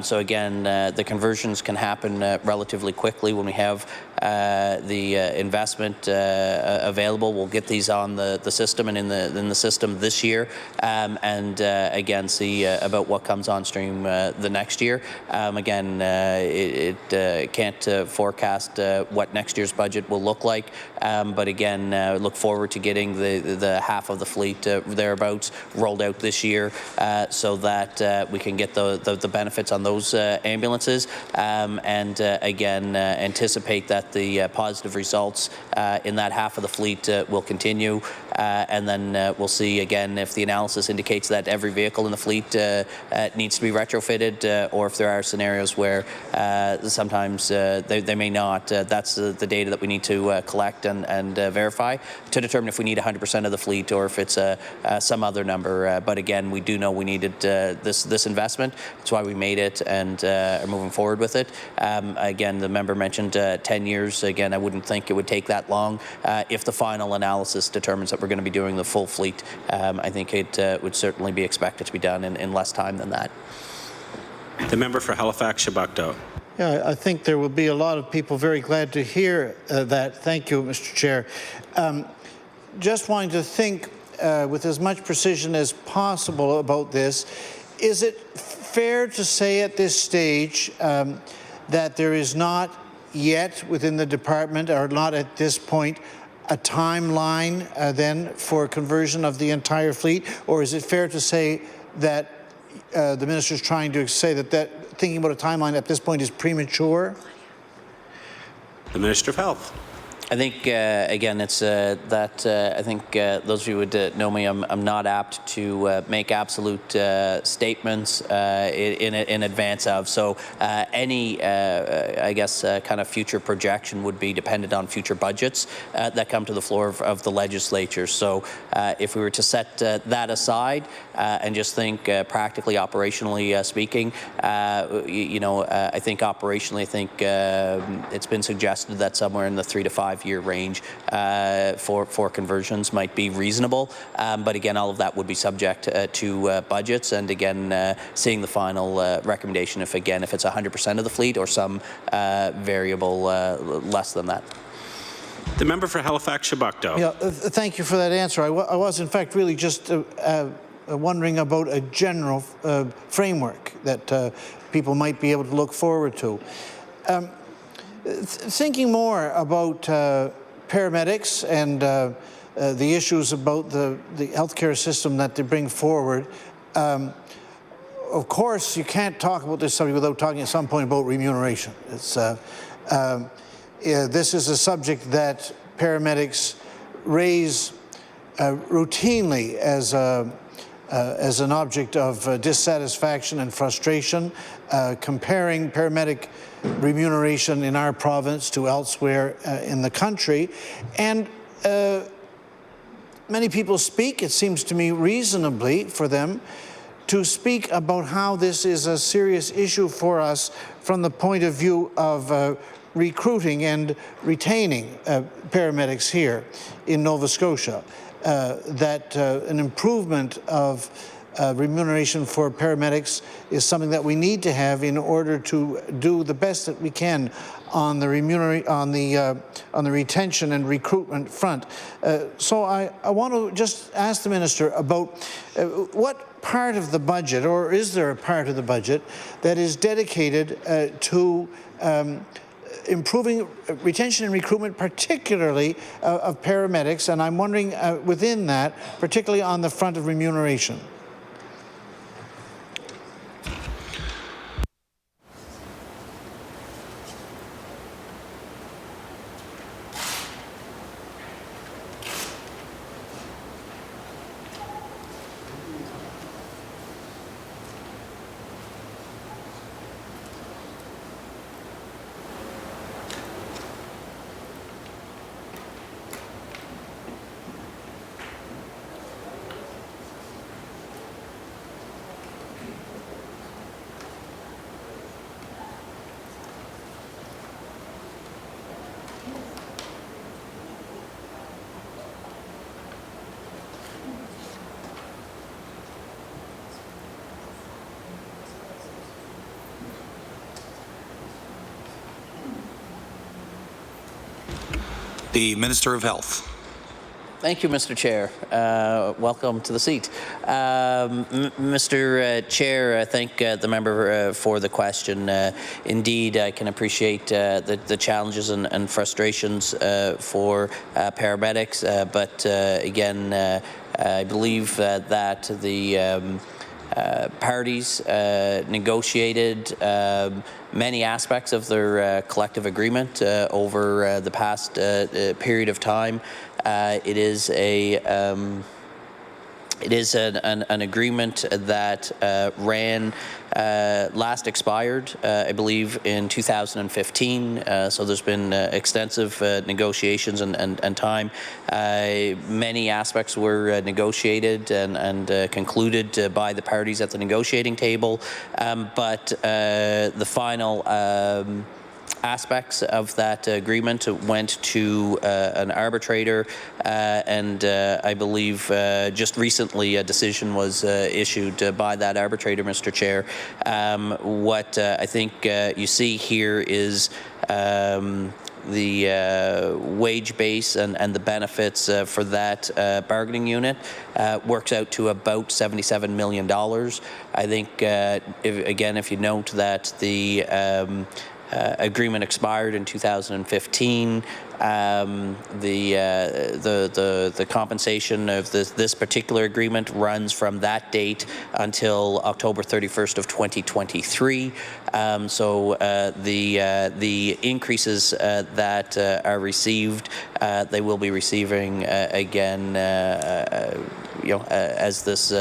So again, the conversions can happen relatively quickly when we have the investment available. We'll get these on the system and in the system this year, and again see about what comes on stream the next year. Again, it can't forecast what next year's budget will look like, but again, look forward to getting the half of the fleet thereabouts rolled out this year, so that we can get the benefits on those ambulances, and again anticipate that the positive results in that half of the fleet will continue, and then we'll see again if the analysis indicates that every vehicle in the fleet needs to be retrofitted, or if there are scenarios where sometimes they may not. That's the data that we need to collect and verify to determine if we need 100% of the fleet or if it's some other number. But again, we do know we needed this investment. That's why we made it and are moving forward with it. Again, the member mentioned 10 years. Again, I wouldn't think it would take that long if the final analysis determines that we're going to be doing the full fleet. I think it would certainly be expected to be done in less time than that. The member for Halifax-Shabukto. Yeah, I think there will be a lot of people very glad to hear that. Thank you, Mr. Chair. Just wanting to think with as much precision as possible about this, is it fair to say at this stage that there is not yet within the department, or not at this point, a timeline then for conversion of the entire fleet? Or is it fair to say that the minister is trying to say that thinking about a timeline at this point is premature? The Minister of Health. I think, again, it's that I think those of you who would know me, I'm not apt to make absolute statements in advance of. So any, I guess, kind of future projection would be dependent on future budgets that come to the floor of the legislature. So if we were to set that aside and just think practically, operationally speaking, I think operationally, it's been suggested that somewhere in the 3 to 5 year range for conversions might be reasonable, but again, all of that would be subject to budgets, and again, seeing the final recommendation if it's 100% of the fleet or some variable less than that. The member for Halifax-Shabukto. Yeah, thank you for that answer. I was in fact really just wondering about a general framework that people might be able to look forward to. Thinking more about paramedics and the issues about the healthcare system that they bring forward, of course, you can't talk about this subject without talking at some point about remuneration. This is a subject that paramedics raise routinely as an object of dissatisfaction and frustration, comparing paramedic remuneration in our province to elsewhere in the country. And many people speak, it seems to me reasonably for them, to speak about how this is a serious issue for us from the point of view of recruiting and retaining paramedics here in Nova Scotia. That an improvement of remuneration for paramedics is something that we need to have in order to do the best that we can on the retention and recruitment front. So I want to just ask the minister about what part of the budget, or is there a part of the budget that is dedicated to improving retention and recruitment, particularly of paramedics, and I'm wondering within that, particularly on the front of remuneration. The Minister of Health. Thank you, Mr. Chair. Welcome to the seat. Mr. Chair, I thank the member for the question. Indeed, I can appreciate the challenges and frustrations for paramedics, but again, I believe that the parties negotiated many aspects of their collective agreement over the past period of time. It is an agreement that ran last expired, I believe, in 2015. So there's been extensive negotiations and time. Many aspects were negotiated and concluded by the parties at the negotiating table, but the final aspects of that agreement went to an arbitrator, and I believe just recently a decision was issued by that arbitrator, Mr. Chair. What I think you see here is the wage base and the benefits for that bargaining unit works out to about $77 million. I think, if you note that the agreement expired in 2015. The compensation of this particular agreement runs from that date until October 31st of 2023. So the increases that are received, they will be receiving again, as this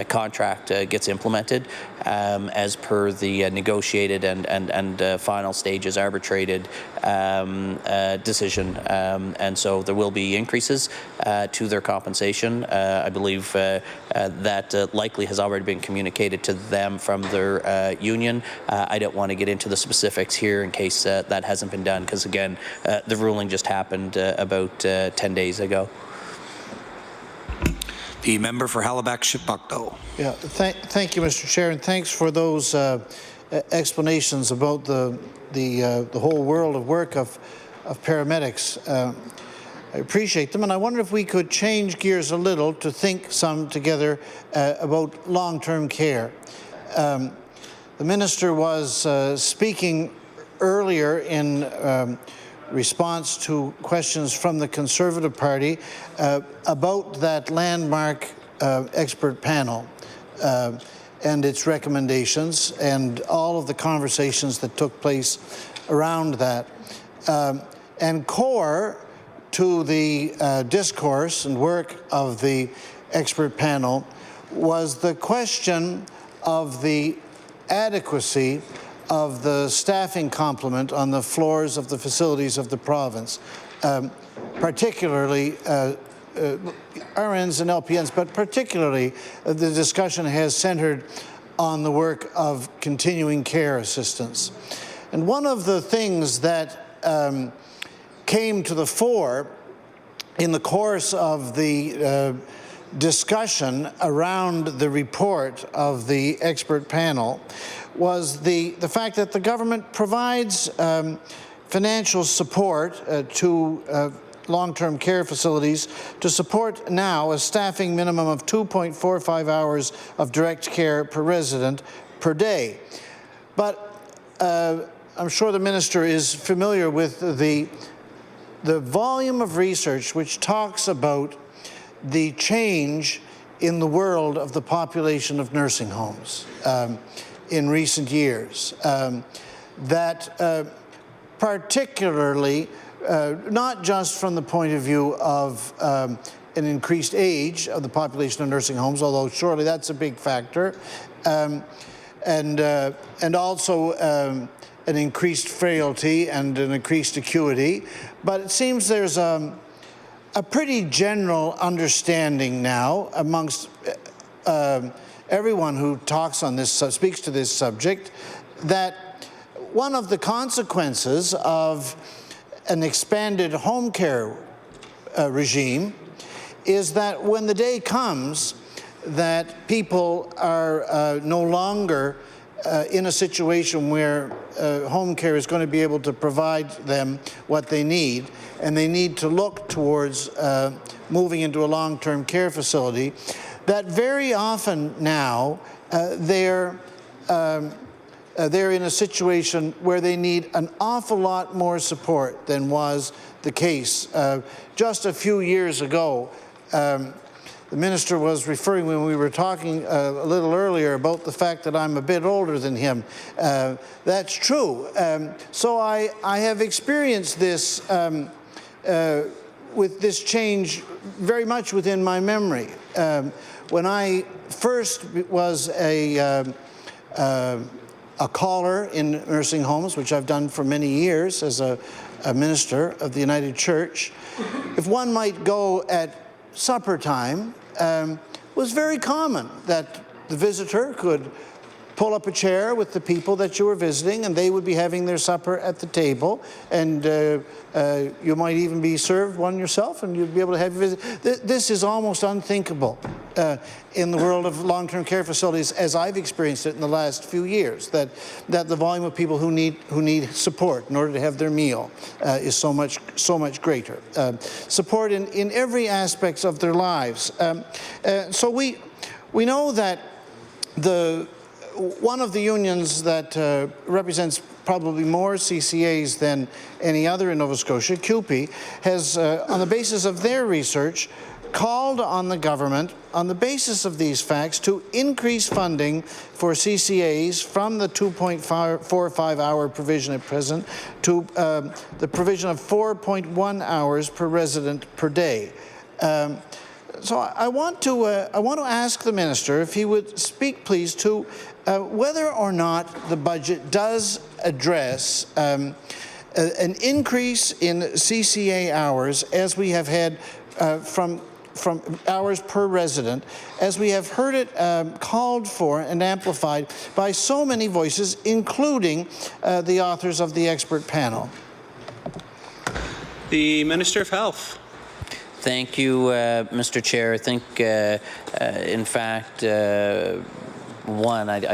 contract gets implemented, as per the negotiated and final stages arbitrated decision. And so there will be increases to their compensation. I believe that likely has already been communicated to them from their union. I don't want to get into the specifics here in case that hasn't been done, because again, the ruling just happened about 10 days ago. The member for Halifax-Shipbuckdo. Yeah, thank you, Mr. Chair, and thanks for those explanations about the whole world of work of paramedics. I appreciate them, and I wonder if we could change gears a little to think some together about long-term care. The minister was speaking earlier in response to questions from the Conservative Party about that landmark expert panel and its recommendations and all of the conversations that took place around that. And core to the discourse and work of the expert panel was the question of the adequacy of the staffing complement on the floors of the facilities of the province, particularly RNs and LPNs, but particularly the discussion has centered on the work of continuing care assistants. And one of the things that came to the fore in the course of the discussion around the report of the expert panel was the fact that the government provides financial support to long-term care facilities to support now a staffing minimum of 2.45 hours of direct care per resident per day. But I'm sure the minister is familiar with the volume of research which talks about the change in the world of the population of nursing homes in recent years, that particularly, not just from the point of view of an increased age of the population of nursing homes, although surely that's a big factor, and also an increased frailty and an increased acuity, but it seems there's a pretty general understanding now amongst everyone who talks on this, speaks to this subject, that one of the consequences of an expanded home care regime is that when the day comes that people are no longer in a situation where home care is going to be able to provide them what they need, and they need to look towards moving into a long-term care facility, that very often now they're in a situation where they need an awful lot more support than was the case. Just a few years ago, the minister was referring, when we were talking a little earlier, about the fact that I'm a bit older than him. That's true. So I have experienced this with this change very much within my memory. When I first was a caller in nursing homes, which I've done for many years as a minister of the United Church, if one might go at supper time, was very common that the visitor could pull up a chair with the people that you were visiting, and they would be having their supper at the table, and you might even be served one yourself, and you'd be able to have your visit. This is almost unthinkable in the world of long-term care facilities, as I've experienced it in the last few years. That the volume of people who need support in order to have their meal is so much greater. Support in every aspect of their lives. So we know that one of the unions that represents probably more CCAs than any other in Nova Scotia, CUPE, has, on the basis of their research, called on the government, on the basis of these facts, to increase funding for CCAs from the 2.45-hour provision at present to the provision of 4.1 hours per resident per day. So I want to ask the minister if he would speak, please, to whether or not the budget does address an increase in CCA hours, as we have had from hours per resident, as we have heard it called for and amplified by so many voices, including the authors of the expert panel. The Minister of Health. Thank you, Mr. Chair. I think, in fact, I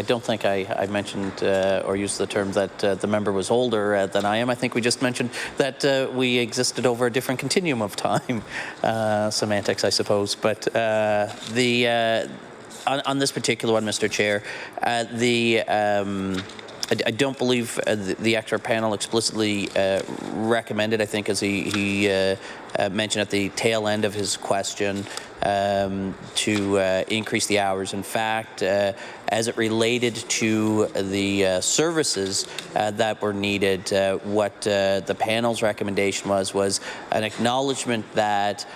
don't think I mentioned or used the term that the member was older than I am. I think we just mentioned that we existed over a different continuum of time. Semantics, I suppose. But on this particular one, Mr. Chair, I don't believe the expert panel explicitly recommended, I think, as he mentioned at the tail end of his question, to increase the hours. In fact, as it related to the services that were needed, what the panel's recommendation was an acknowledgement that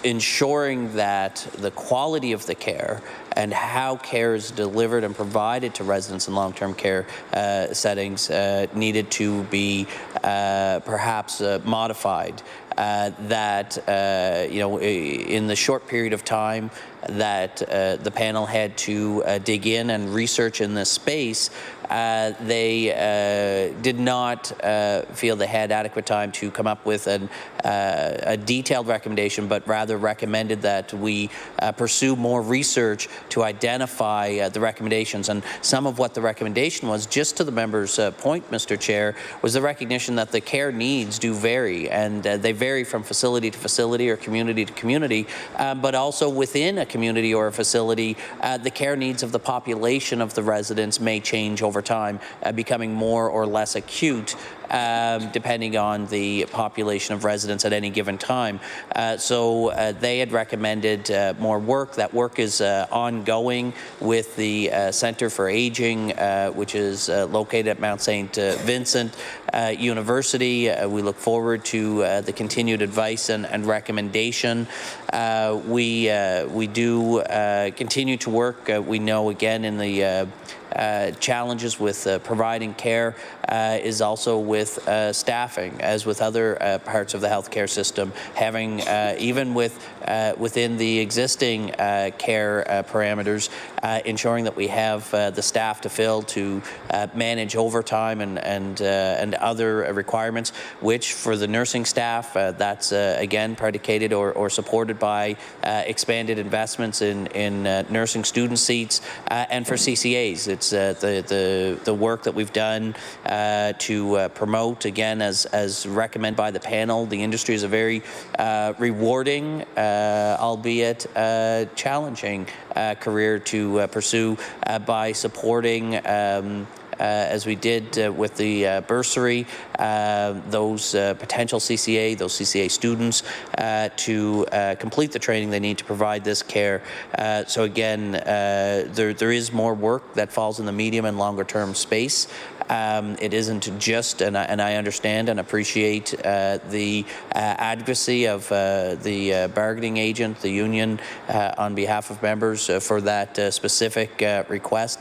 ensuring that the quality of the care and how care is delivered and provided to residents in long-term care settings needed to be perhaps modified. That in the short period of time that the panel had to dig in and research in this space, they did not feel they had adequate time to come up with a detailed recommendation, but rather recommended that we pursue more research to identify the recommendations. And some of what the recommendation was, just to the member's point, Mr. Chair, was the recognition that the care needs do vary, and they vary from facility to facility or community to community, but also within a community or a facility, the care needs of the population of the residents may change over time, becoming more or less acute depending on the population of residents at any given time. So they had recommended more work. That work is ongoing with the Centre for Aging, which is located at Mount St. Vincent University. We look forward to the continued advice and recommendation. We do continue to work. We know, again, in the challenges with providing care is also with staffing, as with other parts of the healthcare system. Having even within the existing care parameters, ensuring that we have the staff to fill to manage overtime and other requirements, which for the nursing staff, that's again predicated or supported by expanded investments in nursing student seats, and for CCAs, it's the work that we've done to promote, again, as recommended by the panel. The industry is a very rewarding, albeit challenging career to pursue by supporting as we did with the bursary, those potential CCA, those CCA students to complete the training they need to provide this care. So again, there is more work that falls in the medium and longer term space. It isn't just, and I understand and appreciate the advocacy of the bargaining agent, the union, on behalf of members for that specific request.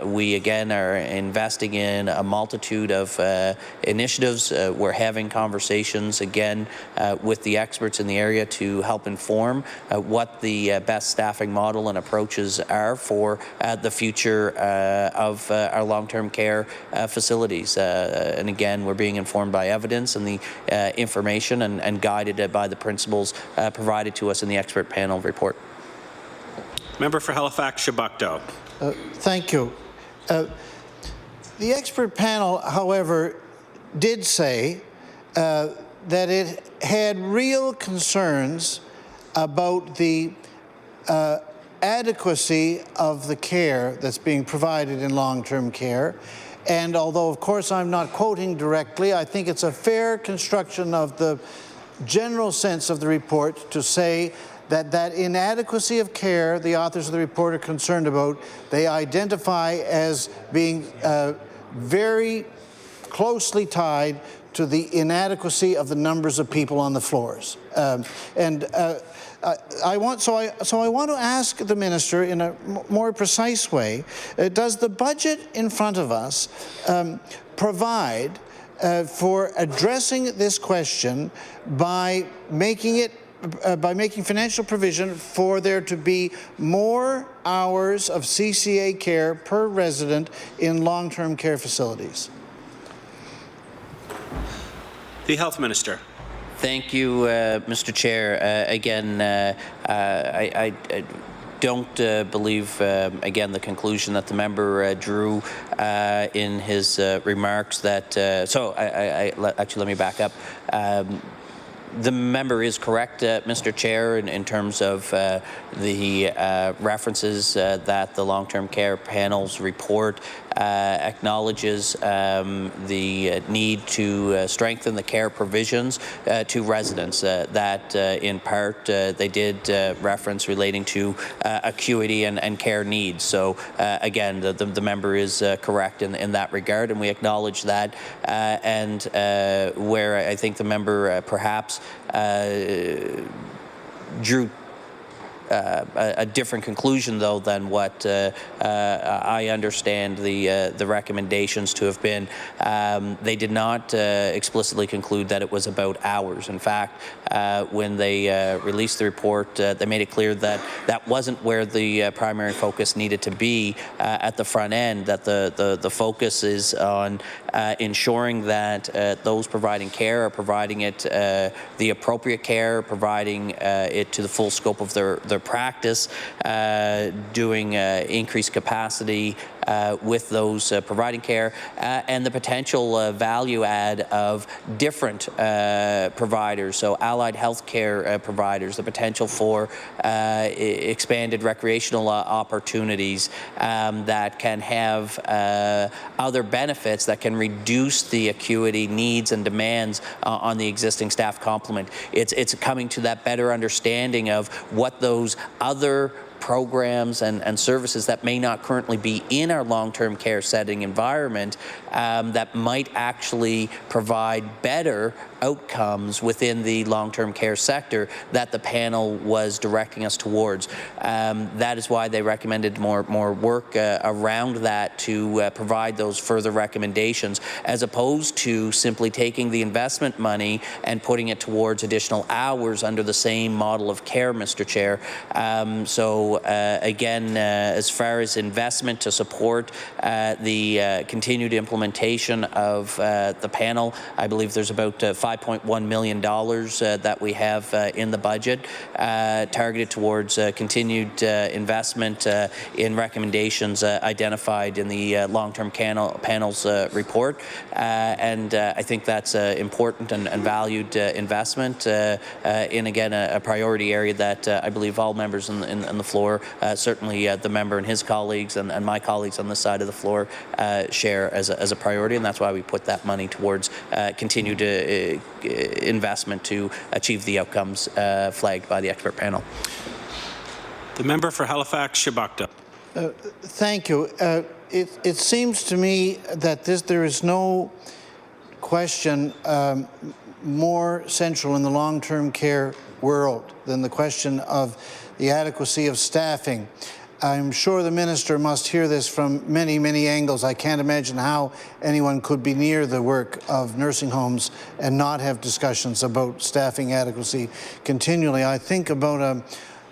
We again are investing in a multitude of initiatives. We're having conversations again with the experts in the area to help inform what the best staffing model and approaches are for the future of our long-term care facilities. And again, we're being informed by evidence and the information and guided by the principles provided to us in the expert panel report. Member for Halifax, Shabukdo. Thank you. The expert panel, however, did say that it had real concerns about the adequacy of the care that's being provided in long-term care. And although, of course, I'm not quoting directly, I think it's a fair construction of the general sense of the report to say that inadequacy of care the authors of the report are concerned about, they identify as being very closely tied to the inadequacy of the numbers of people on the floors. I want to ask the minister in a more precise way, does the budget in front of us provide for addressing this question by making financial provision for there to be more hours of CCA care per resident in long-term care facilities? The Health Minister. Thank you, Mr. Chair. Again, I don't believe, again, the conclusion that the member drew in his remarks that, actually, let me back up. The member is correct, Mr. Chair, in terms of the references that the long-term care panel's report acknowledges the need to strengthen the care provisions to residents. That, in part, they did reference relating to acuity and care needs. So, again, the member is correct in that regard, and we acknowledge that. And where I think the member perhaps drew a different conclusion, though, than what I understand the recommendations to have been. They did not explicitly conclude that it was about hours. In fact, when they released the report, they made it clear that that wasn't where the primary focus needed to be at the front end, that the focus is on ensuring that those providing care are providing it the appropriate care, providing it to the full scope of their practice, doing increased capacity with those providing care, and the potential value add of different providers, so allied health care providers, the potential for expanded recreational opportunities that can have other benefits that can reduce the acuity needs and demands on the existing staff complement. It's coming to that better understanding of what those other programs and services that may not currently be in our long-term care setting environment that might actually provide better outcomes within the long-term care sector that the panel was directing us towards. That is why they recommended more work around that to provide those further recommendations, as opposed to simply taking the investment money and putting it towards additional hours under the same model of care, Mr. Chair. Again, as far as investment to support the continued implementation of the panel, I believe there's about $5.1 million that we have in the budget targeted towards continued investment in recommendations identified in the long-term panel's report. And I think that's important and valued investment in, again, a priority area that I believe all members in the floor, certainly the member and his colleagues and my colleagues on this side of the floor share as a priority, and that's why we put that money towards continued investment to achieve the outcomes flagged by the expert panel. The member for Halifax-Shabakta. Thank you. It seems to me that there is no question more central in the long-term care world than the question of the adequacy of staffing. I'm sure the minister must hear this from many, many angles. I can't imagine how anyone could be near the work of nursing homes and not have discussions about staffing adequacy continually. I think about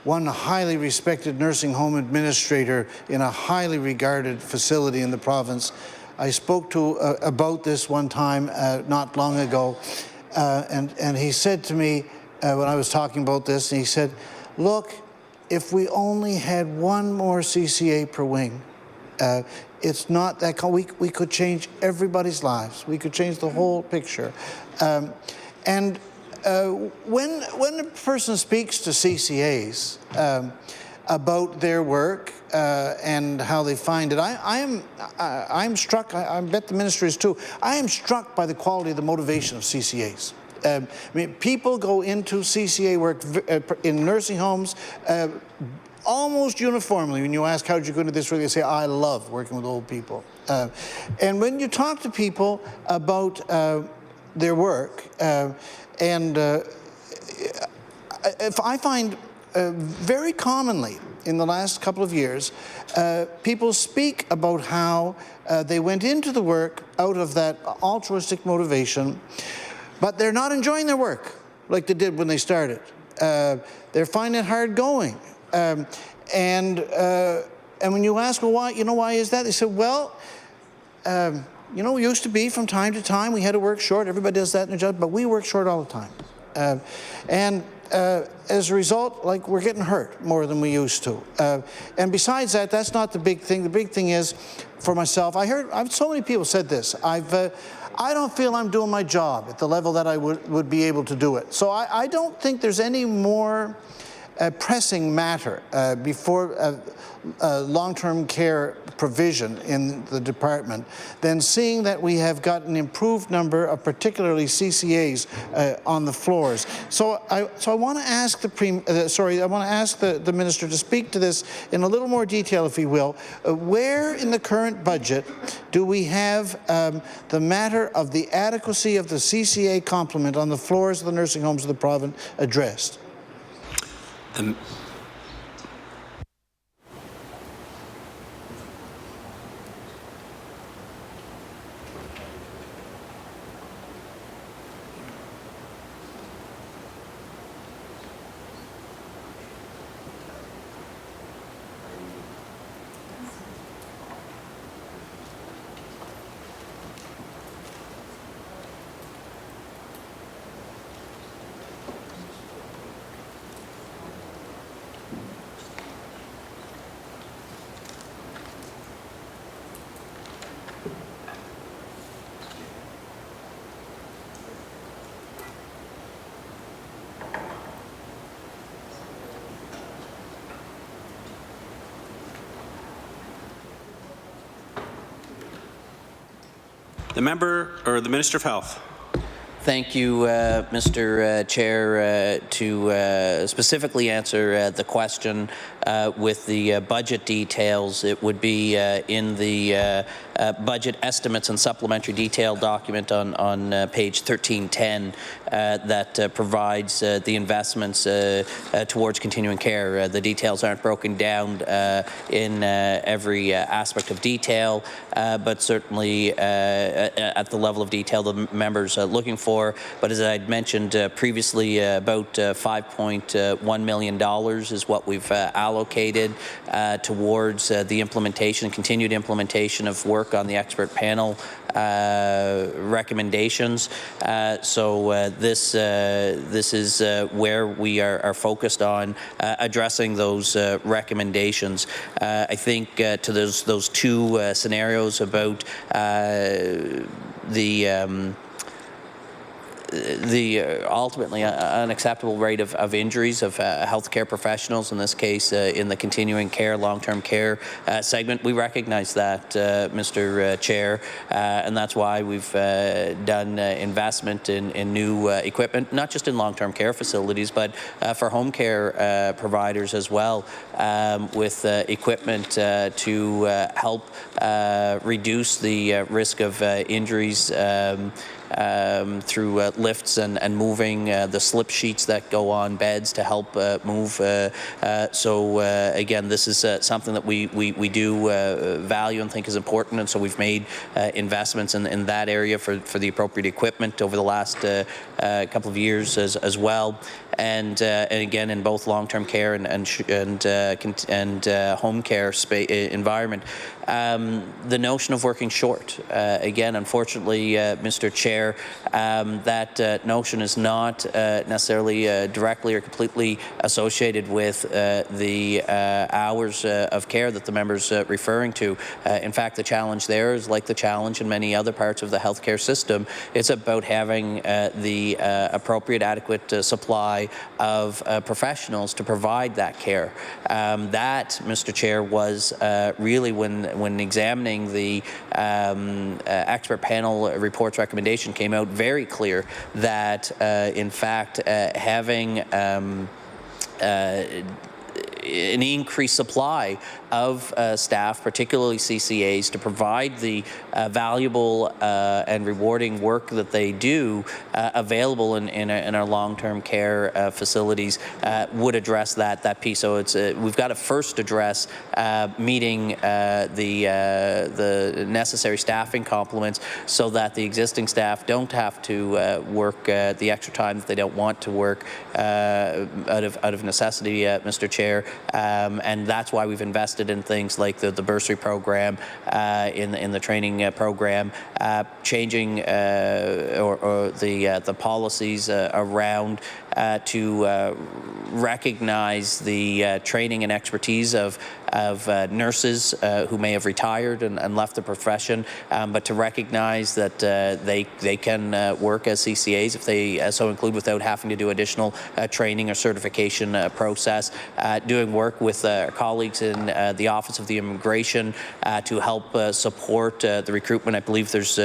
one highly respected nursing home administrator in a highly regarded facility in the province. I spoke to about this one time not long ago, and he said to me when I was talking about this, and he said, look, if we only had one more CCA per wing, it's not that we could change everybody's lives. We could change the whole picture. When a person speaks to CCAs about their work and how they find it, I'm struck. I bet the minister is too. I am struck by the quality of the motivation of CCAs. I mean, people go into CCA work in nursing homes almost uniformly. When you ask how did you go into this work, they say, I love working with old people. And when you talk to people about their work, if I find very commonly in the last couple of years, people speak about how they went into the work out of that altruistic motivation, but they're not enjoying their work like they did when they started. They're finding it hard going. And when you ask, well, why is that? They say, well, we used to be from time to time, we had to work short. Everybody does that in their job, but we work short all the time. As a result, we're getting hurt more than we used to. And besides that, that's not the big thing. The big thing is, for myself, I've so many people said this. I don't feel I'm doing my job at the level that I would be able to do it. So I don't think there's any more pressing matter before long-term care provision in the department than seeing that we have got an improved number of particularly CCAs on the floors. So I want to ask the minister to speak to this in a little more detail, if he will. Where in the current budget do we have the matter of the adequacy of the CCA complement on the floors of the nursing homes of the province addressed? The member or the Minister of Health. Thank you, Mr. Chair, to specifically answer the question with the budget details, it would be in the budget estimates and supplementary detail document on page 1310 that provides the investments towards continuing care. The details aren't broken down in every aspect of detail, but certainly at the level of detail the members are looking for. But as I'd mentioned previously, about $5.1 million is what we've allocated towards the implementation, continued implementation of work on the expert panel recommendations. So this is where we are focused on addressing those recommendations. I think to those two scenarios about the ultimately unacceptable rate of injuries of healthcare professionals, in this case in the continuing care, long-term care segment. We recognize that, Mr. Chair, and that's why we've done investment in new equipment, not just in long-term care facilities, but for home care providers as well, with equipment to help reduce the risk of injuries through lifts and moving the slip sheets that go on beds to help move. So again, this is something that we do value and think is important, and so we've made investments in that area for the appropriate equipment over the last couple of years as well. And again, in both long-term care and home care environment. The notion of working short, again, unfortunately, Mr. Chair, that notion is not necessarily directly or completely associated with the hours of care that the member's referring to. In fact, the challenge there is like the challenge in many other parts of the healthcare system. It's about having the appropriate, adequate supply of professionals to provide that care. That, Mr. Chair, was really when examining the expert panel report's recommendation came out very clear that in fact having an increased supply of staff, particularly CCAs, to provide the valuable and rewarding work that they do available in our long-term care facilities would address that piece. So it's we've got to first address meeting the necessary staffing complements so that the existing staff don't have to work the extra time that they don't want to work out of necessity, Mr. Chair. And that's why we've invested in things like the bursary program, in the training program, changing or the policies around to recognize the training and expertise of nurses who may have retired and left the profession, but to recognize that they can work as CCAs if they so include without having to do additional training or certification process, doing work with colleagues in the Office of the Immigration to help support the recruitment. I believe there's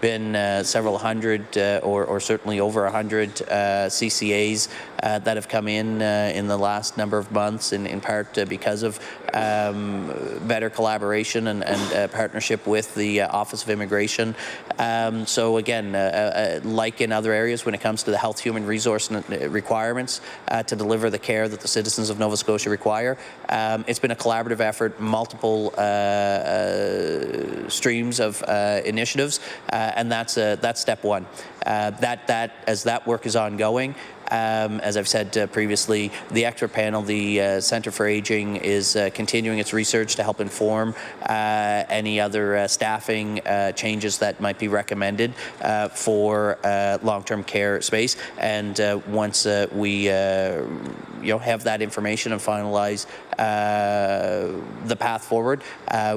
been several hundred or certainly over 100 CCAs that have come in the last number of months, in part because of better collaboration and partnership with the Office of Immigration. So again, like in other areas when it comes to the health human resource requirements to deliver the care that the citizens of Nova Scotia require, it's been a collaborative effort, multiple streams of initiatives, and that's step one. As that work is ongoing, as I've said previously, the expert panel, the Centre for Aging, is continuing its research to help inform any other staffing changes that might be recommended for long-term care space. And once we have that information and finalize the path forward,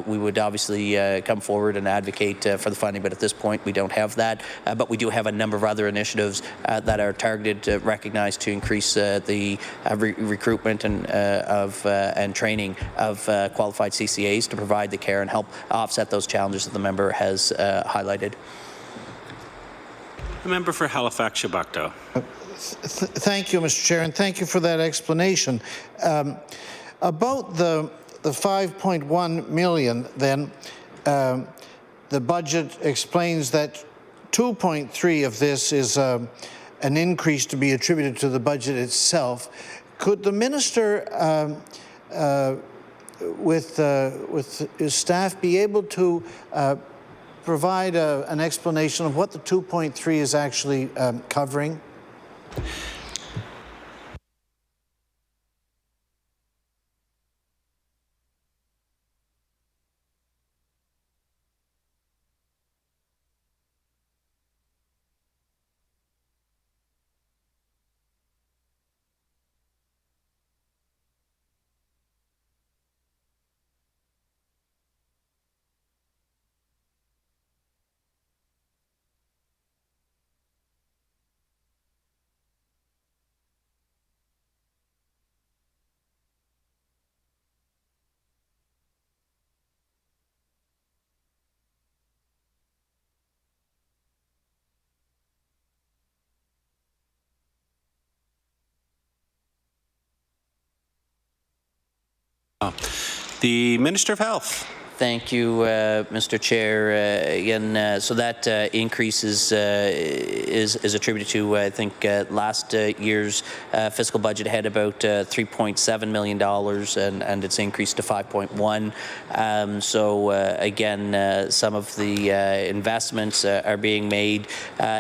we would obviously come forward and advocate for the funding. But at this point, we don't have that. But we do have a number of other initiatives that are targeted, recognized to increase the recruitment and training of qualified CCAs to provide the care and help offset those challenges that the member has highlighted. The member for Halifax Shabakto. Thank you, Mr. Chair, and thank you for that explanation. About the 5.1 million, then, the budget explains that 2.3 of this is an increase to be attributed to the budget itself. Could the minister, with his staff, be able to provide an explanation of what the 2.3 is actually covering? The Minister of Health. Thank you, Mr. Chair. Again, so that increase is attributed to, I think, last year's fiscal budget had about $3.7 million, and it's increased to 5.1. So again, some of the investments are being made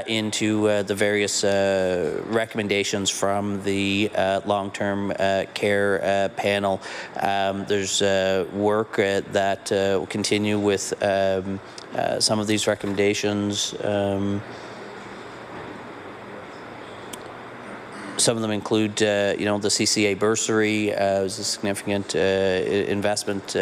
into the various recommendations from the long-term care panel. There's work that will continue with some of these recommendations. Some of them include, you know, the CCA bursary is a significant investment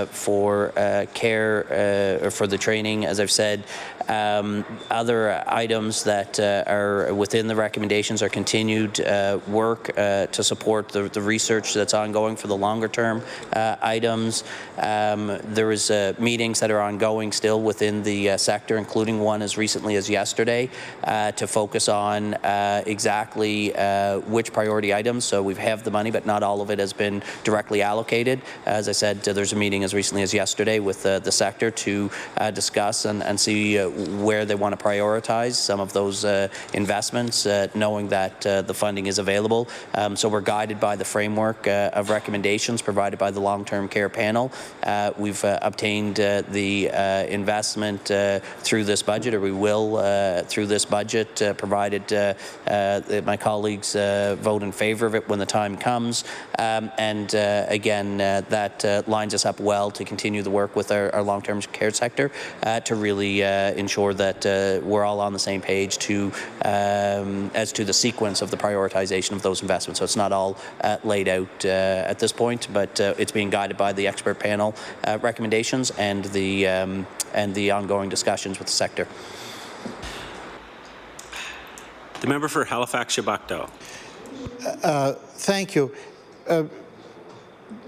for care or for the training, as I've said. Other items that are within the recommendations are continued work to support the research that's ongoing for the longer term items. There is meetings that are ongoing still within the sector, including one as recently as yesterday, to focus on exactly which priority items. So we have the money, but not all of it has been directly allocated. As I said, there's a meeting as recently as yesterday with the sector to discuss and see where they want to prioritize some of those investments, knowing that the funding is available. So we're guided by the framework of recommendations provided by the long-term care panel. We've obtained the investment through this budget, or we will through this budget, provided my colleagues vote in favor of it when the time comes. And again, that lines us up well to continue the work with our long-term care sector to really ensure that we're all on the same page to as to the sequence of the prioritization of those investments. So it's not all laid out at this point, but it's being guided by the expert panel recommendations and the ongoing discussions with the sector. The member for Halifax-Shabakdale. Thank you.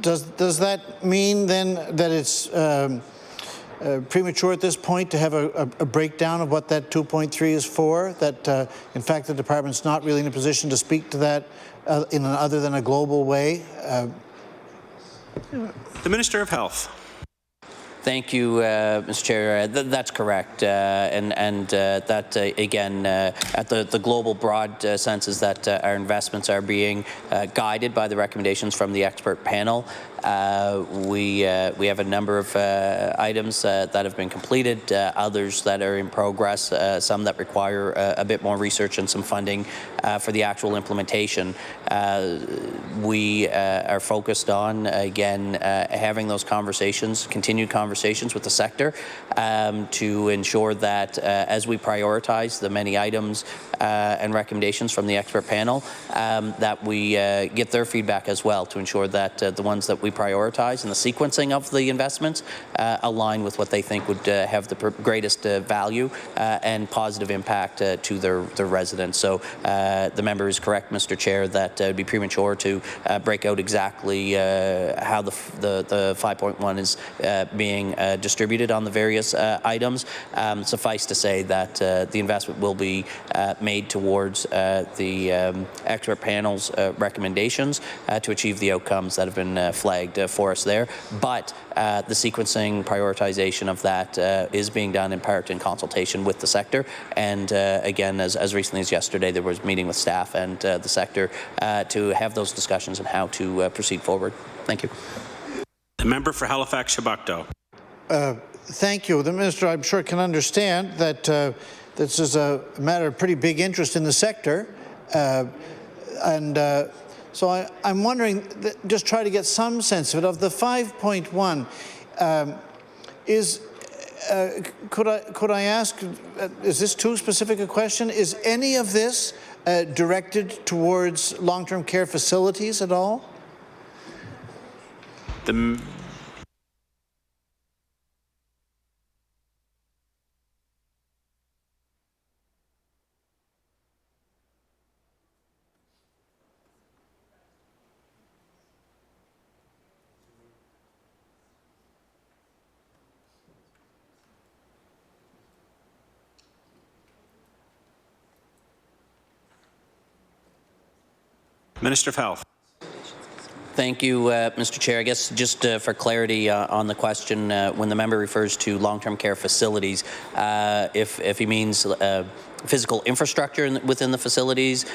Does that mean then that it's premature at this point to have a breakdown of what that 2.3 is for? That in fact the department's not really in a position to speak to that in an other than a global way? The Minister of Health. Thank you, Mr. Chair. That's correct, and that again, at the global broad sense is that our investments are being guided by the recommendations from the expert panel. We have a number of items that have been completed, others that are in progress, some that require a bit more research and some funding for the actual implementation. We are focused on, again, having those conversations, continued conversations with the sector to ensure that as we prioritize the many items and recommendations from the expert panel, that we get their feedback as well to ensure that the ones that we prioritize and the sequencing of the investments align with what they think would have the greatest value and positive impact to their residents. So the member is correct, Mr. Chair, that it would be premature to break out exactly how the 5.1 is being being distributed on the various items. Suffice to say that the investment will be made towards the expert panel's recommendations to achieve the outcomes that have been flagged for us there. But the sequencing prioritization of that is being done in part in consultation with the sector. And again, as recently as yesterday, there was a meeting with staff and the sector to have those discussions on how to proceed forward. Thank you. The member for Halifax-Shabukto. Thank you. The Minister, I'm sure, can understand that this is a matter of pretty big interest in the sector. So I'm wondering, just try to get some sense of it. Of the 5.1, could I ask, is this too specific a question? Is any of this directed towards long-term care facilities at all? Minister of Health. Thank you, Mr. Chair. I guess just for clarity on the question, when the member refers to long-term care facilities, if he means physical infrastructure within the facilities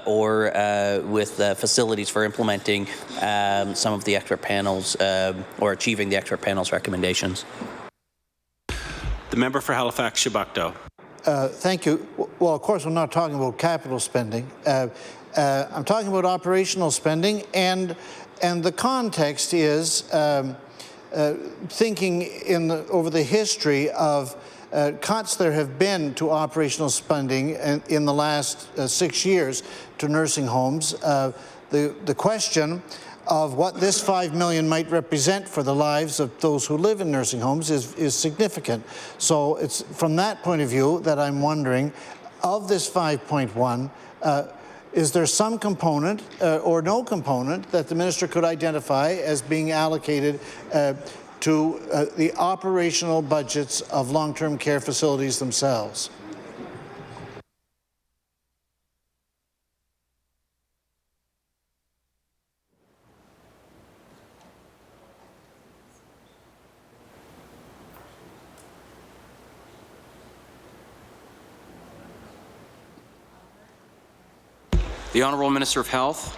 or with facilities for implementing some of the expert panels or achieving the expert panel's recommendations. The member for Halifax-Shabukto. Thank you. Well, of course, I'm not talking about capital spending. I'm talking about operational spending, and the context is thinking over the history of cuts there have been to operational spending in the last 6 years to nursing homes. The question of what this $5 million might represent for the lives of those who live in nursing homes is significant. So it's from that point of view that I'm wondering, of this 5.1, is there some component or no component that the minister could identify as being allocated to the operational budgets of long-term care facilities themselves? The Honourable Minister of Health.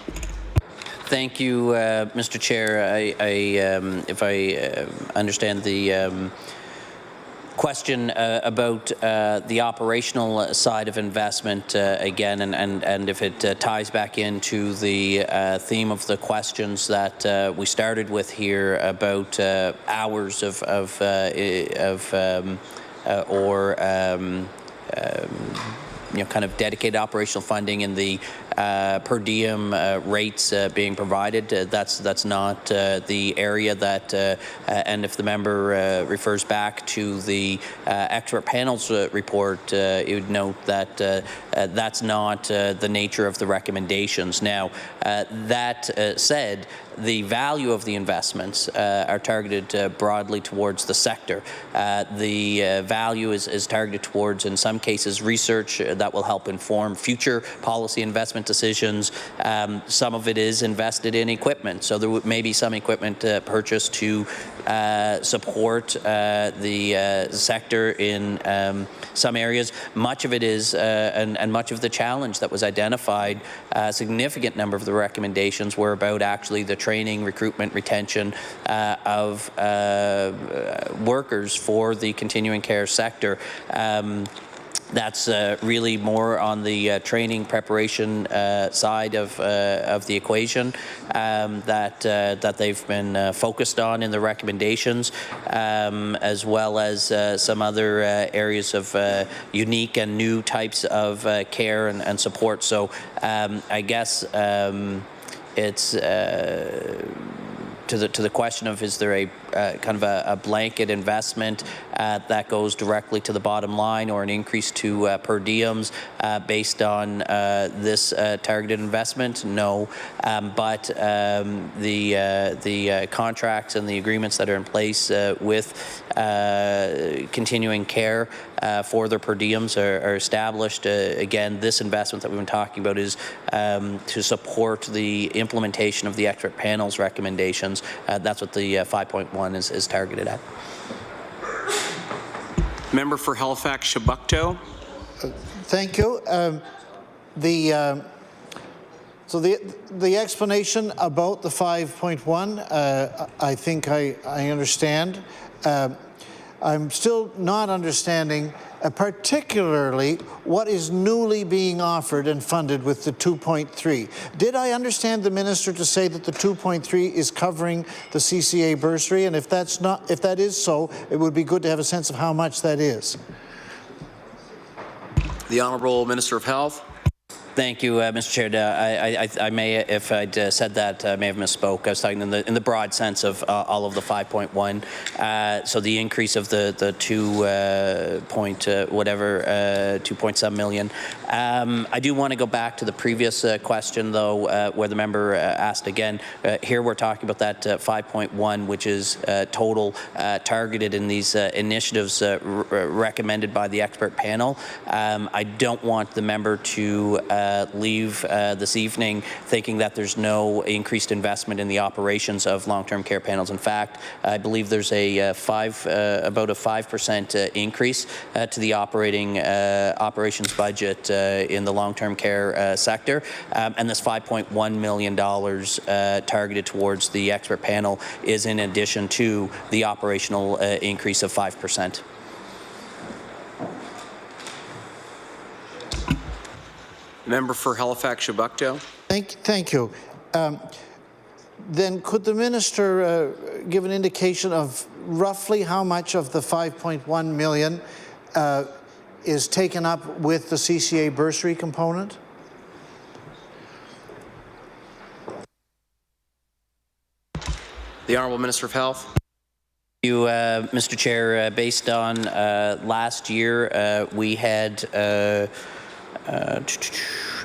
Thank you, Mr. Chair. If I understand the question about the operational side of investment again, and if it ties back into the theme of the questions that we started with here about hours kind of dedicated operational funding and the per diem rates being provided. That's not the area that, and if the member refers back to the expert panel's report, you would note that that's not the nature of the recommendations. Now, that said, the value of the investments are targeted broadly towards the sector. The value is targeted towards, in some cases, research that will help inform future policy investment decisions. Some of it is invested in equipment, so there may be some equipment purchased to support the sector in some areas. Much of it is, and much of the challenge that was identified, a significant number of the recommendations were about actually the training, recruitment, retention of workers for the continuing care sector. That's really more on the training preparation side of the equation that they've been focused on in the recommendations, as well as some other areas of unique and new types of care and support. So I guess it's the question of is there a kind of a blanket investment that goes directly to the bottom line, or an increase to per diems based on this targeted investment? No, but the contracts and the agreements that are in place with continuing care for their per diems are established. Again, this investment that we've been talking about is to support the implementation of the expert panel's recommendations. That's what the 5.1 is targeted at. Member for Halifax Shabukto. Thank you. So the explanation about the 5.1, I think I understand. I'm still not understanding particularly what is newly being offered and funded with the 2.3. Did I understand the minister to say that the 2.3 is covering the CCA bursary? And if that is so, it would be good to have a sense of how much that is. The Honourable Minister of Health. Thank you, Mr. Chair. I may, if I'd said that, I may have misspoke. I was talking in the broad sense of all of the 5.1. So the increase of the 2.7 million. I do want to go back to the previous question, though, where the member asked again. Here we're talking about that 5.1, which is total targeted in these initiatives recommended by the expert panel. I don't want the member to leave this evening thinking that there's no increased investment in the operations of long-term care panels. In fact, I believe there's a about a 5% increase to the operations budget in the long-term care sector, and this $5.1 million targeted towards the expert panel is in addition to the operational increase of 5%. Member for Halifax Shabukto. Thank you. Then could the minister give an indication of roughly how much of the 5.1 million is taken up with the CCA bursary component? The Honourable Minister of Health. Thank you, Mr. Chair. Based on last year, we had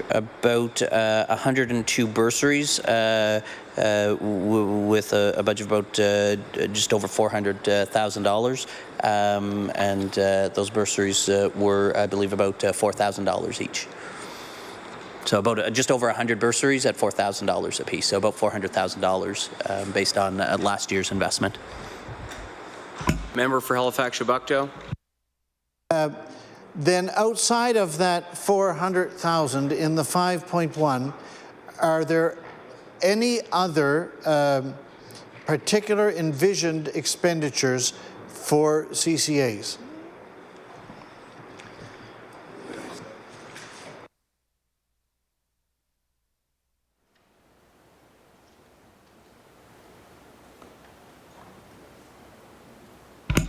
about 102 bursaries with a budget of about just over $400,000, and those bursaries were, I believe, about $4,000 each. So about just over 100 bursaries at $4,000 apiece, so about $400,000 based on last year's investment. Member for Halifax Shabukto. Then outside of that 400,000 in the 5.1, are there any other particular envisioned expenditures for CCAs?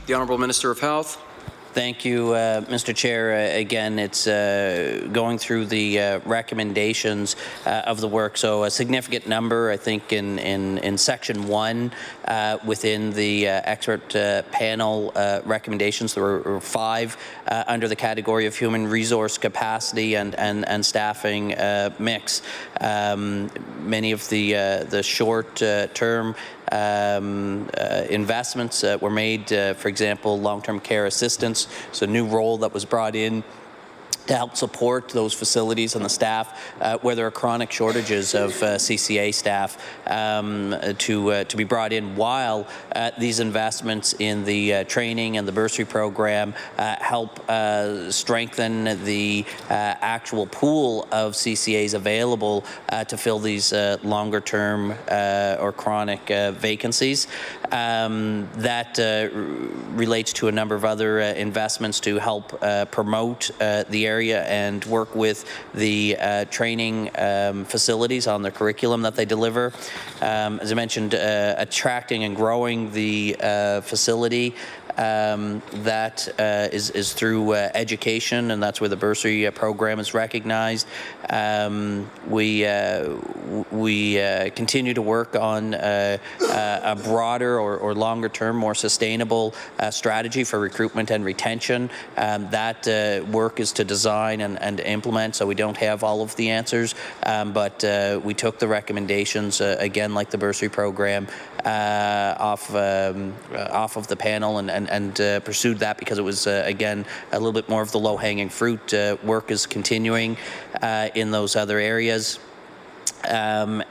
The Honourable Minister of Health. Thank you, Mr. Chair. Again, it's going through the recommendations of the work. So a significant number, I think, in Section 1 within the expert panel recommendations. There were 5 under the category of human resource capacity and staffing mix. Many of the short-term investments were made, for example, long-term care assistance. So a new role that was brought in to help support those facilities and the staff where there are chronic shortages of CCA staff to be brought in, while these investments in the training and the bursary program help strengthen the actual pool of CCAs available to fill these longer term or chronic vacancies. That relates to a number of other investments to help promote the area area and work with the training facilities on the curriculum that they deliver. As I mentioned, attracting and growing the facility that is through education, and that's where the bursary program is recognized. We continue to work on a broader or longer term, more sustainable strategy for recruitment and retention. That work is to design and implement, so we don't have all of the answers, but we took the recommendations, again, like the bursary program, off of the panel and pursued that because it was, again, a little bit more of the low-hanging fruit. Work is continuing in those other areas. Again,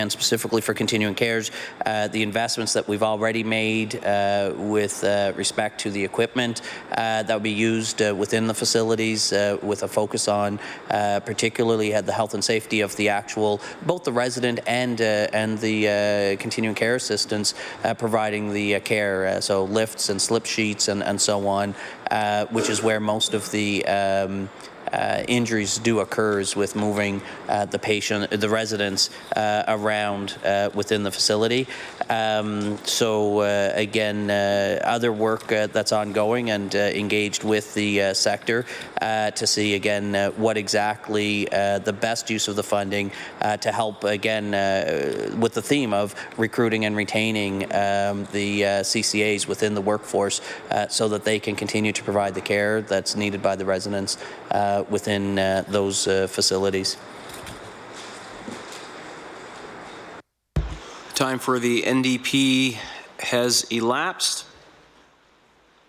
specifically for continuing cares, the investments that we've already made with respect to the equipment that will be used within the facilities with a focus on particularly the health and safety of the actual, both the resident and the continuing care assistants providing the care, so lifts and slip sheets and so on, which is where most of the injuries do occurs with moving the residents around within the facility. Again, other work that's ongoing and engaged with the sector to see again what exactly the best use of the funding to help again with the theme of recruiting and retaining the CCAs within the workforce so that they can continue to provide the care that's needed by the residents within those facilities. Time for the NDP has elapsed.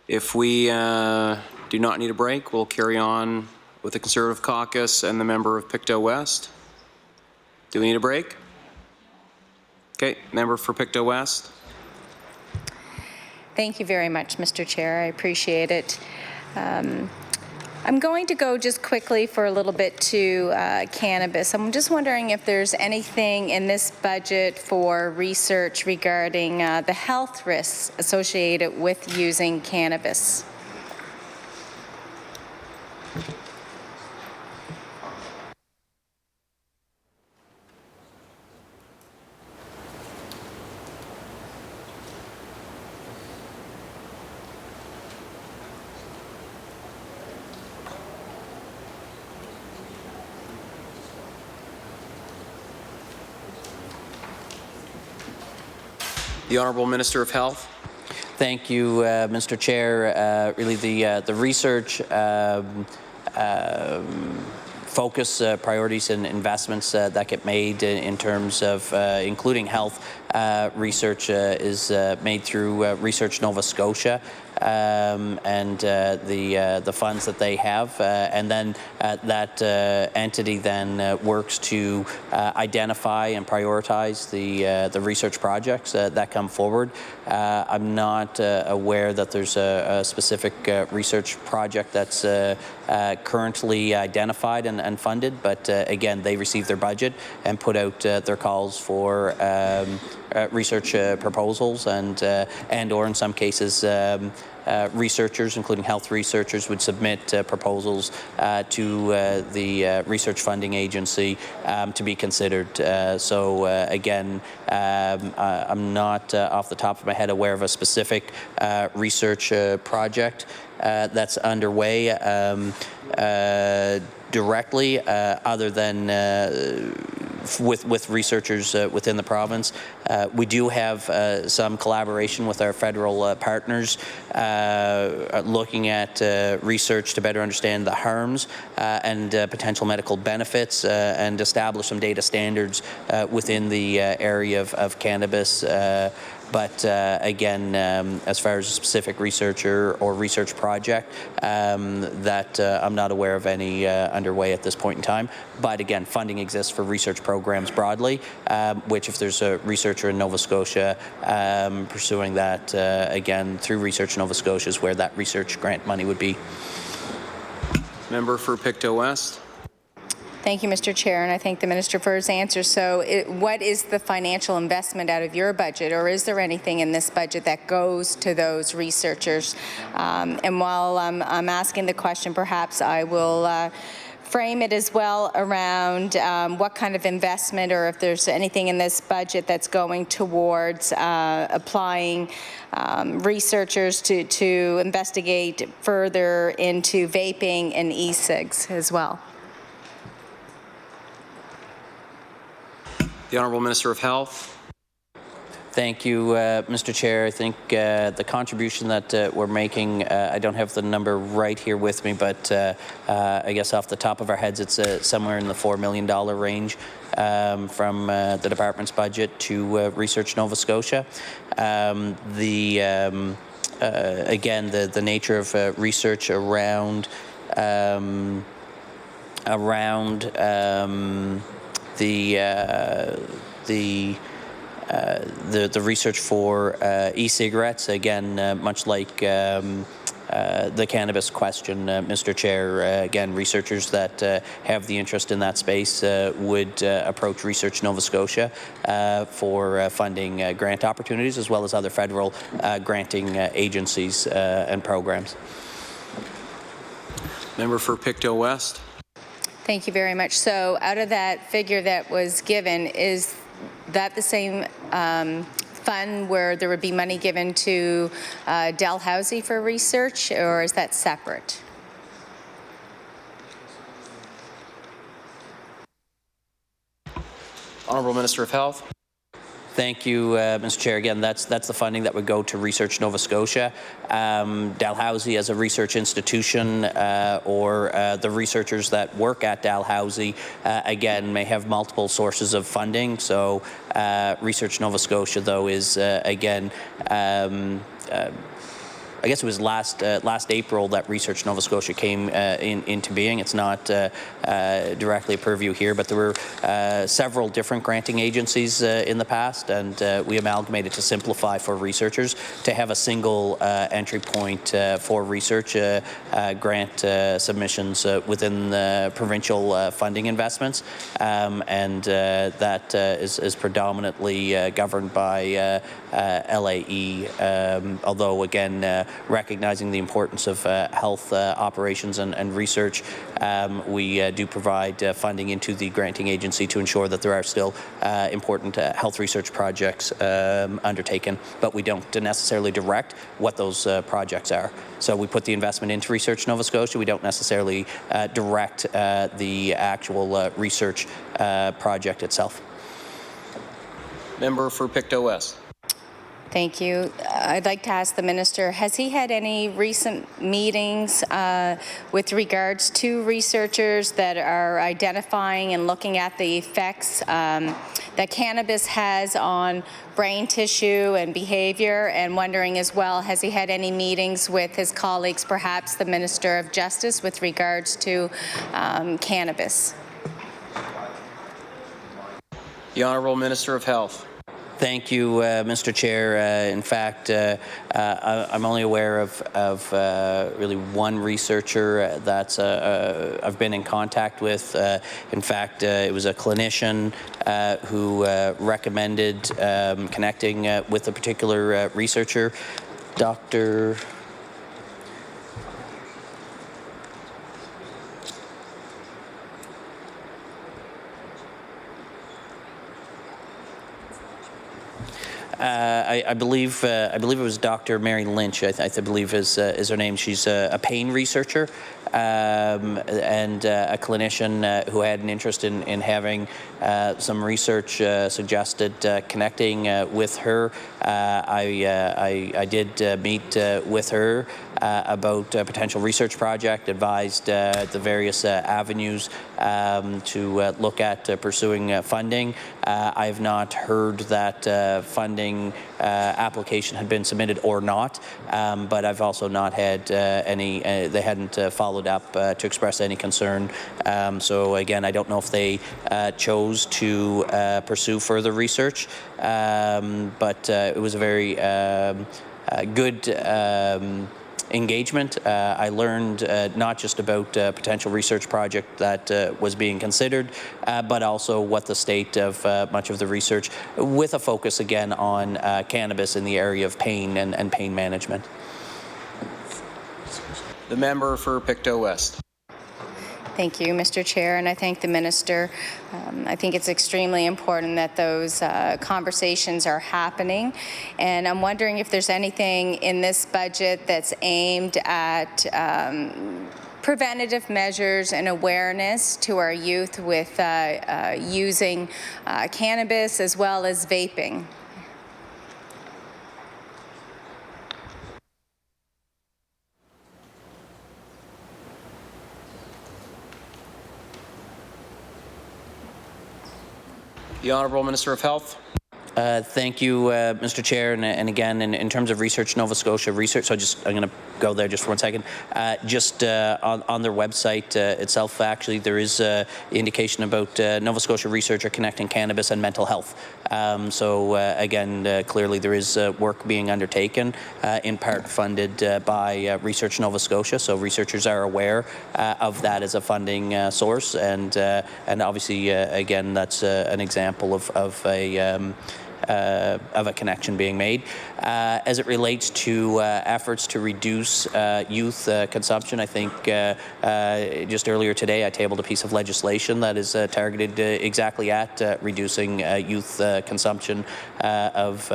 If we do not need a break, we'll carry on with the Conservative Caucus and the member of Pictou West. Do we need a break? Okay, member for Pictou West. Thank you very much, Mr. Chair. I appreciate it. I'm going to go just quickly for a little bit to cannabis. I'm just wondering if there's anything in this budget for research regarding the health risks associated with using cannabis. The Honourable Minister of Health. Thank you, Mr. Chair. Really, the research focus, priorities and investments that get made in terms of including health research is made through Research Nova Scotia. And the funds that they have, and then that entity then works to identify and prioritize the research projects that come forward. I'm not aware that there's a specific research project that's currently identified and funded, but again, they receive their budget and put out their calls for research proposals and or in some cases researchers, including health researchers, would submit proposals to the research funding agency to be considered. Again, I'm not off the top of my head aware of a specific research project that's underway directly, other than with researchers within the province. We do have some collaboration with our federal partners looking at research to better understand the harms and potential medical benefits and establish some data standards within the area of cannabis. But again, as far as a specific researcher or research project, that I'm not aware of any underway at this point in time. But again, funding exists for research programs broadly, which if there's a researcher in Nova Scotia pursuing that, again, through Research Nova Scotia is where that research grant money would be. Member for Pictou West. Thank you, Mr. Chair, and I thank the Minister for his answer. So what is the financial investment out of your budget, or is there anything in this budget that goes to those researchers? And while I'm asking the question, perhaps I will frame it as well around what kind of investment, or if there's anything in this budget that's going towards applying researchers to investigate further into vaping and e-cigs as well. The Honourable Minister of Health. Thank you, Mr. Chair. I think the contribution that we're making, I don't have the number right here with me, but I guess off the top of our heads, it's somewhere in the $4 million range from the department's budget to Research Nova Scotia. Again, the nature of research around the research for e-cigarettes, again, much like the cannabis question, Mr. Chair, again, researchers that have the interest in that space would approach Research Nova Scotia for funding grant opportunities, as well as other federal granting agencies and programs. Member for Pictou West. Thank you very much. So out of that figure that was given, is that the same fund where there would be money given to Dalhousie for research, or is that separate? Honourable Minister of Health. Thank you, Mr. Chair. Again, that's the funding that would go to Research Nova Scotia. Dalhousie as a research institution or the researchers that work at Dalhousie, again, may have multiple sources of funding. So Research Nova Scotia, though, is, again, I guess it was last April that Research Nova Scotia came into being. It's not directly a purview here, but there were several different granting agencies in the past, and we amalgamated to simplify for researchers to have a single entry point for research grant submissions within the provincial funding investments, and that is predominantly governed by LAE, although again recognizing the importance of health operations and research, we do provide funding into the granting agency to ensure that there are still important health research projects undertaken, but we don't necessarily direct what those projects are. So we put the investment into Research Nova Scotia. We don't necessarily direct the actual research project itself. Member for Pictou West. Thank you. I'd like to ask the Minister, has he had any recent meetings with regards to researchers that are identifying and looking at the effects that cannabis has on brain tissue and behavior, and wondering as well, has he had any meetings with his colleagues, perhaps the Minister of Justice, with regards to cannabis? The Honourable Minister of Health. Thank you, Mr. Chair. In fact, I'm only aware of really one researcher that's I've been in contact with. In fact, it was a clinician who recommended connecting with a particular researcher, Dr. I believe it was Dr. Mary Lynch. I believe is her name. She's a pain researcher and a clinician who had an interest in having some research suggested connecting with her. I did meet with her about a potential research project, advised the various avenues to look at pursuing funding. I have not heard that funding application had been submitted or not, but I've also not had any, they hadn't followed up to express any concern. So again, I don't know if they chose to pursue further research, but it was a very good engagement. I learned not just about a potential research project that was being considered, but also what the state of much of the research, with a focus again on cannabis in the area of pain and pain management. The member for Pictou West. Thank you, Mr. Chair, and I thank the Minister. I think it's extremely important that those conversations are happening, and I'm wondering if there's anything in this budget that's aimed at preventative measures and awareness to our youth with using cannabis as well as vaping. The Honourable Minister of Health. Thank you, Mr. Chair, and again, in terms of research, Nova Scotia Research, so I'm going to go there just for 1 second. On their website itself, actually, there is indication about Nova Scotia Research are connecting cannabis and mental health. Again, clearly there is work being undertaken, in part funded by Research Nova Scotia, so researchers are aware of that as a funding source, and obviously, again, that's an example of a connection being made. As it relates to efforts to reduce youth consumption, I think just earlier today I tabled a piece of legislation that is targeted exactly at reducing youth consumption of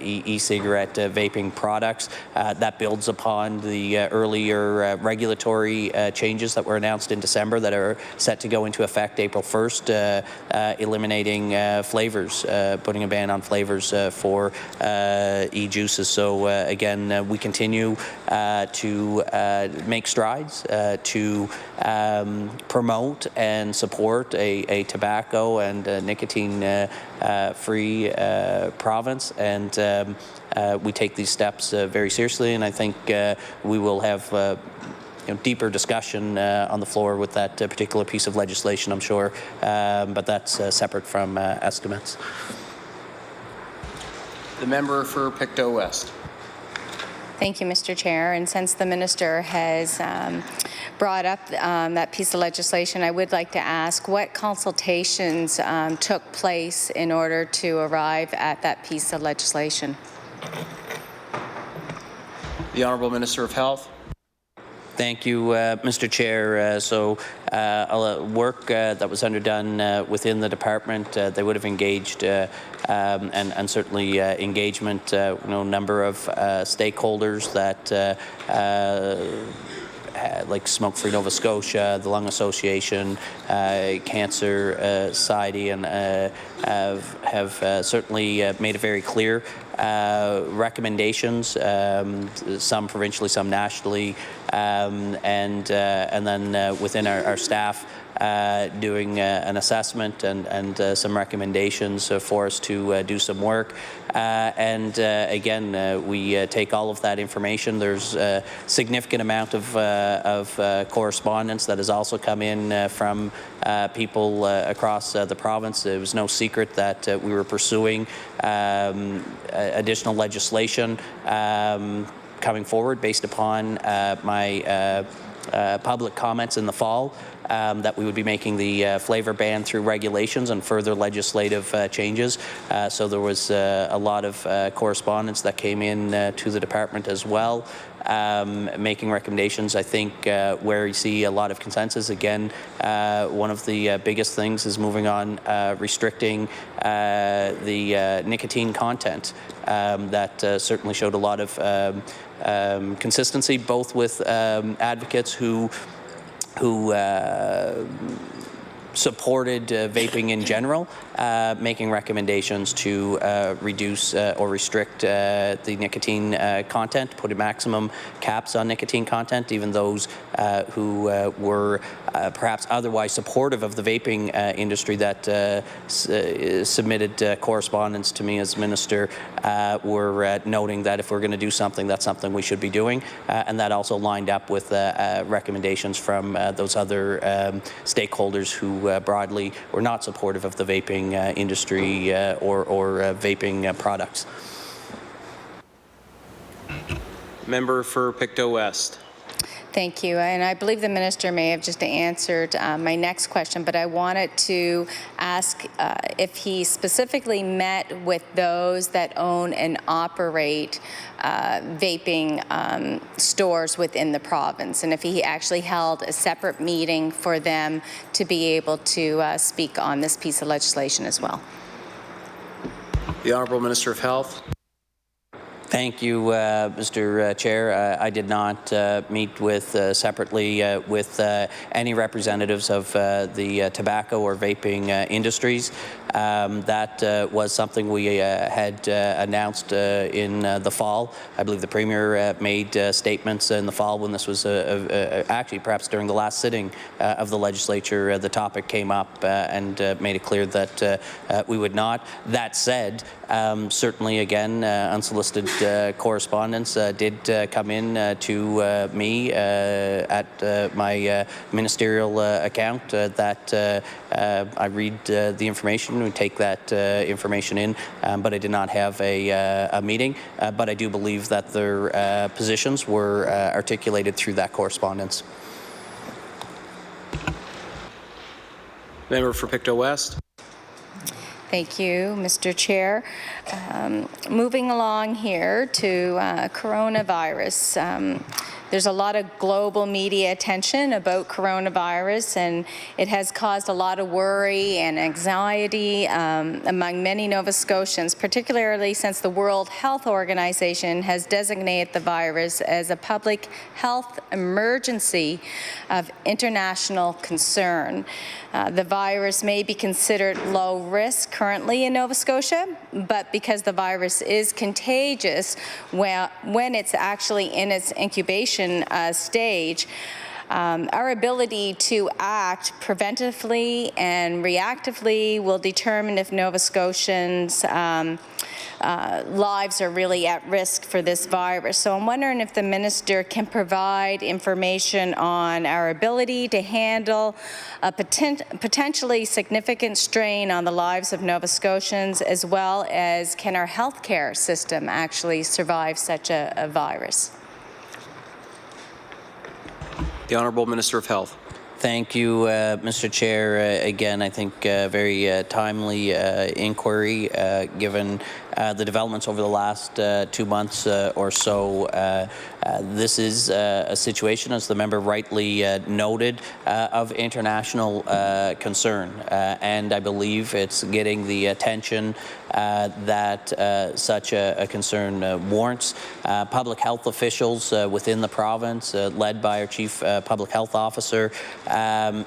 e-cigarette vaping products. That builds upon the earlier regulatory changes that were announced in December that are set to go into effect April 1st, eliminating flavors, putting a ban on flavors for e-juices. So again, we continue to make strides to promote and support a tobacco and nicotine-free province, and we take these steps very seriously, and I think we will have deeper discussion on the floor with that particular piece of legislation, I'm sure, but that's separate from estimates. The member for Pictou West. Thank you, Mr. Chair. And since the Minister has brought up that piece of legislation, I would like to ask what consultations took place in order to arrive at that piece of legislation. The Honourable Minister of Health. Thank you, Mr. Chair. Work that was underdone within the department, they would have engaged and certainly engagement, number of stakeholders that like Smoke Free Nova Scotia, the Lung Association, Cancer Society, and have certainly made it very clear recommendations, some provincially, some nationally, and then within our staff doing an assessment and some recommendations for us to do some work. Again, we take all of that information. There's a significant amount of correspondence that has also come in from people across the province. It was no secret that we were pursuing additional legislation coming forward based upon my public comments in the fall, that we would be making the flavor ban through regulations and further legislative changes. So there was a lot of correspondence that came in to the department as well, making recommendations. I think where you see a lot of consensus, again, one of the biggest things is moving on restricting the nicotine content. That certainly showed a lot of consistency, both with advocates who supported vaping in general, making recommendations to reduce or restrict the nicotine content, put maximum caps on nicotine content. Even those who were perhaps otherwise supportive of the vaping industry that submitted correspondence to me as Minister were noting that if we're going to do something, that's something we should be doing. And that also lined up with recommendations from those other stakeholders who broadly were not supportive of the vaping industry or vaping products. Member for Pictou West. Thank you. And I believe the minister may have just answered my next question, but I wanted to ask if he specifically met with those that own and operate vaping stores within the province, and if he actually held a separate meeting for them to be able to speak on this piece of legislation as well. The Honourable Minister of Health. Thank you, Mr. Chair. I did not meet with separately with any representatives of the tobacco or vaping industries. That was something we had announced in the fall. I believe the Premier made statements in the fall when this was actually perhaps during the last sitting of the legislature. The topic came up and made it clear that we would not. That said, certainly again, unsolicited correspondence did come in to me at my ministerial account that I read the information and take that information in, but I did not have a meeting. But I do believe that their positions were articulated through that correspondence. Member for Pictou West. Thank you, Mr. Chair. Moving along here to coronavirus. There's a lot of global media attention about coronavirus, and it has caused a lot of worry and anxiety among many Nova Scotians, particularly since the World Health Organization has designated the virus as a public health emergency of international concern. The virus may be considered low risk currently in Nova Scotia, but because the virus is contagious when it's actually in its incubation stage, our ability to act preventively and reactively will determine if Nova Scotians' lives are really at risk for this virus. So I'm wondering if the minister can provide information on our ability to handle a potentially significant strain on the lives of Nova Scotians, as well as can our healthcare system actually survive such a virus? The Honourable Minister of Health. Thank you, Mr. Chair. Again, I think very timely inquiry given the developments over the last 2 months or so. This is a situation, as the member rightly noted, of international concern, and I believe it's getting the attention that such a concern warrants. Public health officials within the province, led by our Chief Public Health Officer,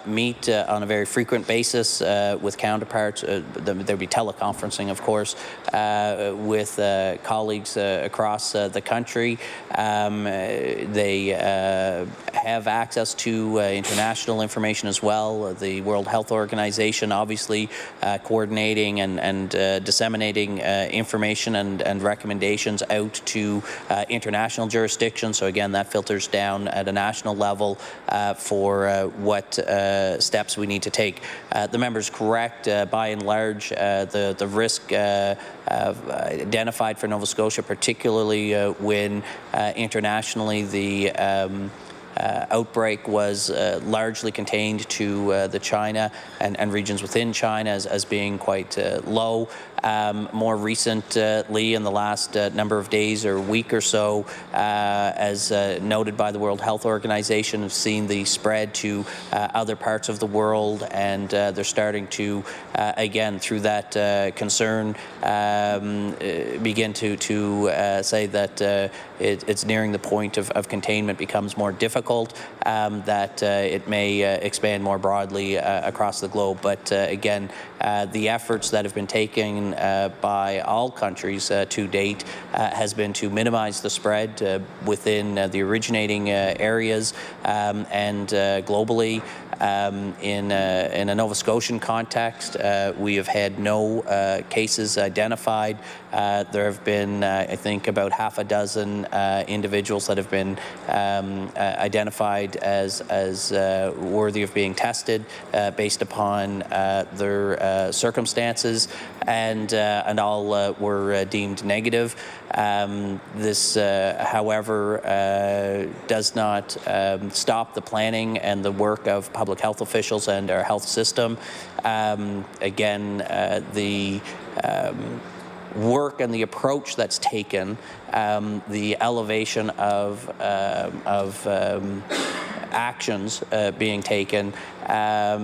meet on a very frequent basis with counterparts. There'll be teleconferencing, of course, with colleagues across the country. They have access to international information as well. The World Health Organization obviously coordinating and disseminating information and recommendations out to international jurisdictions. So again, that filters down at a national level for what steps we need to take. The member's correct. By and large, the risk identified for Nova Scotia, particularly when internationally the outbreak was largely contained to the China and regions within China as being quite low. More recently, in the last number of days or week or so, as noted by the World Health Organization, have seen the spread to other parts of the world, and they're starting to, again, through that concern, begin to say that it's nearing the point of containment becomes more difficult, that it may expand more broadly across the globe. But again, the efforts that have been taken by all countries to date has been to minimize the spread within the originating areas and globally. In a Nova Scotian context, we have had no cases identified. There have been, I think, about half a dozen individuals that have been identified as worthy of being tested based upon their circumstances, and all were deemed negative. This, however, does not stop the planning and the work of public health officials and our health system. Again, the work and the approach that's taken, the elevation of actions being taken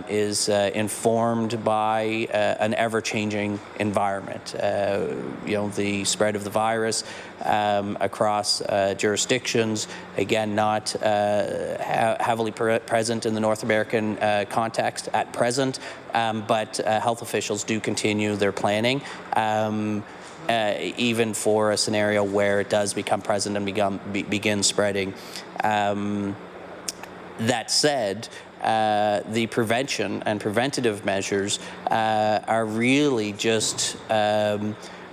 is informed by an ever-changing environment. The spread of the virus across jurisdictions, again, not heavily present in the North American context at present, but health officials do continue their planning. Even for a scenario where it does become present and begin spreading. That said, the prevention and preventative measures are really just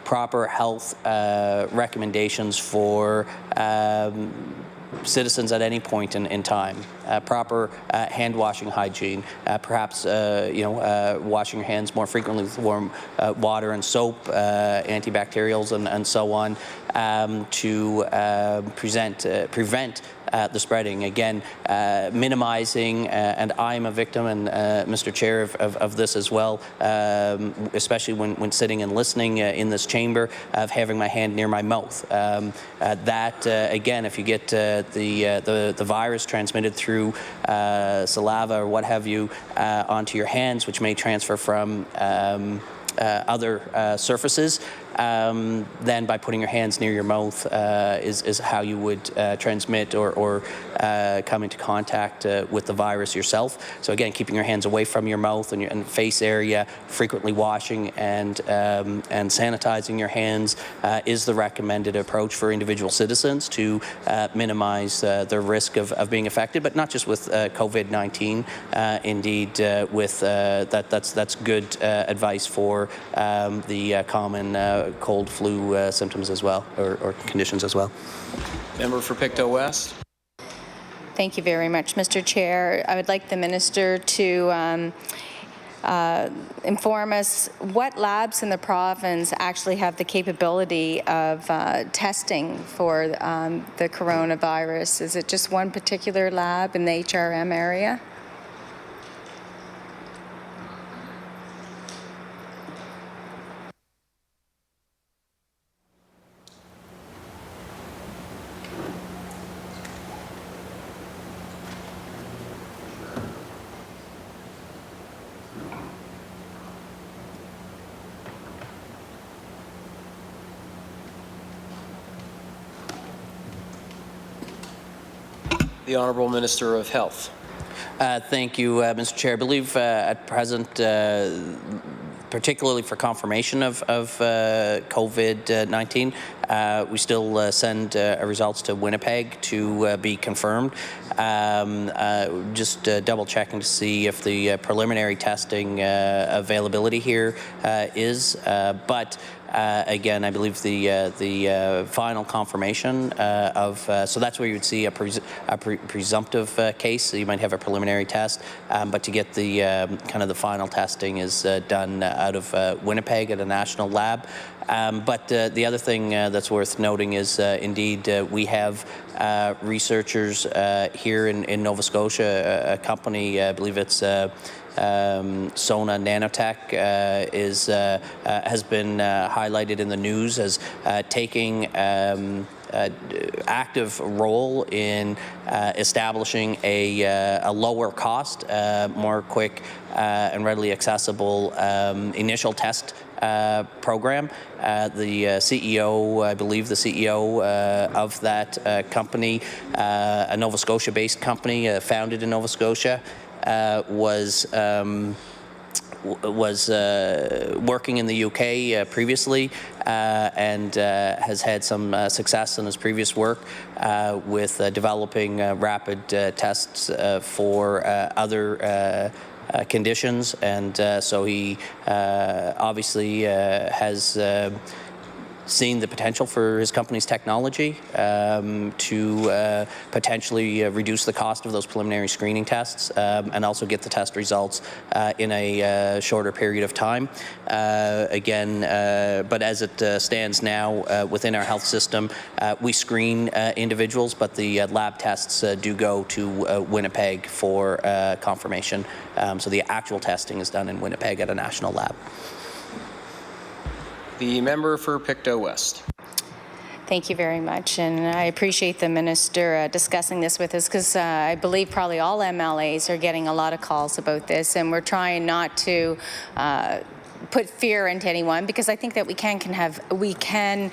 proper health recommendations for citizens at any point in time. Proper hand washing hygiene, perhaps washing your hands more frequently with warm water and soap, antibacterials and so on, to prevent the spreading. Again, minimizing, and I'm a victim, and Mr. Chair, of this as well, especially when sitting and listening in this chamber, of having my hand near my mouth. Again, if you get the virus transmitted through saliva or what have you onto your hands, which may transfer from other surfaces, then by putting your hands near your mouth is how you would transmit or come into contact with the virus yourself. So again, keeping your hands away from your mouth and face area, frequently washing and sanitizing your hands is the recommended approach for individual citizens to minimize the risk of being affected, but not just with COVID-19. Indeed, with that's good advice for the common cold flu symptoms as well, or conditions as well. Member for Pictou West. Thank you very much, Mr. Chair. I would like the Minister to inform us what labs in the province actually have the capability of testing for the coronavirus. Is it just one particular lab in the HRM area? The Honourable Minister of Health. Thank you, Mr. Chair. I believe at present, particularly for confirmation of COVID-19, we still send results to Winnipeg to be confirmed. Just double checking to see if the preliminary testing availability here is, but again, I believe the final confirmation so that's where you would see a presumptive case. So you might have a preliminary test, but to get the kind of the final testing is done out of Winnipeg at a national lab. But the other thing that's worth noting is indeed we have researchers here in Nova Scotia, a company, I believe it's Sona Nanotech has been highlighted in the news as taking active role in establishing a lower cost, more quick and readily accessible initial test program. The CEO, I believe the CEO of that company, a Nova Scotia-based company founded in Nova Scotia, was was working in the UK previously and has had some success in his previous work with developing rapid tests for other conditions, and so he obviously has seen the potential for his company's technology to potentially reduce the cost of those preliminary screening tests and also get the test results in a shorter period of time. Again, but as it stands now within our health system, we screen individuals, but the lab tests do go to Winnipeg for confirmation. So the actual testing is done in Winnipeg at a national lab. The member for Pictou West. Thank you very much, and I appreciate the minister discussing this with us, because I believe probably all MLAs are getting a lot of calls about this, and we're trying not to put fear into anyone, because I think that we can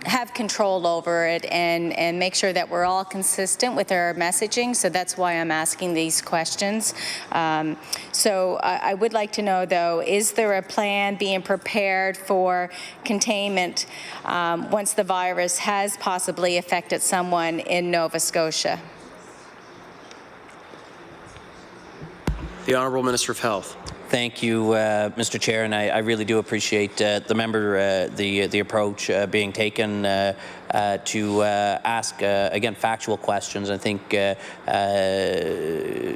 have control over it and make sure that we're all consistent with our messaging. So that's why I'm asking these questions. So I would like to know, though, is there a plan being prepared for containment once the virus has possibly affected someone in Nova Scotia? The Honourable Minister of Health. Thank you, Mr. Chair, and I really do appreciate the member, the approach being taken to ask, again, factual questions. I think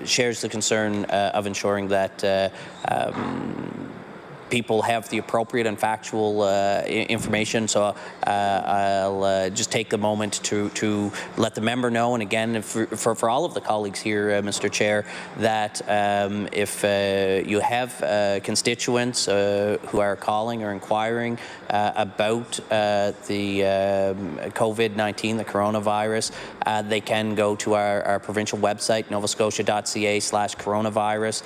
shares the concern of ensuring that people have the appropriate and factual information. So I'll just take the moment to let the member know, and again, for all of the colleagues here, Mr. Chair, that if you have constituents who are calling or inquiring about the COVID-19, the coronavirus, they can go to our provincial website, novascotia.ca/coronavirus,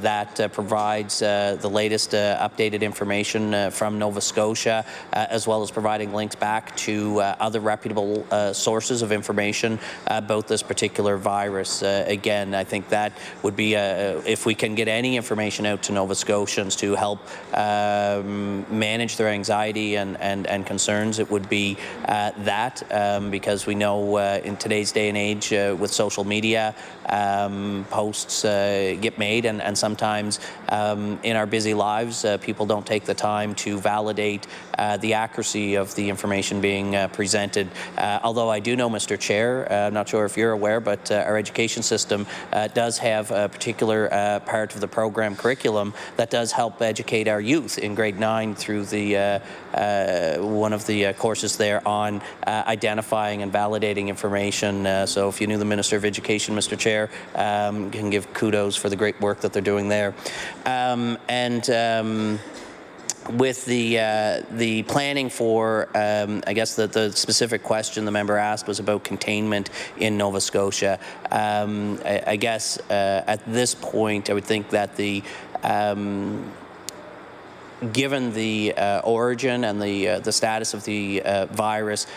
that provides the latest updated information from Nova Scotia, as well as providing links back to other reputable sources of information about this particular virus. Again, I think that would be, if we can get any information out to Nova Scotians to help manage their anxiety and concerns, it would be that, because we know in today's day and age with social media, posts get made, and sometimes in our busy lives, people don't take the time to validate the accuracy of the information being presented. Although I do know, Mr. Chair, I'm not sure if you're aware, but our education system does have a particular part of the program curriculum that does help educate our youth in grade 9 through the one of the courses there on identifying and validating information. So if you knew the Minister of Education, Mr. Chair, can give kudos for the great work that they're doing there. With the planning for, I guess the specific question the member asked was about containment in Nova Scotia. I guess at this point, I would think that the given the origin and the status of the virus,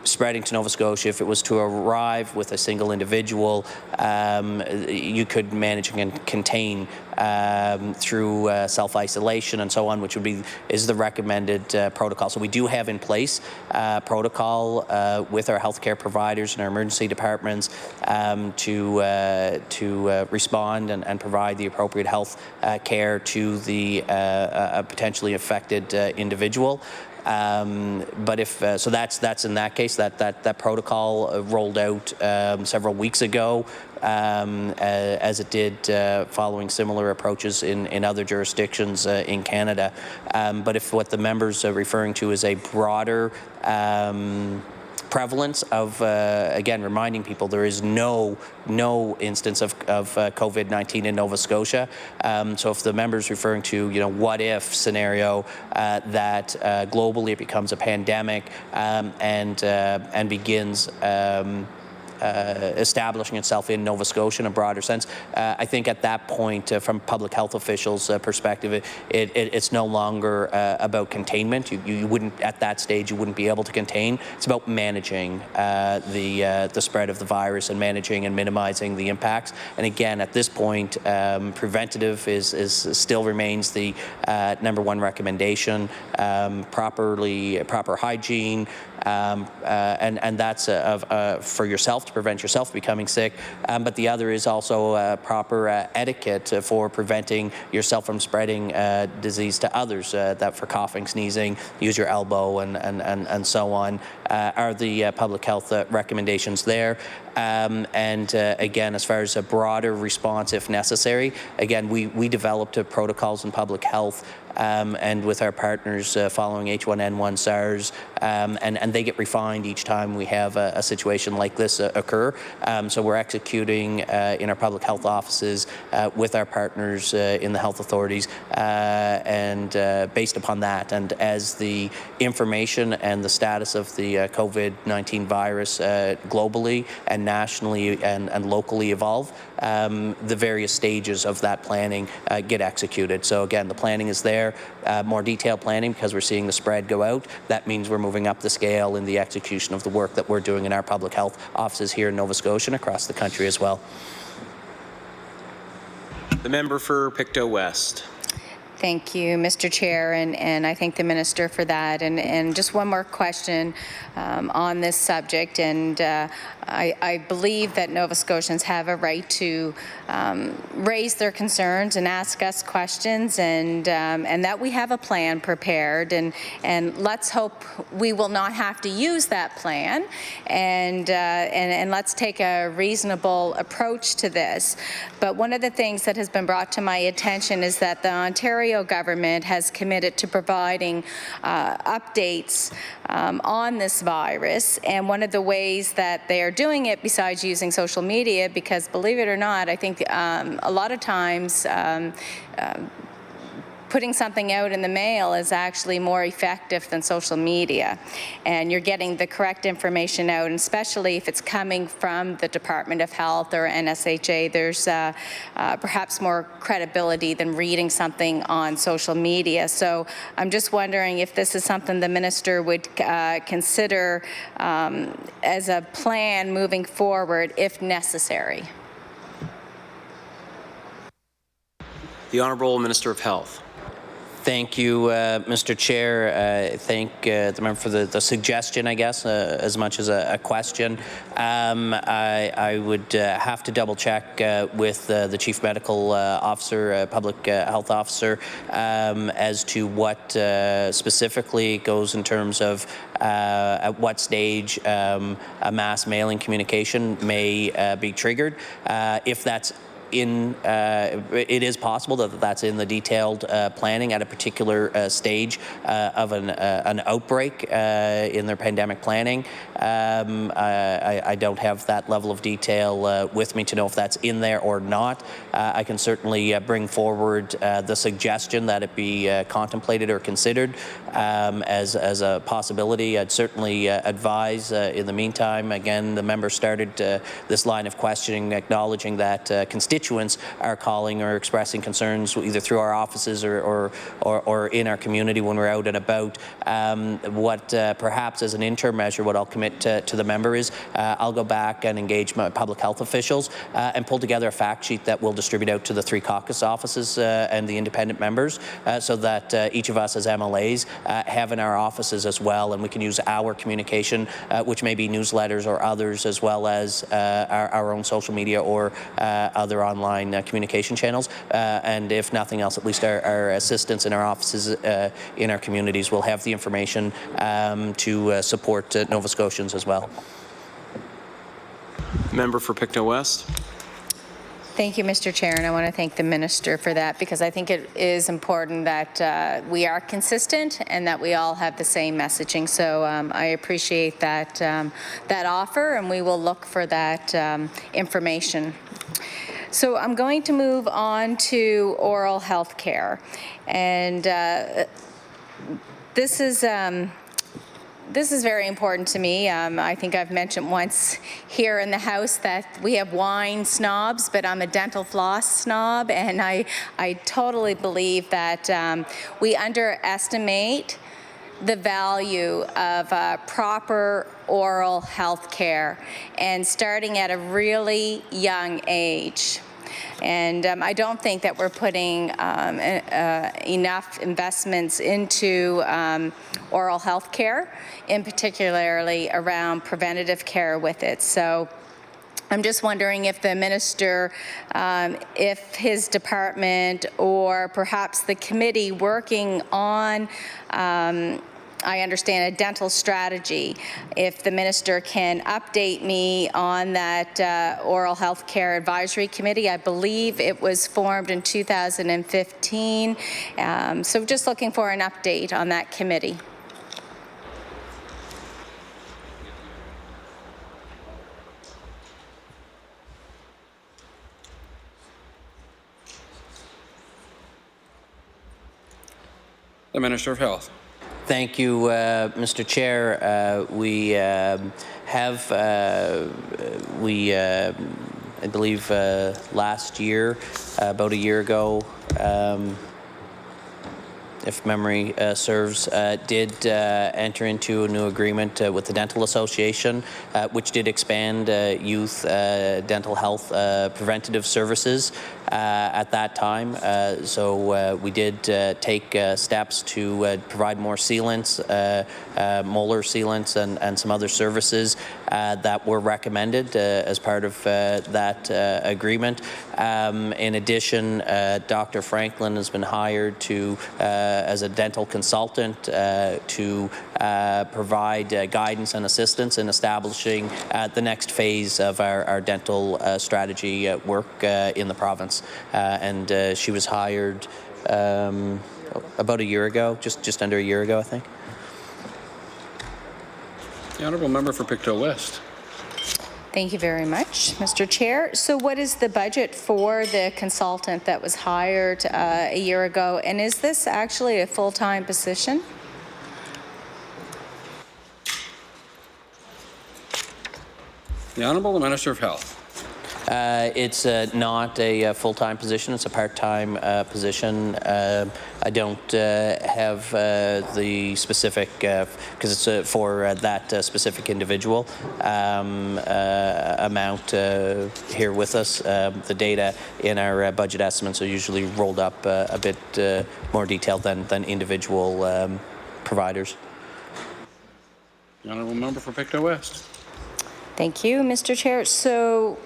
spreading to Nova Scotia, if it was to arrive with a single individual, you could manage and contain through self-isolation and so on, which is the recommended protocol. So we do have in place protocol with our healthcare providers and our emergency departments to respond and provide the appropriate health care to the potentially affected individual. But if so, that's in that case that protocol rolled out several weeks ago, as it did following similar approaches in other jurisdictions in Canada. But if what the member's referring to is a broader prevalence of, again, reminding people there is no instance of COVID-19 in Nova Scotia. So if the member's referring to, what if scenario that globally it becomes a pandemic and begins establishing itself in Nova Scotia in a broader sense. I think at that point, from public health officials' perspective, it's no longer about containment. You wouldn't, at that stage, you wouldn't be able to contain. It's about managing the spread of the virus and managing and minimizing the impacts. And again, at this point, preventative is still remains the #1 recommendation. Proper hygiene, and that's for yourself, to prevent yourself becoming sick. But the other is also proper etiquette for preventing yourself from spreading disease to others. That for coughing, sneezing, use your elbow, and so on, are the public health recommendations there. And again, as far as a broader response, if necessary, again, we developed protocols in public health and with our partners following H1N1 SARS, and they get refined each time we have a situation like this occur. So we're executing in our public health offices with our partners in the health authorities, and based upon that, and as the information and the status of the COVID-19 virus globally and nationally and locally evolve, the various stages of that planning get executed. So again, the planning is there, more detailed planning, because we're seeing the spread go out. That means we're moving up the scale in the execution of the work that we're doing in our public health offices here in Nova Scotia and across the country as well. The member for Pictou West. Thank you, Mr. Chair, and I thank the Minister for that. And just one more question on this subject, and I believe that Nova Scotians have a right to raise their concerns and ask us questions, and that we have a plan prepared, and let's hope we will not have to use that plan, and let's take a reasonable approach to this. But one of the things that has been brought to my attention is that the Ontario government has committed to providing updates on this virus, and one of the ways that they are doing it, besides using social media, because believe it or not, I think a lot of times putting something out in the mail is actually more effective than social media, and you're getting the correct information out, and especially if it's coming from the Department of Health or NSHA, there's perhaps more credibility than reading something on social media. So I'm just wondering if this is something the Minister would consider as a plan moving forward if necessary. The Honourable Minister of Health. Thank you, Mr. Chair. Thank the member for the suggestion, I guess, as much as a question. I would have to double check with the Chief Medical Officer, Public Health Officer, as to what specifically goes in terms of at what stage a mass mailing communication may be triggered. If that's it is possible that that's in the detailed planning at a particular stage of an outbreak in their pandemic planning. I don't have that level of detail with me to know if that's in there or not. I can certainly bring forward the suggestion that it be contemplated or considered as a possibility. I'd certainly advise in the meantime, again, the member started this line of questioning acknowledging that constituents are calling or expressing concerns either through our offices or in our community when we're out and about. What perhaps as an interim measure, what I'll commit to the member is I'll go back and engage my public health officials and pull together a fact sheet that we'll distribute out to the 3 caucus offices and the independent members so that each of us as MLAs have in our offices as well, and we can use our communication, which may be newsletters or others, as well as our own social media or other online communication channels, and if nothing else, at least our assistants in our offices in our communities will have the information to support Nova Scotians as well. Member for Pictou West. Thank you, Mr. Chair, and I want to thank the Minister for that, because I think it is important that we are consistent and that we all have the same messaging. So I appreciate that that offer, and we will look for that information. So I'm going to move on to oral health care, and this is this is very important to me. I think I've mentioned once here in the House that we have wine snobs, but I'm a dental floss snob, and I totally believe that we underestimate the value of proper oral health care, and starting at a really young age. And I don't think that we're putting enough investments into oral health care, in particularly around preventative care with it. So I'm just wondering if the minister, if his department or perhaps the committee working on I understand a dental strategy, if the minister can update me on that oral health care advisory committee. I believe it was formed in 2015. So just looking for an update on that committee. The Minister of Health. Thank you, Mr. Chair. I believe last year, about a year ago, if memory serves, did enter into a new agreement with the Dental Association, which did expand youth dental health preventative services at that time. So we did take steps to provide more sealants, molar sealants, and some other services that were recommended as part of that agreement. In addition, Dr. Franklin has been hired to as a dental consultant to provide guidance and assistance in establishing the next phase of our dental strategy work in the province. And she was hired about a year ago, just under a year ago, I think. The Honourable Member for Pictou West. Thank you very much, Mr. Chair. So what is the budget for the consultant that was hired a year ago? And is this actually a full-time position? The Honourable Minister of Health. It's not a full-time position. It's a part-time position. I don't have the specific, because it's for that specific individual, amount here with us. The data in our budget estimates are usually rolled up a bit more detailed than individual providers. The Honourable Member for Pictou West. Thank you, Mr. Chair. So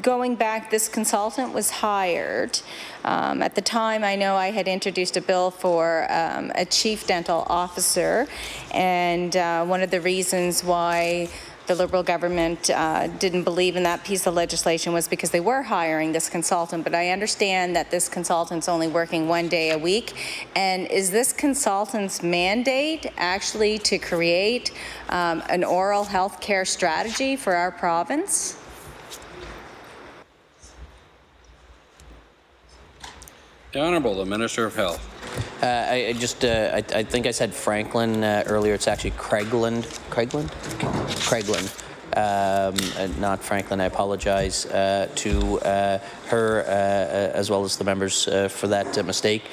going back, this consultant was hired. At the time, I know I had introduced a bill for a chief dental officer, and one of the reasons why the Liberal government didn't believe in that piece of legislation was because they were hiring this consultant, but I understand that this consultant's only working 1 day a week. And is this consultant's mandate actually to create an oral health care strategy for our province? The Honourable, the Minister of Health. I think I said Franklin earlier. It's actually Craigland. Not Franklin. I apologize to her as well as the members for that mistake.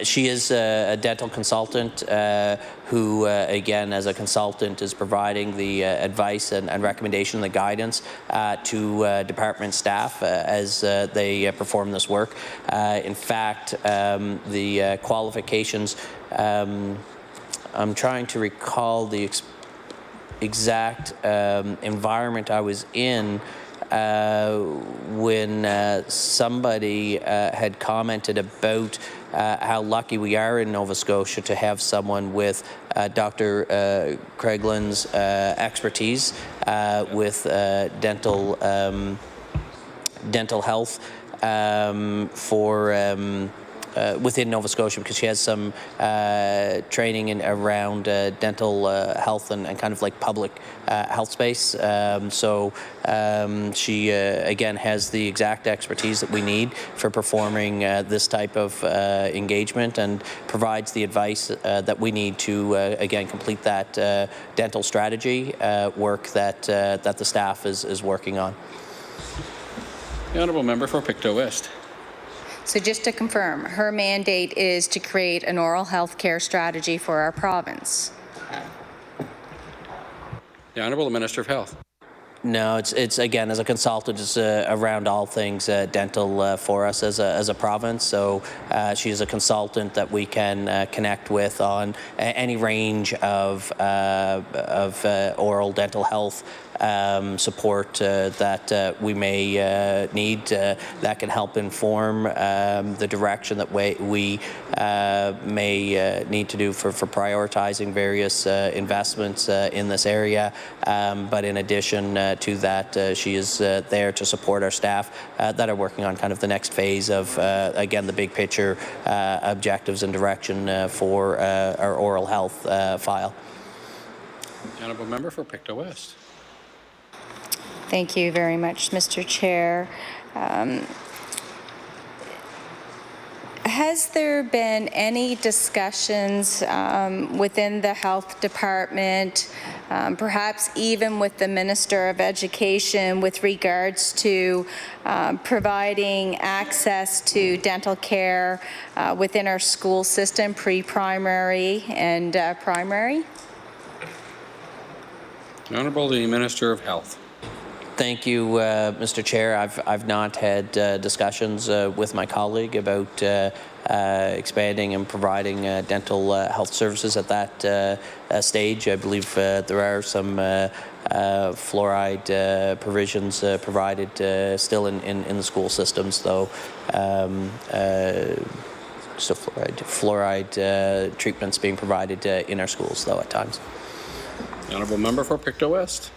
She is a dental consultant who, again, as a consultant, is providing the advice and recommendation, the guidance to department staff as they perform this work. In fact, the qualifications, I'm trying to recall the exact environment I was in when somebody had commented about how lucky we are in Nova Scotia to have someone with Dr. Craigland's expertise with dental health for within Nova Scotia, because she has some training around dental health and kind of like public health space. She again has the exact expertise that we need for performing this type of engagement, and provides the advice that we need to again complete that dental strategy work that the staff is working on. The honourable member for Pictou West. So just to confirm, her mandate is to create an oral health care strategy for our province. The Honourable Minister of Health. No, it's again, as a consultant, it's around all things dental for us as a province. So she's a consultant that we can connect with on any range of oral dental health support that we may need that can help inform the direction that we may need to do for prioritizing various investments in this area. But in addition to that, she is there to support our staff that are working on kind of the next phase of, again, the big picture objectives and direction for our oral health file. The honourable member for Pictou West. Thank you very much, Mr. Chair. Has there been any discussions within the health department, perhaps even with the Minister of Education, with regards to providing access to dental care within our school system, pre-primary and primary? Honourable the Minister of Health. Thank you, Mr. Chair. I've not had discussions with my colleague about expanding and providing dental health services at that stage. I believe there are some fluoride provisions provided still in the school systems, though. So fluoride treatments being provided in our schools, though, at times. The honourable member for Pictou West.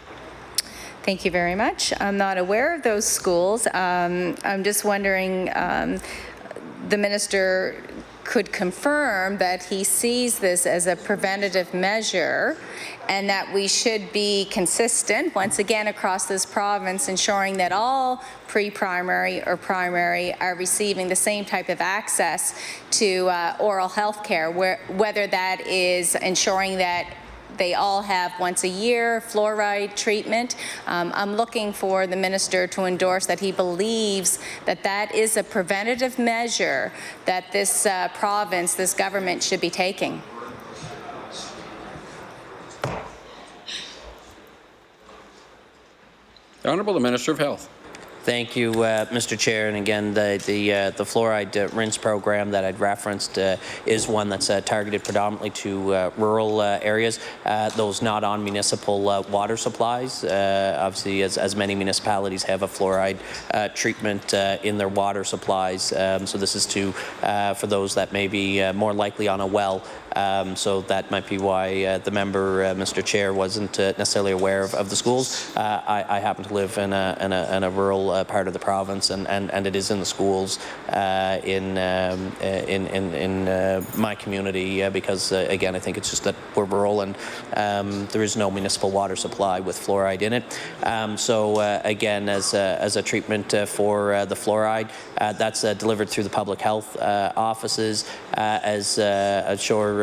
Thank you very much. I'm not aware of those schools. I'm just wondering, the minister could confirm that he sees this as a preventative measure and that we should be consistent, once again, across this province, ensuring that all pre-primary or primary are receiving the same type of access to oral health care, whether that is ensuring that they all have once a year fluoride treatment. I'm looking for the minister to endorse that he believes that that is a preventative measure that this province, this government should be taking. The Honourable the Minister of Health. Thank you, Mr. Chair. And again, the fluoride rinse program that I'd referenced is one that's targeted predominantly to rural areas, those not on municipal water supplies. Obviously, as many municipalities have a fluoride treatment in their water supplies. So this is for those that may be more likely on a well. So that might be why the member, Mr. Chair, wasn't necessarily aware of the schools. I happen to live in a rural part of the province, and it is in the schools in my community because again, I think it's just that we're rural and there is no municipal water supply with fluoride in it. So again, as a treatment for the fluoride, that's delivered through the public health offices. As I'm sure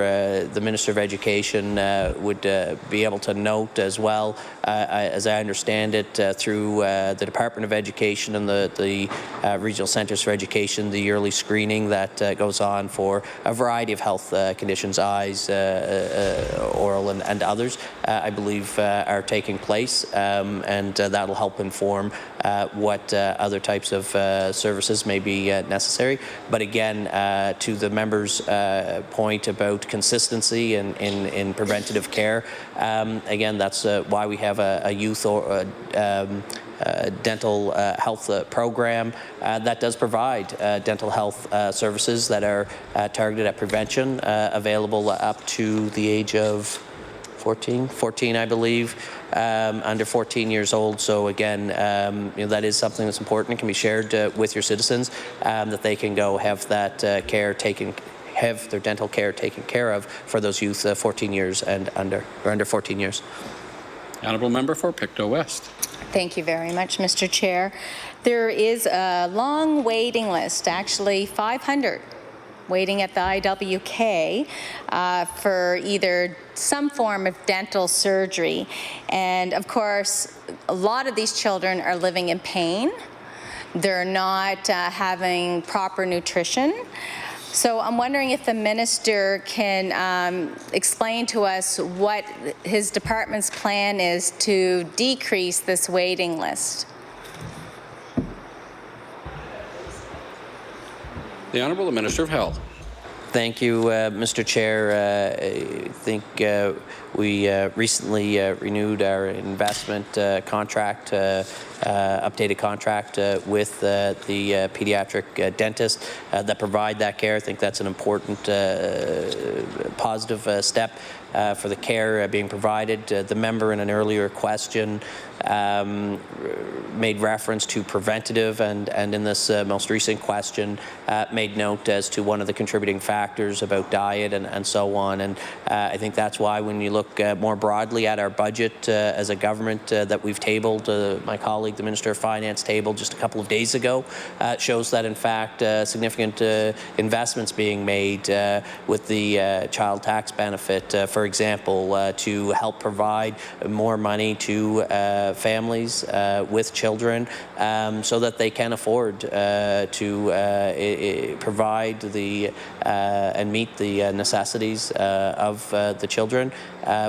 the Minister of Education would be able to note as well, as I understand it, through the Department of Education and the Regional Centres for Education, the yearly screening that goes on for a variety of health conditions, eyes, oral and others, I believe are taking place, and that'll help inform what other types of services may be necessary. But again, to the member's point about consistency in preventative care, again, that's why we have a youth or dental health program that does provide dental health services that are targeted at prevention, available up to the age of 14, I believe, under 14 years old. So again, that is something that's important and can be shared with your citizens, that they can go have that care taken, have their dental care taken care of for those youth 14 years and under, or under 14 years. Honourable member for Pictou West. Thank you very much, Mr. Chair. There is a long waiting list, actually 500 waiting at the IWK for either some form of dental surgery. And of course, a lot of these children are living in pain. They're not having proper nutrition. So I'm wondering if the minister can explain to us what his department's plan is to decrease this waiting list. The Honourable Minister of Health. Thank you, Mr. Chair. I think we recently renewed our investment contract, updated contract with the pediatric dentist that provide that care. I think that's an important positive step for the care being provided. The member in an earlier question made reference to preventative, and in this most recent question made note as to one of the contributing factors about diet and so on. And I think that's why when you look more broadly at our budget as a government that we've tabled, my colleague, the Minister of Finance, tabled just a couple of days ago, shows that in fact significant investments being made with the child tax benefit, for example, to help provide more money to families with children so that they can afford to provide the and meet the necessities of the children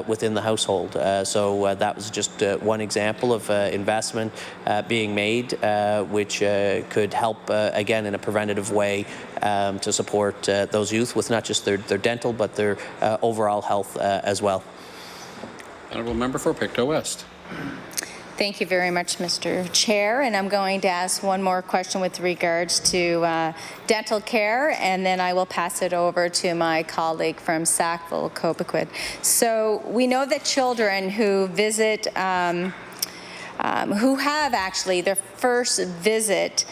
within the household. So that was just one example of investment being made which could help again in a preventative way to support those youth with not just their dental but their overall health as well. Honourable member for Pictou West. Thank you very much, Mr. Chair. And I'm going to ask one more question with regards to dental care, and then I will pass it over to my colleague from Sackville, Cobequid. So we know that children who visit who have actually their first visit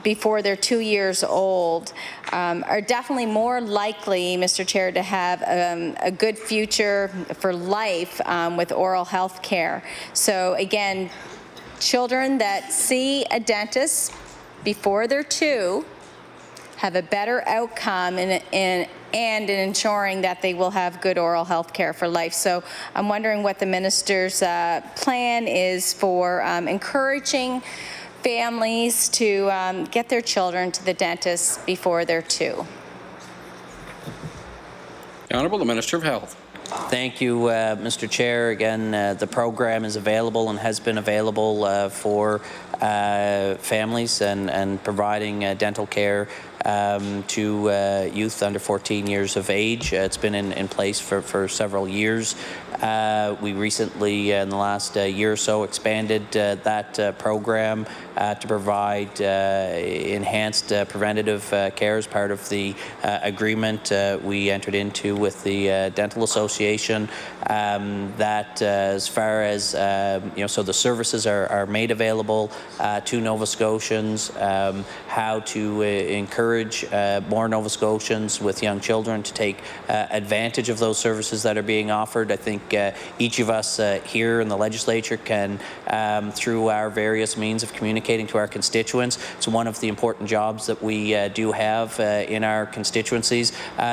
before they're 2 years old are definitely more likely, Mr. Chair, to have a good future for life with oral health care. So again, children that see a dentist before they're 2 have a better outcome in ensuring that they will have good oral health care for life. So I'm wondering what the minister's plan is for encouraging families to get their children to the dentist before they're 2. Honourable the Minister of Health. Thank you, Mr. Chair. Again, the program is available and has been available for families and providing dental care to youth under 14 years of age. It's been in place for several years. We recently, in the last year or so, expanded that program to provide enhanced preventative care as part of the agreement we entered into with the Dental Association. That as far as, so the services are made available to Nova Scotians, how to encourage more Nova Scotians with young children to take advantage of those services that are being offered. I think each of us here in the legislature can, through our various means of communicating to our constituents, it's one of the important jobs that we do have in our constituencies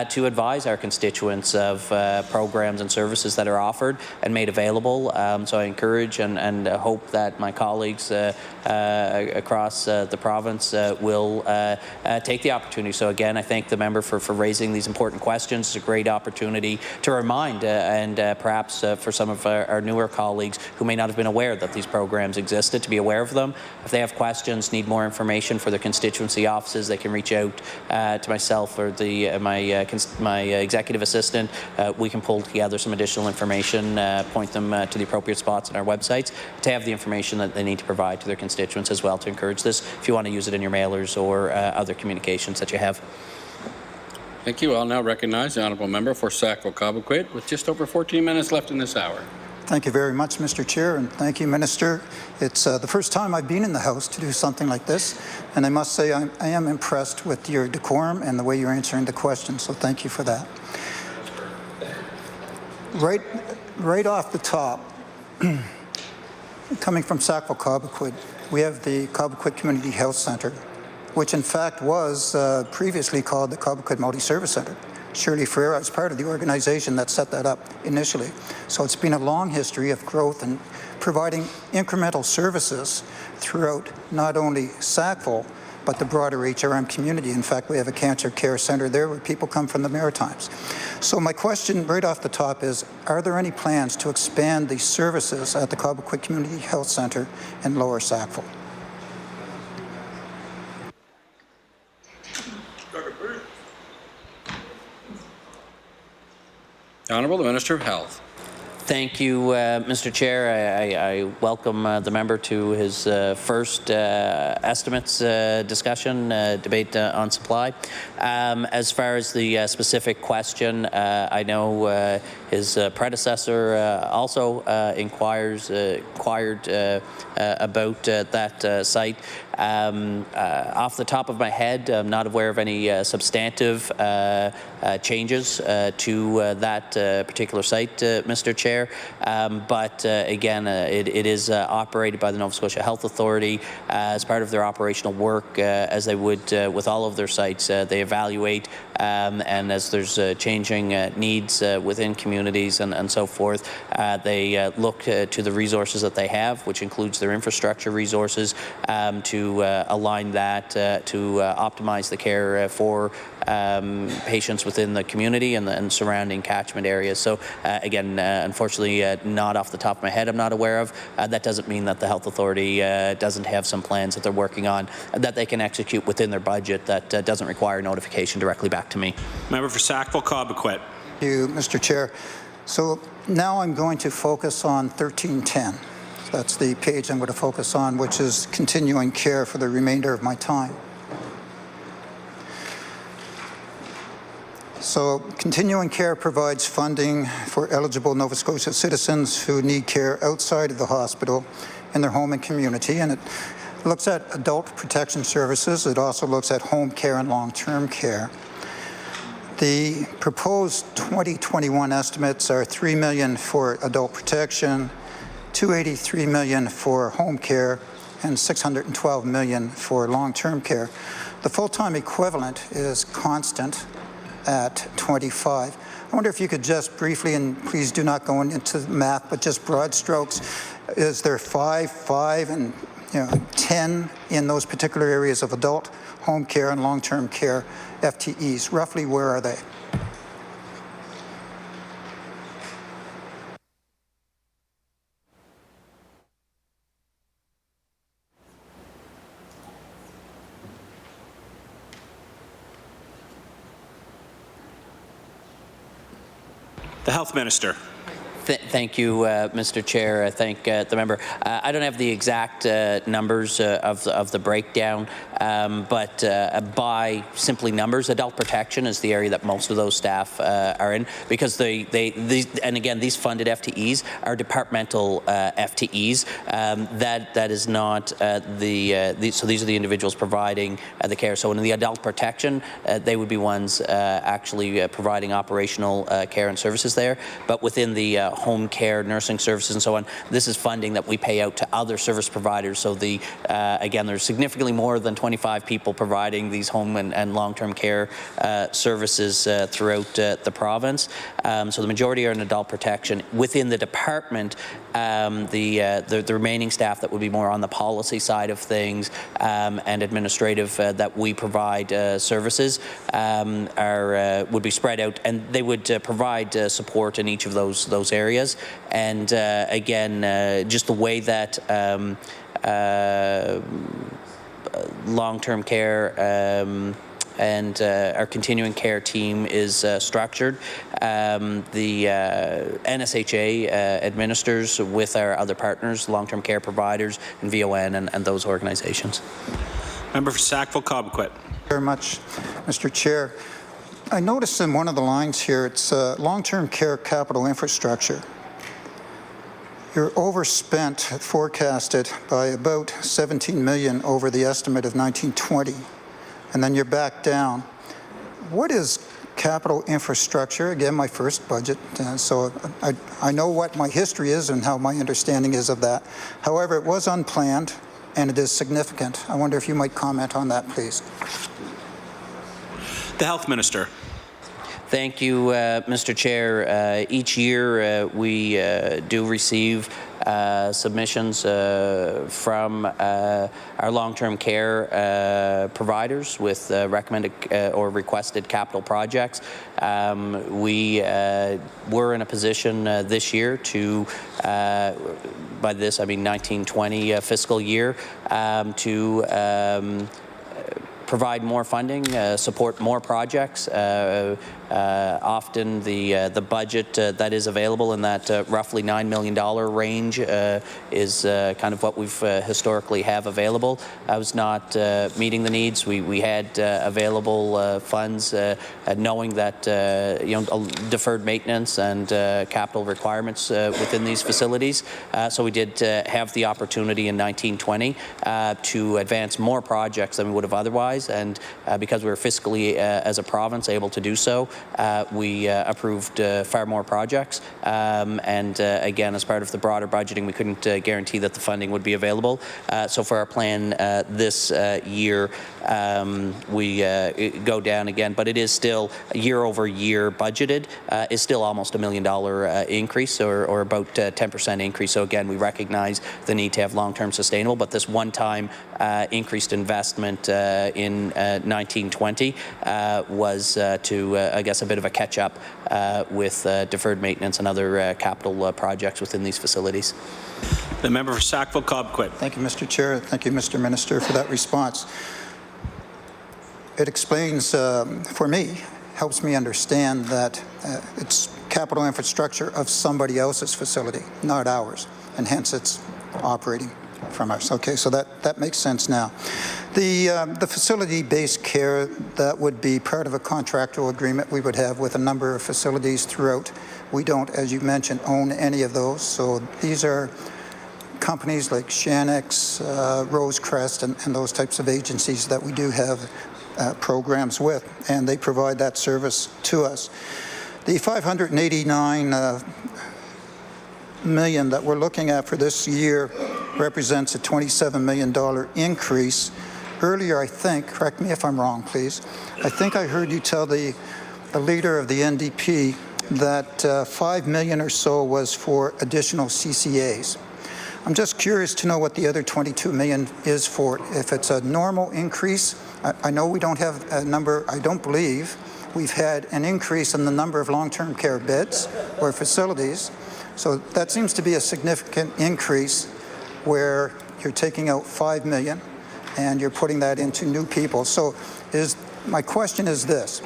to advise our constituents of programs and services that are offered and made available. So I encourage and hope that my colleagues across the province will take the opportunity. So again, I thank the member for raising these important questions. It's a great opportunity to remind and perhaps for some of our newer colleagues who may not have been aware that these programs existed, to be aware of them. If they have questions, need more information for their constituency offices, they can reach out to myself or my executive assistant. We can pull together some additional information, point them to the appropriate spots on our websites to have the information that they need to provide to their constituents as well to encourage this, if you want to use it in your mailers or other communications that you have. Thank you. I'll now recognize the honourable member for Sackville-Cobequid with just over 14 minutes left in this hour. Thank you very much, Mr. Chair, and thank you, Minister. It's the first time I've been in the House to do something like this, and I must say I am impressed with your decorum and the way you're answering the questions, so thank you for that. Right off the top, coming from Sackville-Cobequid, we have the Cobequid Community Health Centre, which in fact was previously called the Cobequid Multi-Service Centre. Shirley Ferreira was part of the organization that set that up initially. So it's been a long history of growth and providing incremental services throughout not only Sackville, but the broader HRM community. In fact, we have a cancer care centre there where people come from the Maritimes. So my question right off the top is, are there any plans to expand the services at the Cobequid Community Health Centre in Lower Sackville? Honourable the Minister of Health. Thank you, Mr. Chair. I welcome the member to his first estimates discussion debate on supply. As far as the specific question, I know his predecessor also inquired about that site. Off the top of my head, I'm not aware of any substantive changes to that particular site, Mr. Chair. But again, it is operated by the Nova Scotia Health Authority as part of their operational work, as they would with all of their sites. They evaluate, and as there's changing needs within communities and so forth, they look to the resources that they have, which includes their infrastructure resources, to align that to optimize the care for patients within the community and surrounding catchment areas. So again, unfortunately, not off the top of my head, I'm not aware of. That doesn't mean that the Health Authority doesn't have some plans that they're working on that they can execute within their budget that doesn't require notification directly back to me. Member for Sackville-Cobequid. Thank you, Mr. Chair. So now I'm going to focus on 1310. That's the page I'm going to focus on, which is continuing care for the remainder of my time. So continuing care provides funding for eligible Nova Scotia citizens who need care outside of the hospital in their home and community, and it looks at adult protection services. It also looks at home care and long-term care. The proposed 2021 estimates are $3 million for adult protection, $283 million for home care, and $612 million for long-term care. The full-time equivalent is constant at 25. I wonder if you could just briefly, and please do not go into math, but just broad strokes, is there 5, and 10 in those particular areas of adult home care and long-term care FTEs? Roughly, where are they? The Health Minister. Thank you, Mr. Chair. I thank the member. I don't have the exact numbers of the breakdown, but by simply numbers, adult protection is the area that most of those staff are in, because and again, these funded FTEs are departmental FTEs. That is not so these are the individuals providing the care. So in the adult protection, they would be ones actually providing operational care and services there, but within the home care, nursing services, and so on, this is funding that we pay out to other service providers. So again, there's significantly more than 25 people providing these home and long-term care services throughout the province. So the majority are in adult protection. Within the department, the remaining staff that would be more on the policy side of things and administrative that we provide services would be spread out, and they would provide support in each of those areas. And again, just the way that long-term care and our continuing care team is structured. The NSHA administers with our other partners, long-term care providers, and VON and those organizations. Member for Sackville-Cobequid. Very much, Mr. Chair. I noticed in one of the lines here, it's long-term care capital infrastructure. You're overspent, forecasted, by about 17 million over the estimate of 1920, and then you're back down. What is capital infrastructure? Again, my first budget, so I know what my history is and how my understanding is of that. However, it was unplanned, and it is significant. I wonder if you might comment on that, please. The Health Minister. Thank you, Mr. Chair. Each year we do receive submissions from our long-term care providers with recommended or requested capital projects. We were in a position this year to, by this I mean 1920 fiscal year, to provide more funding, support more projects. Often the budget that is available in that roughly $9 million range is kind of what we've historically have available. I was not meeting the needs. We had available funds, knowing that deferred maintenance and capital requirements within these facilities. So we did have the opportunity in 1920 to advance more projects than we would have otherwise, and because we were fiscally as a province able to do so, we approved far more projects, and again, as part of the broader budgeting, we couldn't guarantee that the funding would be available. So for our plan this year, we go down again, but it is still year over year budgeted, is still almost $1 million increase, or about 10% increase. So again, we recognize the need to have long-term sustainable, but this one-time increased investment in 1920 was to, I guess, a bit of a catch-up with deferred maintenance and other capital projects within these facilities. The member for Sackville-Cobequid. Thank you, Mr. Chair. Thank you, Mr. Minister, for that response. It explains, for me, helps me understand that it's capital infrastructure of somebody else's facility, not ours, and hence it's operating from us. Okay, so that makes sense now. The facility-based care, that would be part of a contractual agreement we would have with a number of facilities throughout. We don't, as you mentioned, own any of those, so these are companies like Shanix, Rosecrest, and those types of agencies that we do have programs with, and they provide that service to us. The 589 million that we're looking at for this year represents a $27 million increase. Earlier, I think, correct me if I'm wrong, please, I think I heard you tell the leader of the NDP that 5 million or so was for additional CCAs. I'm just curious to know what the other 22 million is for. If it's a normal increase, I know we don't have a number, I don't believe we've had an increase in the number of long-term care beds or facilities. So that seems to be a significant increase where you're taking out 5 million and you're putting that into new people. So my question is this: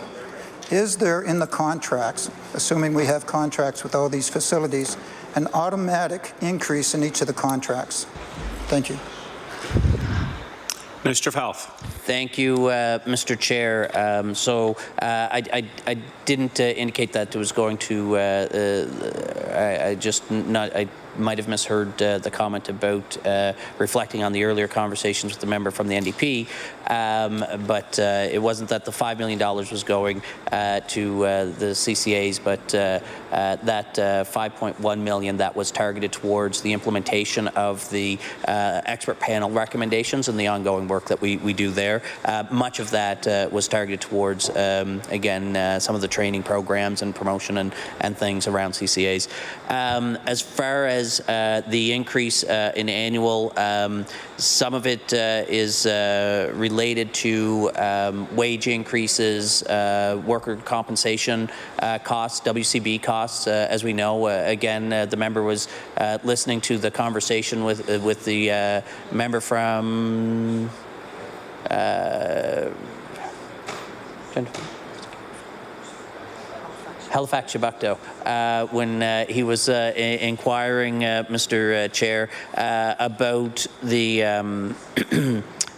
is there in the contracts, assuming we have contracts with all these facilities, an automatic increase in each of the contracts? Thank you. Minister of Health. Thank you, Mr. Chair. I didn't indicate that it was going to. I might have misheard the comment about reflecting on the earlier conversations with the member from the NDP, but it wasn't that the $5 million was going to the CCAs, but that 5.1 million that was targeted towards the implementation of the expert panel recommendations and the ongoing work that we do there. Much of that was targeted towards, again, some of the training programs and promotion and things around CCAs. As far as the increase in annual, some of it is related to wage increases, worker compensation costs, WCB costs. As we know, again, the member was listening to the conversation with the member from Halifax Shabukto, when he was inquiring, Mr. Chair, about the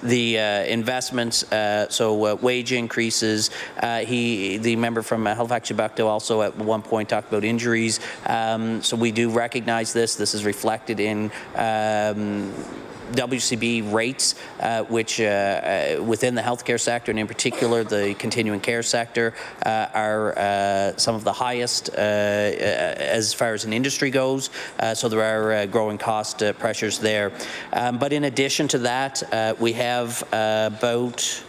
the investments, so wage increases. The member from Halifax-Chebucto also at one point talked about injuries. So we do recognize this. This is reflected in WCB rates, which within the healthcare sector and in particular the continuing care sector are some of the highest as far as an industry goes. So there are growing cost pressures there. But in addition to that, we have about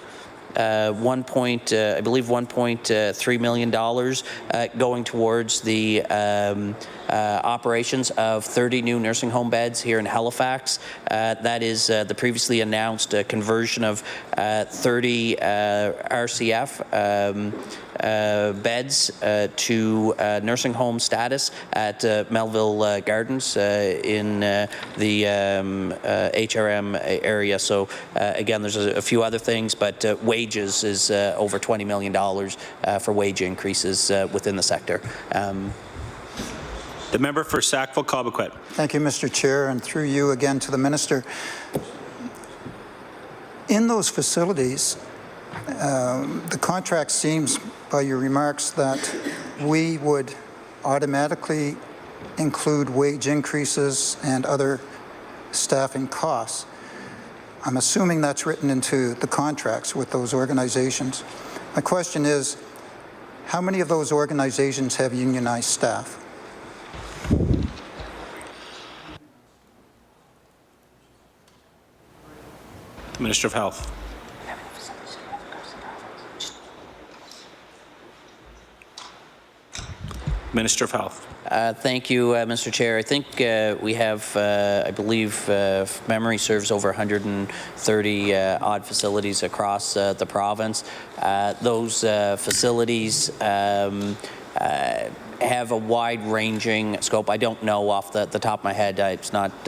I believe $1.3 million going towards the operations of 30 new nursing home beds here in Halifax. That is the previously announced conversion of 30 RCF beds to nursing home status at Melville Gardens in the HRM area. So again, there's a few other things, but wages is over $20 million for wage increases within the sector. The member for Sackville-Cobequid. Thank you, Mr. Chair, and through you again to the Minister. In those facilities, the contract seems, by your remarks, that we would automatically include wage increases and other staffing costs. I'm assuming that's written into the contracts with those organizations. My question is, how many of those organizations have unionized staff? Minister of Health. Minister of Health. Thank you, Mr. Chair. I think we have, I believe, if memory serves, over 130 odd facilities across the province. Those facilities have a wide-ranging scope. I don't know off the top of my head. It's not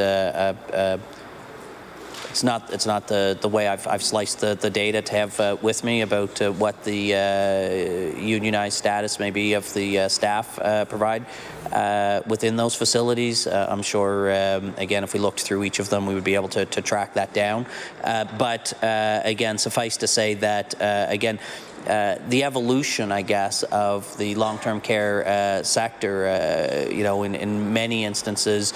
the way I've sliced the data to have with me about what the unionized status may be of the staff provide within those facilities. I'm sure, again, if we looked through each of them, we would be able to track that down. But again, suffice to say that, again, the evolution, I guess, of the long-term care sector, you know, in many instances,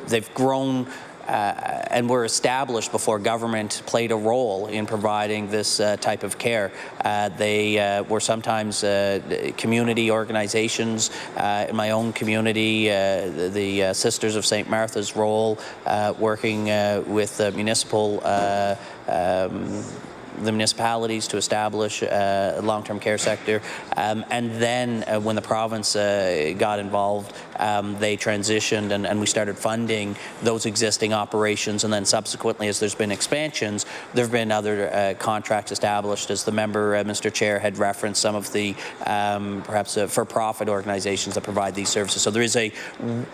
they've grown and were established before government played a role in providing this type of care. They were sometimes community organizations. In my own community, the Sisters of St. Martha's role, working with municipal the municipalities to establish a long-term care sector. And then when the province got involved, they transitioned and we started funding those existing operations. And then subsequently, as there's been expansions, there have been other contracts established. As the member, Mr. Chair, had referenced some of the perhaps for-profit organizations that provide these services. So there is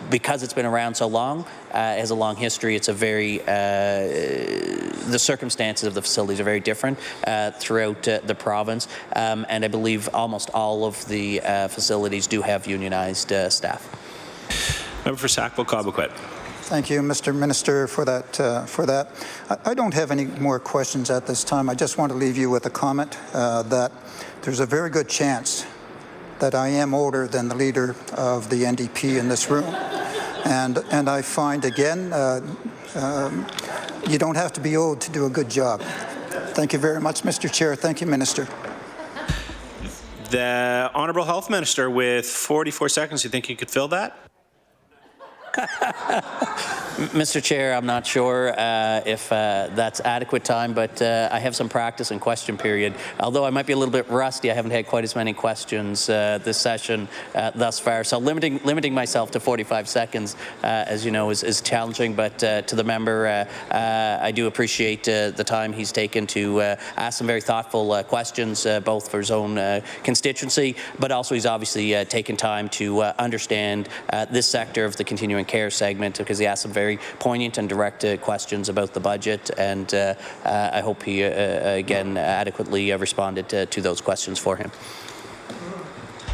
because it's been around so long, it has a long history, it's a very, the circumstances of the facilities are very different throughout the province, and I believe almost all of the facilities do have unionized staff. Member for Sackville-Cobequid. Thank you, Mr. Minister, for that. I don't have any more questions at this time. I just want to leave you with a comment that there's a very good chance that I am older than the leader of the NDP in this room. And I find, again, you don't have to be old to do a good job. Thank you very much, Mr. Chair. Thank you, Minister. The Honourable Health Minister with 44 seconds. You think you could fill that? Mr. Chair, I'm not sure if that's adequate time, but I have some practice in question period. Although I might be a little bit rusty, I haven't had quite as many questions this session thus far. So limiting myself to 45 seconds, as you know, is challenging. But to the member, I do appreciate the time he's taken to ask some very thoughtful questions, both for his own constituency, but also he's obviously taken time to understand this sector of the continuing care segment, because he asked some very poignant and direct questions about the budget, and I hope he again adequately responded to those questions for him.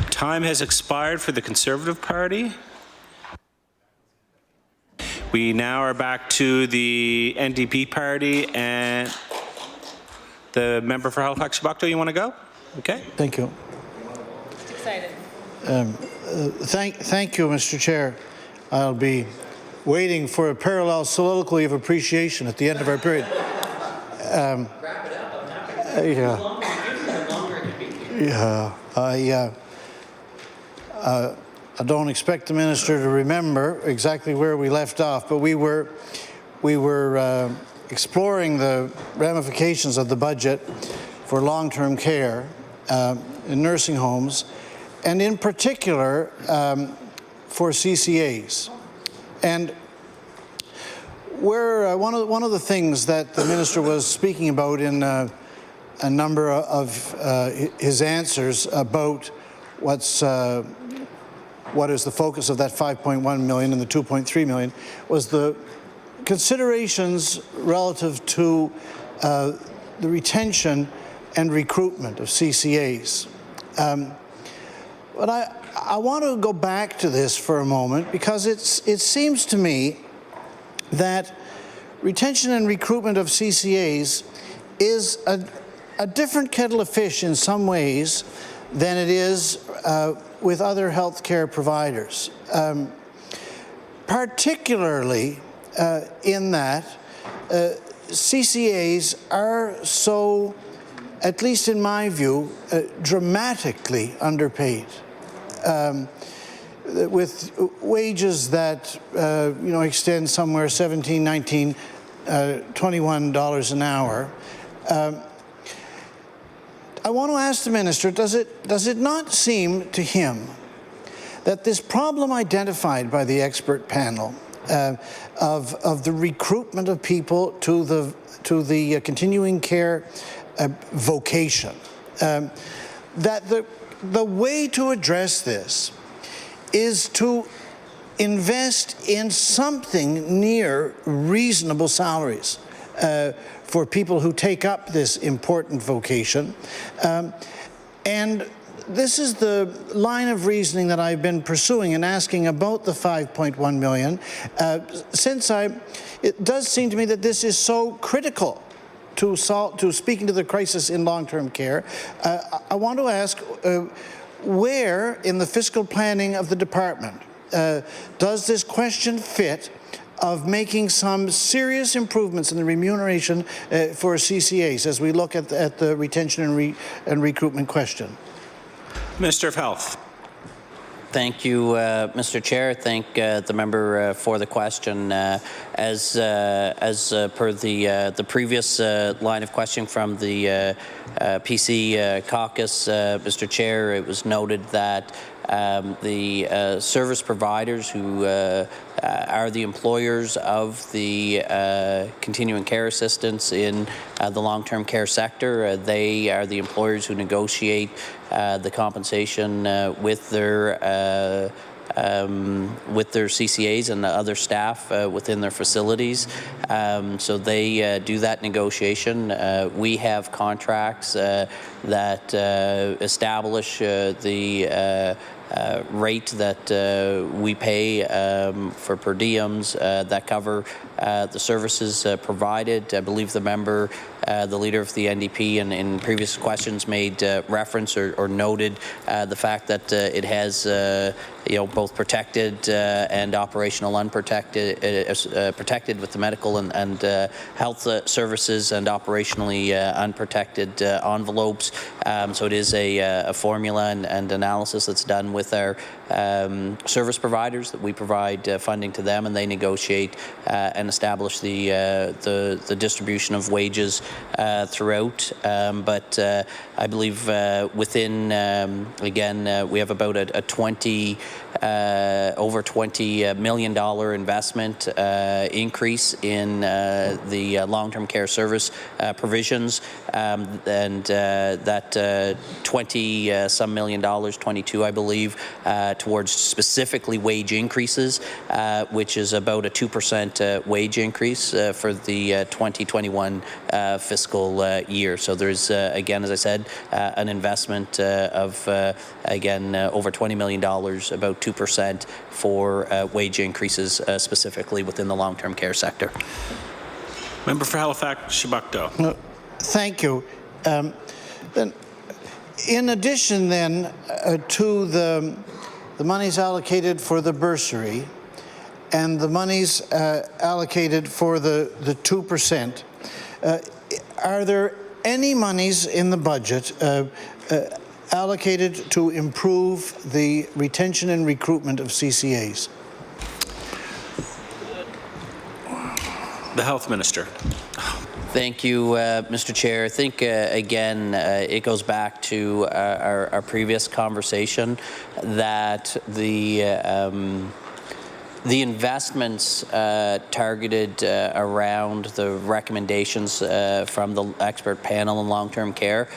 Time has expired for the Conservative Party. We now are back to the NDP party, and the member for Halifax-Shabocto, you want to go? Okay. Thank you. Excited. Thank you, Mr. Chair. I'll be waiting for a parallel soliloquy of appreciation at the end of our period. I don't expect the minister to remember exactly where we left off, but we were exploring the ramifications of the budget for long-term care in nursing homes, and in particular for CCAs. And where one of the things that the minister was speaking about in a number of his answers about what is the focus of that 5.1 million and the 2.3 million was the considerations relative to the retention and recruitment of CCAs. But I want to go back to this for a moment, because it seems to me that retention and recruitment of CCAs is a different kettle of fish in some ways than it is with other healthcare providers, particularly in that CCAs are so, at least in my view, dramatically underpaid, with wages that extend somewhere $17, $19, $21 an hour. I want to ask the minister, does it not seem to him that this problem identified by the expert panel of the recruitment of people to the continuing care vocation, that the way to address this is to invest in something near reasonable salaries for people who take up this important vocation. And this is the line of reasoning that I've been pursuing in asking about the 5.1 million, since it does seem to me that this is so critical to speaking to the crisis in long-term care. I want to ask where in the fiscal planning of the department does this question fit of making some serious improvements in the remuneration for CCAs as we look at the retention and recruitment question? Minister of Health. Thank you, Mr. Chair. Thank the member for the question. As per the previous line of questioning from the PC caucus, Mr. Chair, it was noted that the service providers who are the employers of the continuing care assistants in the long-term care sector. They are the employers who negotiate the compensation with their CCAs and the other staff within their facilities. So they do that negotiation. We have contracts that establish the rate that we pay for per diems that cover the services provided. I believe the member, the leader of the NDP, in previous questions made reference or noted the fact that it has both protected and operational unprotected, protected with the medical and health services, and operationally unprotected envelopes. So it is a formula and analysis that's done with our service providers, that we provide funding to them, and they negotiate and establish the distribution of wages throughout. But I believe within, again, we have about a over $20 million investment increase in the long-term care service provisions, and that 20 some million dollars, 22 I believe, receive towards specifically wage increases, which is about a 2% wage increase for the 2021 fiscal year. So there's, again, as I said, an investment of, again, over $20 million, about 2% for wage increases specifically within the long-term care sector. Member for Halifax, Shabukto. Thank you. Then, in addition, then, to the monies allocated for the bursary and the monies allocated for the 2%, are there any monies in the budget allocated to improve the retention and recruitment of CCAs? The Health Minister. Thank you, Mr. Chair. I think, again, it goes back to our previous conversation that the investments targeted around the recommendations from the expert panel in long-term care,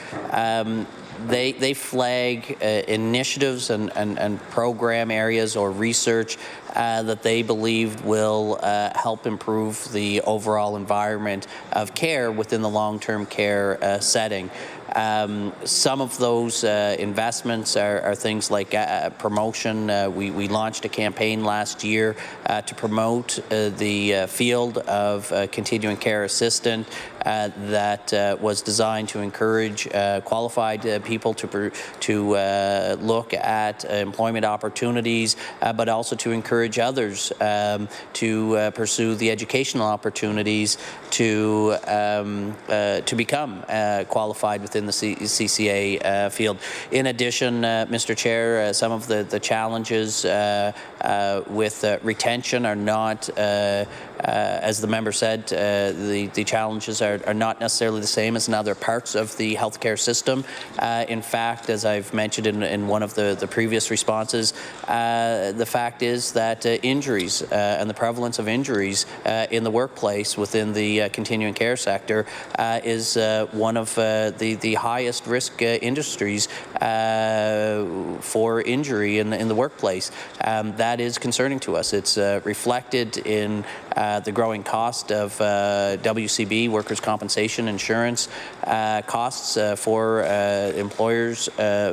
they flag initiatives and program areas or research that they believe will help improve the overall environment of care within the long-term care setting. Some of those investments are things like promotion. We launched a campaign last year to promote the field of continuing care assistant that was designed to encourage qualified people to look at employment opportunities, but also to encourage others to pursue the educational opportunities to become qualified within the CCA field. In addition, Mr. Chair, some of the challenges with retention are not, as the member said, the challenges are not necessarily the same as in other parts of the healthcare system. In fact, as I've mentioned in one of the previous responses, the fact is that injuries and the prevalence of injuries in the workplace within the continuing care sector is one of the highest risk industries for injury in the workplace. That is concerning to us. It's reflected in the growing cost of WCB, workers' compensation insurance costs for employers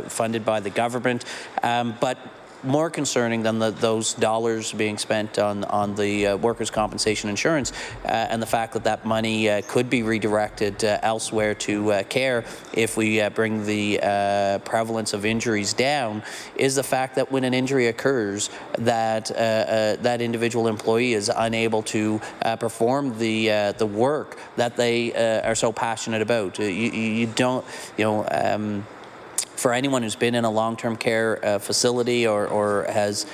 funded by the government, but more concerning than those dollars being spent on the workers' compensation insurance and the fact that that money could be redirected elsewhere to care if we bring the prevalence of injuries down is the fact that when an injury occurs that that individual employee is unable to perform the work that they are so passionate about. You don't, for anyone who's been in a long-term care facility or has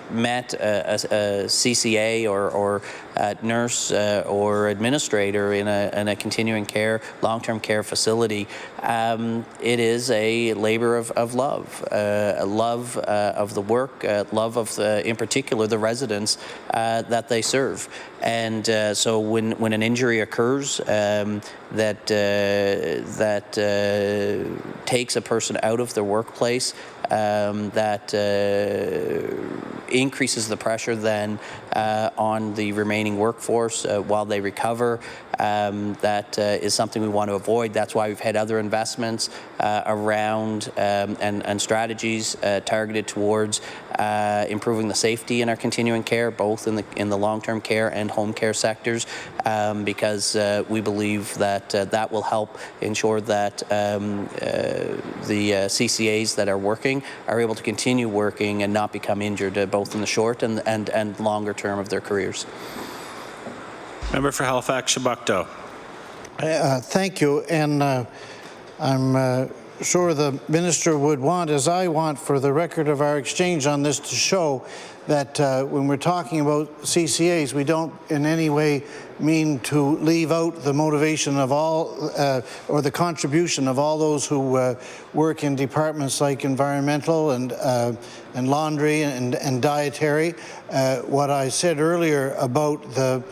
met a CCA or nurse or administrator in a continuing care, long-term care facility, it is a labor of love, love of the work, love of, in particular, the residents that they serve. And so when an injury occurs that takes a person out of their workplace, that increases the pressure then on the remaining workforce while they recover. That is something we want to avoid. That's why we've had other investments around and strategies targeted towards improving the safety in our continuing care, both in the long-term care and home care sectors, because we believe that that will help ensure that the CCAs that are working are able to continue working and not become injured, both in the short and longer term of their careers. Member for Halifax, Shabukto. Thank you, and I'm sure the minister would want, as I want, for the record of our exchange on this, to show that when we're talking about CCAs, we don't in any way mean to leave out the motivation of all or the contribution of all those who work in departments like environmental and laundry and dietary. What I said earlier about the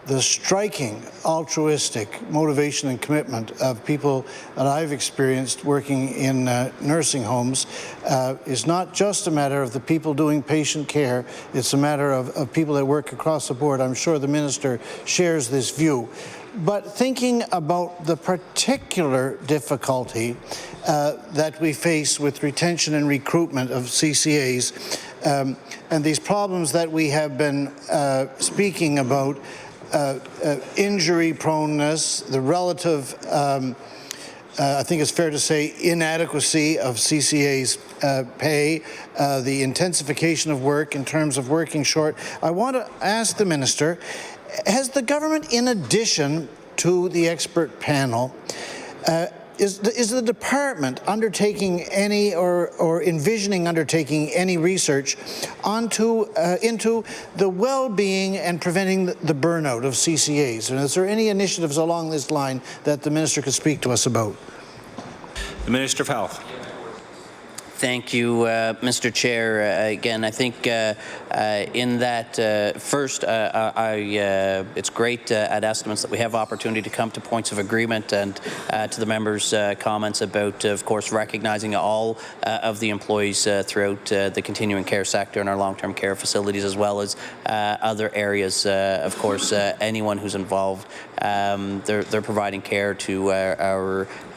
the striking altruistic motivation and commitment of people that I've experienced working in nursing homes is not just a matter of the people doing patient care, it's a matter of people that work across the board. I'm sure the Minister shares this view. But thinking about the particular difficulty that we face with retention and recruitment of CCAs and these problems that we have been speaking about, injury proneness, the relative, I think it's fair to say, inadequacy of CCA's pay, the intensification of work in terms of working short. I want to ask the Minister, has the government, in addition to the expert panel, is the department undertaking any or envisioning undertaking any research into the well-being and preventing the burnout of CCAs? And is there any initiatives along this line that the Minister could speak to us about? The Minister of Health. Thank you, Mr. Chair. Again, I think in that, first, it's great at estimates that we have opportunity to come to points of agreement, and to the members' comments about, of course, recognizing all of the employees throughout the continuing care sector and our long-term care facilities, as well as other areas. Of course, anyone who's involved, they're providing care to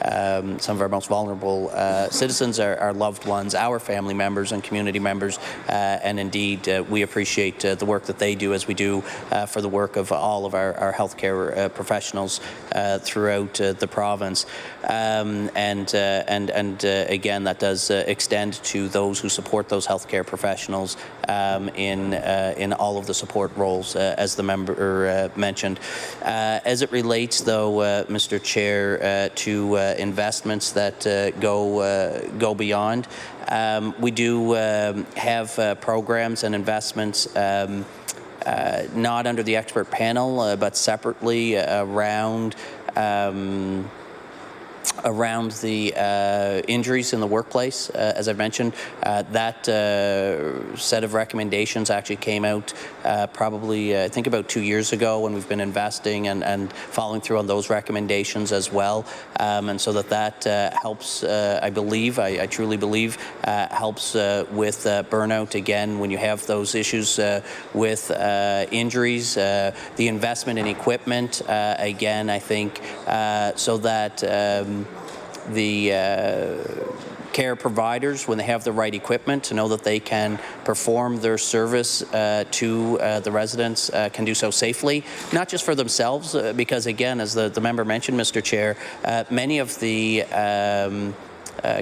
some of our most vulnerable citizens, our loved ones, our family members and community members, and indeed we appreciate the work that they do, as we do for the work of all of our healthcare professionals throughout the province. And again, that does extend to those who support those healthcare professionals in all of the support roles, as the member mentioned. As it relates, though, Mr. Chair, to investments that go beyond, we do have programs and investments not under the expert panel, but separately around the injuries in the workplace. As I've mentioned, that set of recommendations actually came out probably, I think, about 2 years ago, when we've been investing and following through on those recommendations as well. And so that helps, I believe, I truly believe, helps with burnout. Again, when you have those issues with injuries, the investment in equipment, again, I think, so that the care providers, when they have the right equipment, to know that they can perform their service to the residents, can do so safely, not just for themselves, because again, as the member mentioned, Mr. Chair, many of the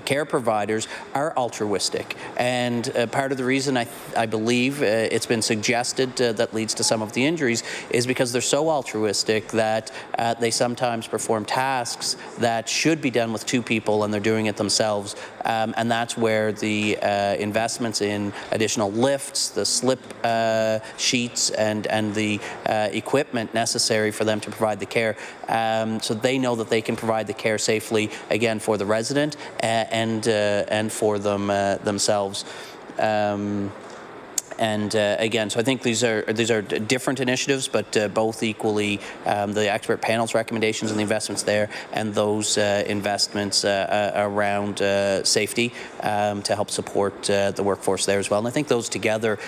care providers are altruistic, and part of the reason I believe it's been suggested that leads to some of the injuries is because they're so altruistic that they sometimes perform tasks that should be done with 2 people, and they're doing it themselves. And that's where the investments in additional lifts, the slip sheets, and the equipment necessary for them to provide the care, so they know that they can provide the care safely, again, for the resident and for them themselves. And again, so I think these are different initiatives, but both equally the expert panel's recommendations and the investments there, and those investments around safety to help support the workforce there as well. And I think those together,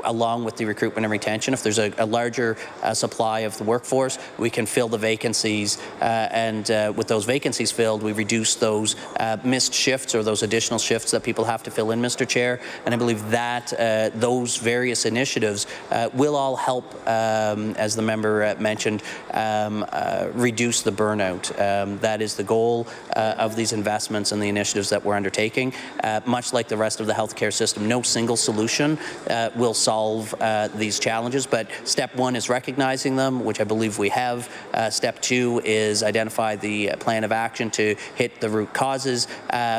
along with the recruitment and retention, if there's a larger supply of the workforce, we can fill the vacancies, and with those vacancies filled, we reduce those missed shifts or those additional shifts that people have to fill in, Mr. Chair. And I believe that those various initiatives will all help, as the member mentioned, reduce the burnout. That is the goal of these investments and the initiatives that we're undertaking. Much like the rest of the healthcare system, no single solution will solve these challenges, but step 1 is recognizing them, which I believe we have. Step 2 is identify the plan of action to hit the root causes,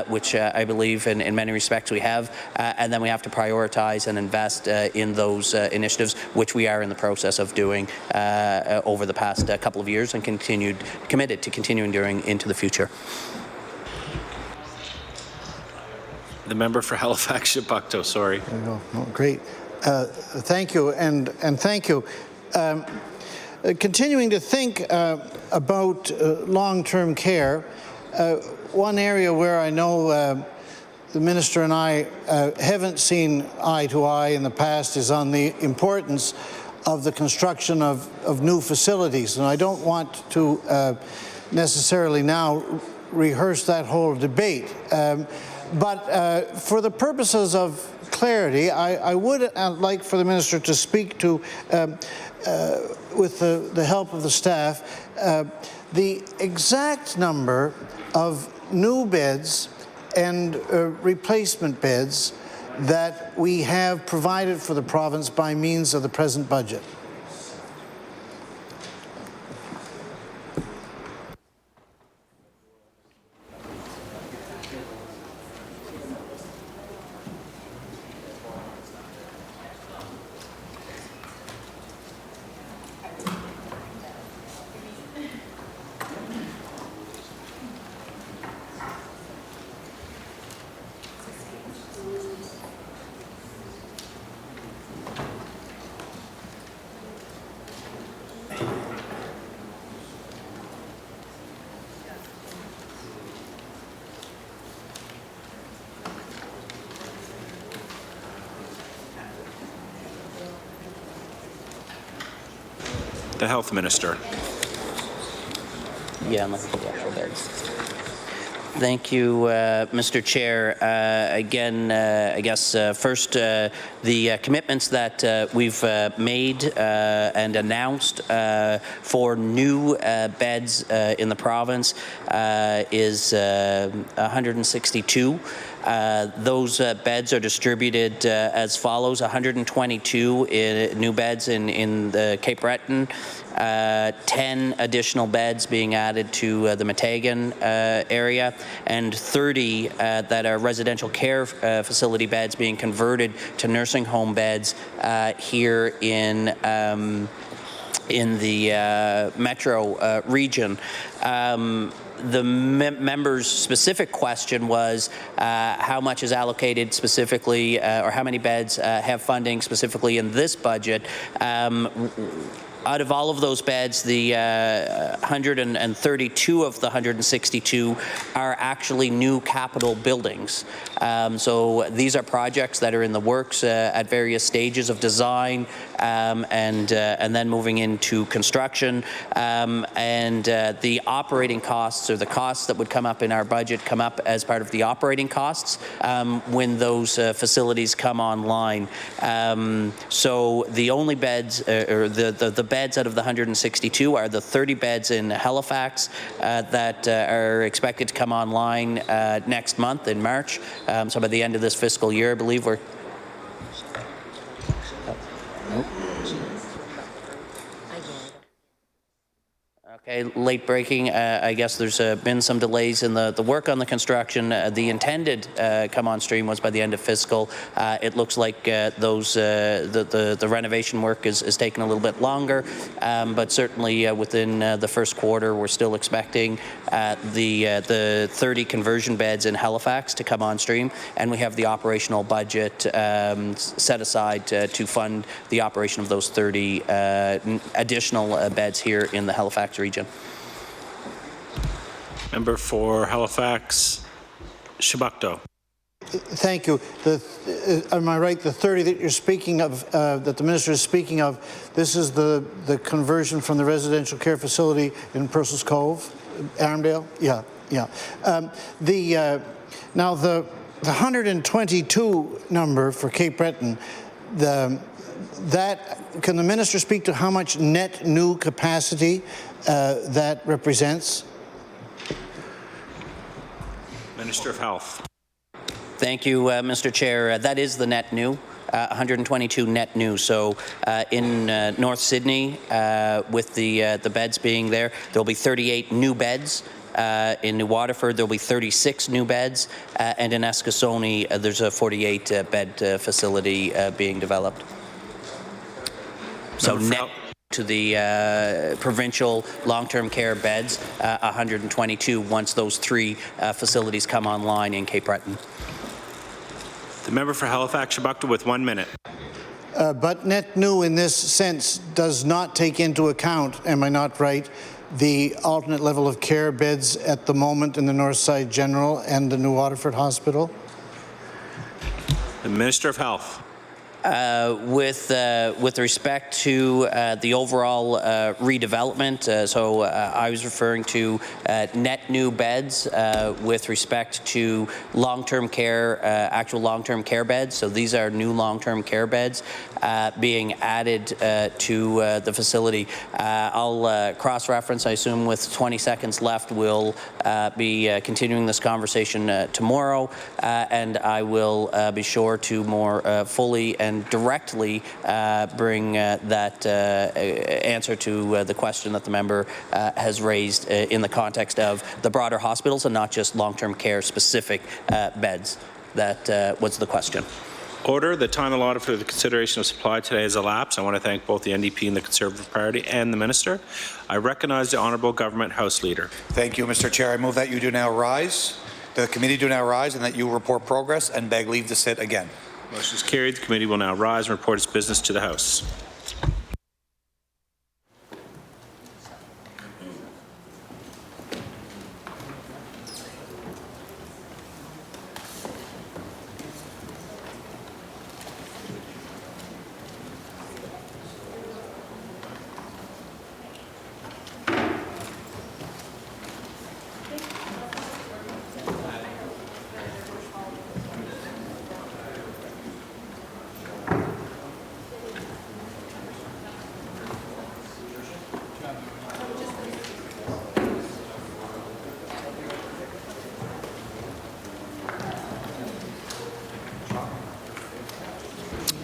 which I believe in many respects we have, and then we have to prioritize and invest in those initiatives, which we are in the process of doing over the past couple of years, and committed to continuing doing into the future. The member for Halifax-Shepparton, sorry. There you go. Oh, great. Thank you, and thank you. continuing to think about long-term care, one area where I know the Minister and I haven't seen eye to eye in the past is on the importance of the construction of new facilities. And I don't want to necessarily now rehearse that whole debate. But for the purposes of clarity, I would like for the Minister to speak to, with the help of the staff, the exact number of new beds and replacement beds that we have provided for the province by means of the present budget. The Health Minister. Yeah, I'm looking for the actual beds. Thank you, Mr. Chair. Again, I guess first the commitments that we've made and announced for new beds in the province is 162. Those beds are distributed as follows: 122 new beds in the Cape Breton, 10 additional beds being added to the Metagan area, and 30 that are residential care facility beds being converted to nursing home beds here in the metro region. The member's specific question was how much is allocated specifically, or how many beds have funding specifically in this budget. Out of all of those beds, the 132 of the 162 are actually new capital buildings. So these are projects that are in the works at various stages of design and then moving into construction. And the operating costs, or the costs that would come up in our budget, come up as part of the operating costs when those facilities come online. So the only beds, or the beds out of the 162 are the 30 beds in Halifax that are expected to come online next month in March. So by the end of this fiscal year, I believe we're... Okay, late breaking. I guess there's been some delays in the work on the construction. The intended come on stream was by the end of fiscal. It looks like the renovation work is taking a little bit longer, but certainly within the first quarter, we're still expecting the 30 conversion beds in Halifax to come on stream, and we have the operational budget set aside to fund the operation of those 30 additional beds here in the Halifax region. Member for Halifax, Shabukto. Thank you. Am I right? The 30 that you're speaking of, that the minister is speaking of, this is the conversion from the residential care facility in Purcell's Cove, Armdale? Yeah. Now the 122 number for Cape Breton, can the minister speak to how much net new capacity that represents? Minister of Health. Thank you, Mr. Chair. That is the net new. 122 net new. So in North Sydney, with the beds being there, there'll be 38 new beds. In New Waterford, there'll be 36 new beds, and in Eskasoni, there's a 48 bed facility being developed. So net to the provincial long-term care beds, 122 once those 3 facilities come online in Cape Breton. The member for Halifax, Shabukta, with 1 minute. But net new in this sense does not take into account, am I not right, the alternate level of care beds at the moment in the Northside General and the New Waterford Hospital? The Minister of Health. With respect to the overall redevelopment, I was referring to net new beds with respect to long-term care, actual long-term care beds. So these are new long-term care beds being added to the facility. I'll cross-reference. I assume with 20 seconds left, we'll be continuing this conversation tomorrow, and I will be sure to more fully and directly bring that answer to the question that the member has raised in the context of the broader hospitals and not just long-term care specific beds. That was the question. Order. The time allotted for the consideration of supply today has elapsed. I want to thank both the NDP and the Conservative Party and the Minister. I recognize the Honourable Government House Leader. Thank you, Mr. Chair. I move that you do now rise, the committee do now rise, and that you report progress and beg leave to sit again. Motion is carried. The committee will now rise and report its business to the House.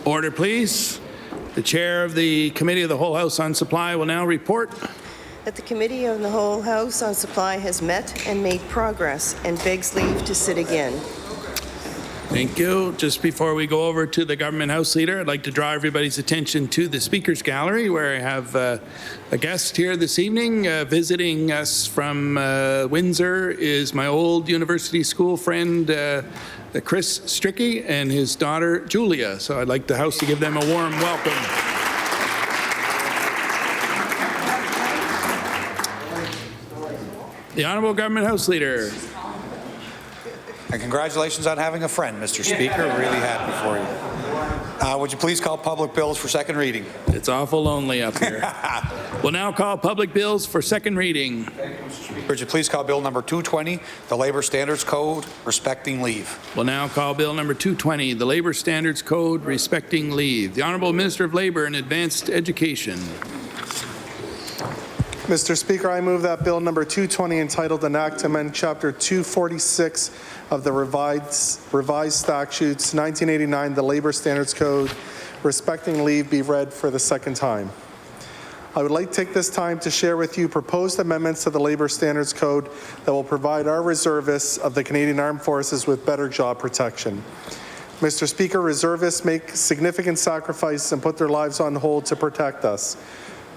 Order, please. The Chair of the Committee of the Whole House on Supply will now report that the Committee of the Whole House on Supply has met and made progress and begs leave to sit again. Thank you. Just before we go over to the Government House Leader, I'd like to draw everybody's attention to the Speaker's Gallery, where I have a guest here this evening. Visiting us from Windsor is my old university school friend, Chris Stricky, and his daughter, Julia. So I'd like the House to give them a warm welcome. The Honourable Government House Leader. And congratulations on having a friend, Mr. Speaker. Really happy for you. Would you please call public bills for second reading? It's awful lonely up here. We'll now call public bills for second reading. Would you please call Bill number 220, the Labour Standards Code, respecting leave? We'll now call Bill number 220, the Labour Standards Code, respecting leave. The Honourable Minister of Labour and Advanced Education. Mr. Speaker, I move that Bill number 220, entitled An Act to Amend Chapter 246 of the Revised Statutes 1989, the Labour Standards Code, respecting leave, be read for the second time. I would like to take this time to share with you proposed amendments to the Labour Standards Code that will provide our reservists of the Canadian Armed Forces with better job protection. Mr. Speaker, reservists make significant sacrifices and put their lives on hold to protect us.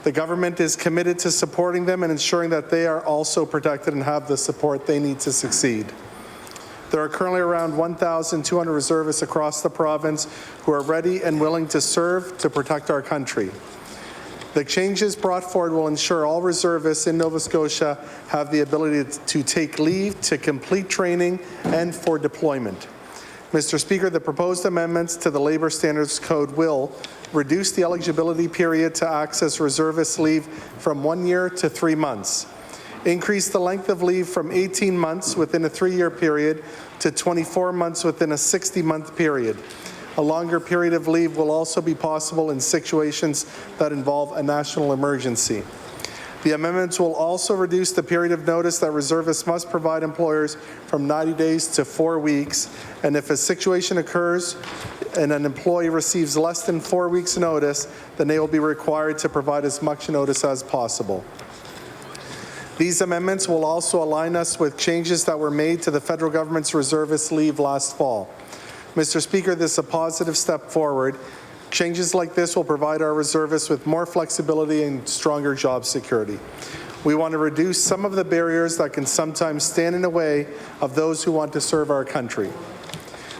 The government is committed to supporting them and ensuring that they are also protected and have the support they need to succeed. There are currently around 1,200 reservists across the province who are ready and willing to serve to protect our country. The changes brought forward will ensure all reservists in Nova Scotia have the ability to take leave, to complete training, and for deployment. Mr. Speaker, the proposed amendments to the Labour Standards Code will reduce the eligibility period to access reservist leave from 1 year to 3 months, increase the length of leave from 18 months within a 3-year period to 24 months within a 60-month period. A longer period of leave will also be possible in situations that involve a national emergency. The amendments will also reduce the period of notice that reservists must provide employers from 90 days to 4 weeks, and if a situation occurs and an employee receives less than 4 weeks' notice, then they will be required to provide as much notice as possible. These amendments will also align us with changes that were made to the federal government's reservist leave last fall. Mr. Speaker, this is a positive step forward. Changes like this will provide our reservists with more flexibility and stronger job security. We want to reduce some of the barriers that can sometimes stand in the way of those who want to serve our country.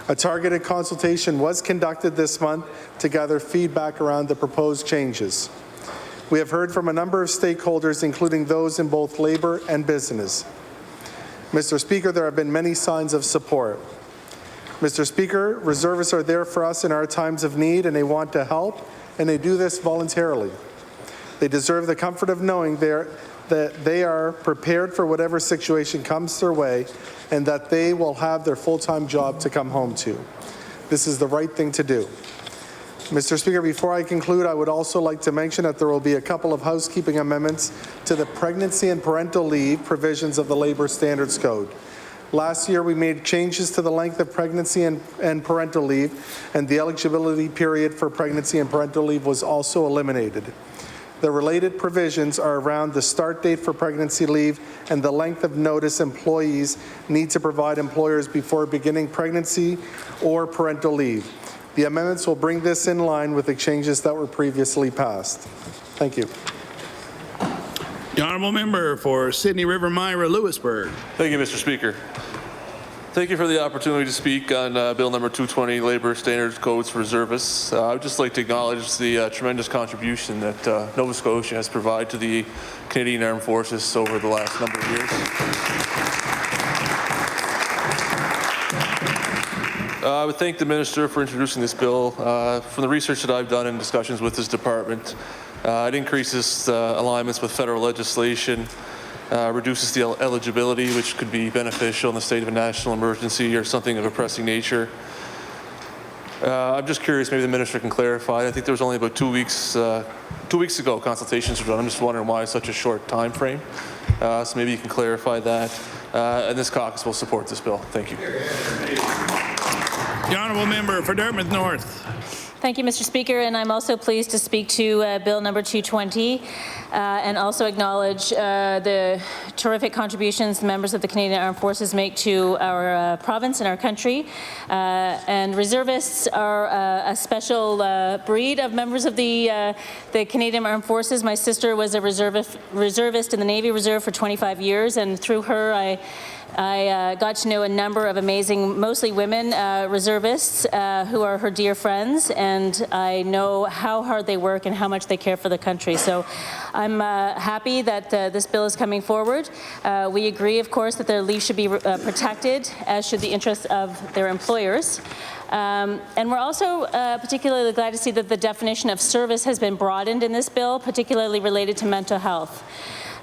A targeted consultation was conducted this month to gather feedback around the proposed changes. We have heard from a number of stakeholders, including those in both labour and business. Mr. Speaker, there have been many signs of support. Mr. Speaker, reservists are there for us in our times of need, and they want to help, and they do this voluntarily. They deserve the comfort of knowing that they are prepared for whatever situation comes their way, and that they will have their full-time job to come home to. This is the right thing to do. Mr. Speaker, before I conclude, I would also like to mention that there will be a couple of housekeeping amendments to the pregnancy and parental leave provisions of the Labour Standards Code. Last year, we made changes to the length of pregnancy and parental leave, and the eligibility period for pregnancy and parental leave was also eliminated. The related provisions are around the start date for pregnancy leave and the length of notice employees need to provide employers before beginning pregnancy or parental leave. The amendments will bring this in line with the changes that were previously passed. Thank you. The honourable member for Sydney River Myra Lewisburg. Thank you, Mr. Speaker. Thank you for the opportunity to speak on Bill number 220, Labour Standards Codes for Reservists. I would just like to acknowledge the tremendous contribution that Nova Scotia has provided to the Canadian Armed Forces over the last number of years. I would thank the Minister for introducing this bill. From the research that I've done in discussions with his department, it increases alignments with federal legislation, reduces the eligibility, which could be beneficial in the state of a national emergency or something of a pressing nature. I'm just curious, maybe the Minister can clarify. I think there was only about 2 weeks ago consultations were done. I'm just wondering why such a short time frame. So maybe you can clarify that. And this caucus will support this bill. Thank you. The honourable member for Dartmouth North. Thank you, Mr. Speaker, and I'm also pleased to speak to Bill number 220 and also acknowledge the terrific contributions the members of the Canadian Armed Forces make to our province and our country. And reservists are a special breed of members of the Canadian Armed Forces. My sister was a reservist in the Navy Reserve for 25 years, and through her I got to know a number of amazing, mostly women reservists who are her dear friends, and I know how hard they work and how much they care for the country. So I'm happy that this bill is coming forward. We agree, of course, that their leave should be protected, as should the interests of their employers. And we're also particularly glad to see that the definition of service has been broadened in this bill, particularly related to mental health.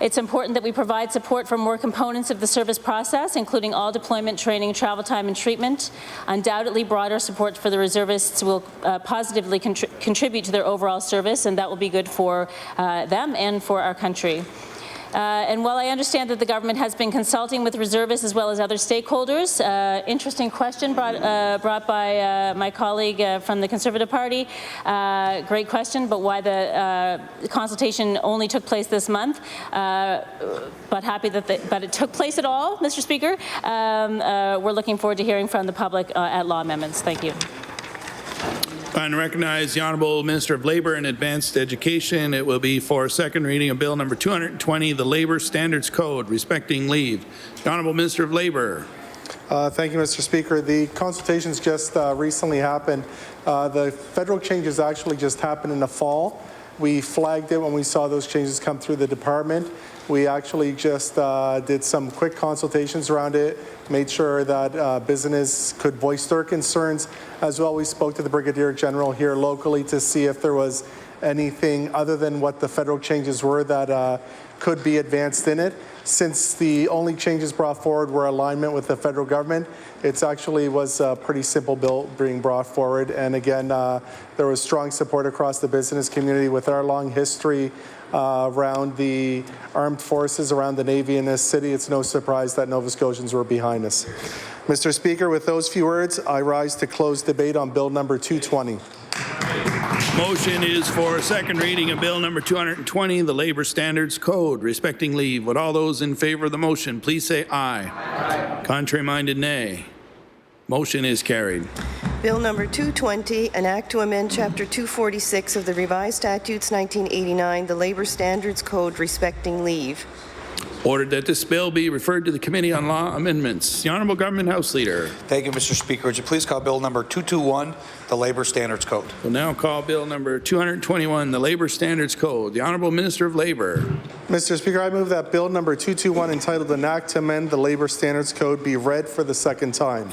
It's important that we provide support for more components of the service process, including all deployment, training, travel time, and treatment. Undoubtedly, broader support for the reservists will positively contribute to their overall service, and that will be good for them and for our country. And while I understand that the government has been consulting with reservists as well as other stakeholders, interesting question brought by my colleague from the Conservative Party. Great question, but why the consultation only took place this month, but happy that it took place at all, Mr. Speaker. We're looking forward to hearing from the public at law amendments. Thank you. And recognize the Honourable Minister of Labour and Advanced Education. It will be for second reading of Bill number 220, the Labour Standards Code, respecting leave. The Honourable Minister of Labour. Thank you, Mr. Speaker. The consultations just recently happened. The federal changes actually just happened in the fall. We flagged it when we saw those changes come through the department. We actually just did some quick consultations around it, made sure that business could voice their concerns. As well, we spoke to the Brigadier General here locally to see if there was anything other than what the federal changes were that could be advanced in it. Since the only changes brought forward were alignment with the federal government, it actually was a pretty simple bill being brought forward. And again, there was strong support across the business community with our long history around the armed forces, around the Navy in this city. It's no surprise that Nova Scotians were behind us. Mr. Speaker, with those few words, I rise to close debate on Bill number 220. Motion is for second reading of Bill number 220, the Labour Standards Code, respecting leave. Would all those in favour of the motion please say aye. Aye. Contrary-minded, nay. Motion is carried. Bill number 220, an act to amend Chapter 246 of the Revised Statutes 1989, the Labour Standards Code, respecting leave. Ordered that this bill be referred to the Committee on Law Amendments. The Honourable Government House Leader. Thank you, Mr. Speaker. Would you please call Bill number 221, the Labour Standards Code? We'll now call Bill number 221, the Labour Standards Code. The Honourable Minister of Labour. Mr. Speaker, I move that Bill number 221, entitled An Act to Amend the Labour Standards Code, be read for the second time.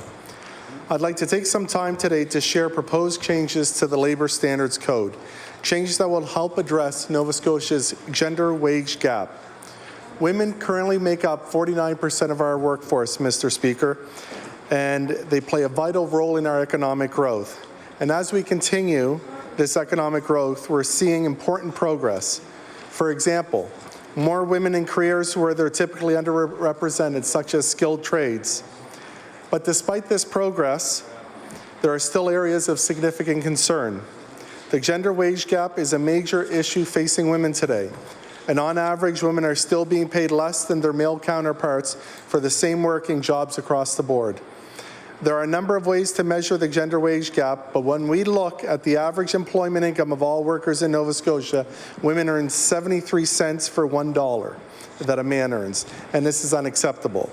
I'd like to take some time today to share proposed changes to the Labour Standards Code, changes that will help address Nova Scotia's gender wage gap. Women currently make up 49% of our workforce, Mr. Speaker, and they play a vital role in our economic growth. And as we continue this economic growth, we're seeing important progress. For example, more women in careers where they're typically underrepresented, such as skilled trades. But despite this progress, there are still areas of significant concern. The gender wage gap is a major issue facing women today. And on average, women are still being paid less than their male counterparts for the same working jobs across the board. There are a number of ways to measure the gender wage gap, but when we look at the average employment income of all workers in Nova Scotia, women earn 73 cents for $1 that a man earns, and this is unacceptable.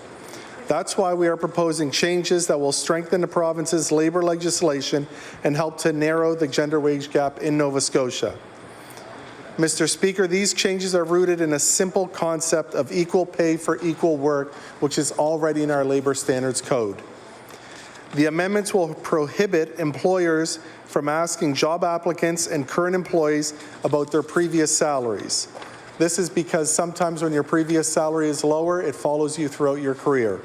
That's why we are proposing changes that will strengthen the province's labour legislation and help to narrow the gender wage gap in Nova Scotia. Mr. Speaker, these changes are rooted in a simple concept of equal pay for equal work, which is already in our Labour Standards Code. The amendments will prohibit employers from asking job applicants and current employees about their previous salaries. This is because sometimes when your previous salary is lower, it follows you throughout your career.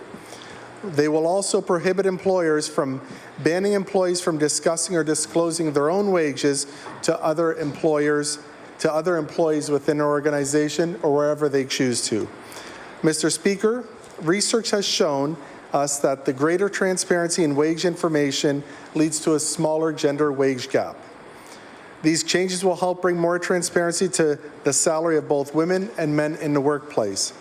They will also prohibit employers from banning employees from discussing or disclosing their own wages to other employees within an organization or wherever they choose to. Mr. Speaker, research has shown us that the greater transparency in wage information leads to a smaller gender wage gap. These changes will help bring more transparency to the salary of both women and men in the workplace.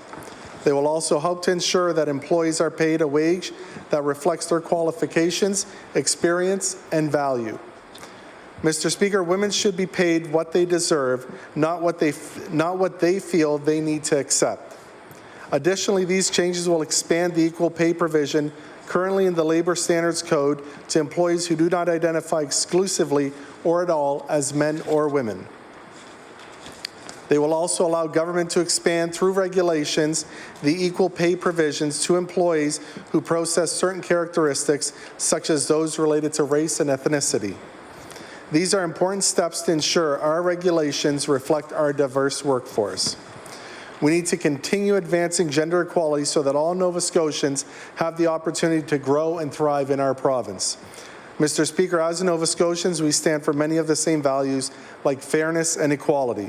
They will also help to ensure that employees are paid a wage that reflects their qualifications, experience, and value. Mr. Speaker, women should be paid what they deserve, not what they feel they need to accept. Additionally, these changes will expand the equal pay provision currently in the Labour Standards Code to employees who do not identify exclusively or at all as men or women. They will also allow government to expand through regulations the equal pay provisions to employees who possess certain characteristics, such as those related to race and ethnicity. These are important steps to ensure our regulations reflect our diverse workforce. We need to continue advancing gender equality so that all Nova Scotians have the opportunity to grow and thrive in our province. Mr. Speaker, as Nova Scotians, we stand for many of the same values like fairness and equality.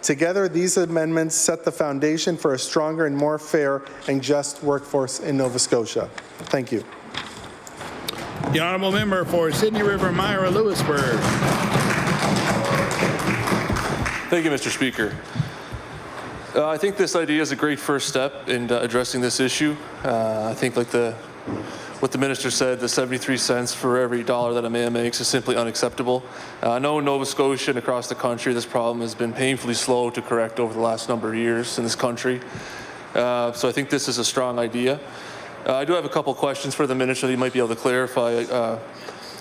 Together, these amendments set the foundation for a stronger and more fair and just workforce in Nova Scotia. Thank you. The Honourable Member for Sydney River, Myra, Lewisburg. Thank you, Mr. Speaker. I think this idea is a great first step in addressing this issue. I think like what the minister said, the 73 cents for every dollar that a man makes is simply unacceptable. I know in Nova Scotia and across the country, this problem has been painfully slow to correct over the last number of years in this country. So I think this is a strong idea. I do have a couple questions for the minister that he might be able to clarify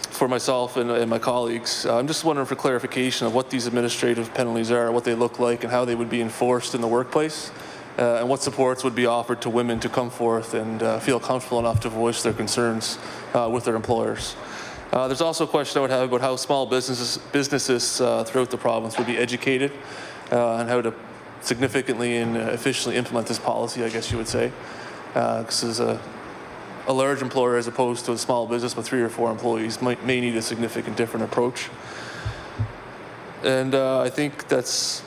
for myself and my colleagues. I'm just wondering for clarification of what these administrative penalties are, what they look like, and how they would be enforced in the workplace, and what supports would be offered to women to come forth and feel comfortable enough to voice their concerns with their employers. There's also a question I would have about how small businesses throughout the province would be educated on how to significantly and efficiently implement this policy, I guess you would say. This is a large employer as opposed to a small business with 3 or 4 employees may need a significant different approach. And I think that's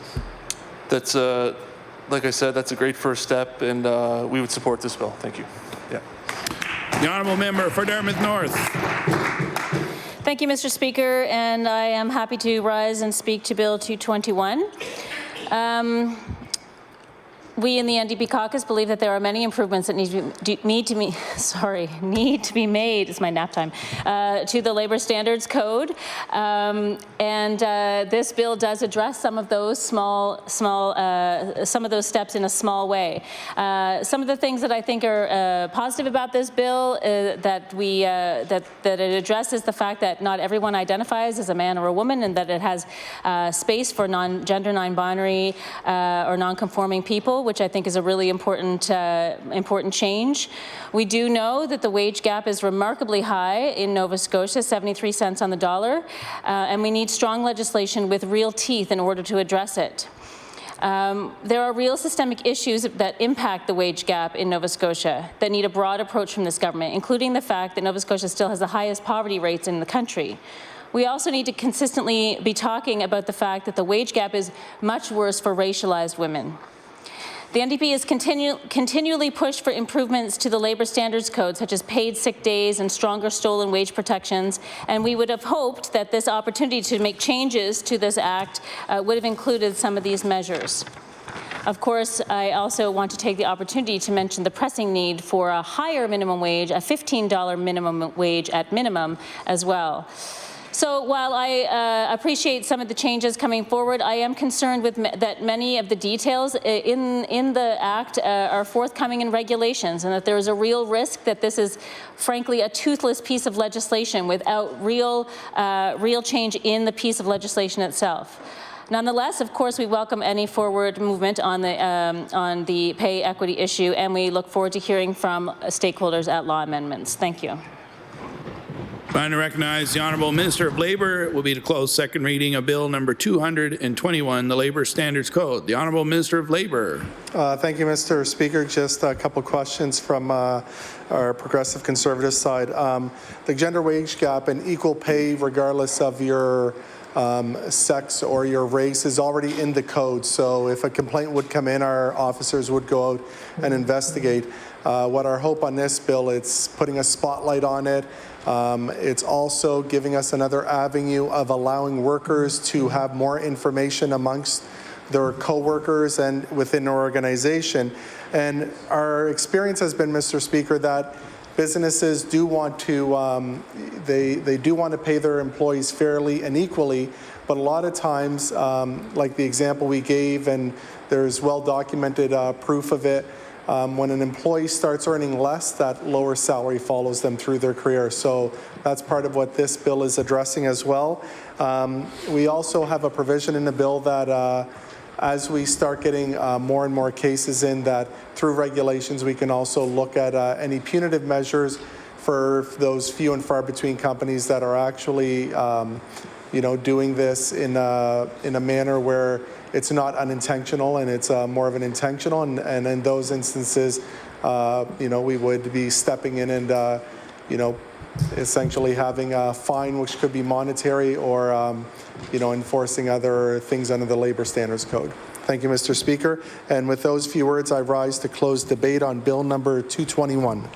like I said, that's a great first step, and we would support this bill. Thank you. Yeah. The Honourable Member for Dartmouth North. Thank you, Mr. Speaker, and I am happy to rise and speak to Bill 221. We in the NDP caucus believe that there are many improvements that need to be made. It's my nap time. To the Labour Standards Code, and this bill does address some of those some of those steps in a small way. Some of the things that I think are positive about this bill that it addresses the fact that not everyone identifies as a man or a woman, and that it has space for gender non-binary or non-conforming people, which I think is a really important change. We do know that the wage gap is remarkably high in Nova Scotia, 73 cents on the dollar, and we need strong legislation with real teeth in order to address it. There are real systemic issues that impact the wage gap in Nova Scotia that need a broad approach from this government, including the fact that Nova Scotia still has the highest poverty rates in the country. We also need to consistently be talking about the fact that the wage gap is much worse for racialized women. The NDP has continually pushed for improvements to the Labour Standards Code, such as paid sick days and stronger stolen wage protections, and we would have hoped that this opportunity to make changes to this Act would have included some of these measures. Of course, I also want to take the opportunity to mention the pressing need for a higher minimum wage, a $15 minimum wage at minimum as well. So while I appreciate some of the changes coming forward, I am concerned with that many of the details in the Act are forthcoming in regulations, and that there is a real risk that this is, frankly, a toothless piece of legislation without real change in the piece of legislation itself. Nonetheless, of course, we welcome any forward movement on the pay equity issue, and we look forward to hearing from stakeholders at law amendments. Thank you. Trying to recognize the Honourable Minister of Labour. It will be to close second reading of Bill number 221, the Labour Standards Code. The Honourable Minister of Labour. Thank you, Mr. Speaker. Just a couple questions from our Progressive Conservative side. The gender wage gap and equal pay, regardless of your sex or your race, is already in the code. So if a complaint would come in, our officers would go out and investigate. What our hope on this bill, it's putting a spotlight on it. It's also giving us another avenue of allowing workers to have more information amongst their co-workers and within their organization. And our experience has been, Mr. Speaker, that businesses do want to they do want to pay their employees fairly and equally, but a lot of times, like the example we gave, and there's well-documented proof of it, when an employee starts earning less, that lower salary follows them through their career. So that's part of what this bill is addressing as well. We also have a provision in the bill that as we start getting more and more cases in, that through regulations we can also look at any punitive measures for those few and far between companies that are actually doing this in a manner where it's not unintentional and it's more of an intentional, and in those instances, we would be stepping in and, essentially having a fine, which could be monetary, or, enforcing other things under the Labour Standards Code. Thank you, Mr. Speaker. And with those few words, I rise to close debate on Bill number 221.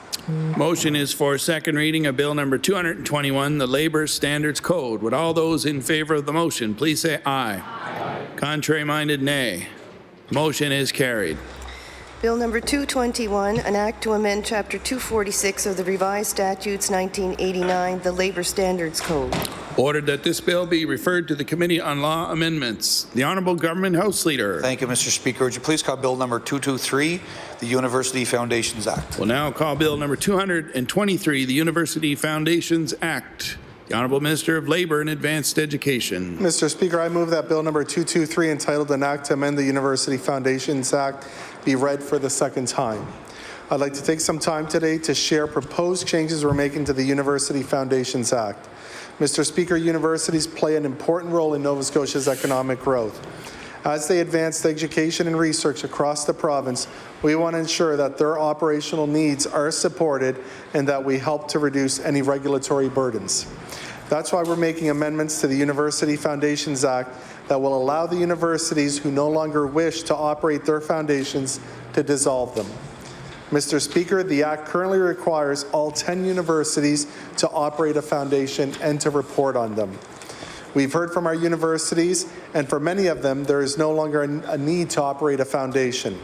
Motion is for second reading of Bill number 221, the Labour Standards Code. Would all those in favour of the motion please say aye. Aye. Contrary-minded, nay. Motion is carried. Bill number 221, an act to amend Chapter 246 of the Revised Statutes 1989, the Labour Standards Code. Ordered that this bill be referred to the Committee on Law Amendments. The Honourable Government House Leader. Thank you, Mr. Speaker. Would you please call Bill number 223, the University Foundations Act? We'll now call Bill number 223, the University Foundations Act. The Honourable Minister of Labour and Advanced Education. Mr. Speaker, I move that Bill number 223, entitled An Act to Amend the University Foundations Act, be read for the second time. I'd like to take some time today to share proposed changes we're making to the University Foundations Act. Mr. Speaker, universities play an important role in Nova Scotia's economic growth. As they advance education and research across the province, we want to ensure that their operational needs are supported and that we help to reduce any regulatory burdens. That's why we're making amendments to the University Foundations Act that will allow the universities who no longer wish to operate their foundations to dissolve them. Mr. Speaker, the Act currently requires all 10 universities to operate a foundation and to report on them. We've heard from our universities, and for many of them, there is no longer a need to operate a foundation.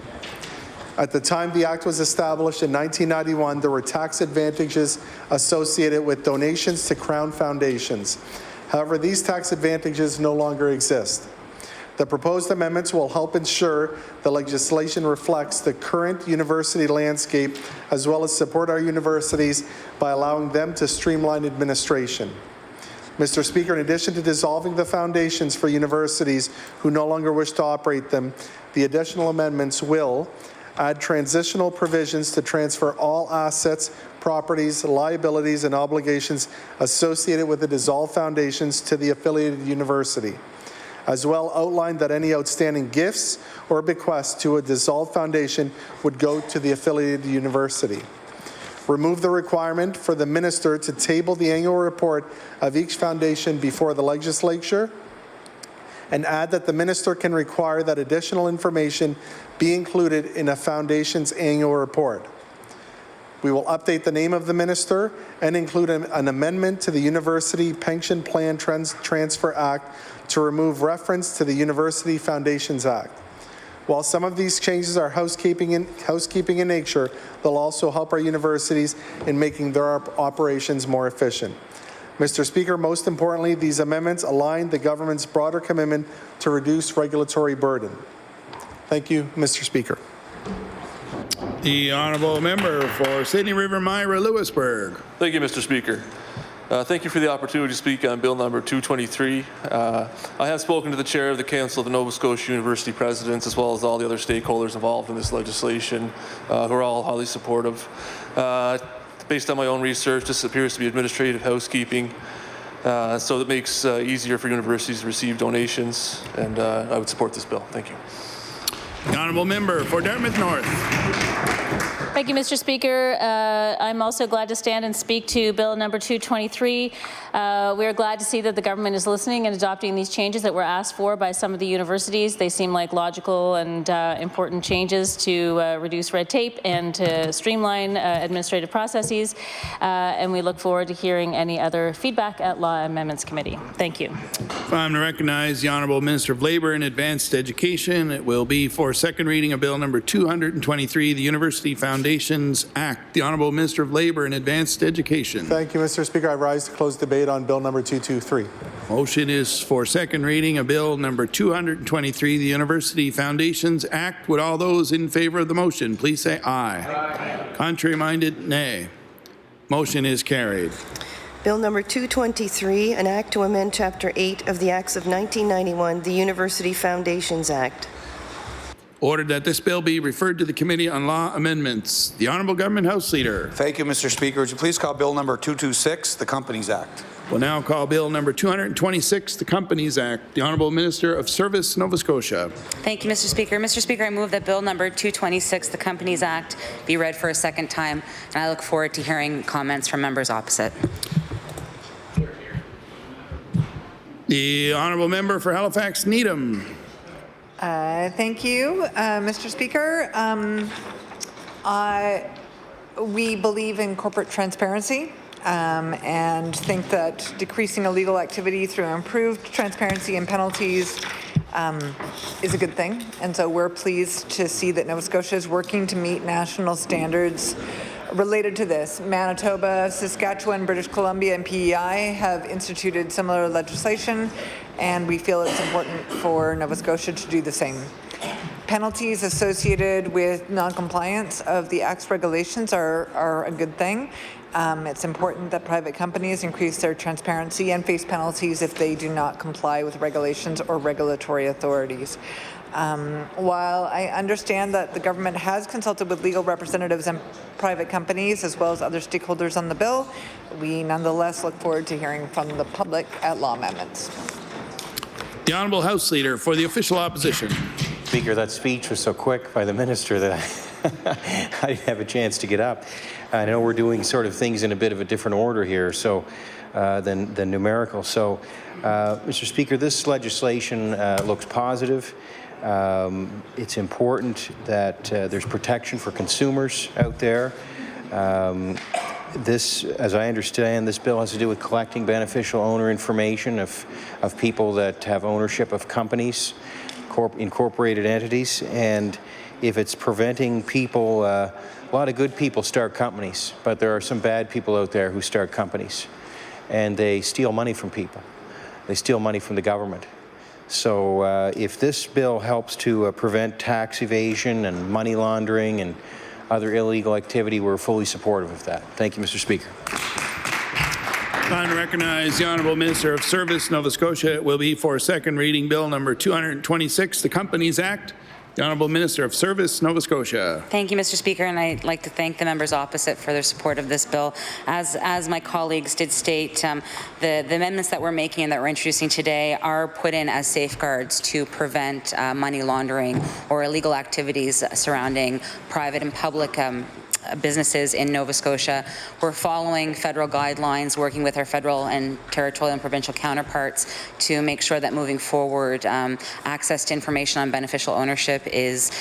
At the time the Act was established in 1991, there were tax advantages associated with donations to Crown foundations. However, these tax advantages no longer exist. The proposed amendments will help ensure the legislation reflects the current university landscape, as well as support our universities by allowing them to streamline administration. Mr. Speaker, in addition to dissolving the foundations for universities who no longer wish to operate them, the additional amendments will add transitional provisions to transfer all assets, properties, liabilities, and obligations associated with the dissolved foundations to the affiliated university. As well, outline that any outstanding gifts or bequests to a dissolved foundation would go to the affiliated university. Remove the requirement for the minister to table the annual report of each foundation before the legislature, and add that the minister can require that additional information be included in a foundation's annual report. We will update the name of the minister and include an amendment to the University Pension Plan Transfer Act to remove reference to the University Foundations Act. While some of these changes are housekeeping in nature, they'll also help our universities in making their operations more efficient. Mr. Speaker, most importantly, these amendments align the government's broader commitment to reduce regulatory burden. Thank you, Mr. Speaker. The honourable member for Sydney River Myra Lewisburg. Thank you, Mr. Speaker. Thank you for the opportunity to speak on Bill number 223. I have spoken to the chair of the Council of the Nova Scotia University Presidents, as well as all the other stakeholders involved in this legislation, who are all highly supportive. Based on my own research, this appears to be administrative housekeeping, so it makes easier for universities to receive donations, and I would support this bill. Thank you. The honourable member for Dartmouth North. Thank you, Mr. Speaker. I'm also glad to stand and speak to Bill number 223. We are glad to see that the government is listening and adopting these changes that were asked for by some of the universities. They seem like logical and important changes to reduce red tape and to streamline administrative processes. And we look forward to hearing any other feedback at Law Amendments Committee. Thank you. If I'm to recognize the Honourable Minister of Labour and Advanced Education, it will be for second reading of Bill number 223, the University Foundations Act. The Honourable Minister of Labour and Advanced Education. Thank you, Mr. Speaker. I rise to close debate on Bill number 223. Motion is for second reading of Bill number 223, the University Foundations Act. Would all those in favour of the motion please say aye. Aye. Contrary-minded, nay. Motion is carried. Bill number 223, an act to amend Chapter 8 of the Acts of 1991, the University Foundations Act. Ordered that this bill be referred to the Committee on Law Amendments. The Honourable Government House Leader. Thank you, Mr. Speaker. Would you please call Bill number 226, the Companies Act? We'll now call Bill number 226, the Companies Act. The Honourable Minister of Service, Nova Scotia. Thank you, Mr. Speaker. Mr. Speaker, I move that Bill number 226, the Companies Act, be read for a second time, and I look forward to hearing comments from members opposite. The Honourable Member for Halifax Needham. Thank you, Mr. Speaker. We believe in corporate transparency and think that decreasing illegal activity through improved transparency and penalties is a good thing. And so we're pleased to see that Nova Scotia is working to meet national standards related to this. Manitoba, Saskatchewan, British Columbia, and PEI have instituted similar legislation, and we feel it's important for Nova Scotia to do the same. Penalties associated with non-compliance of the Act's regulations are a good thing. It's important that private companies increase their transparency and face penalties if they do not comply with regulations or regulatory authorities. While I understand that the government has consulted with legal representatives and private companies as well as other stakeholders on the bill, we nonetheless look forward to hearing from the public at law amendments. The Honourable House Leader for the Official Opposition. Speaker, that speech was so quick by the minister that I didn't have a chance to get up. I know we're doing sort of things in a bit of a different order here, so than numerical. So, Mr. Speaker, this legislation looks positive. It's important that there's protection for consumers out there. This, as I understand, this bill has to do with collecting beneficial owner information of people that have ownership of companies, incorporated entities, and if it's preventing people, a lot of good people start companies, but there are some bad people out there who start companies, and they steal money from people. They steal money from the government. So if this bill helps to prevent tax evasion and money laundering and other illegal activity, we're fully supportive of that. Thank you, Mr. Speaker. Time to recognize the Honourable Minister of Service, Nova Scotia. It will be for second reading Bill number 226, the Companies Act. The Honourable Minister of Service, Nova Scotia. Thank you, Mr. Speaker, and I'd like to thank the members opposite for their support of this bill. As my colleagues did state, the amendments that we're making and that we're introducing today are put in as safeguards to prevent money laundering or illegal activities surrounding private and public businesses in Nova Scotia. We're following federal guidelines, working with our federal and territorial and provincial counterparts to make sure that moving forward, access to information on beneficial ownership is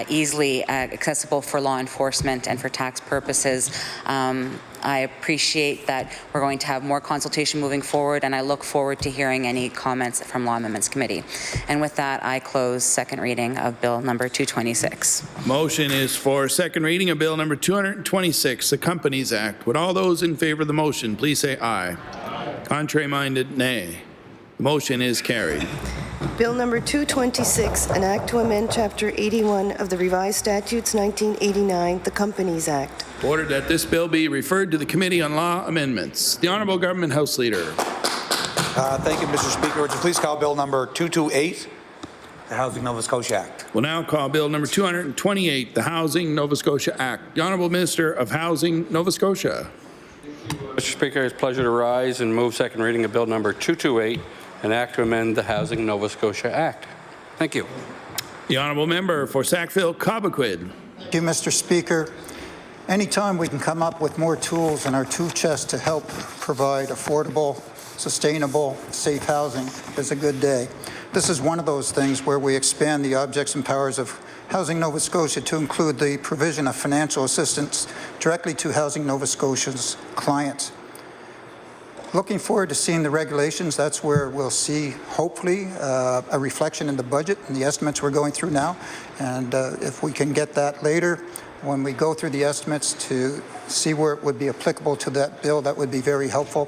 easily accessible for law enforcement and for tax purposes. I appreciate that we're going to have more consultation moving forward, and I look forward to hearing any comments from Law Amendments Committee. And with that, I close second reading of Bill number 226. Motion is for second reading of Bill number 226, the Companies Act. Would all those in favour of the motion please say aye. Contrary-minded, nay. The motion is carried. Bill number 226, an act to amend Chapter 81 of the Revised Statutes 1989, the Companies Act. Ordered that this bill be referred to the Committee on Law Amendments. The Honourable Government House Leader. Thank you, Mr. Speaker. Would you please call Bill number 228, the Housing Nova Scotia Act? We'll now call Bill number 228, the Housing Nova Scotia Act. The Honourable Minister of Housing, Nova Scotia. Mr. Speaker, it's a pleasure to rise and move second reading of Bill number 228, an act to amend the Housing Nova Scotia Act. Thank you. The Honourable Member for Sackville-Cobequid. Thank you, Mr. Speaker. Anytime we can come up with more tools in our tool chest to help provide affordable, sustainable, safe housing is a good day. This is one of those things where we expand the objects and powers of Housing Nova Scotia to include the provision of financial assistance directly to Housing Nova Scotia's clients. Looking forward to seeing the regulations. That's where we'll see, hopefully, a reflection in the budget and the estimates we're going through now. And if we can get that later, when we go through the estimates to see where it would be applicable to that bill, that would be very helpful.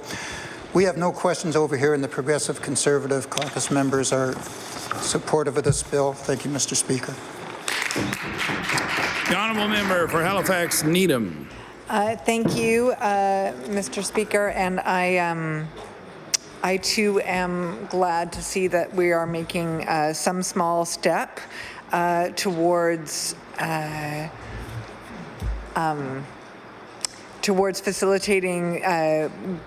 We have no questions over here, and the Progressive Conservative caucus members are supportive of this bill. Thank you, Mr. Speaker. The Honourable Member for Halifax Needham. Thank you, Mr. Speaker, and I too am glad to see that we are making some small step towards facilitating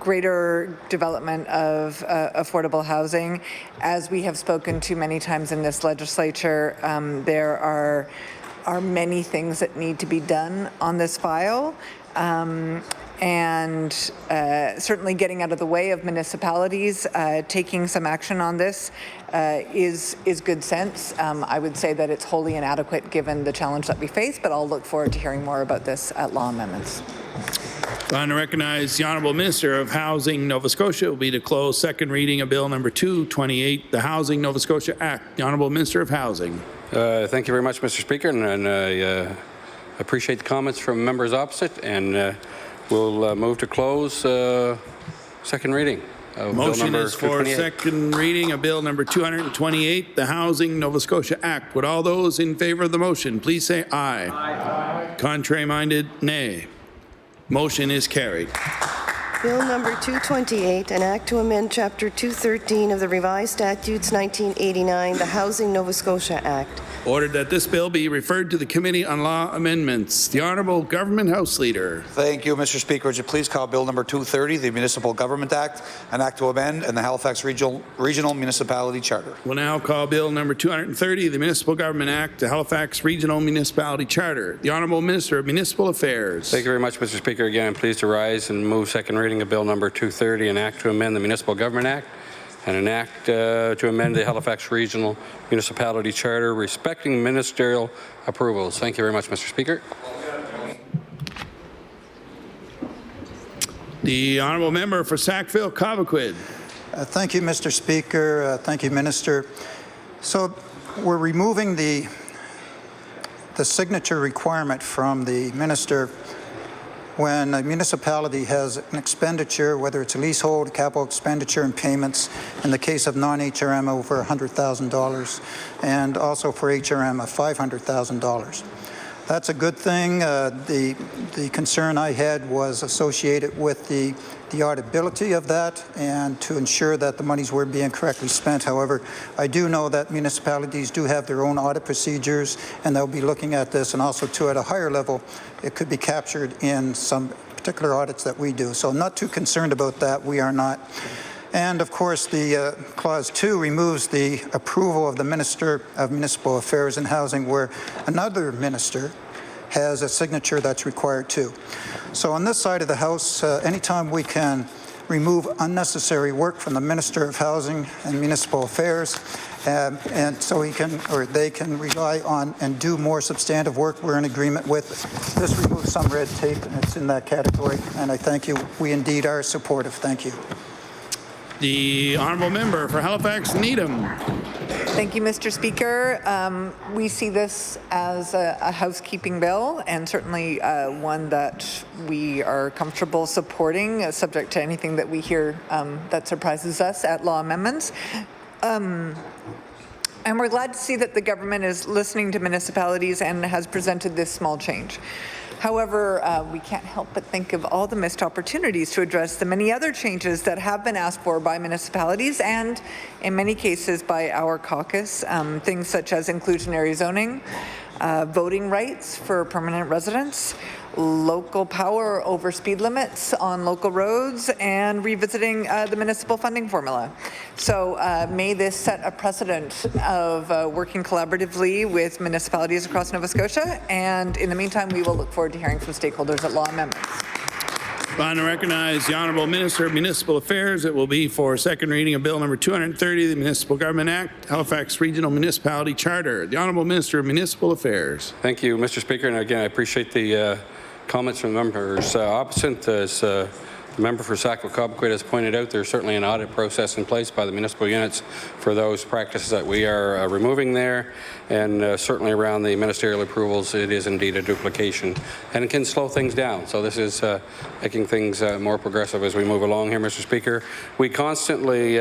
greater development of affordable housing. As we have spoken to many times in this legislature, there are many things that need to be done on this file. And certainly getting out of the way of municipalities taking some action on this is good sense. I would say that it's wholly inadequate given the challenge that we face, but I'll look forward to hearing more about this at Law Amendments. Time to recognize the Honourable Minister of Housing, Nova Scotia. Will be to close second reading of Bill number 228, the Housing Nova Scotia Act. The Honourable Minister of Housing. Thank you very much, Mr. Speaker, and I appreciate the comments from members opposite, and we'll move to close second reading of Motion Bill number is for 228. second reading of Bill number 228, the Housing Nova Scotia Act. Would all those in favour of the motion please say aye. Aye. Contrary-minded, nay. Motion is carried. Bill number 228, an act to amend Chapter 213 of the Revised Statutes 1989, the Housing Nova Scotia Act. Ordered that this bill be referred to the Committee on Law Amendments. The Honourable Government House Leader. Thank you, Mr. Speaker. Would you please call Bill number 230, the Municipal Government Act, an act to amend, and the Halifax Regional Municipality Charter? We'll now call Bill number 230, the Municipal Government Act, the Halifax Regional Municipality Charter. The Honourable Minister of Municipal Affairs. Thank you very much, Mr. Speaker. Again, I'm pleased to rise and move second reading of Bill number 230, an act to amend the Municipal Government Act and an act to amend the Halifax Regional Municipality Charter respecting ministerial approvals. Thank you very much, Mr. Speaker. The Honourable Member for Sackville-Cobequid. Thank you, Mr. Speaker. Thank you, Minister. So we're removing the the signature requirement from the minister when a municipality has an expenditure, whether it's a leasehold, capital expenditure and payments, in the case of non-HRM over $100,000, and also for HRM of $500,000. That's a good thing. The concern I had was associated with the auditability of that and to ensure that the monies were being correctly spent. However, I do know that municipalities do have their own audit procedures, and they'll be looking at this, and also too at a higher level, it could be captured in some particular audits that we do. So I'm not too concerned about that. We are not. And of course, the Clause 2 removes the approval of the Minister of Municipal Affairs and Housing, where another minister has a signature that's required too. So on this side of the House, anytime we can remove unnecessary work from the Minister of Housing and Municipal Affairs, and so he can, or they can rely on and do more substantive work, we're in agreement with. This removes some red tape, and it's in that category. And I thank you. We indeed are supportive. Thank you. The honourable member for Halifax Needham. Thank you, Mr. Speaker. We see this as a housekeeping bill, and certainly one that we are comfortable supporting, subject to anything that we hear that surprises us at law amendments. And we're glad to see that the government is listening to municipalities and has presented this small change. However, we can't help but think of all the missed opportunities to address the many other changes that have been asked for by municipalities and, in many cases, by our caucus. Things such as inclusionary zoning, voting rights for permanent residents, local power over speed limits on local roads, and revisiting the municipal funding formula. So may this set a precedent of working collaboratively with municipalities across Nova Scotia, and in the meantime we will look forward to hearing from stakeholders at law amendments. I recognize the Honourable Minister of Municipal Affairs. It will be for second reading of Bill number 230, the Municipal Government Act, Halifax Regional Municipality Charter. The Honourable Minister of Municipal Affairs. Thank you, Mr. Speaker. And again, I appreciate the comments from members opposite. As the member for Sackville-Cobequid has pointed out, there's certainly an audit process in place by the municipal units for those practices that we are removing there, and certainly around the ministerial approvals, it is indeed a duplication, and it can slow things down. So this is making things more progressive as we move along here, Mr. Speaker. We constantly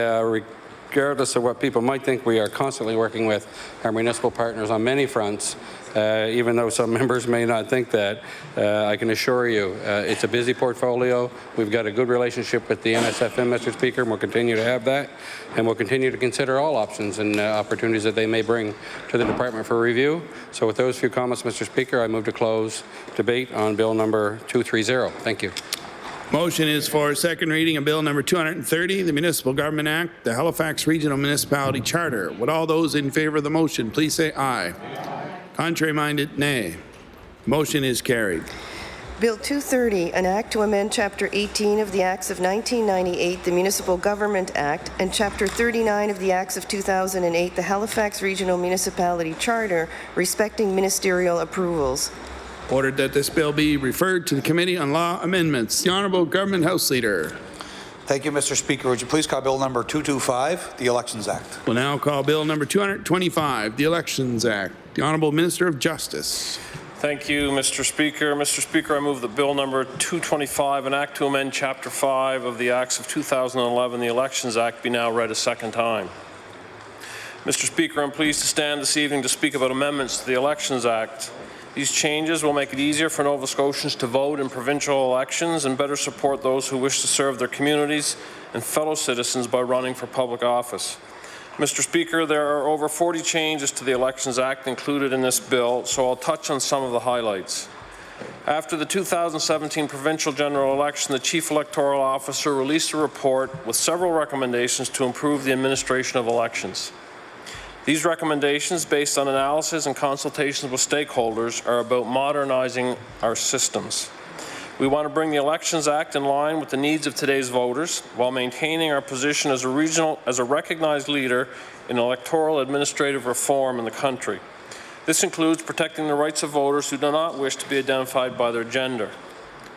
regardless of what people might think, we are constantly working with our municipal partners on many fronts, even though some members may not think that. I can assure you it's a busy portfolio. We've got a good relationship with the NSFM, Mr. Speaker, and we'll continue to have that, and we'll continue to consider all options and opportunities that they may bring to the department for review. So with those few comments, Mr. Speaker, I move to close debate on Bill number 230. Thank you. Motion is for second reading of Bill number 230, the Municipal Government Act, the Halifax Regional Municipality Charter. Would all those in favour of the motion please say aye. Contrary-minded, nay. Motion is carried. Bill 230, an act to amend Chapter 18 of the Acts of 1998, the Municipal Government Act, and Chapter 39 of the Acts of 2008, the Halifax Regional Municipality Charter, respecting ministerial approvals. Ordered that this bill be referred to the Committee on Law Amendments. The Honourable Government House Leader. Thank you, Mr. Speaker. Would you please call Bill number 225, the Elections Act? We'll now call Bill number 225, the Elections Act. The Honourable Minister of Justice. Thank you, Mr. Speaker. Mr. Speaker, I move that Bill number 225, an act to amend Chapter 5 of the Acts of 2011, the Elections Act, be now read a second time. Mr. Speaker, I'm pleased to stand this evening to speak about amendments to the Elections Act. These changes will make it easier for Nova Scotians to vote in provincial elections and better support those who wish to serve their communities and fellow citizens by running for public office. Mr. Speaker, there are over 40 changes to the Elections Act included in this bill, so I'll touch on some of the highlights. After the 2017 provincial general election, the Chief Electoral Officer released a report with several recommendations to improve the administration of elections. These recommendations, based on analysis and consultations with stakeholders, are about modernizing our systems. We want to bring the Elections Act in line with the needs of today's voters while maintaining our position as a recognized leader in electoral administrative reform in the country. This includes protecting the rights of voters who do not wish to be identified by their gender.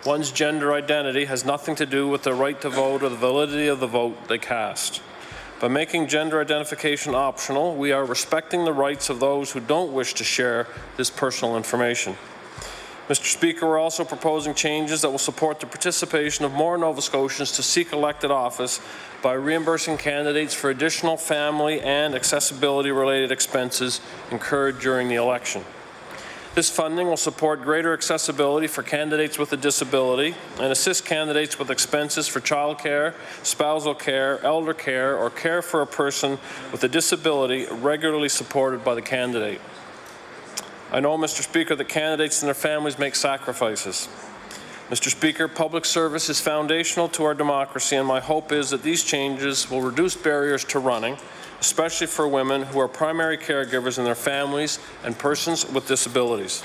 One's gender identity has nothing to do with their right to vote or the validity of the vote they cast. By making gender identification optional, we are respecting the rights of those who don't wish to share this personal information. Mr. Speaker, we're also proposing changes that will support the participation of more Nova Scotians to seek elected office by reimbursing candidates for additional family and accessibility-related expenses incurred during the election. This funding will support greater accessibility for candidates with a disability and assist candidates with expenses for childcare, spousal care, elder care, or care for a person with a disability regularly supported by the candidate. I know, Mr. Speaker, that candidates and their families make sacrifices. Mr. Speaker, public service is foundational to our democracy, and my hope is that these changes will reduce barriers to running, especially for women who are primary caregivers in their families and persons with disabilities.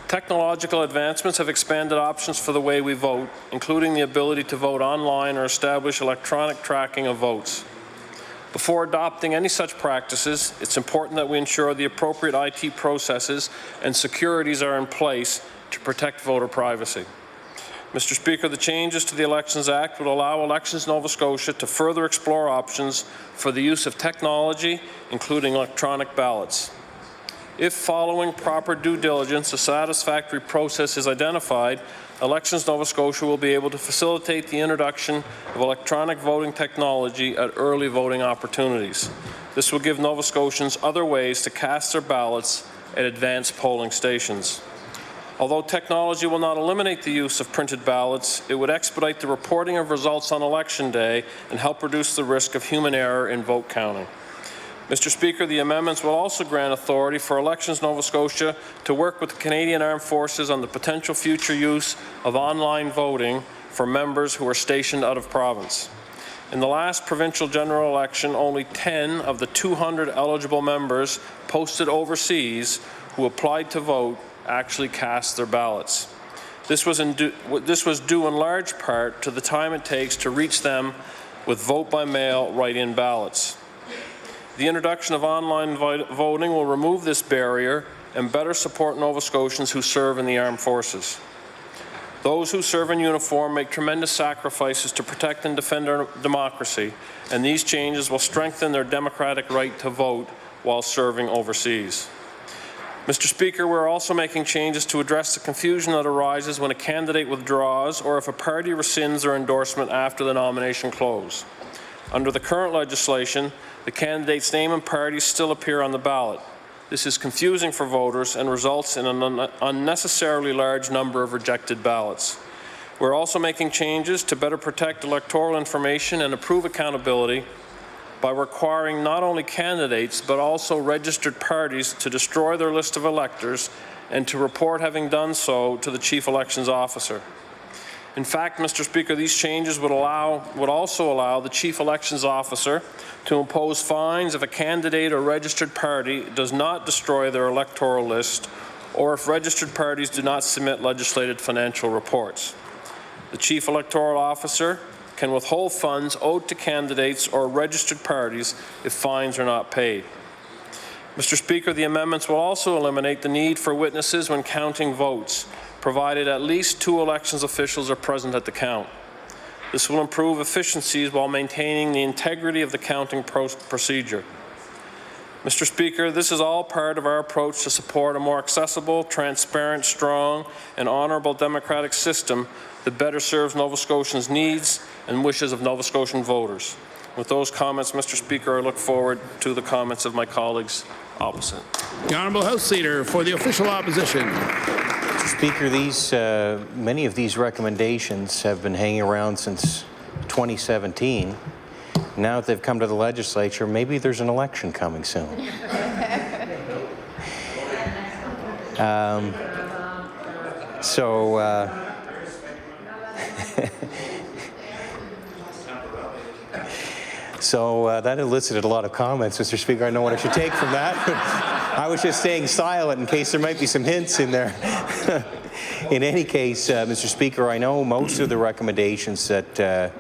Technological advancements have expanded options for the way we vote, including the ability to vote online or establish electronic tracking of votes. Before adopting any such practices, it's important that we ensure the appropriate IT processes and securities are in place to protect voter privacy. Mr. Speaker, the changes to the Elections Act will allow Elections Nova Scotia to further explore options for the use of technology, including electronic ballots. If, following proper due diligence, a satisfactory process is identified, Elections Nova Scotia will be able to facilitate the introduction of electronic voting technology at early voting opportunities. This will give Nova Scotians other ways to cast their ballots at advanced polling stations. Although technology will not eliminate the use of printed ballots, it would expedite the reporting of results on Election Day and help reduce the risk of human error in vote counting. Mr. Speaker, the amendments will also grant authority for Elections Nova Scotia to work with the Canadian Armed Forces on the potential future use of online voting for members who are stationed out of province. In the last provincial general election, only 10 of the 200 eligible members posted overseas who applied to vote actually cast their ballots. This was due in large part to the time it takes to reach them with vote-by-mail write-in ballots. The introduction of online voting will remove this barrier and better support Nova Scotians who serve in the armed forces. Those who serve in uniform make tremendous sacrifices to protect and defend our democracy, and these changes will strengthen their democratic right to vote while serving overseas. Mr. Speaker, we're also making changes to address the confusion that arises when a candidate withdraws or if a party rescinds their endorsement after the nomination close. Under the current legislation, the candidate's name and party still appear on the ballot. This is confusing for voters and results in an unnecessarily large number of rejected ballots. We're also making changes to better protect electoral information and improve accountability by requiring not only candidates but also registered parties to destroy their list of electors and to report having done so to the Chief Elections Officer. In fact, Mr. Speaker, these changes would also allow the Chief Elections Officer to impose fines if a candidate or registered party does not destroy their electoral list or if registered parties do not submit legislated financial reports. The Chief Electoral Officer can withhold funds owed to candidates or registered parties if fines are not paid. Mr. Speaker, the amendments will also eliminate the need for witnesses when counting votes, provided at least 2 elections officials are present at the count. This will improve efficiencies while maintaining the integrity of the counting procedure. Mr. Speaker, this is all part of our approach to support a more accessible, transparent, strong, and honourable democratic system that better serves Nova Scotians' needs and wishes of Nova Scotian voters. With those comments, Mr. Speaker, I look forward to the comments of my colleagues opposite. The Honourable House Leader for the Official Opposition. Mr. Speaker, many of these recommendations have been hanging around since 2017. Now that they've come to the legislature, maybe there's an election coming soon. So that elicited a lot of comments, Mr. Speaker. I know what I should take from that. I was just staying silent in case there might be some hints in there. In any case, Mr. Speaker, I know most of the recommendations that the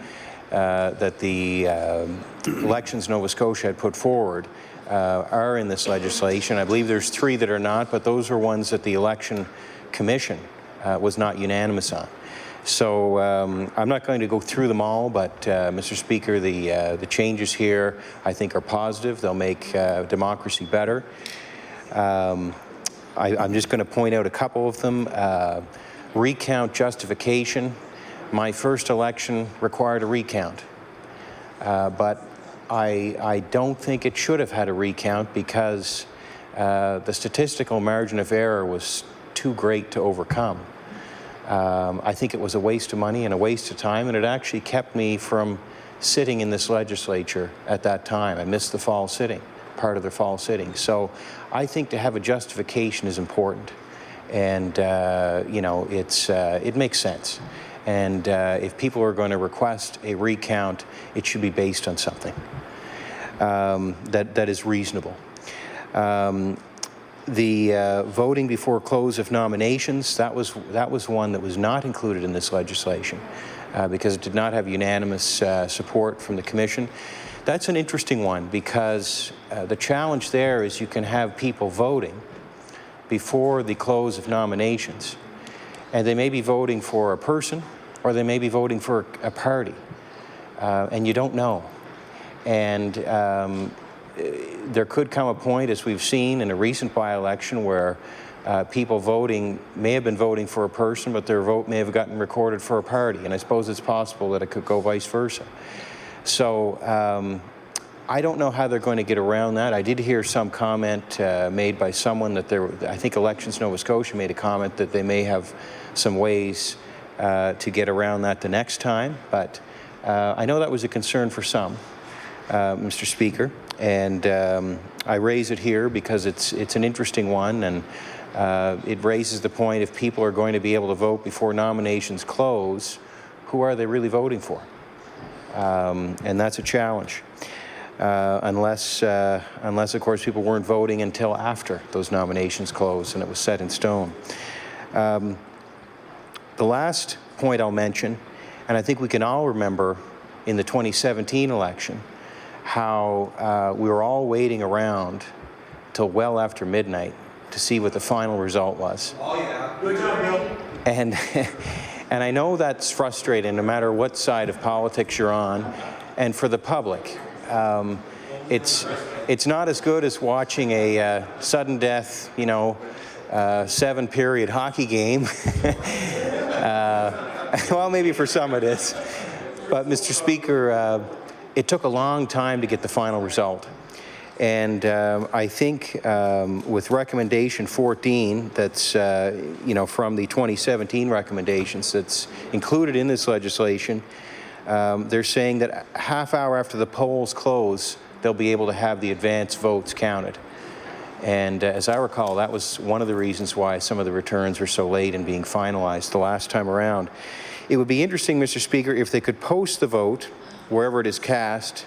Elections Nova Scotia had put forward are in this legislation. I believe there's 3 that are not, but those are ones that the Election Commission was not unanimous on. So I'm not going to go through them all, but Mr. Speaker, the changes here I think are positive. They'll make democracy better. I'm just going to point out a couple of them. Recount justification. My first election required a recount, but I don't think it should have had a recount because the statistical margin of error was too great to overcome. I think it was a waste of money and a waste of time, and it actually kept me from sitting in this legislature at that time. I missed the fall sitting, part of the fall sitting. So I think to have a justification is important, and you know, it makes sense. And if people are going to request a recount, it should be based on something that is reasonable. The voting before close of nominations, that was one that was not included in this legislation because it did not have unanimous support from the Commission. That's an interesting one because the challenge there is you can have people voting before the close of nominations, and they may be voting for a person or they may be voting for a party, and you don't know. And there could come a point, as we've seen in a recent by-election, where people voting may have been voting for a person, but their vote may have gotten recorded for a party, and I suppose it's possible that it could go vice versa. So I don't know how they're going to get around that. I did hear some comment made by someone that I think Elections Nova Scotia made a comment that they may have some ways to get around that the next time, but I know that was a concern for some, Mr. Speaker, and I raise it here because it's an interesting one, and it raises the point, if people are going to be able to vote before nominations close, who are they really voting for? And that's a challenge, unless of course people weren't voting until after those nominations closed and it was set in stone. The last point I'll mention, and I think we can all remember in the 2017 election, how we were all waiting around till well after midnight to see what the final result was. Oh yeah, good job, Bill. And I know that's frustrating no matter what side of politics you're on, and for the public. It's not as good as watching a sudden death, you know, 7-period hockey game. Well, maybe for some it is. But Mr. Speaker, it took a long time to get the final result. And I think with recommendation 14, that's you know, from the 2017 recommendations that's included in this legislation, they're saying that a half hour after the polls close, they'll be able to have the advance votes counted. And as I recall, that was one of the reasons why some of the returns were so late in being finalized the last time around. It would be interesting, Mr. Speaker, if they could post the vote, wherever it is cast,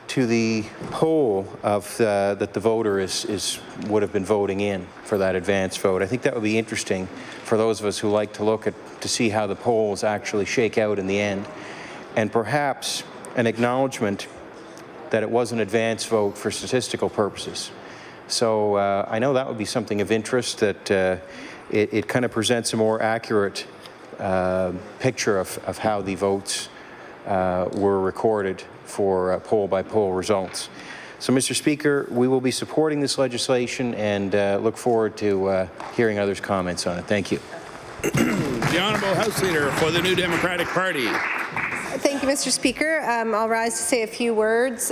to the poll of that the voter would have been voting in for that advance vote. I think that would be interesting for those of us who like to look to see how the polls actually shake out in the end, and perhaps an acknowledgement that it was an advance vote for statistical purposes. So I know that would be something of interest, that it kind of presents a more accurate picture of how the votes were recorded for poll-by-poll results. So, Mr. Speaker, we will be supporting this legislation and look forward to hearing others' comments on it. Thank you. The Honourable House Leader for the New Democratic Party. Thank you, Mr. Speaker. I'll rise to say a few words.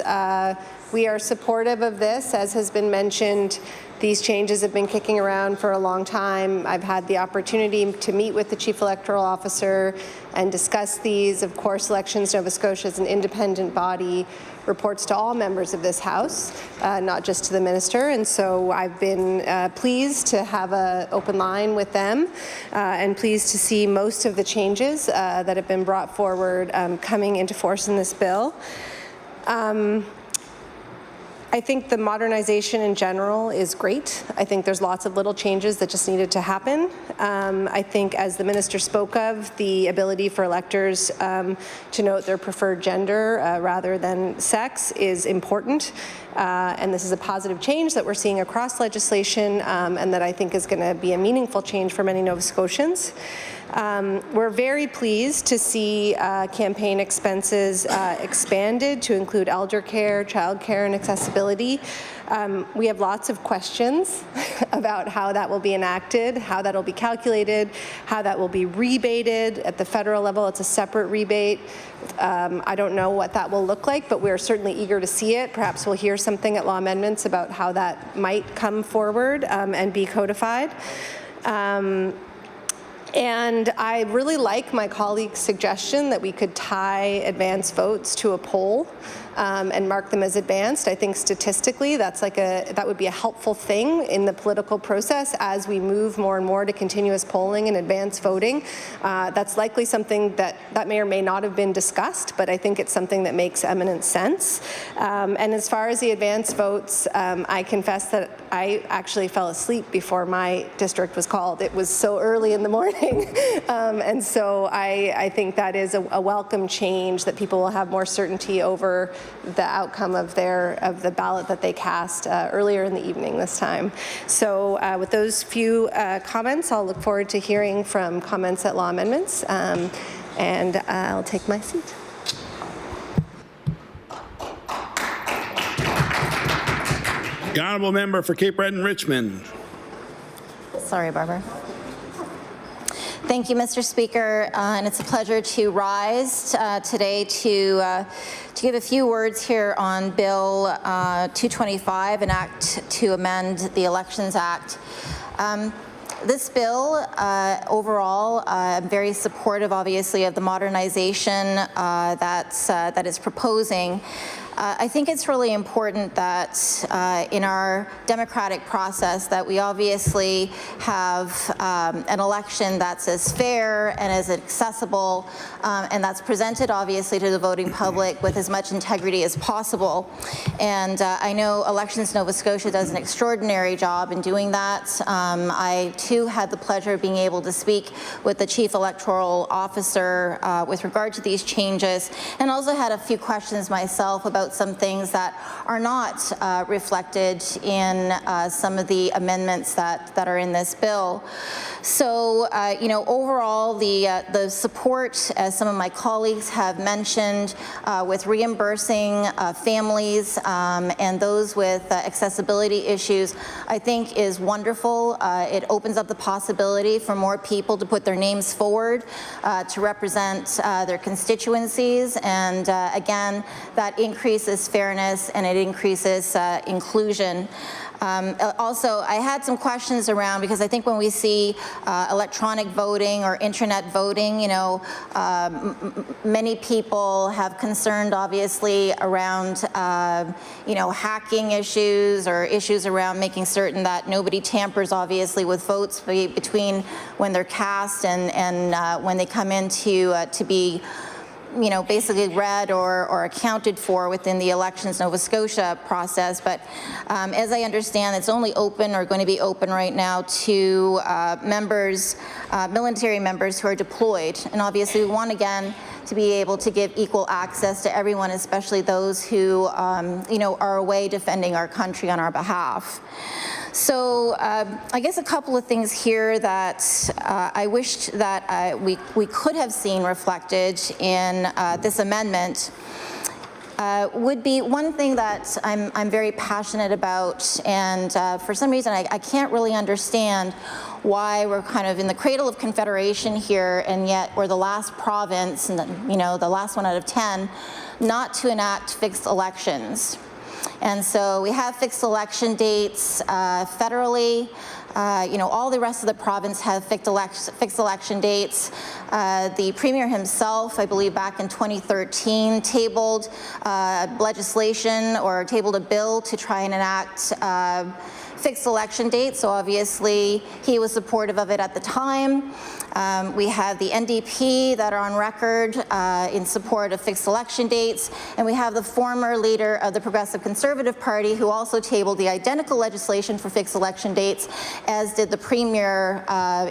We are supportive of this. As has been mentioned, these changes have been kicking around for a long time. I've had the opportunity to meet with the Chief Electoral Officer and discuss these. Of course, Elections Nova Scotia is an independent body, reports to all members of this House, not just to the Minister. And so I've been pleased to have an open line with them and pleased to see most of the changes that have been brought forward coming into force in this bill. I think the modernization in general is great. I think there's lots of little changes that just needed to happen. I think, as the Minister spoke of, the ability for electors to note their preferred gender rather than sex is important. And this is a positive change that we're seeing across legislation and that I think is going to be a meaningful change for many Nova Scotians. We're very pleased to see campaign expenses expanded to include elder care, child care, and accessibility. We have lots of questions about how that will be enacted, how that will be calculated, how that will be rebated at the federal level. It's a separate rebate. I don't know what that will look like, but we're certainly eager to see it. Perhaps we'll hear something at law amendments about how that might come forward and be codified. And I really like my colleague's suggestion that we could tie advance votes to a poll and mark them as advanced. I think statistically that would be a helpful thing in the political process as we move more and more to continuous polling and advance voting. That's likely something that may or may not have been discussed, but I think it's something that makes eminent sense. And as far as the advance votes, I confess that I actually fell asleep before my district was called. It was so early in the morning. And so I think that is a welcome change, that people will have more certainty over the outcome of the ballot that they cast earlier in the evening this time. So with those few comments, I'll look forward to hearing from comments at law amendments, and I'll take my seat. The honourable member for Cape Breton Richmond. Sorry, Barbara. Thank you, Mr. Speaker, and it's a pleasure to rise today to give a few words here on Bill 225, an act to amend the Elections Act. This bill, overall, I'm very supportive, obviously, of the modernization that is proposing. I think it's really important that in our democratic process that we obviously have an election that's as fair and as accessible and that's presented obviously to the voting public with as much integrity as possible. And I know Elections Nova Scotia does an extraordinary job in doing that. I too had the pleasure of being able to speak with the Chief Electoral Officer with regard to these changes, and also had a few questions myself about some things that are not reflected in some of the amendments that are in this bill. So, you know, overall, the support, as some of my colleagues have mentioned, with reimbursing families and those with accessibility issues, I think is wonderful. It opens up the possibility for more people to put their names forward to represent their constituencies, and again, that increases fairness and it increases inclusion. Also, I had some questions around, because I think when we see electronic voting or internet voting, you know, many people have concerned, obviously, around, you know, hacking issues or issues around making certain that nobody tampers, obviously, with votes between when they're cast and when they come in to be, you know, basically read or accounted for within the Elections Nova Scotia process. But as I understand, it's only open or going to be open right now to members, military members who are deployed. And obviously we want, again, to be able to give equal access to everyone, especially those who, you know, are away defending our country on our behalf. So I guess a couple of things here that I wished that we could have seen reflected in this amendment would be one thing that I'm very passionate about, and for some reason I can't really understand why we're kind of in the cradle of Confederation here, and yet we're the last province, and you know, the last one out of 10, not to enact fixed elections. And so we have fixed election dates federally. You know, all the rest of the province have fixed election dates. The Premier himself, I believe back in 2013, tabled legislation or tabled a bill to try and enact fixed election dates, so obviously he was supportive of it at the time. We have the NDP that are on record in support of fixed election dates, and we have the former leader of the Progressive Conservative Party who also tabled the identical legislation for fixed election dates, as did the Premier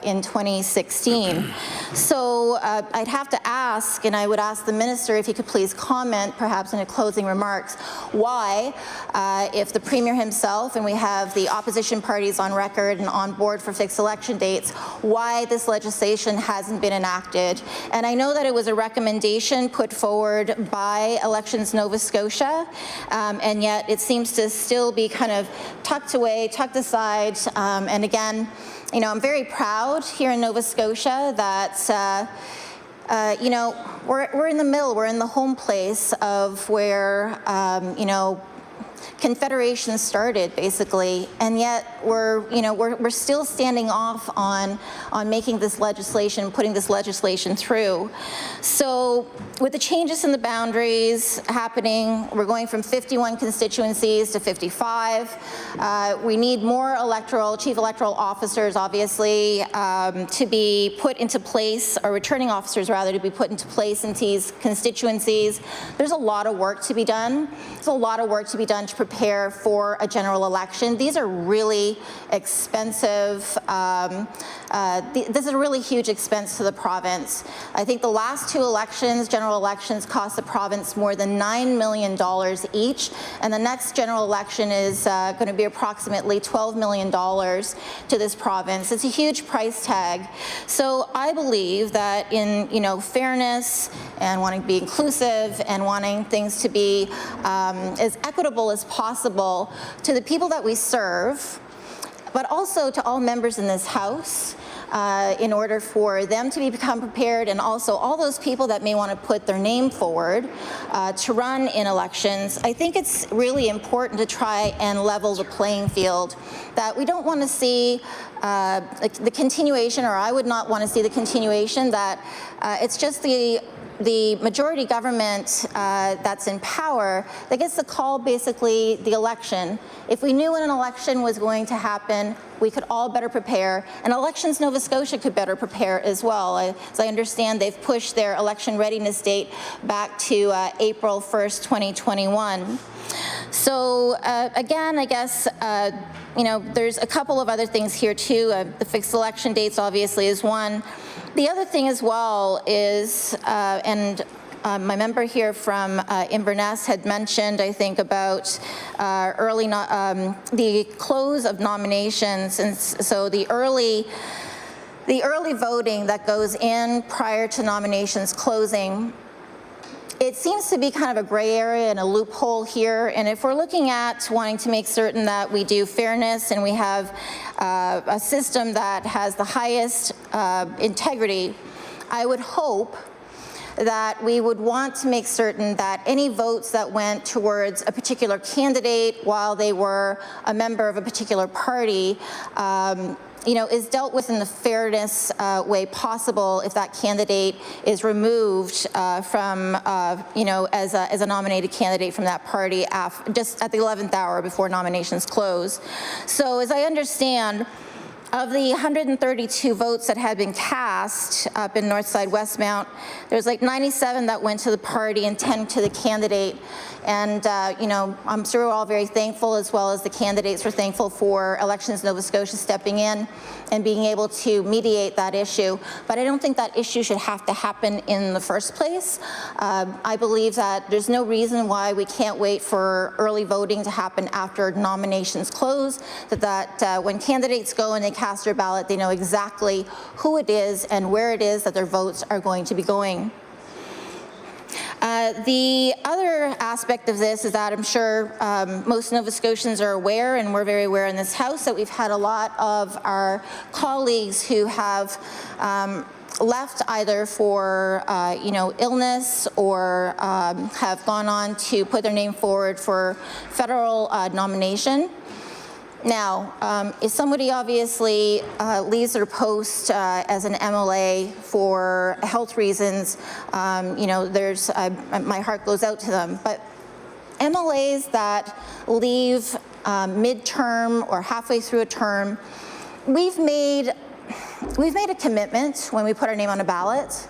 in 2016. So I'd have to ask, and I would ask the Minister if he could please comment, perhaps in a closing remarks, why, if the Premier himself, and we have the opposition parties on record and on board for fixed election dates why this legislation hasn't been enacted. And I know that it was a recommendation put forward by Elections Nova Scotia, and yet it seems to still be kind of tucked away, tucked aside. And again, you know, I'm very proud here in Nova Scotia that you know, we're in the middle, we're in the home place of where, you know, Confederation started, basically, and yet we're still standing off on making this legislation, putting this legislation through. So with the changes in the boundaries happening, we're going from 51 constituencies to 55. We need more chief electoral officers, obviously, to be put into place, or returning officers rather, to be put into place in these constituencies. There's a lot of work to be done. There's a lot of work to be done to prepare for a general election. These are really expensive. This is a really huge expense to the province. I think the last two elections, general elections, cost the province more than $9 million each, and the next general election is going to be approximately $12 million to this province. It's a huge price tag. So I believe that in fairness and wanting to be inclusive and wanting things to be as equitable as possible to the people that we serve, but also to all members in this House, in order for them to become prepared, and also all those people that may want to put their name forward to run in elections. I think it's really important to try and level the playing field, that we don't want to see the continuation, or I would not want to see the continuation, that it's just the majority government that's in power that gets to call basically the election. If we knew when an election was going to happen, we could all better prepare, and Elections Nova Scotia could better prepare as well. As I understand, they've pushed their election readiness date back to April 1st, 2021. So again, I guess, there's a couple of other things here too. The fixed election dates obviously is one. The other thing as well is, my member here from Inverness had mentioned, I think, about the close of nominations, and so the early voting that goes in prior to nominations closing. It seems to be kind of a gray area and a loophole here, and if we're looking at wanting to make certain that we do fairness and we have a system that has the highest integrity, I would hope that we would want to make certain that any votes that went towards a particular candidate while they were a member of a particular party is dealt with in the fairness way possible if that candidate is removed from, as a nominated candidate from that party just at the 11th hour before nominations close. So as I understand, of the 132 votes that had been cast up in Northside Westmount, there's like 97 that went to the party and 10 to the candidate. And, I'm sure we're all very thankful, as well as the candidates were thankful for Elections Nova Scotia stepping in and being able to mediate that issue. But I don't think that issue should have to happen in the first place. I believe that there's no reason why we can't wait for early voting to happen after nominations close, that when candidates go and they cast their ballot, they know exactly who it is and where it is that their votes are going to be going. The other aspect of this is that I'm sure most Nova Scotians are aware, and we're very aware in this House, that we've had a lot of our colleagues who have left either for illness or have gone on to put their name forward for federal nomination. Now, if somebody obviously leaves their post as an MLA for health reasons, my heart goes out to them. But MLAs that leave midterm or halfway through a term, we've made a commitment when we put our name on a ballot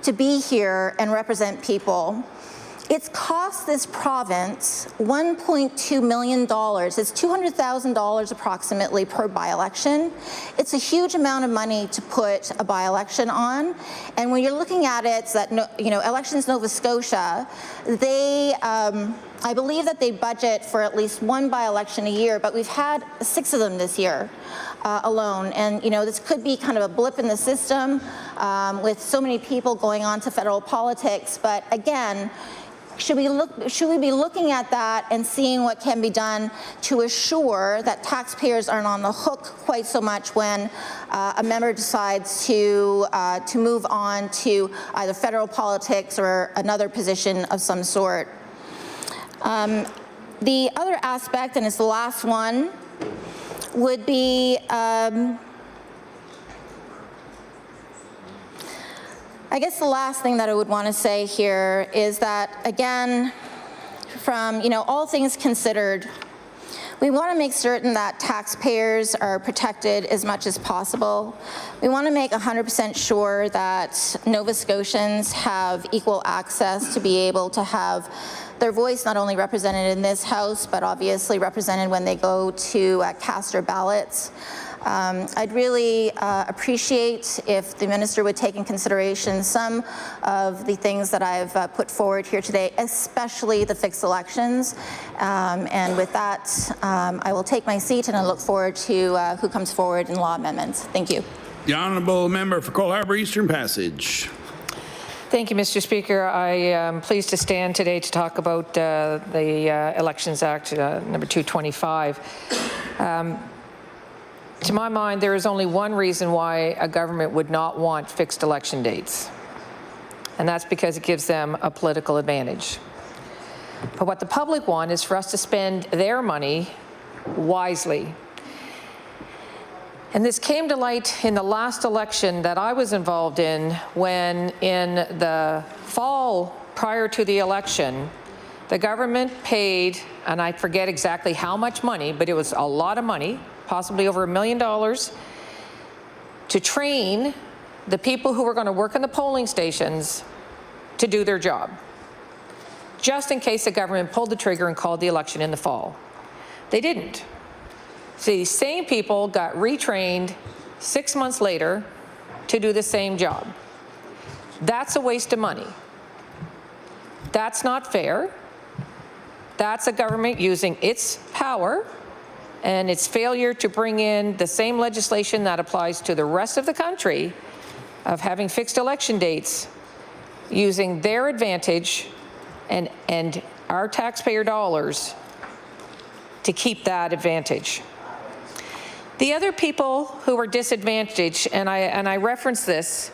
to be here and represent people. It's cost this province $1.2 million. It's $200,000 approximately per by-election. It's a huge amount of money to put a by-election on. And when you're looking at it, it's that, Elections Nova Scotia, they, I believe that they budget for at least one by-election a year, but we've had 6 of them this year alone. And, this could be kind of a blip in the system with so many people going on to federal politics. But again, should we be looking at that and seeing what can be done to assure that taxpayers aren't on the hook quite so much when a member decides to move on to either federal politics or another position of some sort? The other aspect, and it's the last one, would be I guess the last thing that I would want to say here is that, again, from all things considered, we want to make certain that taxpayers are protected as much as possible. We want to make 100% sure that Nova Scotians have equal access to be able to have their voice not only represented in this House, but obviously represented when they go to cast their ballots. I'd really appreciate if the minister would take in consideration some of the things that I've put forward here today, especially the fixed elections. And with that, I will take my seat and I look forward to who comes forward in law amendments. Thank you. The Honourable Member for Cole Harbour Eastern Passage. Thank you, Mr. Speaker. I am pleased to stand today to talk about the Elections Act number 225. To my mind, there is only one reason why a government would not want fixed election dates, and that's because it gives them a political advantage. But what the public want is for us to spend their money wisely. And this came to light in the last election that I was involved in, when in the fall prior to the election, the government paid, and I forget exactly how much money, but it was a lot of money, possibly over $1 million, to train the people who were going to work in the polling stations to do their job, just in case the government pulled the trigger and called the election in the fall. They didn't. So these same people got retrained 6 months later to do the same job. That's a waste of money. That's not fair. That's a government using its power and its failure to bring in the same legislation that applies to the rest of the country of having fixed election dates, using their advantage and our taxpayer dollars to keep that advantage. The other people who are disadvantaged, and I reference this,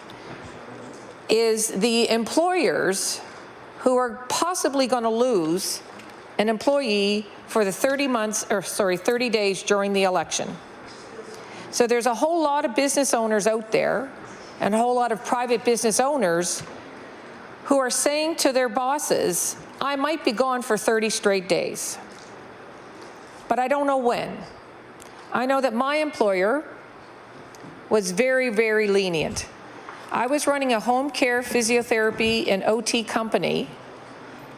is the employers who are possibly going to lose an employee for the 30 days during the election. So there's a whole lot of business owners out there and a whole lot of private business owners who are saying to their bosses, I might be gone for 30 straight days, but I don't know when. I know that my employer was very, very lenient. I was running a home care, physiotherapy, and OT company,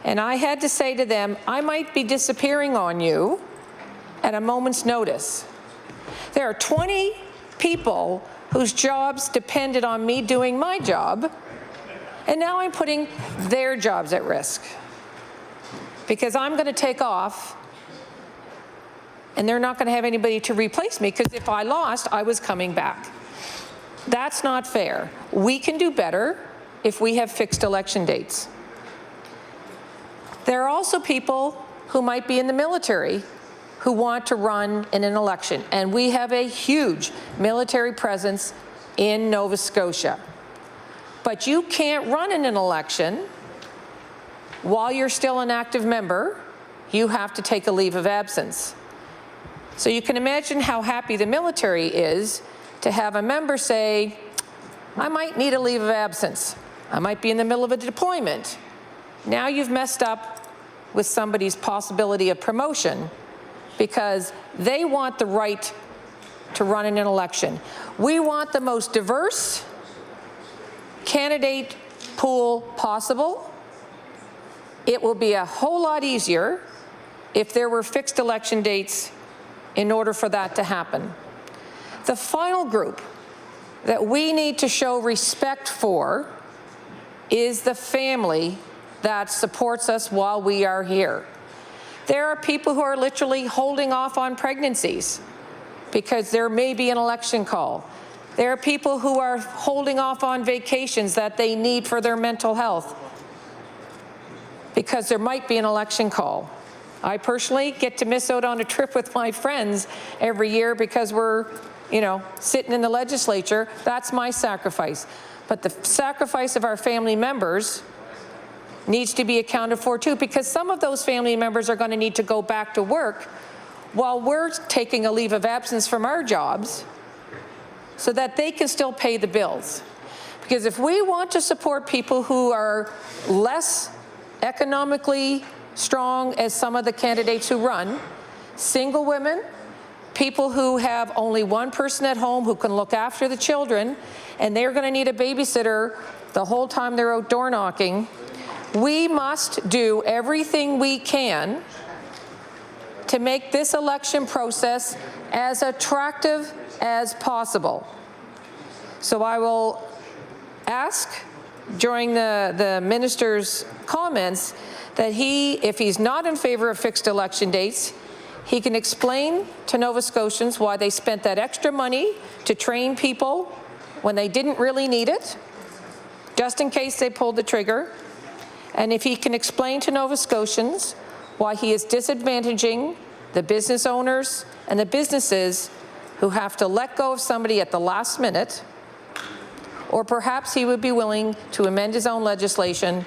and I had to say to them, I might be disappearing on you at a moment's notice. There are 20 people whose jobs depended on me doing my job, and now I'm putting their jobs at risk because I'm going to take off and they're not going to have anybody to replace me, because if I lost, I was coming back. That's not fair. We can do better if we have fixed election dates. There are also people who might be in the military who want to run in an election, and we have a huge military presence in Nova Scotia. But you can't run in an election while you're still an active member. You have to take a leave of absence. So you can imagine how happy the military is to have a member say, I might need a leave of absence. I might be in the middle of a deployment. Now you've messed up with somebody's possibility of promotion because they want the right to run in an election. We want the most diverse candidate pool possible. It will be a whole lot easier if there were fixed election dates in order for that to happen. The final group that we need to show respect for is the family that supports us while we are here. There are people who are literally holding off on pregnancies because there may be an election call. There are people who are holding off on vacations that they need for their mental health because there might be an election call. I personally get to miss out on a trip with my friends every year because we're, sitting in the legislature. That's my sacrifice. But the sacrifice of our family members needs to be accounted for too, because some of those family members are going to need to go back to work while we're taking a leave of absence from our jobs so that they can still pay the bills. Because if we want to support people who are less economically strong as some of the candidates who run, single women, people who have only one person at home who can look after the children, and they're going to need a babysitter the whole time they're out door knocking, we must do everything we can to make this election process as attractive as possible. So I will ask during the minister's comments that if he's not in favor of fixed election dates, he can explain to Nova Scotians why they spent that extra money to train people when they didn't really need it, just in case they pulled the trigger. And if he can explain to Nova Scotians why he is disadvantaging the business owners and the businesses who have to let go of somebody at the last minute, or perhaps he would be willing to amend his own legislation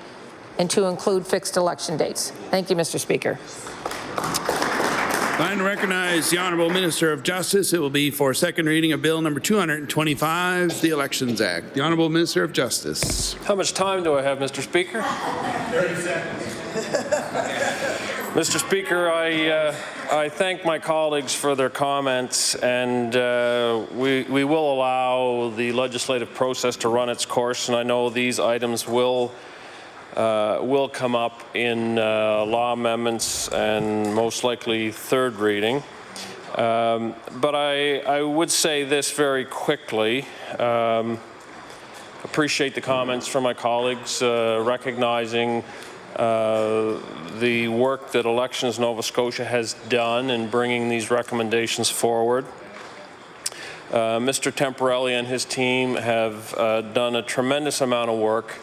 and to include fixed election dates. Thank you, Mr. Speaker. I recognize the Honourable Minister of Justice. It will be for second reading of Bill number 225, the Elections Act. The Honourable Minister of Justice. How much time do I have, Mr. Speaker? 30 seconds. Mr. Speaker, I thank my colleagues for their comments, and we will allow the legislative process to run its course, and I know these items will come up in law amendments and most likely third reading. But I would say this very quickly. Appreciate the comments from my colleagues, recognizing the work that Elections Nova Scotia has done in bringing these recommendations forward. Mr. Temporelli and his team have done a tremendous amount of work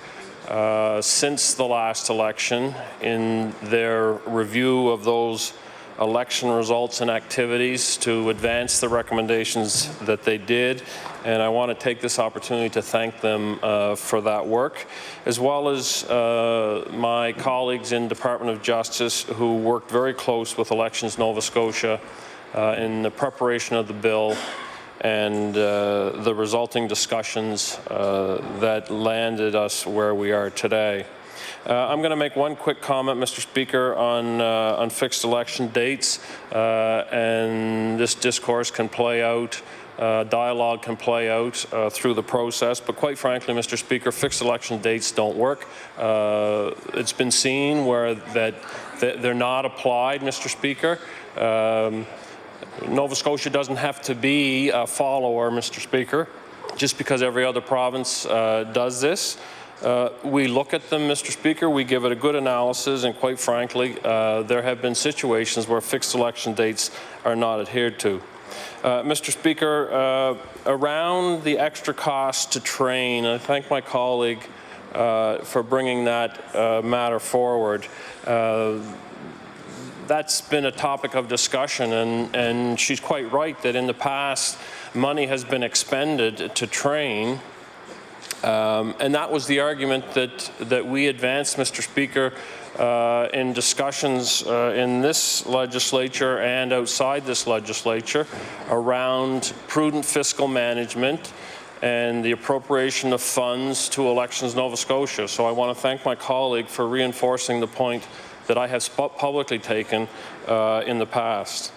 since the last election in their review of those election results and activities to advance the recommendations that they did. And I want to take this opportunity to thank them for that work, as well as my colleagues in Department of Justice who worked very close with Elections Nova Scotia in the preparation of the bill and the resulting discussions that landed us where we are today. I'm going to make one quick comment, Mr. Speaker, on fixed election dates, and this discourse can play out, dialogue can play out through the process, but quite frankly, Mr. Speaker, fixed election dates don't work. It's been seen where that they're not applied, Mr. Speaker. Nova Scotia doesn't have to be a follower, Mr. Speaker, just because every other province does this. We look at them, Mr. Speaker, we give it a good analysis, and quite frankly, there have been situations where fixed election dates are not adhered to. Mr. Speaker, around the extra cost to train, I thank my colleague for bringing that matter forward. That's been a topic of discussion, and she's quite right that in the past money has been expended to train, and that was the argument that we advanced, Mr. Speaker, in discussions in this legislature and outside this legislature around prudent fiscal management and the appropriation of funds to Elections Nova Scotia. So I want to thank my colleague for reinforcing the point that I have publicly taken in the past.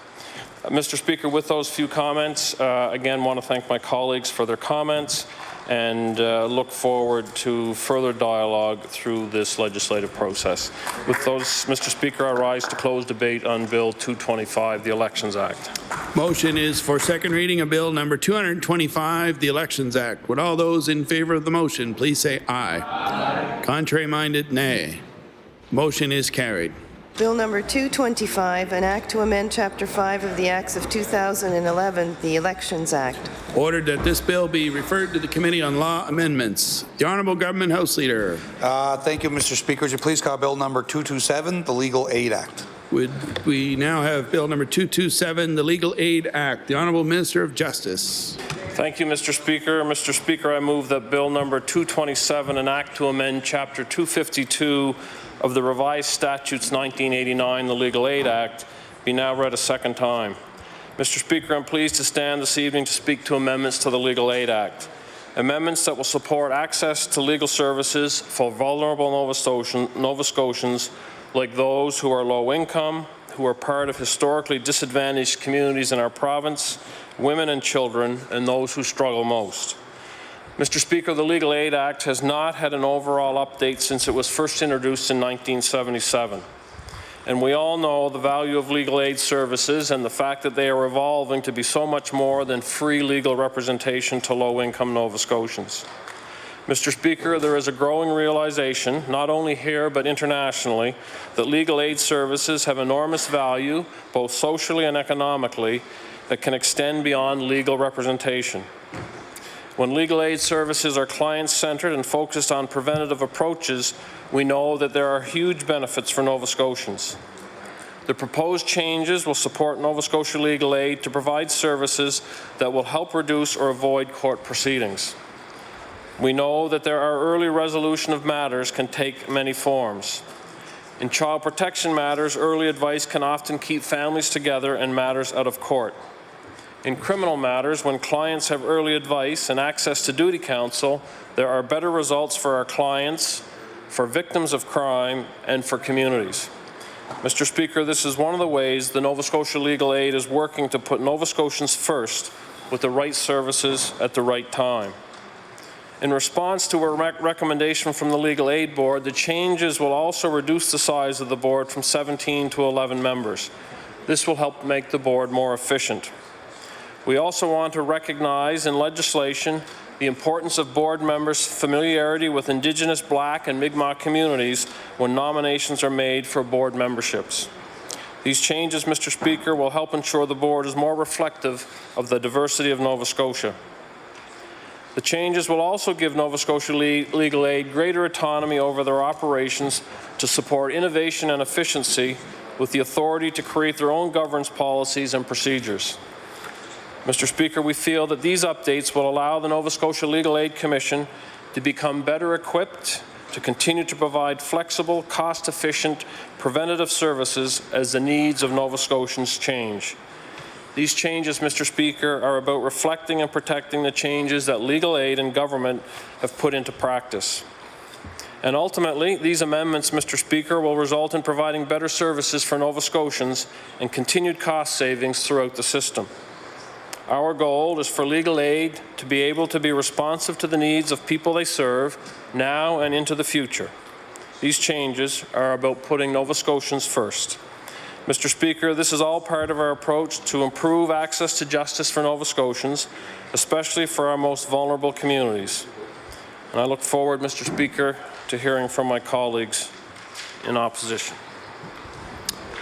Mr. Speaker, with those few comments, again, want to thank my colleagues for their comments and look forward to further dialogue through this legislative process. With those, Mr. Speaker, I rise to close debate on Bill 225, the Elections Act. Motion is for second reading of Bill number 225, the Elections Act. Would all those in favor of the motion please say aye. Aye. Contrary-minded, nay. Motion is carried. Bill number 225, an act to amend Chapter 5 of the Acts of 2011, the Elections Act. Ordered that this bill be referred to the Committee on Law Amendments. The Honourable Government House Leader. Thank you, Mr. Speaker. Would you please call Bill number 227, the Legal Aid Act? Would we now have Bill number 227, the Legal Aid Act. The Honourable Minister of Justice. Thank you, Mr. Speaker. Mr. Speaker, I move that Bill number 227, an act to amend Chapter 252 of the Revised Statutes 1989, the Legal Aid Act, be now read a second time. Mr. Speaker, I'm pleased to stand this evening to speak to amendments to the Legal Aid Act. Amendments that will support access to legal services for vulnerable Nova Scotians like those who are low income, who are part of historically disadvantaged communities in our province, women and children, and those who struggle most. Mr. Speaker, the Legal Aid Act has not had an overall update since it was first introduced in 1977. And we all know the value of legal aid services and the fact that they are evolving to be so much more than free legal representation to low-income Nova Scotians. Mr. Speaker, there is a growing realization, not only here but internationally, that legal aid services have enormous value, both socially and economically, that can extend beyond legal representation. When legal aid services are client-centered and focused on preventative approaches, we know that there are huge benefits for Nova Scotians. The proposed changes will support Nova Scotia Legal Aid to provide services that will help reduce or avoid court proceedings. We know that there are early resolution of matters can take many forms. In child protection matters, early advice can often keep families together and matters out of court. In criminal matters, when clients have early advice and access to duty counsel, there are better results for our clients, for victims of crime, and for communities. Mr. Speaker, this is one of the ways the Nova Scotia Legal Aid is working to put Nova Scotians first with the right services at the right time. In response to a recommendation from the Legal Aid Board, the changes will also reduce the size of the board from 17 to 11 members. This will help make the board more efficient. We also want to recognize in legislation the importance of board members' familiarity with Indigenous, Black, and Mi'kmaq communities when nominations are made for board memberships. These changes, Mr. Speaker, will help ensure the board is more reflective of the diversity of Nova Scotia. The changes will also give Nova Scotia Legal Aid greater autonomy over their operations to support innovation and efficiency with the authority to create their own governance policies and procedures. Mr. Speaker, we feel that these updates will allow the Nova Scotia Legal Aid Commission to become better equipped to continue to provide flexible, cost-efficient, preventative services as the needs of Nova Scotians change. These changes, Mr. Speaker, are about reflecting and protecting the changes that legal aid and government have put into practice. And ultimately, these amendments, Mr. Speaker, will result in providing better services for Nova Scotians and continued cost savings throughout the system. Our goal is for legal aid to be able to be responsive to the needs of people they serve now and into the future. These changes are about putting Nova Scotians first. Mr. Speaker, this is all part of our approach to improve access to justice for Nova Scotians, especially for our most vulnerable communities. And I look forward, Mr. Speaker, to hearing from my colleagues in opposition.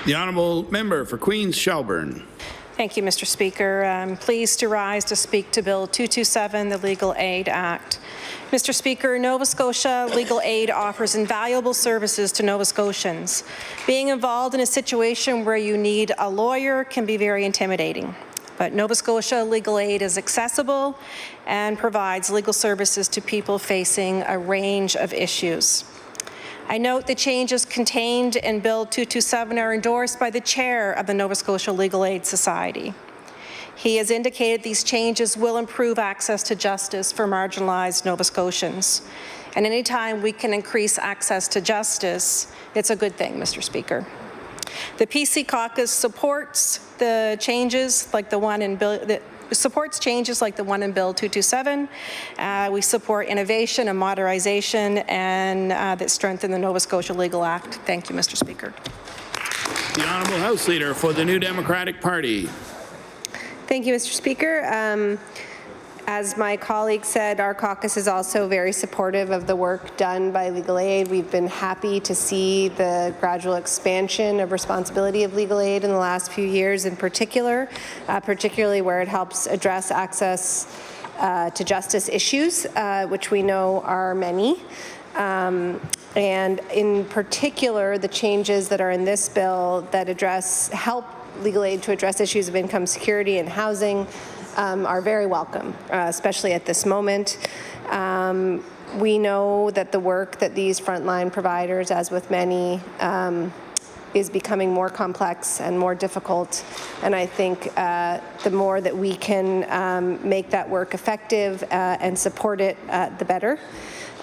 The Honourable Member for Queens Shelburne. Thank you, Mr. Speaker. I'm pleased to rise to speak to Bill 227, the Legal Aid Act. Mr. Speaker, Nova Scotia Legal Aid offers invaluable services to Nova Scotians. Being involved in a situation where you need a lawyer can be very intimidating. But Nova Scotia Legal Aid is accessible and provides legal services to people facing a range of issues. I note the changes contained in Bill 227 are endorsed by the chair of the Nova Scotia Legal Aid Society. He has indicated these changes will improve access to justice for marginalized Nova Scotians. And anytime we can increase access to justice, it's a good thing, Mr. Speaker. The PC caucus supports the changes like the one in Bill supports changes like the one in Bill 227. We support innovation and modernization and that strengthen the Nova Scotia Legal Act. Thank you, Mr. Speaker. The Honourable House Leader for the New Democratic Party. Thank you, Mr. Speaker. As my colleague said, our caucus is also very supportive of the work done by Legal Aid. We've been happy to see the gradual expansion of responsibility of Legal Aid in the last few years in particular, particularly where it helps address access to justice issues, which we know are many. And in particular, the changes that are in this bill that help Legal Aid to address issues of income security and housing are very welcome, especially at this moment. We know that the work that these frontline providers, as with many, is becoming more complex and more difficult. And I think the more that we can make that work effective and support it, the better.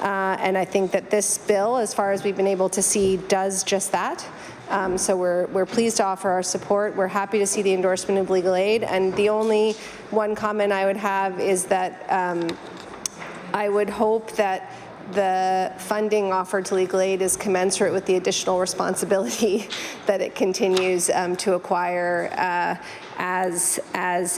And I think that this bill, as far as we've been able to see, does just that. So we're pleased to offer our support. We're happy to see the endorsement of Legal Aid. And the only one comment I would have is that I would hope that the funding offered to Legal Aid is commensurate with the additional responsibility that it continues to acquire as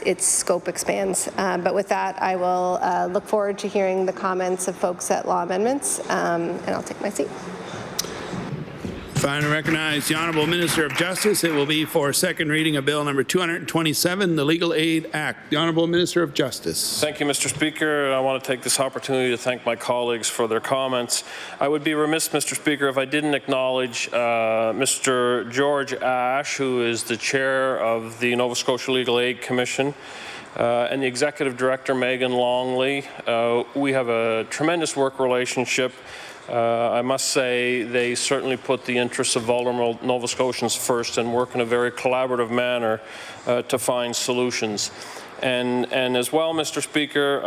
its scope expands. But with that, I will look forward to hearing the comments of folks at Law Amendments, and I'll take my seat. Fine to recognize the Honourable Minister of Justice. It will be for second reading of Bill number 227, the Legal Aid Act. The Honourable Minister of Justice. Thank you, Mr. Speaker. I want to take this opportunity to thank my colleagues for their comments. I would be remiss, Mr. Speaker, if I didn't acknowledge Mr. George Ash, who is the chair of the Nova Scotia Legal Aid Commission, and the Executive Director, Megan Longley. We have a tremendous work relationship. I must say they certainly put the interests of vulnerable Nova Scotians first and work in a very collaborative manner to find solutions. And as well, Mr. Speaker,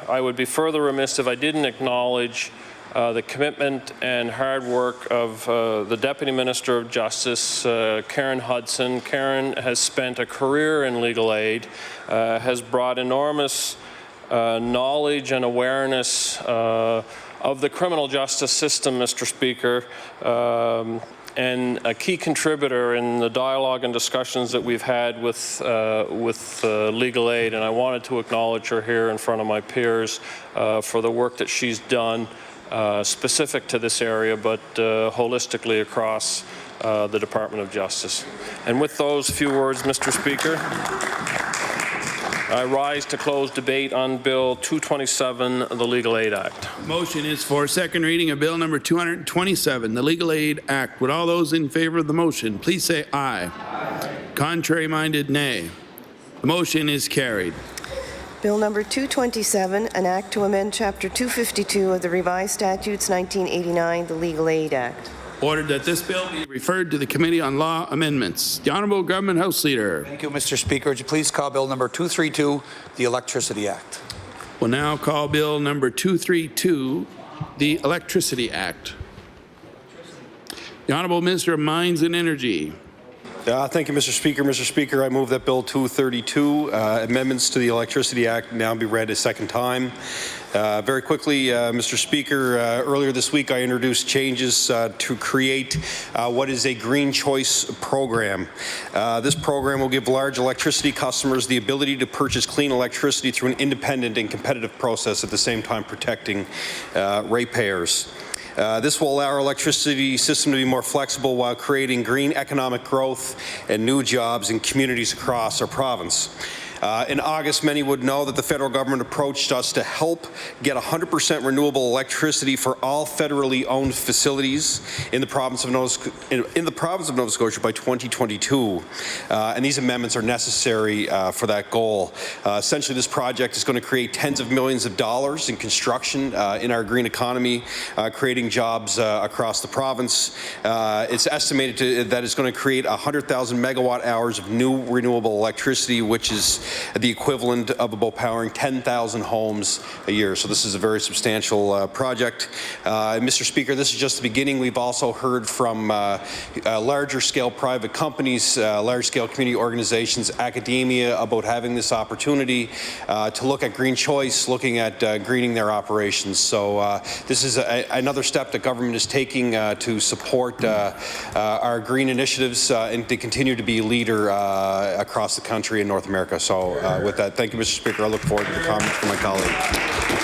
I would be further remiss if I didn't acknowledge the commitment and hard work of the Deputy Minister of Justice, Karen Hudson. Karen has spent a career in legal aid, has brought enormous knowledge and awareness of the criminal justice system, Mr. Speaker, and a key contributor in the dialogue and discussions that we've had with legal aid. And I wanted to acknowledge her here in front of my peers for the work that she's done specific to this area, but holistically across the Department of Justice. And with those few words, Mr. Speaker, I rise to close debate on Bill 227, the Legal Aid Act. Motion is for second reading of Bill number 227, the Legal Aid Act. Would all those in favor of the motion please say aye. Contrary-minded, nay. The motion is carried. Bill number 227, an act to amend Chapter 252 of the Revised Statutes 1989, the Legal Aid Act. Ordered that this bill be referred to the Committee on Law Amendments. The Honourable Government House Leader. Thank you, Mr. Speaker. Would you please call Bill number 232, the Electricity Act? We'll now call Bill number 232, the Electricity Act. The Honourable Minister of Mines and Energy. Thank you, Mr. Speaker. Mr. Speaker, I move that Bill 232, amendments to the Electricity Act, now be read a second time. Very quickly, Mr. Speaker, earlier this week I introduced changes to create what is a Green Choice program. This program will give large electricity customers the ability to purchase clean electricity through an independent and competitive process, at the same time protecting ratepayers. This will allow our electricity system to be more flexible while creating green economic growth and new jobs in communities across our province. In August, many would know that the federal government approached us to help get 100% renewable electricity for all federally owned facilities in the province of Nova Scotia by 2022. And these amendments are necessary for that goal. Essentially, this project is going to create tens of millions of dollars in construction in our green economy, creating jobs across the province. It's estimated that it's going to create 100,000 megawatt hours of new renewable electricity, which is the equivalent of about powering 10,000 homes a year. So this is a very substantial project. Mr. Speaker, this is just the beginning. We've also heard from larger scale private companies, large scale community organizations, academia about having this opportunity to look at green choice, looking at greening their operations. So this is another step that government is taking to support our green initiatives and to continue to be a leader across the country in North America. So with that, thank you, Mr. Speaker. I look forward to the comments from my colleague.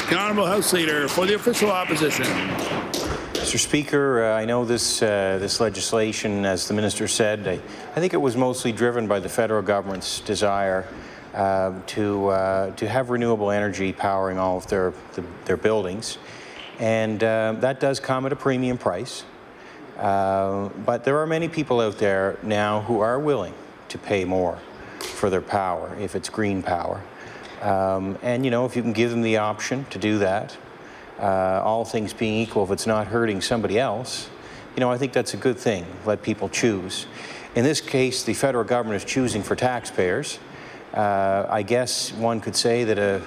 The Honourable House Leader for the official opposition. Mr. Speaker, I know this legislation, as the Minister said, I think it was mostly driven by the federal government's desire to have renewable energy powering all of their buildings. And that does come at a premium price. But there are many people out there now who are willing to pay more for their power, if it's green power. And, you know, if you can give them the option to do that, all things being equal, if it's not hurting somebody else, you know, I think that's a good thing. Let people choose. In this case, the federal government is choosing for taxpayers. I guess one could say that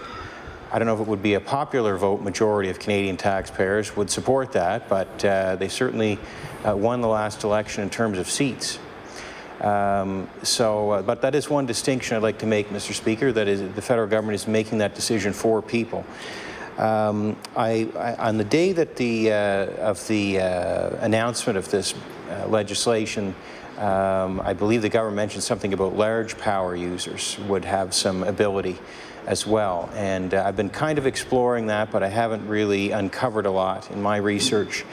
I don't know if it would be a popular vote, majority of Canadian taxpayers would support that, but they certainly won the last election in terms of seats. But that is one distinction I'd like to make, Mr. Speaker, that is the federal government is making that decision for people. On the day that of the announcement of this legislation, I believe the government mentioned something about large power users would have some ability as well. And I've been kind of exploring that, but I haven't really uncovered a lot in my research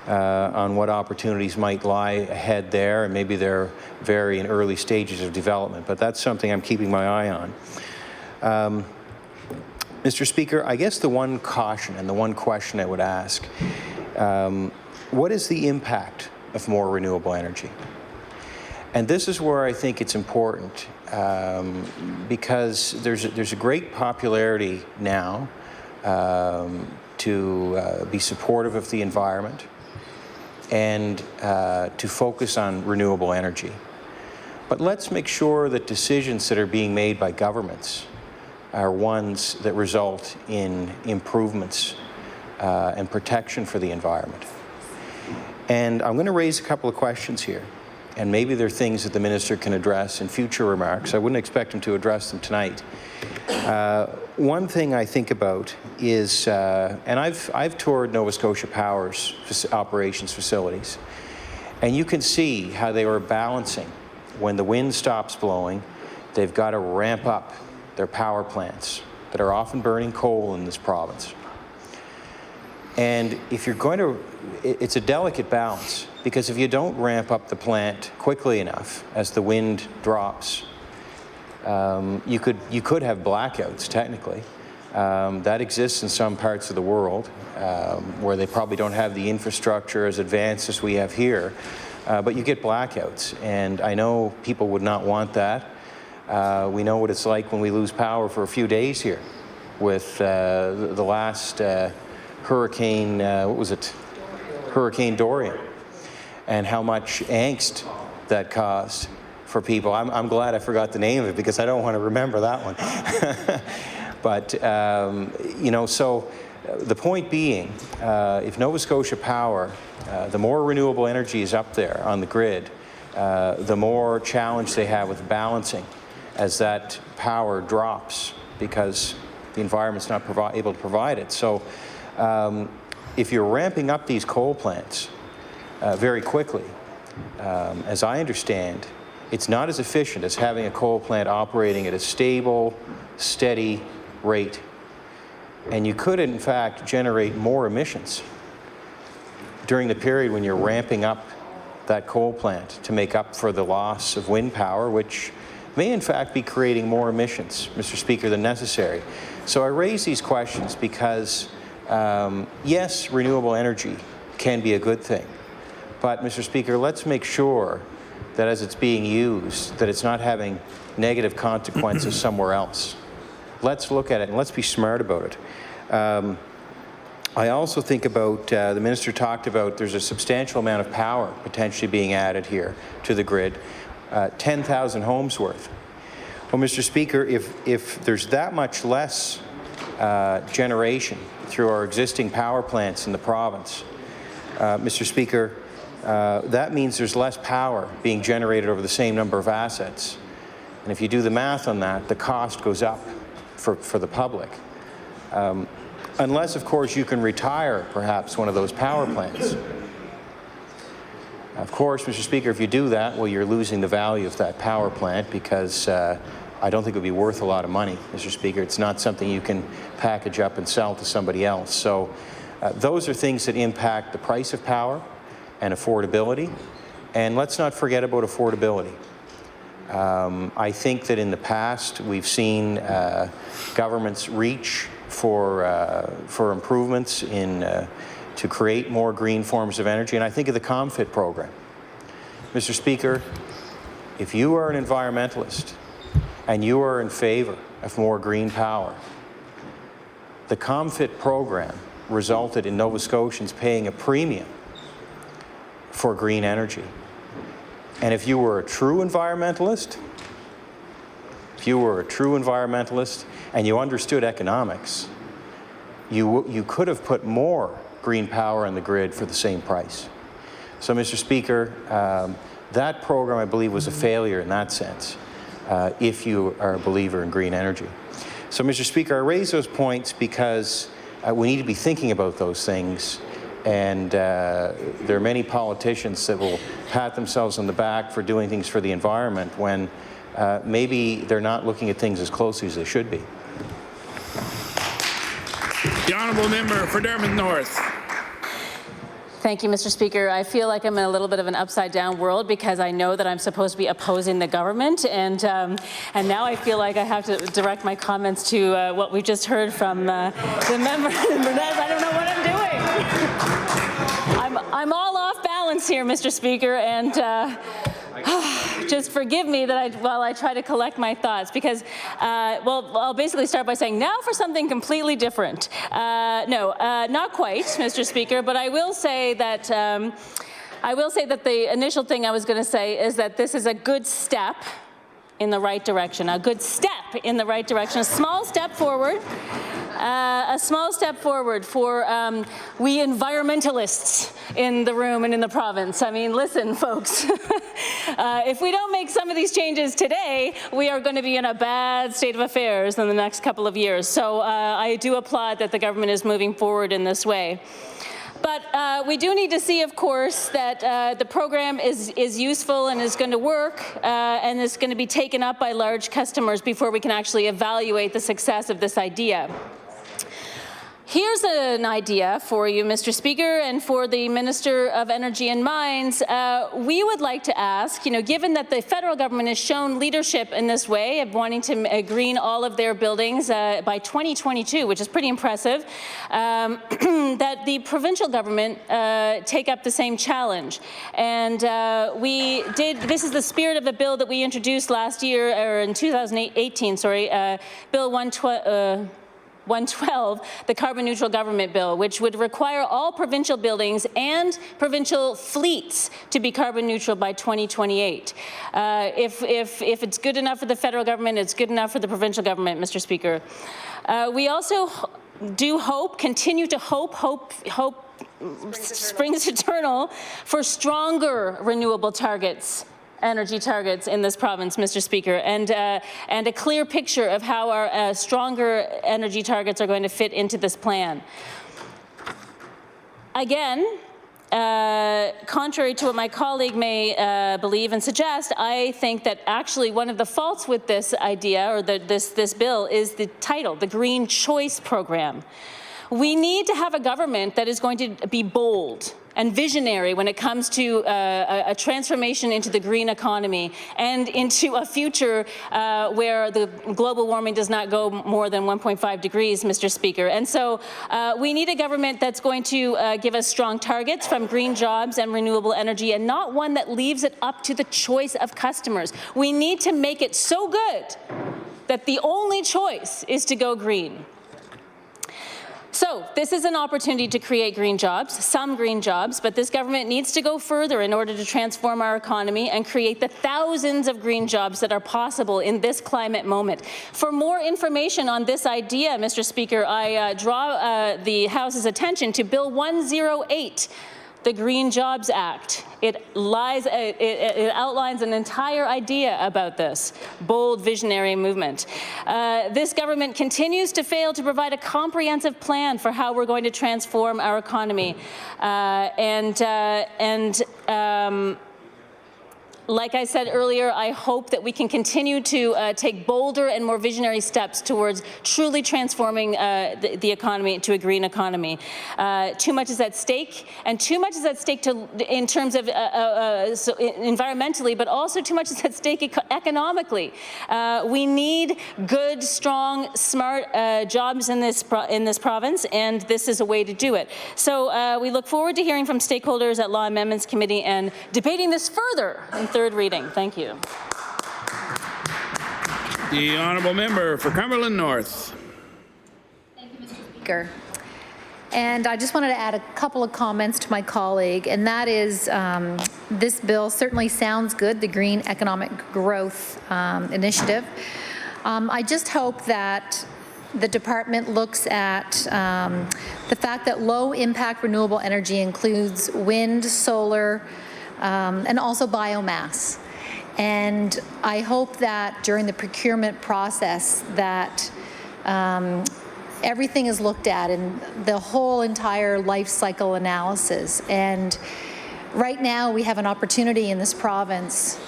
on what opportunities might lie ahead there, and maybe they're very in early stages of development. But that's something I'm keeping my eye on. Mr. Speaker, I guess the one caution and the one question I would ask, what is the impact of more renewable energy? And this is where I think it's important because there's a great popularity now to be supportive of the environment and to focus on renewable energy. But let's make sure that decisions that are being made by governments are ones that result in improvements and protection for the environment. And I'm going to raise a couple of questions here. And maybe there are things that the minister can address in future remarks. I wouldn't expect him to address them tonight. One thing I think about is, and I've toured Nova Scotia Power's operations facilities, and you can see how they were balancing. When the wind stops blowing, they've got to ramp up their power plants that are often burning coal in this province. And if you're going to, it's a delicate balance, because if you don't ramp up the plant quickly enough as the wind drops, you could have blackouts technically. That exists in some parts of the world where they probably don't have the infrastructure as advanced as we have here, but you get blackouts, and I know people would not want that. We know what it's like when we lose power for a few days here with the last hurricane, what was it? Hurricane Dorian, and how much angst that caused for people. I'm glad I forgot the name of it because I don't want to remember that one. But, you know, so the point being, if Nova Scotia Power, the more renewable energy is up there on the grid, the more challenge they have with balancing as that power drops because the environment's not able to provide it. So if you're ramping up these coal plants very quickly, as I understand, it's not as efficient as having a coal plant operating at a stable, steady rate. And you could, in fact, generate more emissions during the period when you're ramping up that coal plant to make up for the loss of wind power, which may, in fact, be creating more emissions, Mr. Speaker, than necessary. So I raise these questions because yes, renewable energy can be a good thing, but Mr. Speaker, let's make sure that as it's being used, that it's not having negative consequences somewhere else. Let's look at it and let's be smart about it. I also think about, the minister talked about there's a substantial amount of power potentially being added here to the grid, 10,000 homes worth. Well, Mr. Speaker, if there's that much less generation through our existing power plants in the province, Mr. Speaker, that means there's less power being generated over the same number of assets. And if you do the math on that, the cost goes up for the public. Unless, of course, you can retire perhaps one of those power plants. Of course, Mr. Speaker, if you do that, well, you're losing the value of that power plant because I don't think it would be worth a lot of money, Mr. Speaker. It's not something you can package up and sell to somebody else. So those are things that impact the price of power and affordability. And let's not forget about affordability. I think that in the past we've seen governments reach for improvements in to create more green forms of energy, and I think of the ComFit program. Mr. Speaker, if you are an environmentalist and you are in favor of more green power, the ComFit program resulted in Nova Scotians paying a premium for green energy. And if you were a true environmentalist, and you understood economics, you could have put more green power on the grid for the same price. So, Mr. Speaker, that program, I believe, was a failure in that sense, if you are a believer in green energy. So, Mr. Speaker, I raise those points because we need to be thinking about those things. And there are many politicians that will pat themselves on the back for doing things for the environment when maybe they're not looking at things as closely as they should be. The honourable member for Dartmouth North. Thank you, Mr. Speaker. I feel like I'm in a little bit of an upside-down world because I know that I'm supposed to be opposing the government, and now I feel like I have to direct my comments to what we just heard from the member. I don't know what I'm doing. I'm all off balance here, Mr. Speaker, and just forgive me that while I try to collect my thoughts, because, well, I'll basically start by saying now for something completely different. No, not quite, Mr. Speaker, but I will say that the initial thing I was going to say is that this is a good step in the right direction, a good step in the right direction, a small step forward. A small step forward for we environmentalists in the room and in the province. I mean, listen, folks, if we don't make some of these changes today, we are going to be in a bad state of affairs in the next couple of years. So I do applaud that the government is moving forward in this way. But we do need to see, of course, that the program is useful and is going to work and is going to be taken up by large customers before we can actually evaluate the success of this idea. Here's an idea for you, Mr. Speaker, and for the Minister of Energy and Mines. We would like to ask, given that the federal government has shown leadership in this way of wanting to green all of their buildings by 2022, which is pretty impressive, that the provincial government take up the same challenge. And this is the spirit of a bill that we introduced last year, or in 2018, sorry, Bill 112, the Carbon Neutral Government Bill, which would require all provincial buildings and provincial fleets to be carbon neutral by 2028. If it's good enough for the federal government, it's good enough for the provincial government, Mr. Speaker. We also do continue to hope springs eternal for stronger renewable energy targets in this province, Mr. Speaker, and a clear picture of how our stronger energy targets are going to fit into this plan. Again, contrary to what my colleague may believe and suggest, I think that actually one of the faults with this idea, or this bill, is the title, the Green Choice Program. We need to have a government that is going to be bold and visionary when it comes to a transformation into the green economy and into a future where the global warming does not go more than 1.5 degrees, Mr. Speaker. And so we need a government that's going to give us strong targets from green jobs and renewable energy, and not one that leaves it up to the choice of customers. We need to make it so good that the only choice is to go green. So this is an opportunity to create green jobs, some green jobs, but this government needs to go further in order to transform our economy and create the thousands of green jobs that are possible in this climate moment. For more information on this idea, Mr. Speaker, I draw the House's attention to Bill 108, the Green Jobs Act. It outlines an entire idea about this bold visionary movement. This government continues to fail to provide a comprehensive plan for how we're going to transform our economy. Like I said earlier, I hope that we can continue to take bolder and more visionary steps towards truly transforming the economy into a green economy. Too much is at stake, and too much is at stake in terms of environmentally, but also too much is at stake economically. We need good, strong, smart jobs in this province, and this is a way to do it. So we look forward to hearing from stakeholders at Law Amendments Committee and debating this further in third reading. Thank you. The honourable member for Cumberland North. Thank you, Mr. Speaker. And I just wanted to add a couple of comments to my colleague, and that is this bill certainly sounds good, the Green Economic Growth Initiative. I just hope that the department looks at the fact that low-impact renewable energy includes wind, solar, and also biomass. And I hope that during the procurement process that everything is looked at in the whole entire life cycle analysis. And right now we have an opportunity in this province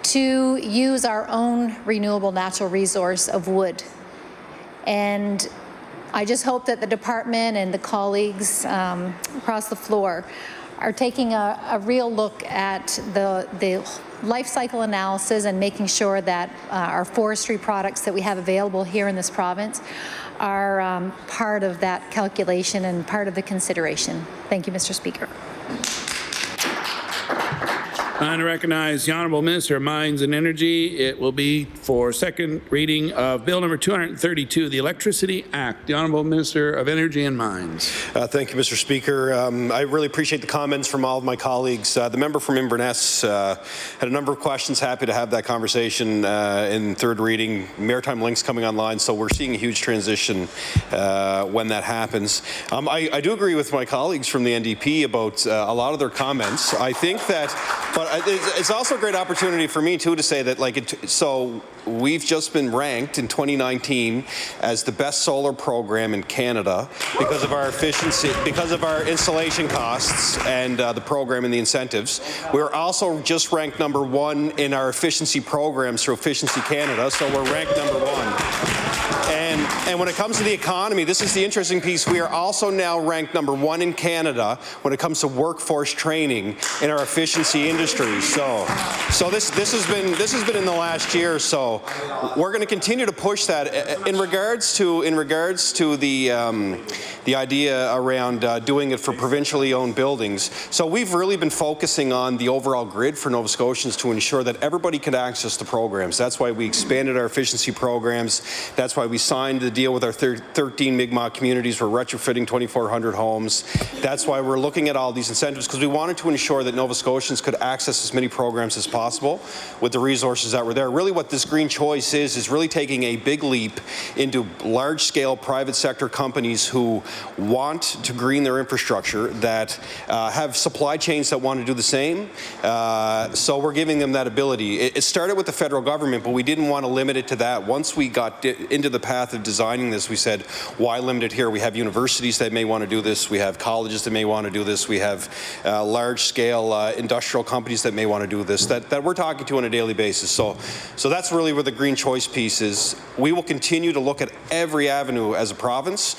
to use our own renewable natural resource of wood. And I just hope that the department and the colleagues across the floor are taking a real look at the life cycle analysis and making sure that our forestry products that we have available here in this province are part of that calculation and part of the consideration. Thank you, Mr. Speaker. And I recognize the Honourable Minister of Mines and Energy. It will be for second reading of Bill number 232, the Electricity Act. The Honourable Minister of Energy and Mines. Thank you, Mr. Speaker. I really appreciate the comments from all of my colleagues. The member from Inverness had a number of questions. Happy to have that conversation in third reading. Maritime Link's coming online, so we're seeing a huge transition when that happens. I do agree with my colleagues from the NDP about a lot of their comments. I think that, but it's also a great opportunity for me too to say that so we've just been ranked in 2019 as the best solar program in Canada because of our efficiency, because of our installation costs and the program and the incentives. We're also just ranked #1 in our efficiency programs through Efficiency Canada, so we're ranked #1. And when it comes to the economy, this is the interesting piece. We are also now ranked #1 in Canada when it comes to workforce training in our efficiency industries. So this has been in the last year. So we're going to continue to push that. In regards to the idea around doing it for provincially owned buildings. So we've really been focusing on the overall grid for Nova Scotians to ensure that everybody can access the programs. That's why we expanded our efficiency programs. That's why we signed the deal with our 13 Mi'kmaq communities. We're retrofitting 2,400 homes. That's why we're looking at all these incentives, because we wanted to ensure that Nova Scotians could access as many programs as possible with the resources that were there. Really what this green choice is really taking a big leap into large-scale private sector companies who want to green their infrastructure, that have supply chains that want to do the same. So we're giving them that ability. It started with the federal government, but we didn't want to limit it to that. Once we got into the path of designing this, we said, why limit it here? We have universities that may want to do this. We have colleges that may want to do this. We have large-scale industrial companies that may want to do this, that we're talking to on a daily basis. So that's really where the green choice piece is. We will continue to look at every avenue as a province.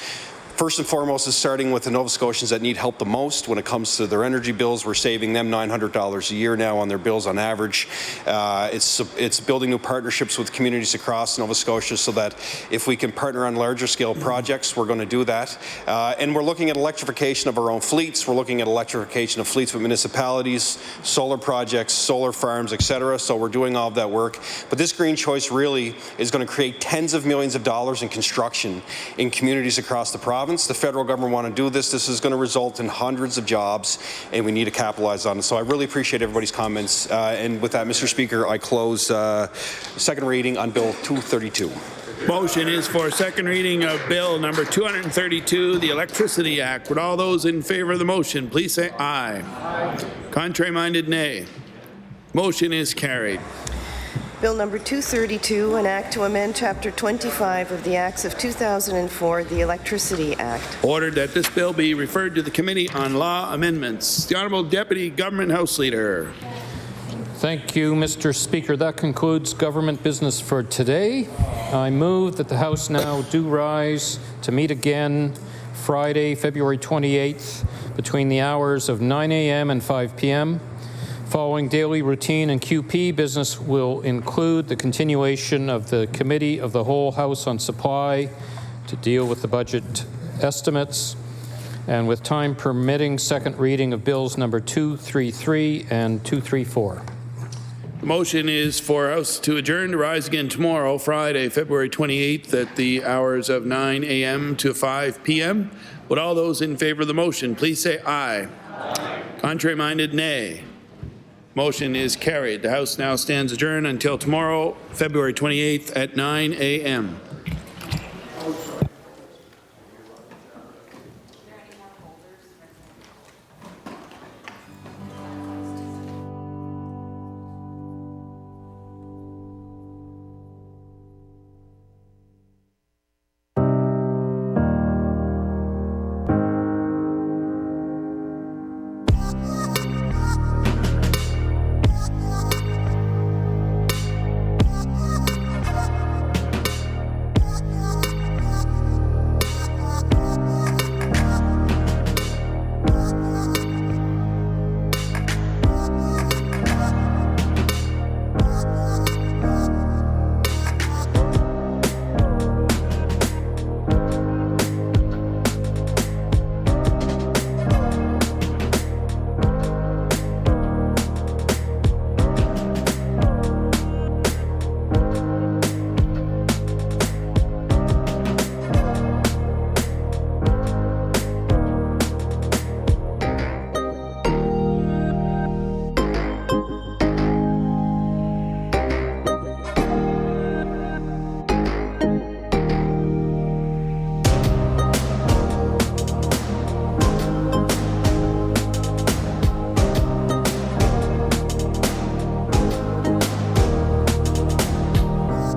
First and foremost is starting with the Nova Scotians that need help the most when it comes to their energy bills. We're saving them $900 a year now on their bills on average. It's building new partnerships with communities across Nova Scotia so that if we can partner on larger scale projects, we're going to do that. And we're looking at electrification of our own fleets. We're looking at electrification of fleets with municipalities, solar projects, solar farms, etc. So we're doing all of that work. But this green choice really is going to create tens of millions of dollars in construction in communities across the province. province, the federal government want to do this. This is going to result in hundreds of jobs, and we need to capitalize on it. So I really appreciate everybody's comments. And with that, Mr. Speaker, I close second reading on Bill 232. Motion is for second reading of Bill number 232, the Electricity Act. Would all those in favor of the motion please say aye. Aye. Contrary-minded, nay. Motion is carried. Bill number 232, an act to amend Chapter 25 of the Acts of 2004, the Electricity Act. Ordered that this bill be referred to the Committee on Law Amendments. The Honourable Deputy Government House Leader. Thank you, Mr. Speaker. That concludes government business for today. I move that the House now do rise to meet again Friday, February 28th, between the hours of 9 a.m. and 5 p.m. Following daily routine and QP business will include the continuation of the Committee of the Whole House on Supply to deal with the budget estimates, and with time permitting, second reading of bills number 233 and 234. The motion is for House to adjourn to rise again tomorrow, Friday, February 28th at the hours of 9 a.m. to 5 p.m. Would all those in favor of the motion please say aye. Aye. Contrary-minded, nay. Motion is carried. The House now stands adjourned until tomorrow, February 28th at 9 a.m.